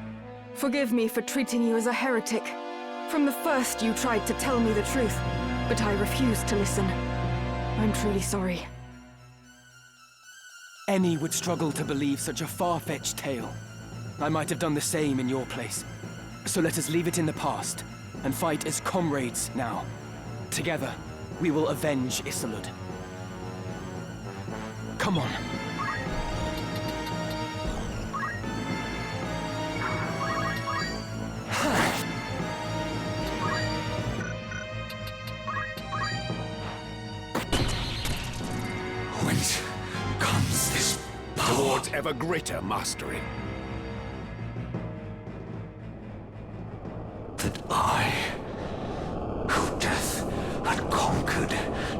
forgive me for treating you as a heretic. From the first you tried to tell me the truth, but I refused to listen. I'm truly sorry. Any would struggle to believe such a far-fetched tale. I might have done the same in your place. So let us leave it in the past, and fight as comrades now. Together, we will avenge Isolde. Come on. Whence comes this power? Towards ever greater mastery. That I, who death had conquered,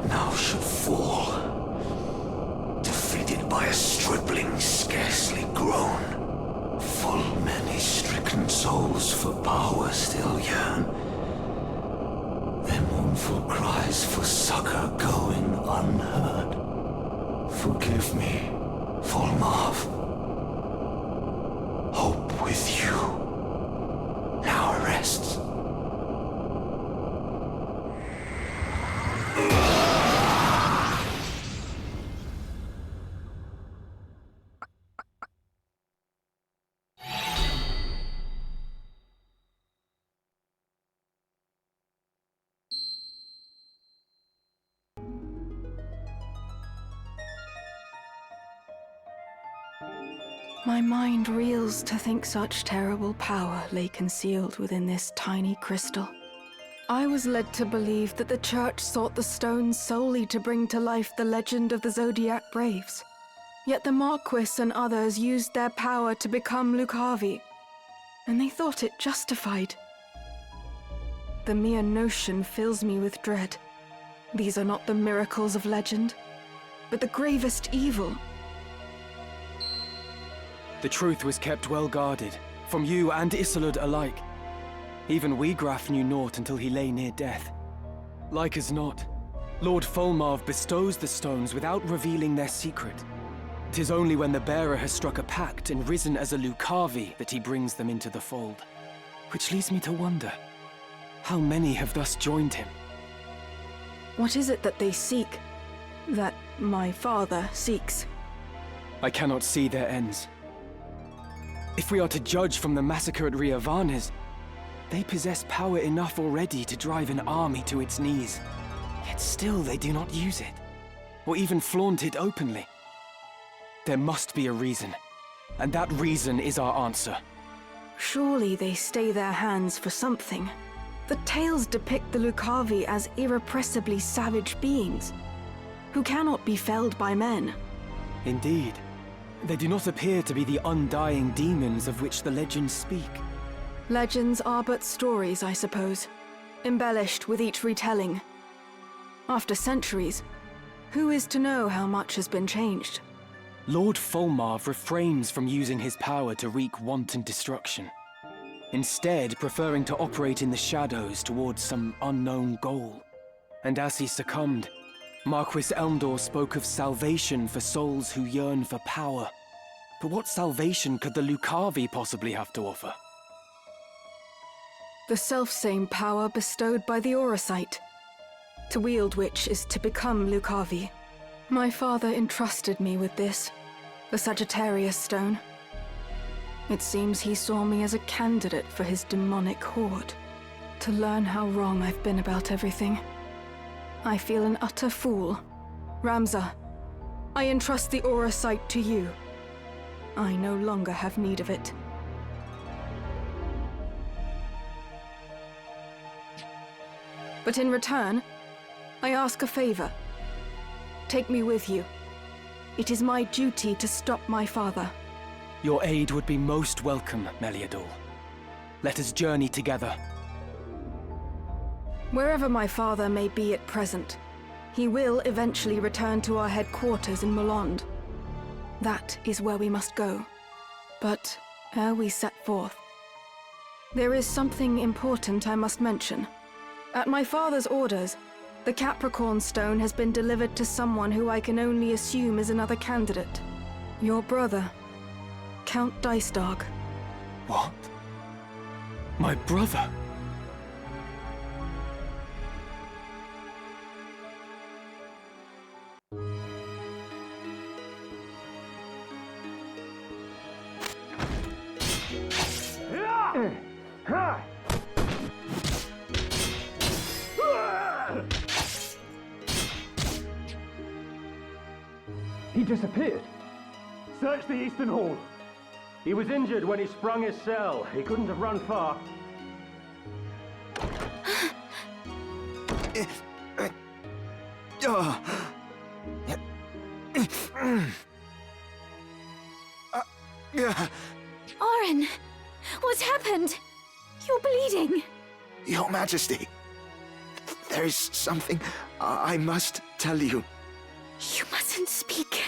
now should fall. thirst for power still yearn, their mournful cries for succor going unheard. Forgive me, Volmarv. Hope with you now rests. My mind reels to think such terrible power lay concealed within this tiny crystal. I was led to believe that the Church sought the stones solely to bring to life the legend of the Zodiac Braves. Yet the Marquis and others used their power to become Lucavi, and they thought it justified. The mere notion fills me with dread. These are not the miracles of legend, but the gravest evil. The truth was kept well guarded, from you and Isolde alike. Even Wiegraf knew naught until he lay near death. Like as not, Lord Volmarv bestows the stones without revealing their secret. 'Tis only when the bearer has struck a pact and risen as a Lucavi that he brings them into the fold. Which leads me to wonder, how many have thus joined him? What is it that they seek? That my father seeks? I cannot see their ends. If we are to judge from the massacre at Riavanes, they possess power enough already to drive an army to its knees. Yet still they do not use it, or even flaunt it openly. There must be a reason, and that reason is our answer. Surely they stay their hands for something. The tales depict the Lucavi as irrepressibly savage beings, who cannot be felled by men. Indeed. They do not appear to be the undying demons of which the legends speak. Legends are but stories, I suppose, embellished with each retelling. After centuries, who is to know how much has been changed? Lord Volmarv refrains from using his power to wreak wanton destruction, instead preferring to operate in the shadows towards some unknown goal. And as he succumbed, Marquis Elmdor spoke of salvation for souls who yearn for power. But what salvation could the Lucavi possibly have to offer? The selfsame power bestowed by the Auracite, to wield which is to become Lucavi. My father entrusted me with this, the Sagittarius stone. It seems he saw me as a candidate for his demonic horde, to learn how wrong I've been about everything. I feel an utter fool. Ramza, I entrust the Auracite to you. I no longer have need of it. But in return, I ask a favor. Take me with you. It is my duty to stop my father. Your aid would be most welcome, Meliador. Let us journey together. Wherever my father may be at present, he will eventually return to our headquarters in Molond. That is where we must go. But ere we set forth, there is something important I must mention. At my father's orders, the Capricorn Stone has been delivered to someone who I can only assume is another candidate. Your brother, Count Dicedog. What? My brother? He disappeared. Search the Eastern Hall. He was injured when he sprung his cell. He couldn't have run far. Orin, what's happened? You're bleeding. Your Majesty, there is something I must tell you. You mustn't speak.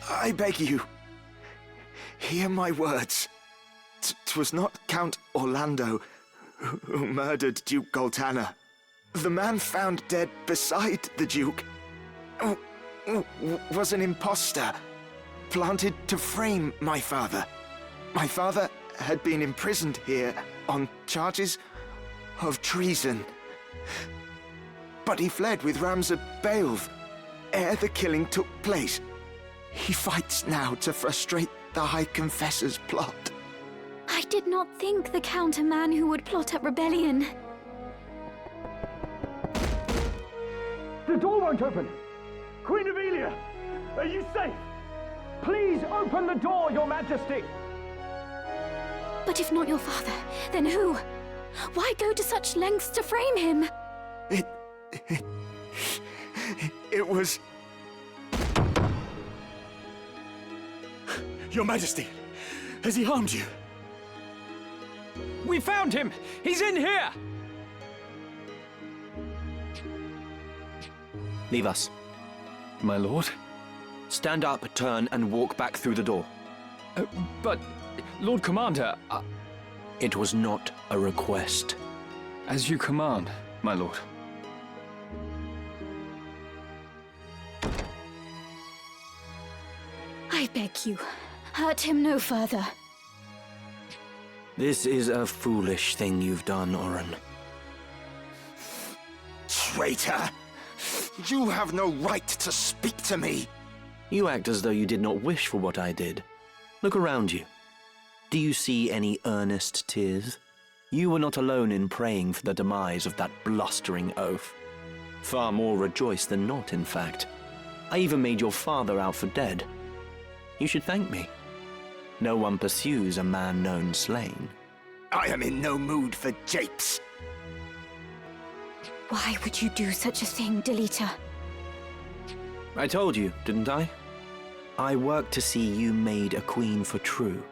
I beg you, hear my words. 'Twas not Count Orlando who murdered Duke Goltana. The man found dead beside the Duke was an impostor, planted to frame my father. My father had been imprisoned here on charges of treason. But he fled with Ramza Baelv ere the killing took place. He fights now to frustrate the High Confessor's plot. I did not think the Count a man who would plot up rebellion. The door won't open! Queen Ivalice, are you safe? Please open the door, Your Majesty! But if not your father, then who? Why go to such lengths to frame him? It was... Your Majesty, has he harmed you? We found him! He's in here! Leave us. My lord? Stand up, turn, and walk back through the door. But, Lord Commander, It was not a request. As you command, my lord. I beg you, hurt him no further. This is a foolish thing you've done, Oren. Traitor! You have no right to speak to me! You act as though you did not wish for what I did. Look around you. Do you see any earnest tears? You were not alone in praying for the demise of that blustering oaf. Far more rejoiced than not, in fact. I even made your father out for dead. You should thank me. No one pursues a man known slain. I am in no mood for japes. Why would you do such a thing, Delita? I told you, didn't I? I work to see you made a queen for true.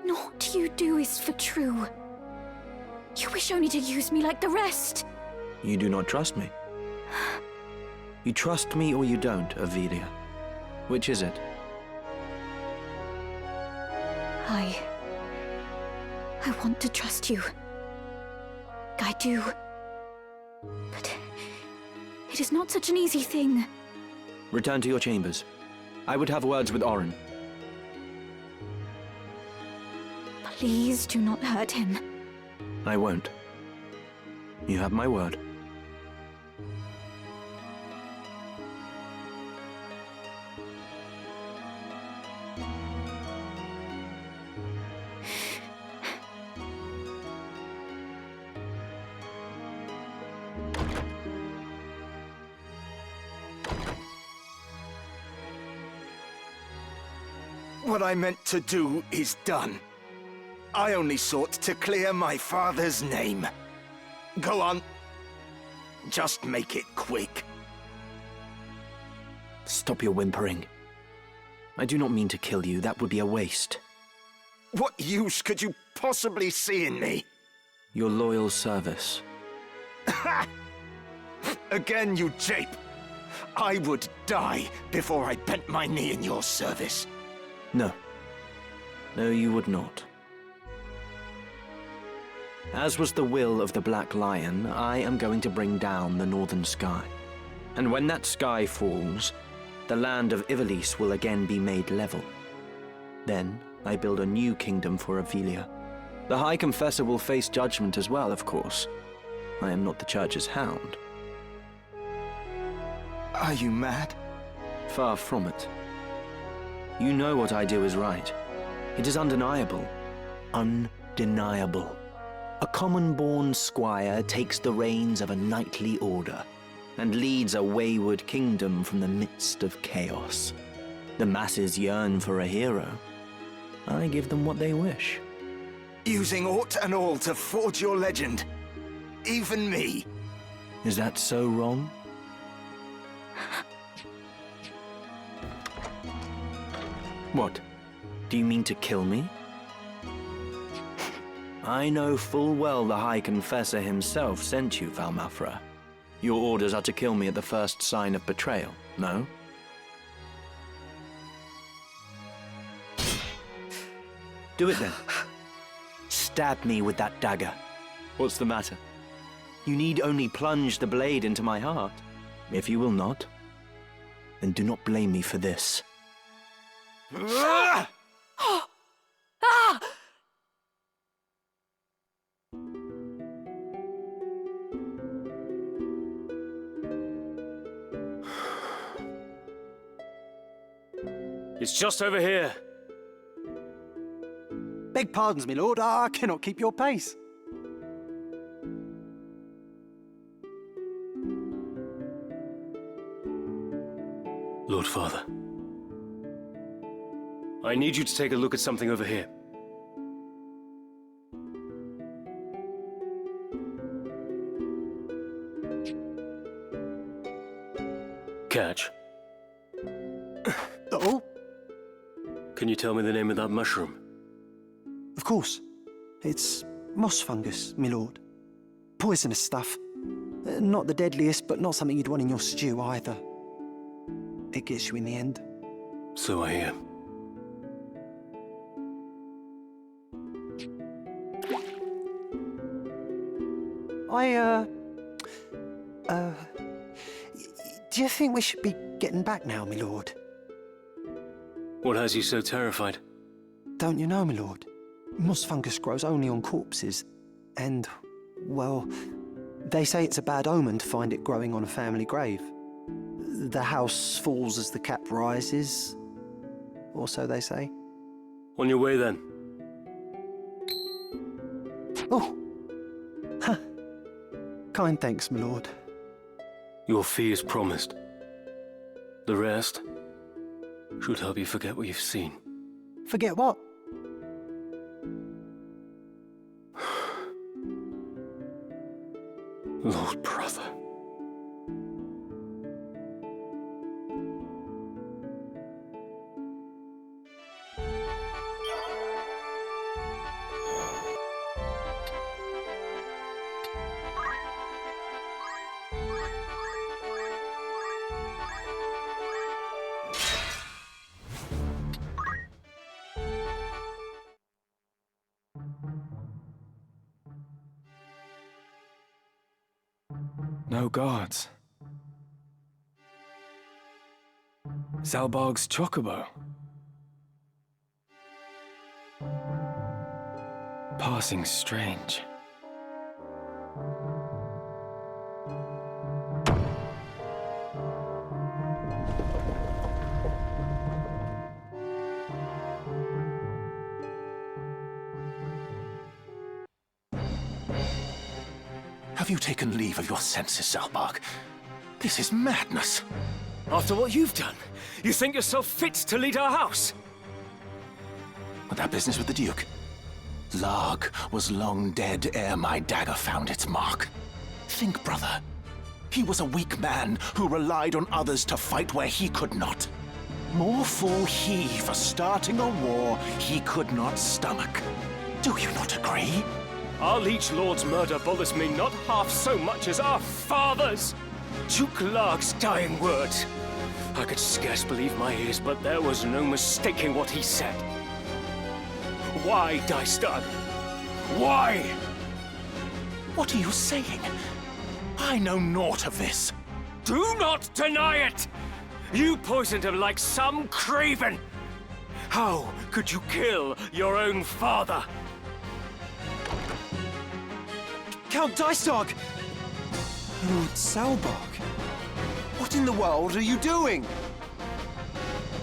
Naught you do is for true. You wish only to use me like the rest. You do not trust me. You trust me or you don't, Ivalice. Which is it? I want to trust you. I do. But it is not such an easy thing. Return to your chambers. I would have words with Oren. Please do not hurt him. I won't. You have my word. What I meant to do is done. I only sought to clear my father's name. Go on. Just make it quick. Stop your whimpering. I do not mean to kill you. That would be a waste. What use could you possibly see in me? Your loyal service. Again, you jape. I would die before I bent my knee in your service. No. No, you would not. As was the will of the Black Lion, I am going to bring down the northern sky. And when that sky falls, the land of Ivalice will again be made level. Then I build a new kingdom for Ivalice. The High Confessor will face judgment as well, of course. I am not the Church's hound. Are you mad? Far from it. You know what I do is right. It is undeniable. Undeniable. A common-born squire takes the reins of a knightly order and leads a wayward kingdom from the midst of chaos. The masses yearn for a hero. I give them what they wish. Using aught and all to forge your legend. Even me. Is that so wrong? What? Do you mean to kill me? I know full well the High Confessor himself sent you, Valmafra. Your orders are to kill me at the first sign of betrayal, no? Do it then. stab me with that dagger. What's the matter? You need only plunge the blade into my heart. If you will not, then do not blame me for this. Ah! It's just over here. Beg pardons, my lord, I cannot keep your pace. Lord Father, I need you to take a look at something over here. Catch. Oh? Can you tell me the name of that mushroom? Of course. It's moss fungus, my lord. Poisonous stuff. Not the deadliest, but not something you'd want in your stew either. It gets you in the end. So I hear. Do you think we should be getting back now, my lord? What has you so terrified? Don't you know, my lord? Moss fungus grows only on corpses. And, well, they say it's a bad omen to find it growing on a family grave. The house falls as the cap rises, or so they say. On your way then. Oh! Huh. Kind thanks, my lord. Your fee is promised. The rest should help you forget what you've seen. Forget what? Lord brother. No guards. Zalbarg's chocobo. Passing strange. Have you taken leave of your senses, Zalbarg? This is madness. After what you've done, you think yourself fit to lead our house? With that business with the Duke? Larg was long dead ere my dagger found its mark. Think, brother. He was a weak man who relied on others to fight where he could not. More fool he for starting a war he could not stomach. Do you not agree? Our liege lord's murder bothers me not half so much as our father's. Duke Larg's dying words. I could scarce believe my ears, but there was no mistaking what he said. Why, Dystag? Why? What are you saying? I know naught of this. Do not deny it! You poisoned him like some craven! How could you kill your own father? Count Dystag! Lord Zalbarg! What in the world are you doing?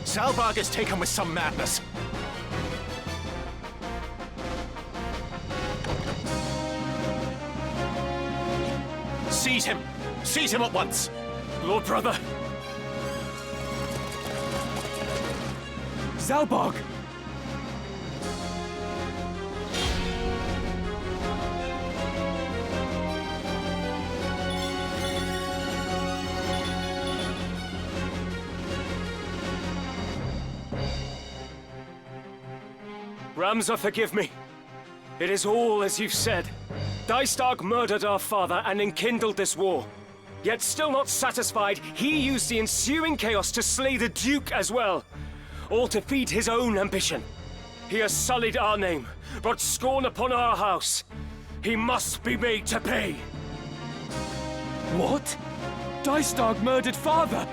Zalbarg is taken with some madness. Seize him! Seize him at once! Lord brother! Zalbarg! Ramza, forgive me. It is all as you've said. Dystag murdered our father and enkindled this war. Yet still not satisfied, he used the ensuing chaos to slay the Duke as well. All to feed his own ambition. He has sullied our name, brought scorn upon our house. He must be made to pay. What? Dystag murdered father?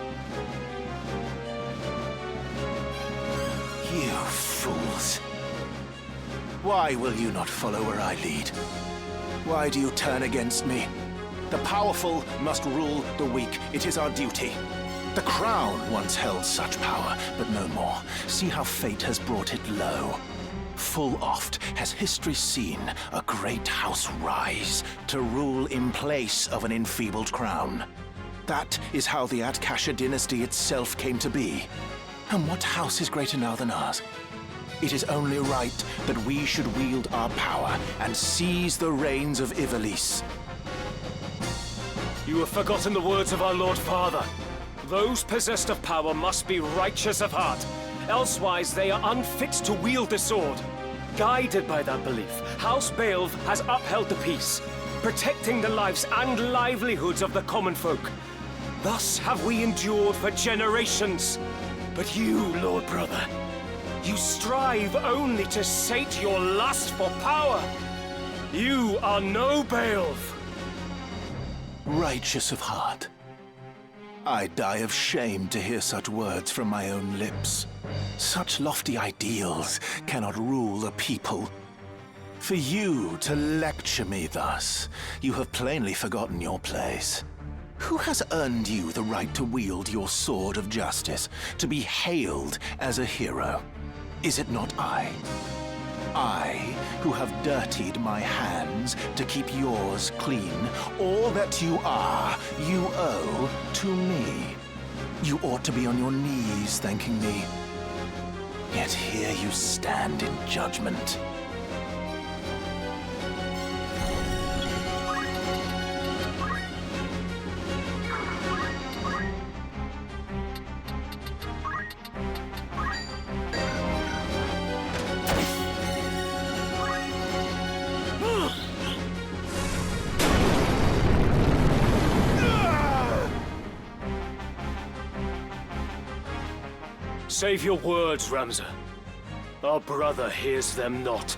You fools. Why will you not follow where I lead? Why do you turn against me? The powerful must rule the weak. It is our duty. The crown once held such power, but no more. See how fate has brought it low. Full oft has history seen a great house rise to rule in place of an enfeebled crown. That is how the Atkasha dynasty itself came to be. And what house is greater now than ours? It is only right that we should wield our power and seize the reins of Ivalice. You have forgotten the words of our Lord Father. Those possessed of power must be righteous of heart, elsewise they are unfit to wield the sword. Guided by that belief, House Baelv has upheld the peace, protecting the lives and livelihoods of the common folk. Thus have we endured for generations. But you, Lord Brother, you strive only to sate your lust for power. You are no Baelv. Righteous of heart. I die of shame to hear such words from my own lips. Such lofty ideals cannot rule a people. For you to lecture me thus, you have plainly forgotten your place. Who has earned you the right to wield your sword of justice, to be hailed as a hero? Is it not I? I, who have dirtied my hands to keep yours clean. All that you are, you owe to me. You ought to be on your knees thanking me. Yet here you stand in judgment. Save your words, Ramza. Our brother hears them not.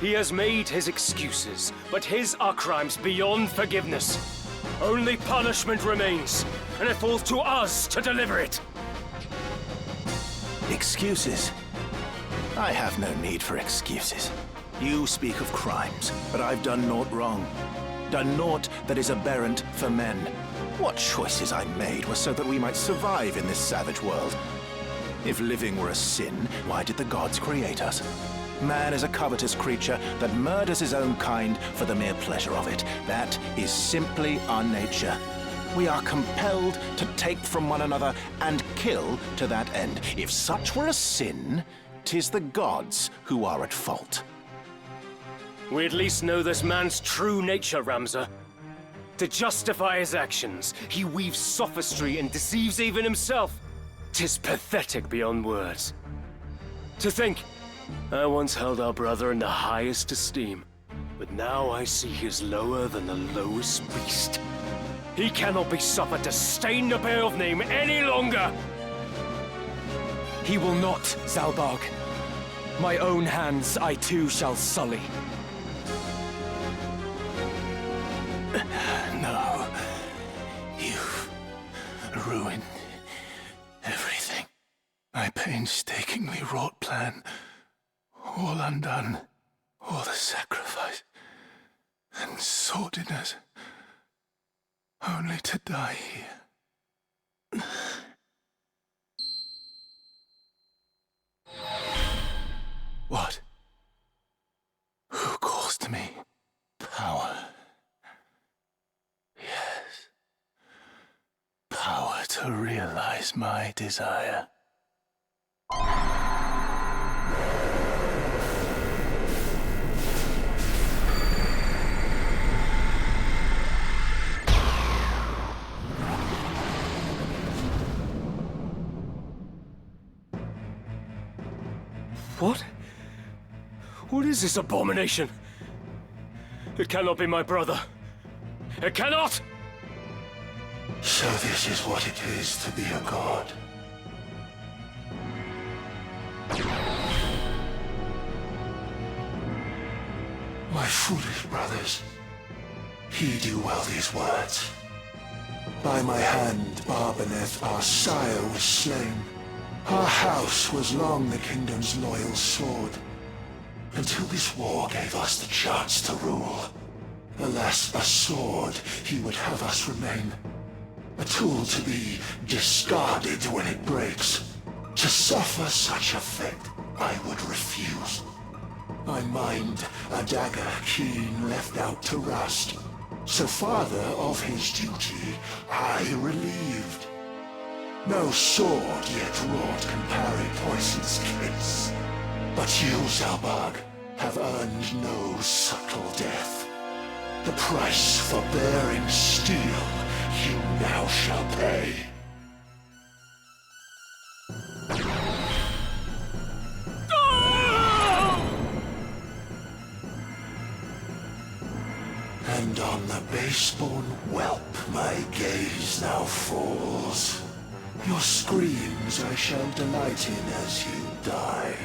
He has made his excuses, but his are crimes beyond forgiveness. Only punishment remains, and it falls to us to deliver it. Excuses? I have no need for excuses. You speak of crimes, but I've done naught wrong. Done naught that is aberrant for men. What choices I made were so that we might survive in this savage world. If living were a sin, why did the gods create us? Man is a covetous creature that murders his own kind for the mere pleasure of it. That is simply our nature. We are compelled to take from one another and kill to that end. If such were a sin, 'tis the gods who are at fault. We at least know this man's true nature, Ramza. To justify his actions, he weaves sophistry and deceives even himself. 'Tis pathetic beyond words. To think, I once held our brother in the highest esteem, but now I see he is lower than the lowest beast. He cannot be suffered to stain the Baelv name any longer! He will not, Zalbarg. My own hands I too shall sully. No. You've ruined everything. My painstakingly wrought plan, all undone, all the sacrifice and sordidness, only to die here. What? Who calls to me? Power. Yes. Power to realize my desire. What? What is this abomination? It cannot be my brother. It cannot! So this is what it is to be a god. My foolish brothers, heed you well these words. By my hand, Barbaneth, our sire, was slain. Our house was long the kingdom's loyal sword, until this war gave us the chance to rule. Alas, a sword he would have us remain, a tool to be discarded when it breaks. To suffer such a fate, I would refuse. I mind a dagger keen left out to rust, so father of his duty I relieved. No sword yet wrought can parry poison's kiss, but you, Zalbag, have earned no subtle death. The price for bearing steel you now shall pay. And on the base-born whelp my gaze now falls. Your screams I shall delight in as you die.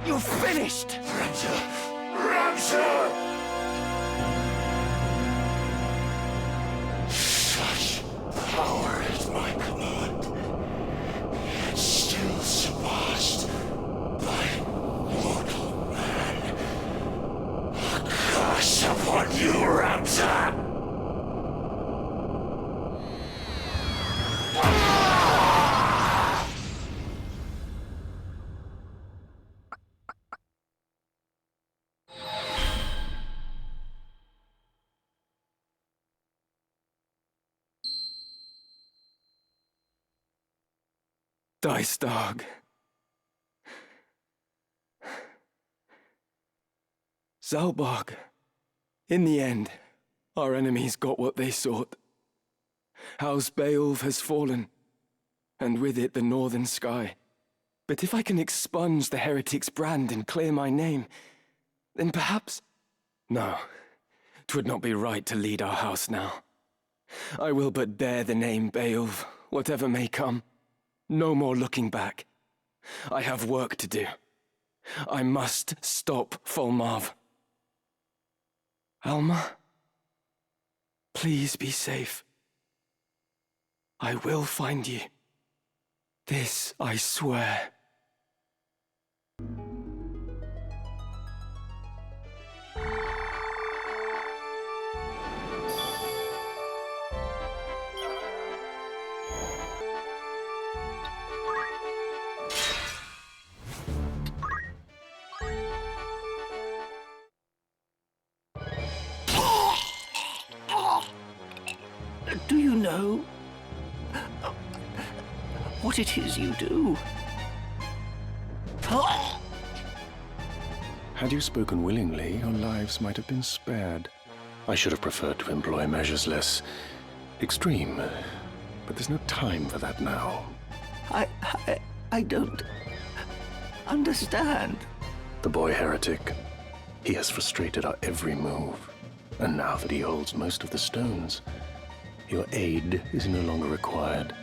You're finished! Ramsar! Ramsar! Such power at my command, yet still surpassed by mortal man. A curse upon you, Ramsar! Dystag. Zalbag. In the end, our enemies got what they sought. House Beowulf has fallen, and with it the northern sky. But if I can expunge the heretic's brand and clear my name, then perhaps... No, 'twould not be right to lead our house now. I will but bear the name Beowulf, whatever may come. No more looking back. I have work to do. I must stop Folmarv. Alma, please be safe. I will find you. This I swear. Do you know what it is you do? Had you spoken willingly, your lives might have been spared. I should have preferred to employ measures less extreme, but there's no time for that now. I don't understand. The boy heretic, he has frustrated our every move, and now that he holds most of the stones, your aid is no longer required.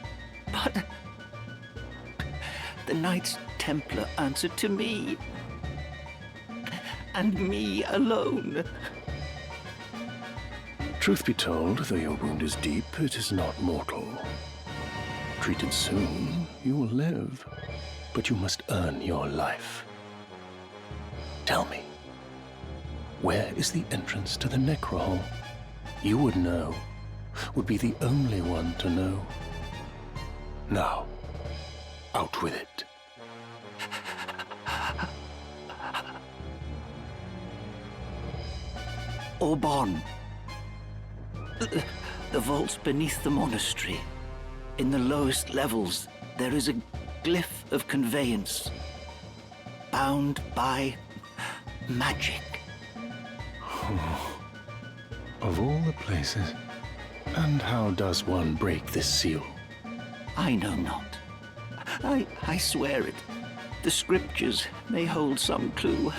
But the Knights Templar answered to me, and me alone. Truth be told, though your wound is deep, it is not mortal. Treated soon, you will live, but you must earn your life. Tell me, where is the entrance to the Necrohole? You would know, would be the only one to know. Now, out with it. Orbon. The vaults beneath the monastery. In the lowest levels, there is a glyph of conveyance, bound by magic. Of all the places. And how does one break this seal? I know not. I swear it. The scriptures may hold some clue.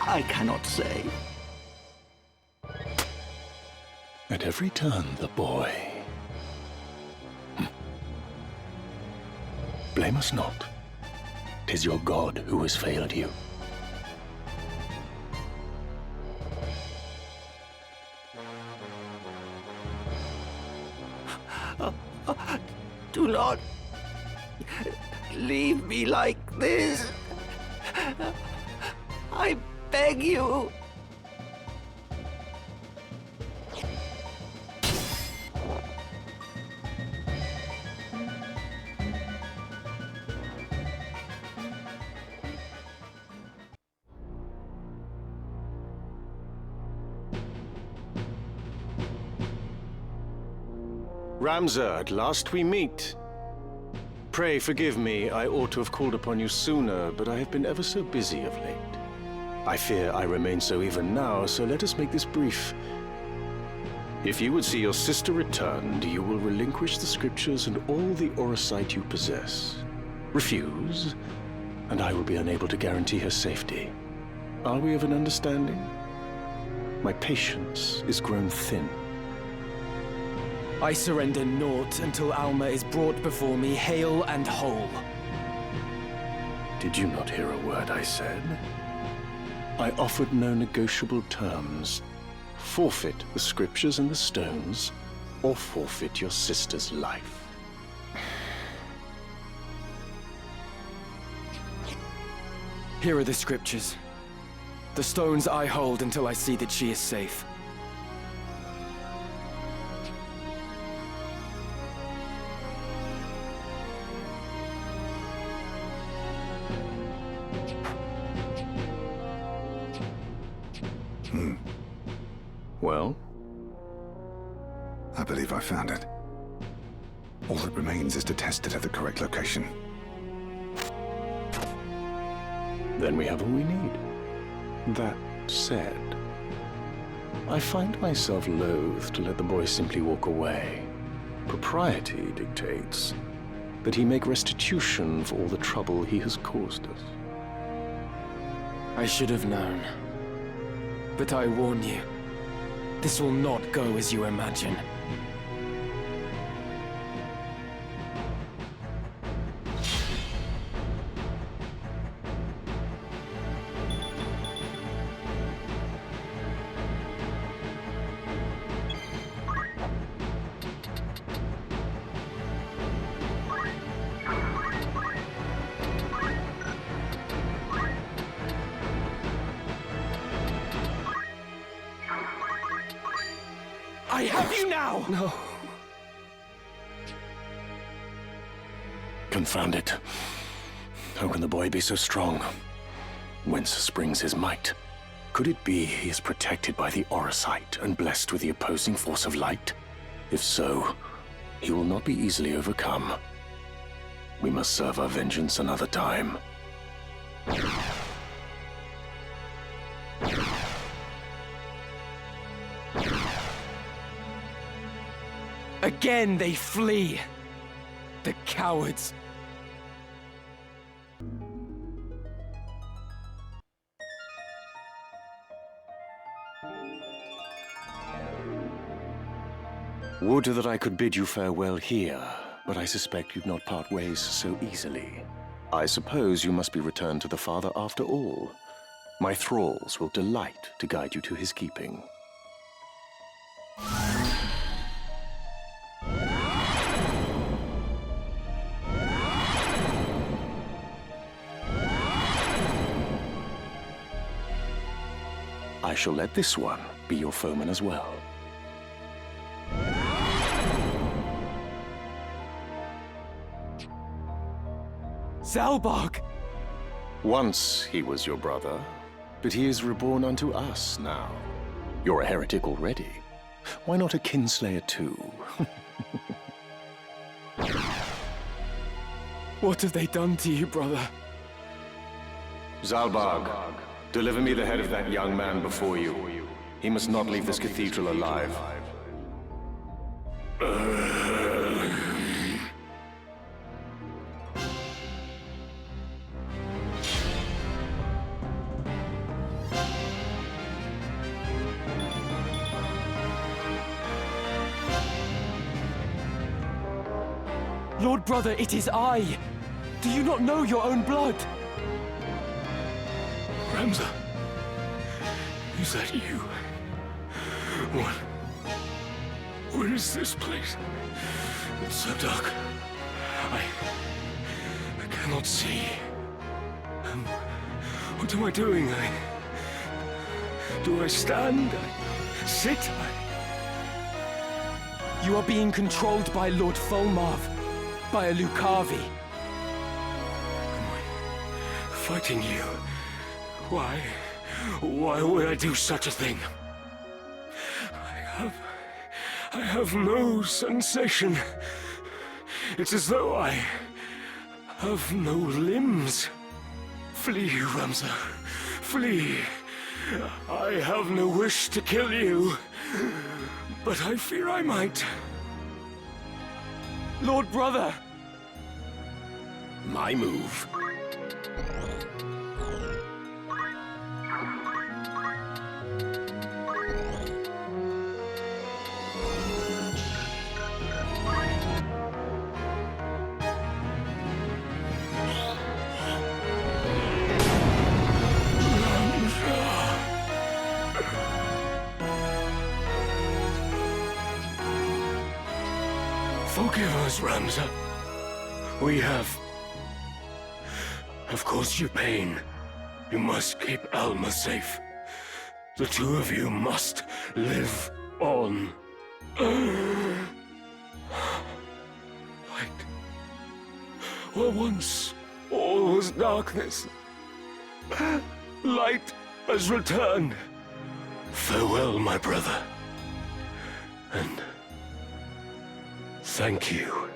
I cannot say. At every turn, the boy. Blame us not. 'Tis your God who has failed you. Do not leave me like this. I beg you. Ramza, at last we meet. Pray forgive me, I ought to have called upon you sooner, but I have been ever so busy of late. I fear I remain so even now, so let us make this brief. If you would see your sister returned, you will relinquish the scriptures and all the Orosite you possess. Refuse, and I will be unable to guarantee her safety. Are we of an understanding? My patience is grown thin. I surrender naught until Alma is brought before me hale and whole. Did you not hear a word I said? I offered no negotiable terms. Forfeit the scriptures and the stones, or forfeit your sister's life. Here are the scriptures. The stones I hold until I see that she is safe. Well? I believe I found it. All that remains is to test it at the correct location. Then we have all we need. That said, I find myself loath to let the boy simply walk away. Propriety dictates that he make restitution for all the trouble he has caused us. I should have known. But I warn you, this will not go as you imagine. I have you now! No. Confound it. How can the boy be so strong? Whence springs his might? Could it be he is protected by the Orosite and blessed with the opposing force of light? If so, he will not be easily overcome. We must serve our vengeance another time. Again they flee! The cowards! Would that I could bid you farewell here, but I suspect you'd not part ways so easily. I suppose you must be returned to the Father after all. My thralls will delight to guide you to his keeping. I shall let this one be your foeman as well. Zalbarg! Once he was your brother, but he is reborn unto us now. You're a heretic already. Why not a kinslayer too? What have they done to you, brother? Zalbarg, deliver me the head of that young man before you. He must not leave this cathedral alive. Lord brother, it is I! Do you not know your own blood? Ramza, is that you? What is this place? It's so dark. I cannot see. What am I doing? Do I stand? I sit? You are being controlled by Lord Folmarv, by a Lucavi. Fighting you? Why? Why would I do such a thing? I have no sensation. It's as though I have no limbs. Flee, Ramza. Flee. I have no wish to kill you, but I fear I might. Lord brother! My move. Forgive us, Ramza. We have caused you pain. You must keep Alma safe. The two of you must live on. Light. Where once all was darkness, light has returned. Farewell, my brother. And thank you.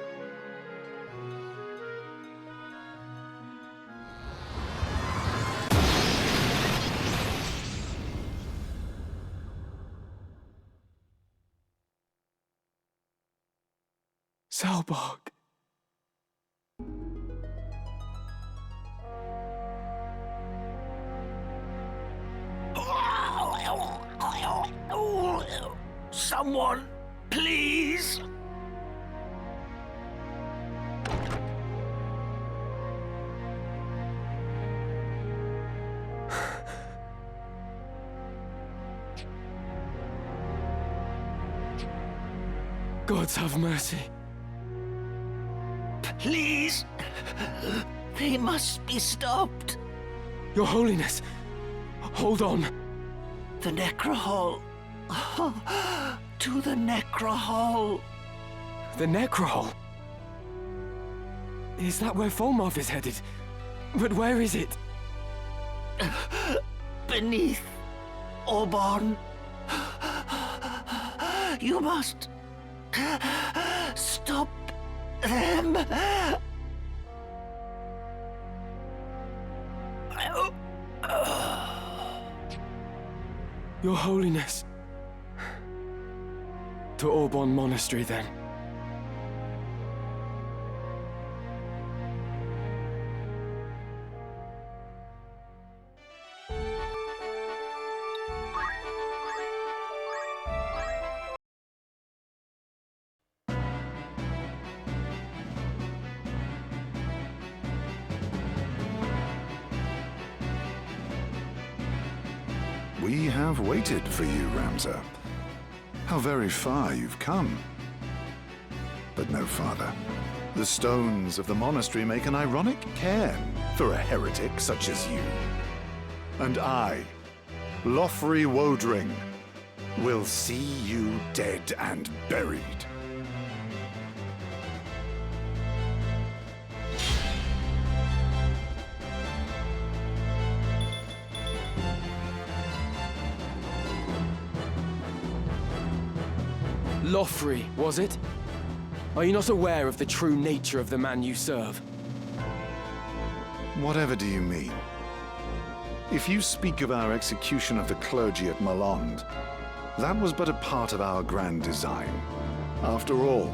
Salbark. Someone, please. Gods have mercy. Please. They must be stopped. Your Holiness, hold on. The Necrohall. To the Necrohall. The Necrohall? Is that where Folmarv is headed? But where is it? Beneath Orborn. You must stop them. Your Holiness. To Orborn Monastery, then. We have waited for you, Ramza. How very far you've come. But no farther. The stones of the monastery make an ironic cairn for a heretic such as you. And I, Lothry Wodring, will see you dead and buried. Lothry, was it? Are you not aware of the true nature of the man you serve? Whatever do you mean? If you speak of our execution of the clergy at Malond, That was but a part of our grand design. After all,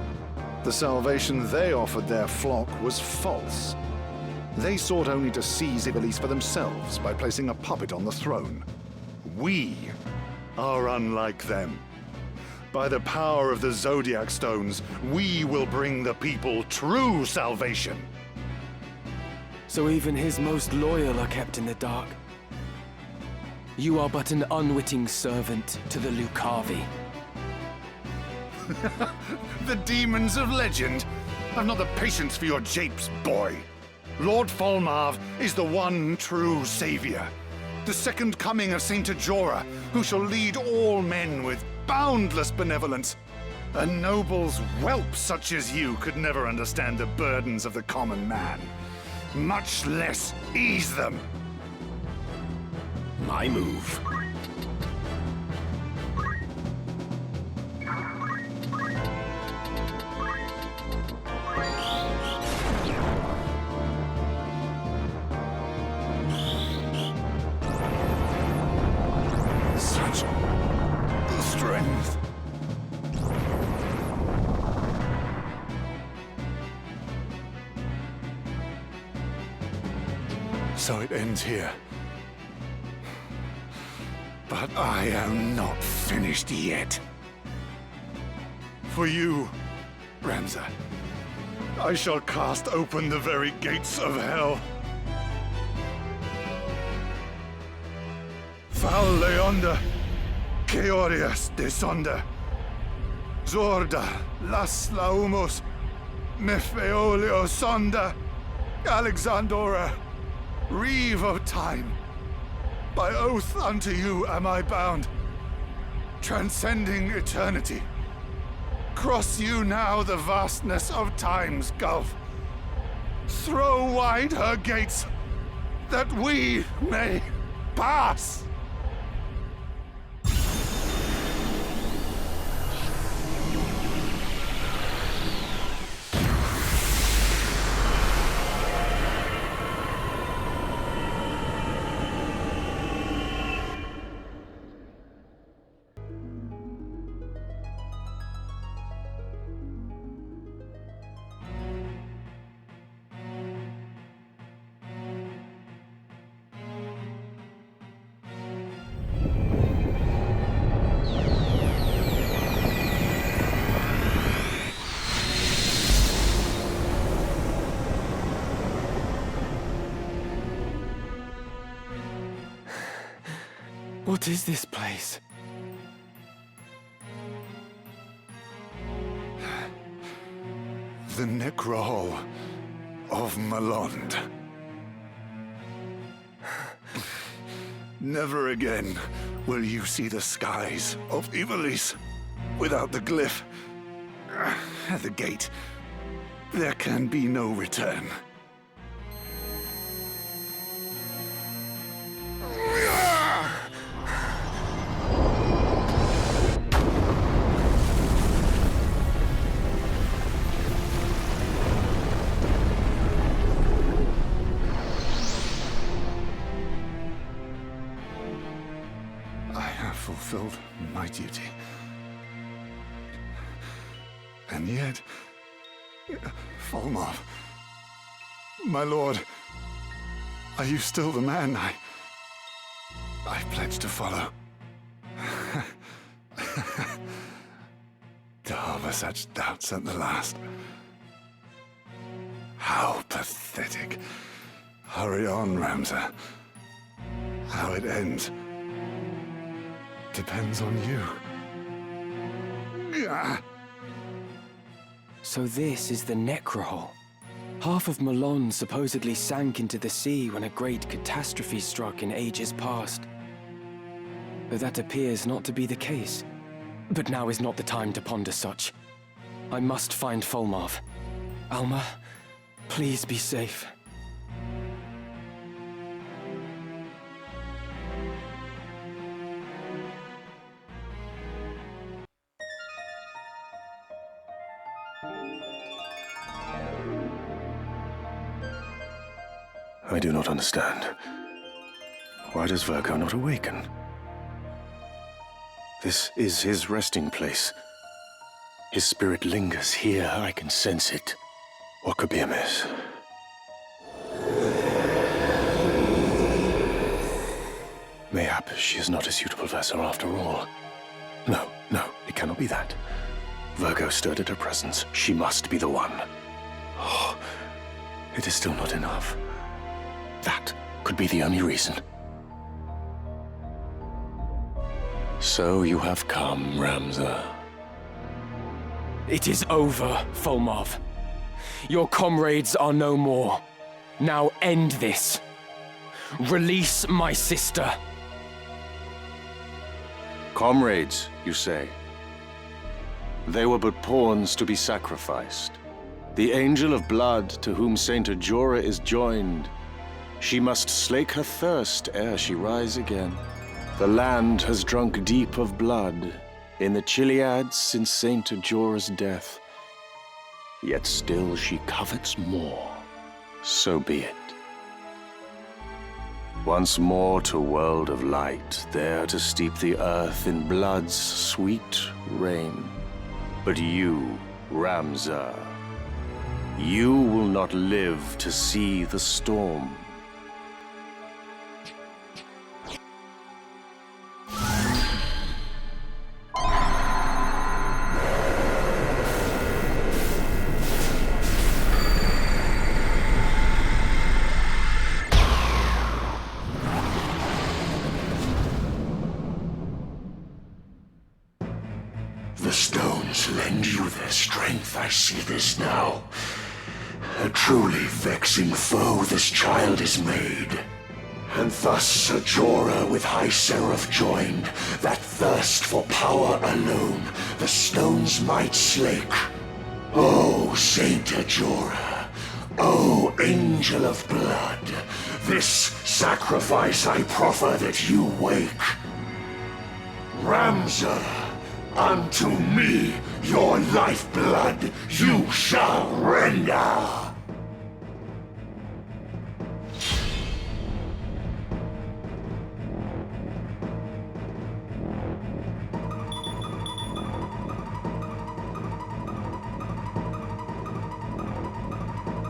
the salvation they offered their flock was false. They sought only to seize Ivalice for themselves by placing a puppet on the throne. We are unlike them. By the power of the Zodiac Stones, we will bring the people true salvation. So even his most loyal are kept in the dark. You are but an unwitting servant to the Lucavi. The demons of legend. I've not the patience for your japes, boy. Lord Falmarv is the one true savior. The second coming of Saint Ajora, who shall lead all men with boundless benevolence. A noble's whelp such as you could never understand the burdens of the common man, much less ease them. My move. Such strength. So it ends here. But I am not finished yet. For you, Ramza, I shall cast open the very gates of hell. Val Leonda, Keorias de Sonda, Zorda, Las Laumos, Mefeolio Sonda, Alexandora, Reeve of Time. By oath unto you am I bound, transcending eternity. Cross you now the vastness of time's gulf. Throw wide her gates, that we may pass. What is this place? The Necrohall of Malond. Never again will you see the skies of Ivalice without the glyph. At the gate, there can be no return. Fulfilled my duty. And yet, Falmarv, my lord, are you still the man I pledged to follow? To harbor such doubts at the last. How pathetic. Hurry on, Ramza. How it ends depends on you. So this is the Necrohall. Half of Malon supposedly sank into the sea when a great catastrophe struck in ages past. Though that appears not to be the case. But now is not the time to ponder such. I must find Falmarv. Alma, please be safe. I do not understand. Why does Virgo not awaken? This is his resting place. His spirit lingers here. I can sense it. What could be amiss? Mayhap she is not a suitable vessel after all. No, it cannot be that. Virgo stirred at her presence. She must be the one. Oh, it is still not enough. That could be the only reason. So you have come, Ramza. It is over, Fulmarv. Your comrades are no more. Now end this. Release my sister. Comrades, you say? They were but pawns to be sacrificed. The Angel of Blood to whom Saint Ajora is joined. She must slake her thirst ere she rise again. The land has drunk deep of blood in the Chiliads since Saint Ajora's death. Yet still she covets more. So be it. Once more to world of light, there to steep the earth in blood's sweet rain. But you, Ramza, you will not live to see the storm. The stones lend you their strength, I see this now. A truly vexing foe this child is made. And thus Ajora with High Seraph joined, that thirst for power alone the stones might slake. O Saint Ajora, O Angel of Blood, this sacrifice I proffer that you wake. Ramza, unto me your lifeblood you shall render!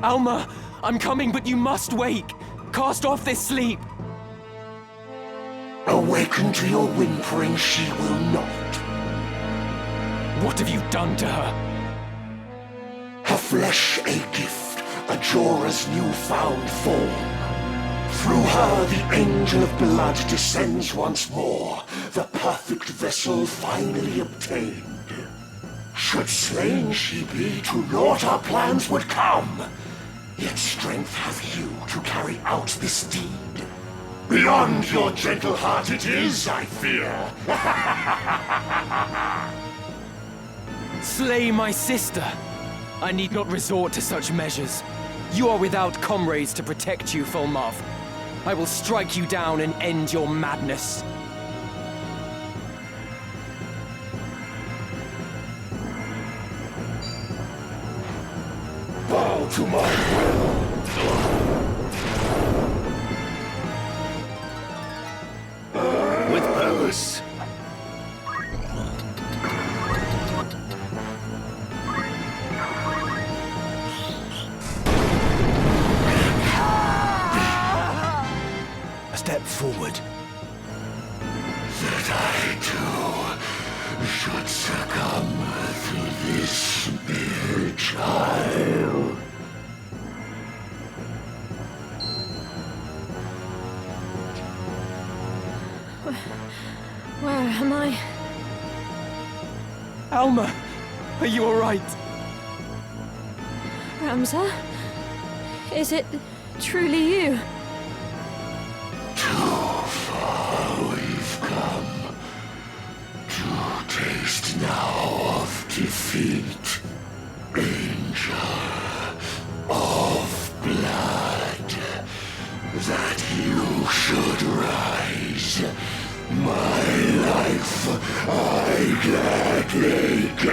Alma, I'm coming, but you must wake. Cast off this sleep. Awaken to your whimpering she will not. What have you done to her? Her flesh a gift, Ajora's newfound form. Through her the Angel of Blood descends once more, the perfect vessel finally obtained. Should slain she be, to naught our plans would come. Yet strength have you to carry out this deed. Beyond your gentle heart it is, I fear. Slay my sister. I need not resort to such measures. You are without comrades to protect you, Fulmarv. I will strike you down and end your madness. Bow to my will. With purpose. A step forward. That I too should succumb to this mere child. Where am I? Alma, are you all right? Ramza? Is it truly you? Too far we've come to taste now of defeat. Angel of Blood, that you should rise. My life I gladly give.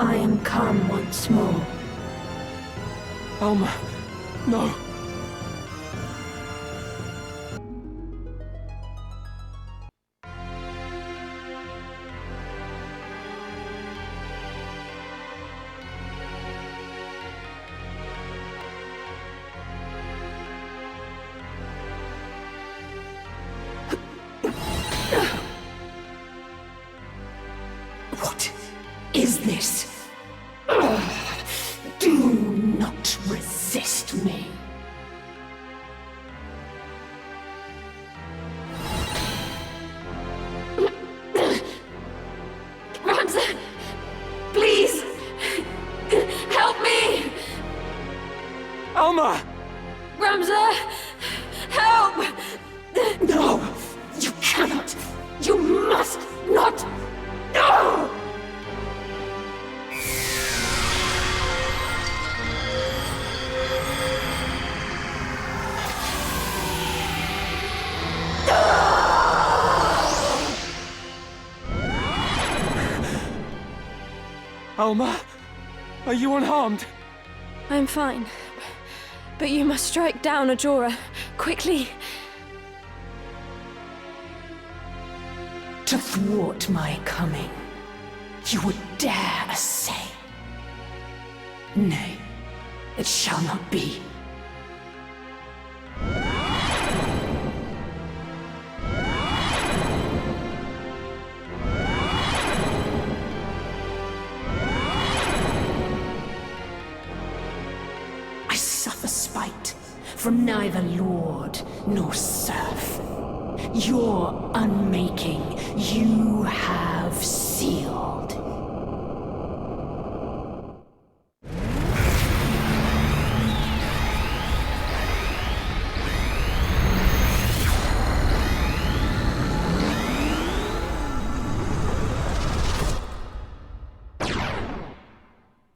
I am come once more. Alma, no. What is this? Do not resist me. Ramza! Please! Help me! Alma! Ramza! Help! No! You cannot! You must not! No! Alma, are you unharmed? I'm fine. But you must strike down Ajora. Quickly. To thwart my coming, you would dare essay. Nay, it shall not be. I suffer spite from neither lord nor serf. Your unmaking you have sealed.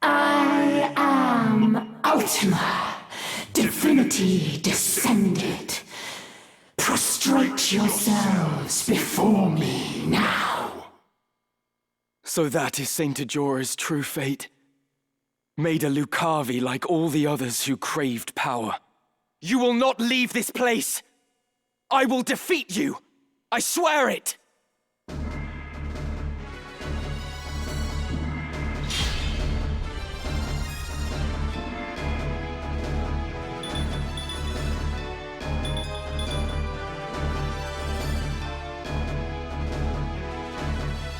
I am Ultima, divinity descended. Prostrate yourselves before me now. So that is Saint Ajora's true fate. Made a Lucavi like all the others who craved power. You will not leave this place! I will defeat you! I swear it!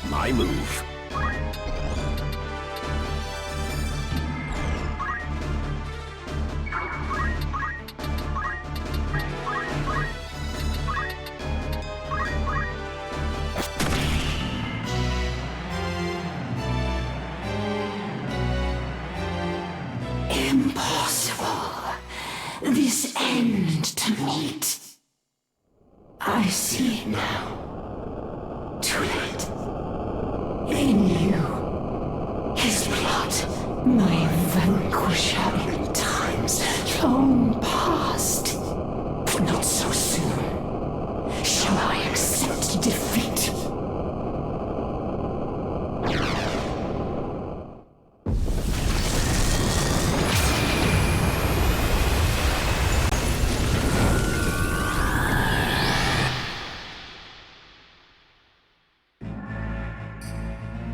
My move. Impossible. This end to meet. I see it now. Too late. In you, his blood, my vanquisher in times long past. But not so soon. Shall I accept defeat?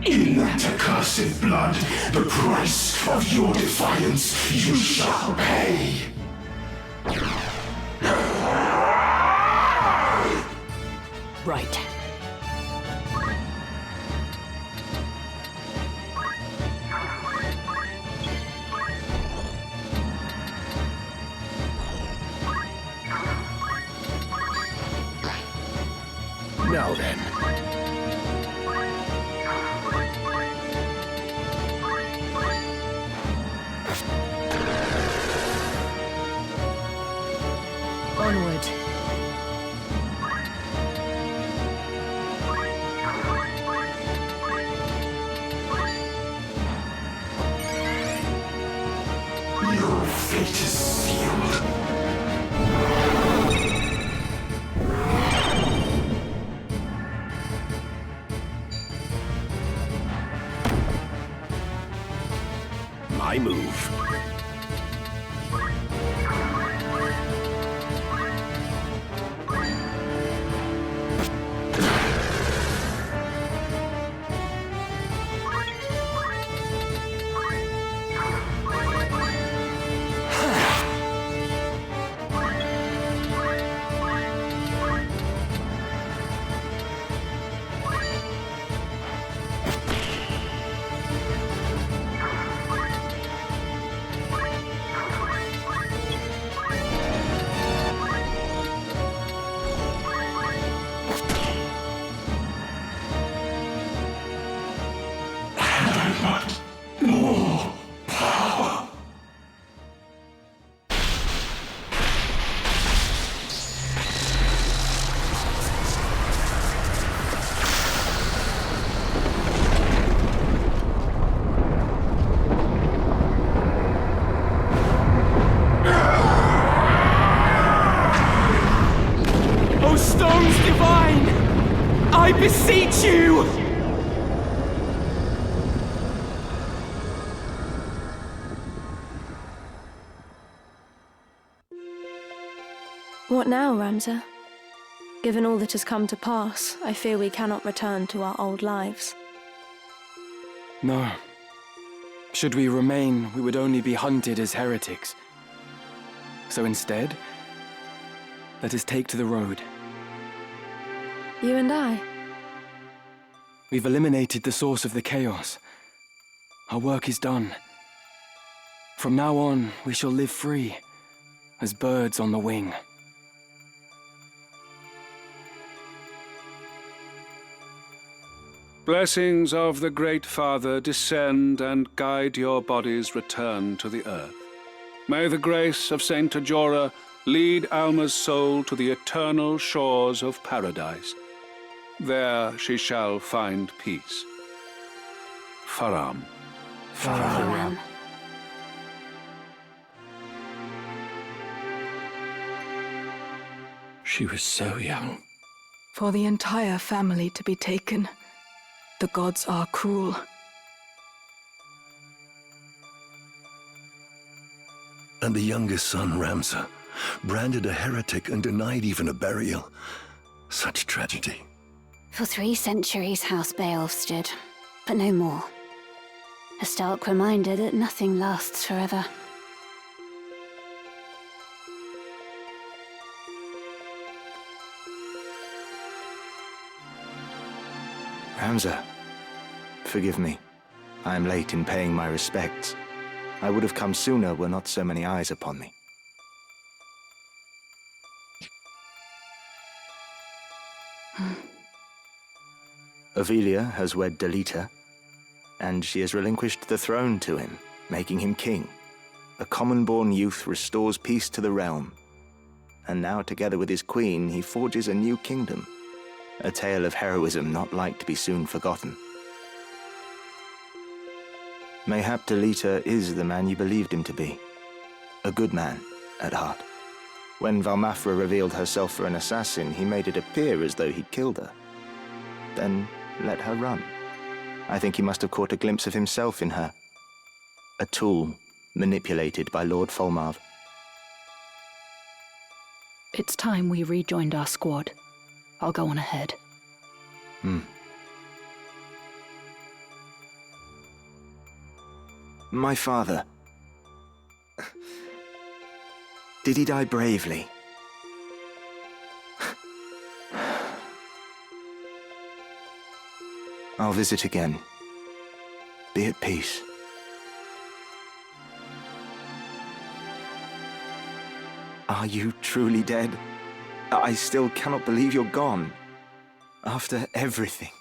In that accursed blood, the price of your defiance you shall pay. Right. Now then. Onward. Your fate is sealed. move. More power. O stones divine! I beseech you! What now, Ramza? Given all that has come to pass, I fear we cannot return to our old lives. No. Should we remain, we would only be hunted as heretics. So instead, let us take to the road. You and I? We've eliminated the source of the chaos. Our work is done. From now on, we shall live free, as birds on the wing. Blessings of the Great Father descend and guide your body's return to the earth. May the grace of Saint Ajora lead Alma's soul to the eternal shores of paradise. There she shall find peace. Faram. Faram. She was so young. For the entire family to be taken. The gods are cruel. And the youngest son, Ramza, branded a heretic and denied even a burial. Such tragedy. For 3 centuries, House Beowulf stood, but no more. A stark reminder that nothing lasts forever. Ramza, forgive me. I am late in paying my respects. I would have come sooner were not so many eyes upon me. Ivalice has wed Delita, and she has relinquished the throne to him, making him king. A common-born youth restores peace to the realm. And now, together with his queen, he forges a new kingdom. A tale of heroism not like to be soon forgotten. Mayhap Delita is the man you believed him to be. A good man, at heart. When Valmafra revealed herself for an assassin, he made it appear as though he'd killed her. Then let her run. I think he must have caught a glimpse of himself in her. A tool manipulated by Lord Folmarv. It's time we rejoined our squad. I'll go on ahead. My father. Did he die bravely? I'll visit again. Be at peace. Are you truly dead? I still cannot believe you're gone. After everything.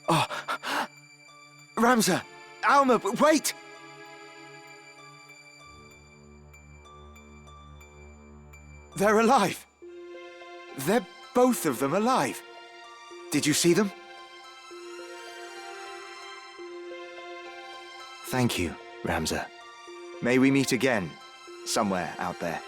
Oh, Ramza! Alma, wait! They're alive. They're both of them alive. Did you see them? Thank you, Ramza. May we meet again, somewhere out there.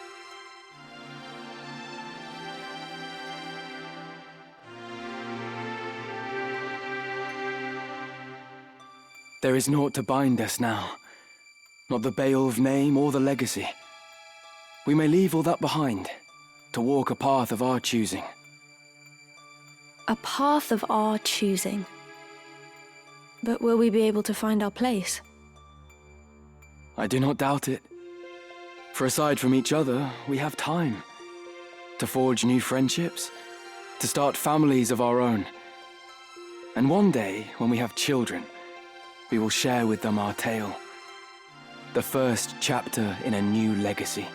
There is naught to bind us now. Not the Beowulf name or the legacy. We may leave all that behind, to walk a path of our choosing. A path of our choosing. But will we be able to find our place? I do not doubt it. For aside from each other, we have time. To forge new friendships, to start families of our own. And one day, when we have children, we will share with them our tale. The first chapter in a new legacy.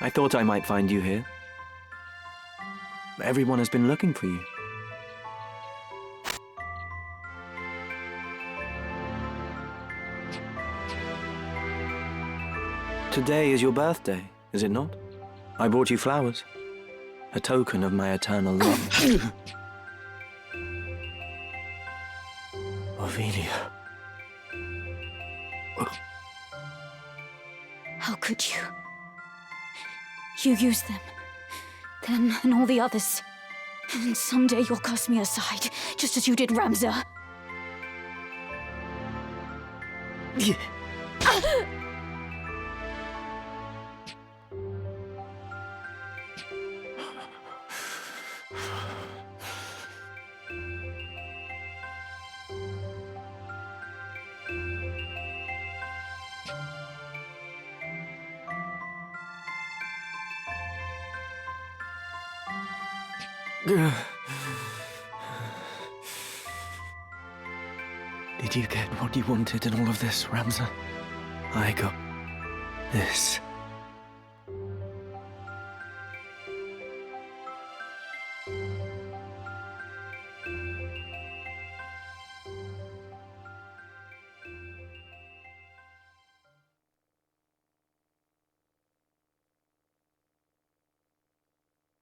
I thought I might find you here. Everyone has been looking for you. Today is your birthday, is it not? I brought you flowers. A token of my eternal love. Ophelia. How could you? You use them. Them and all the others. And someday you'll cast me aside, just as you did Ramza. Did you get what you wanted in all of this, Ramza? I got this.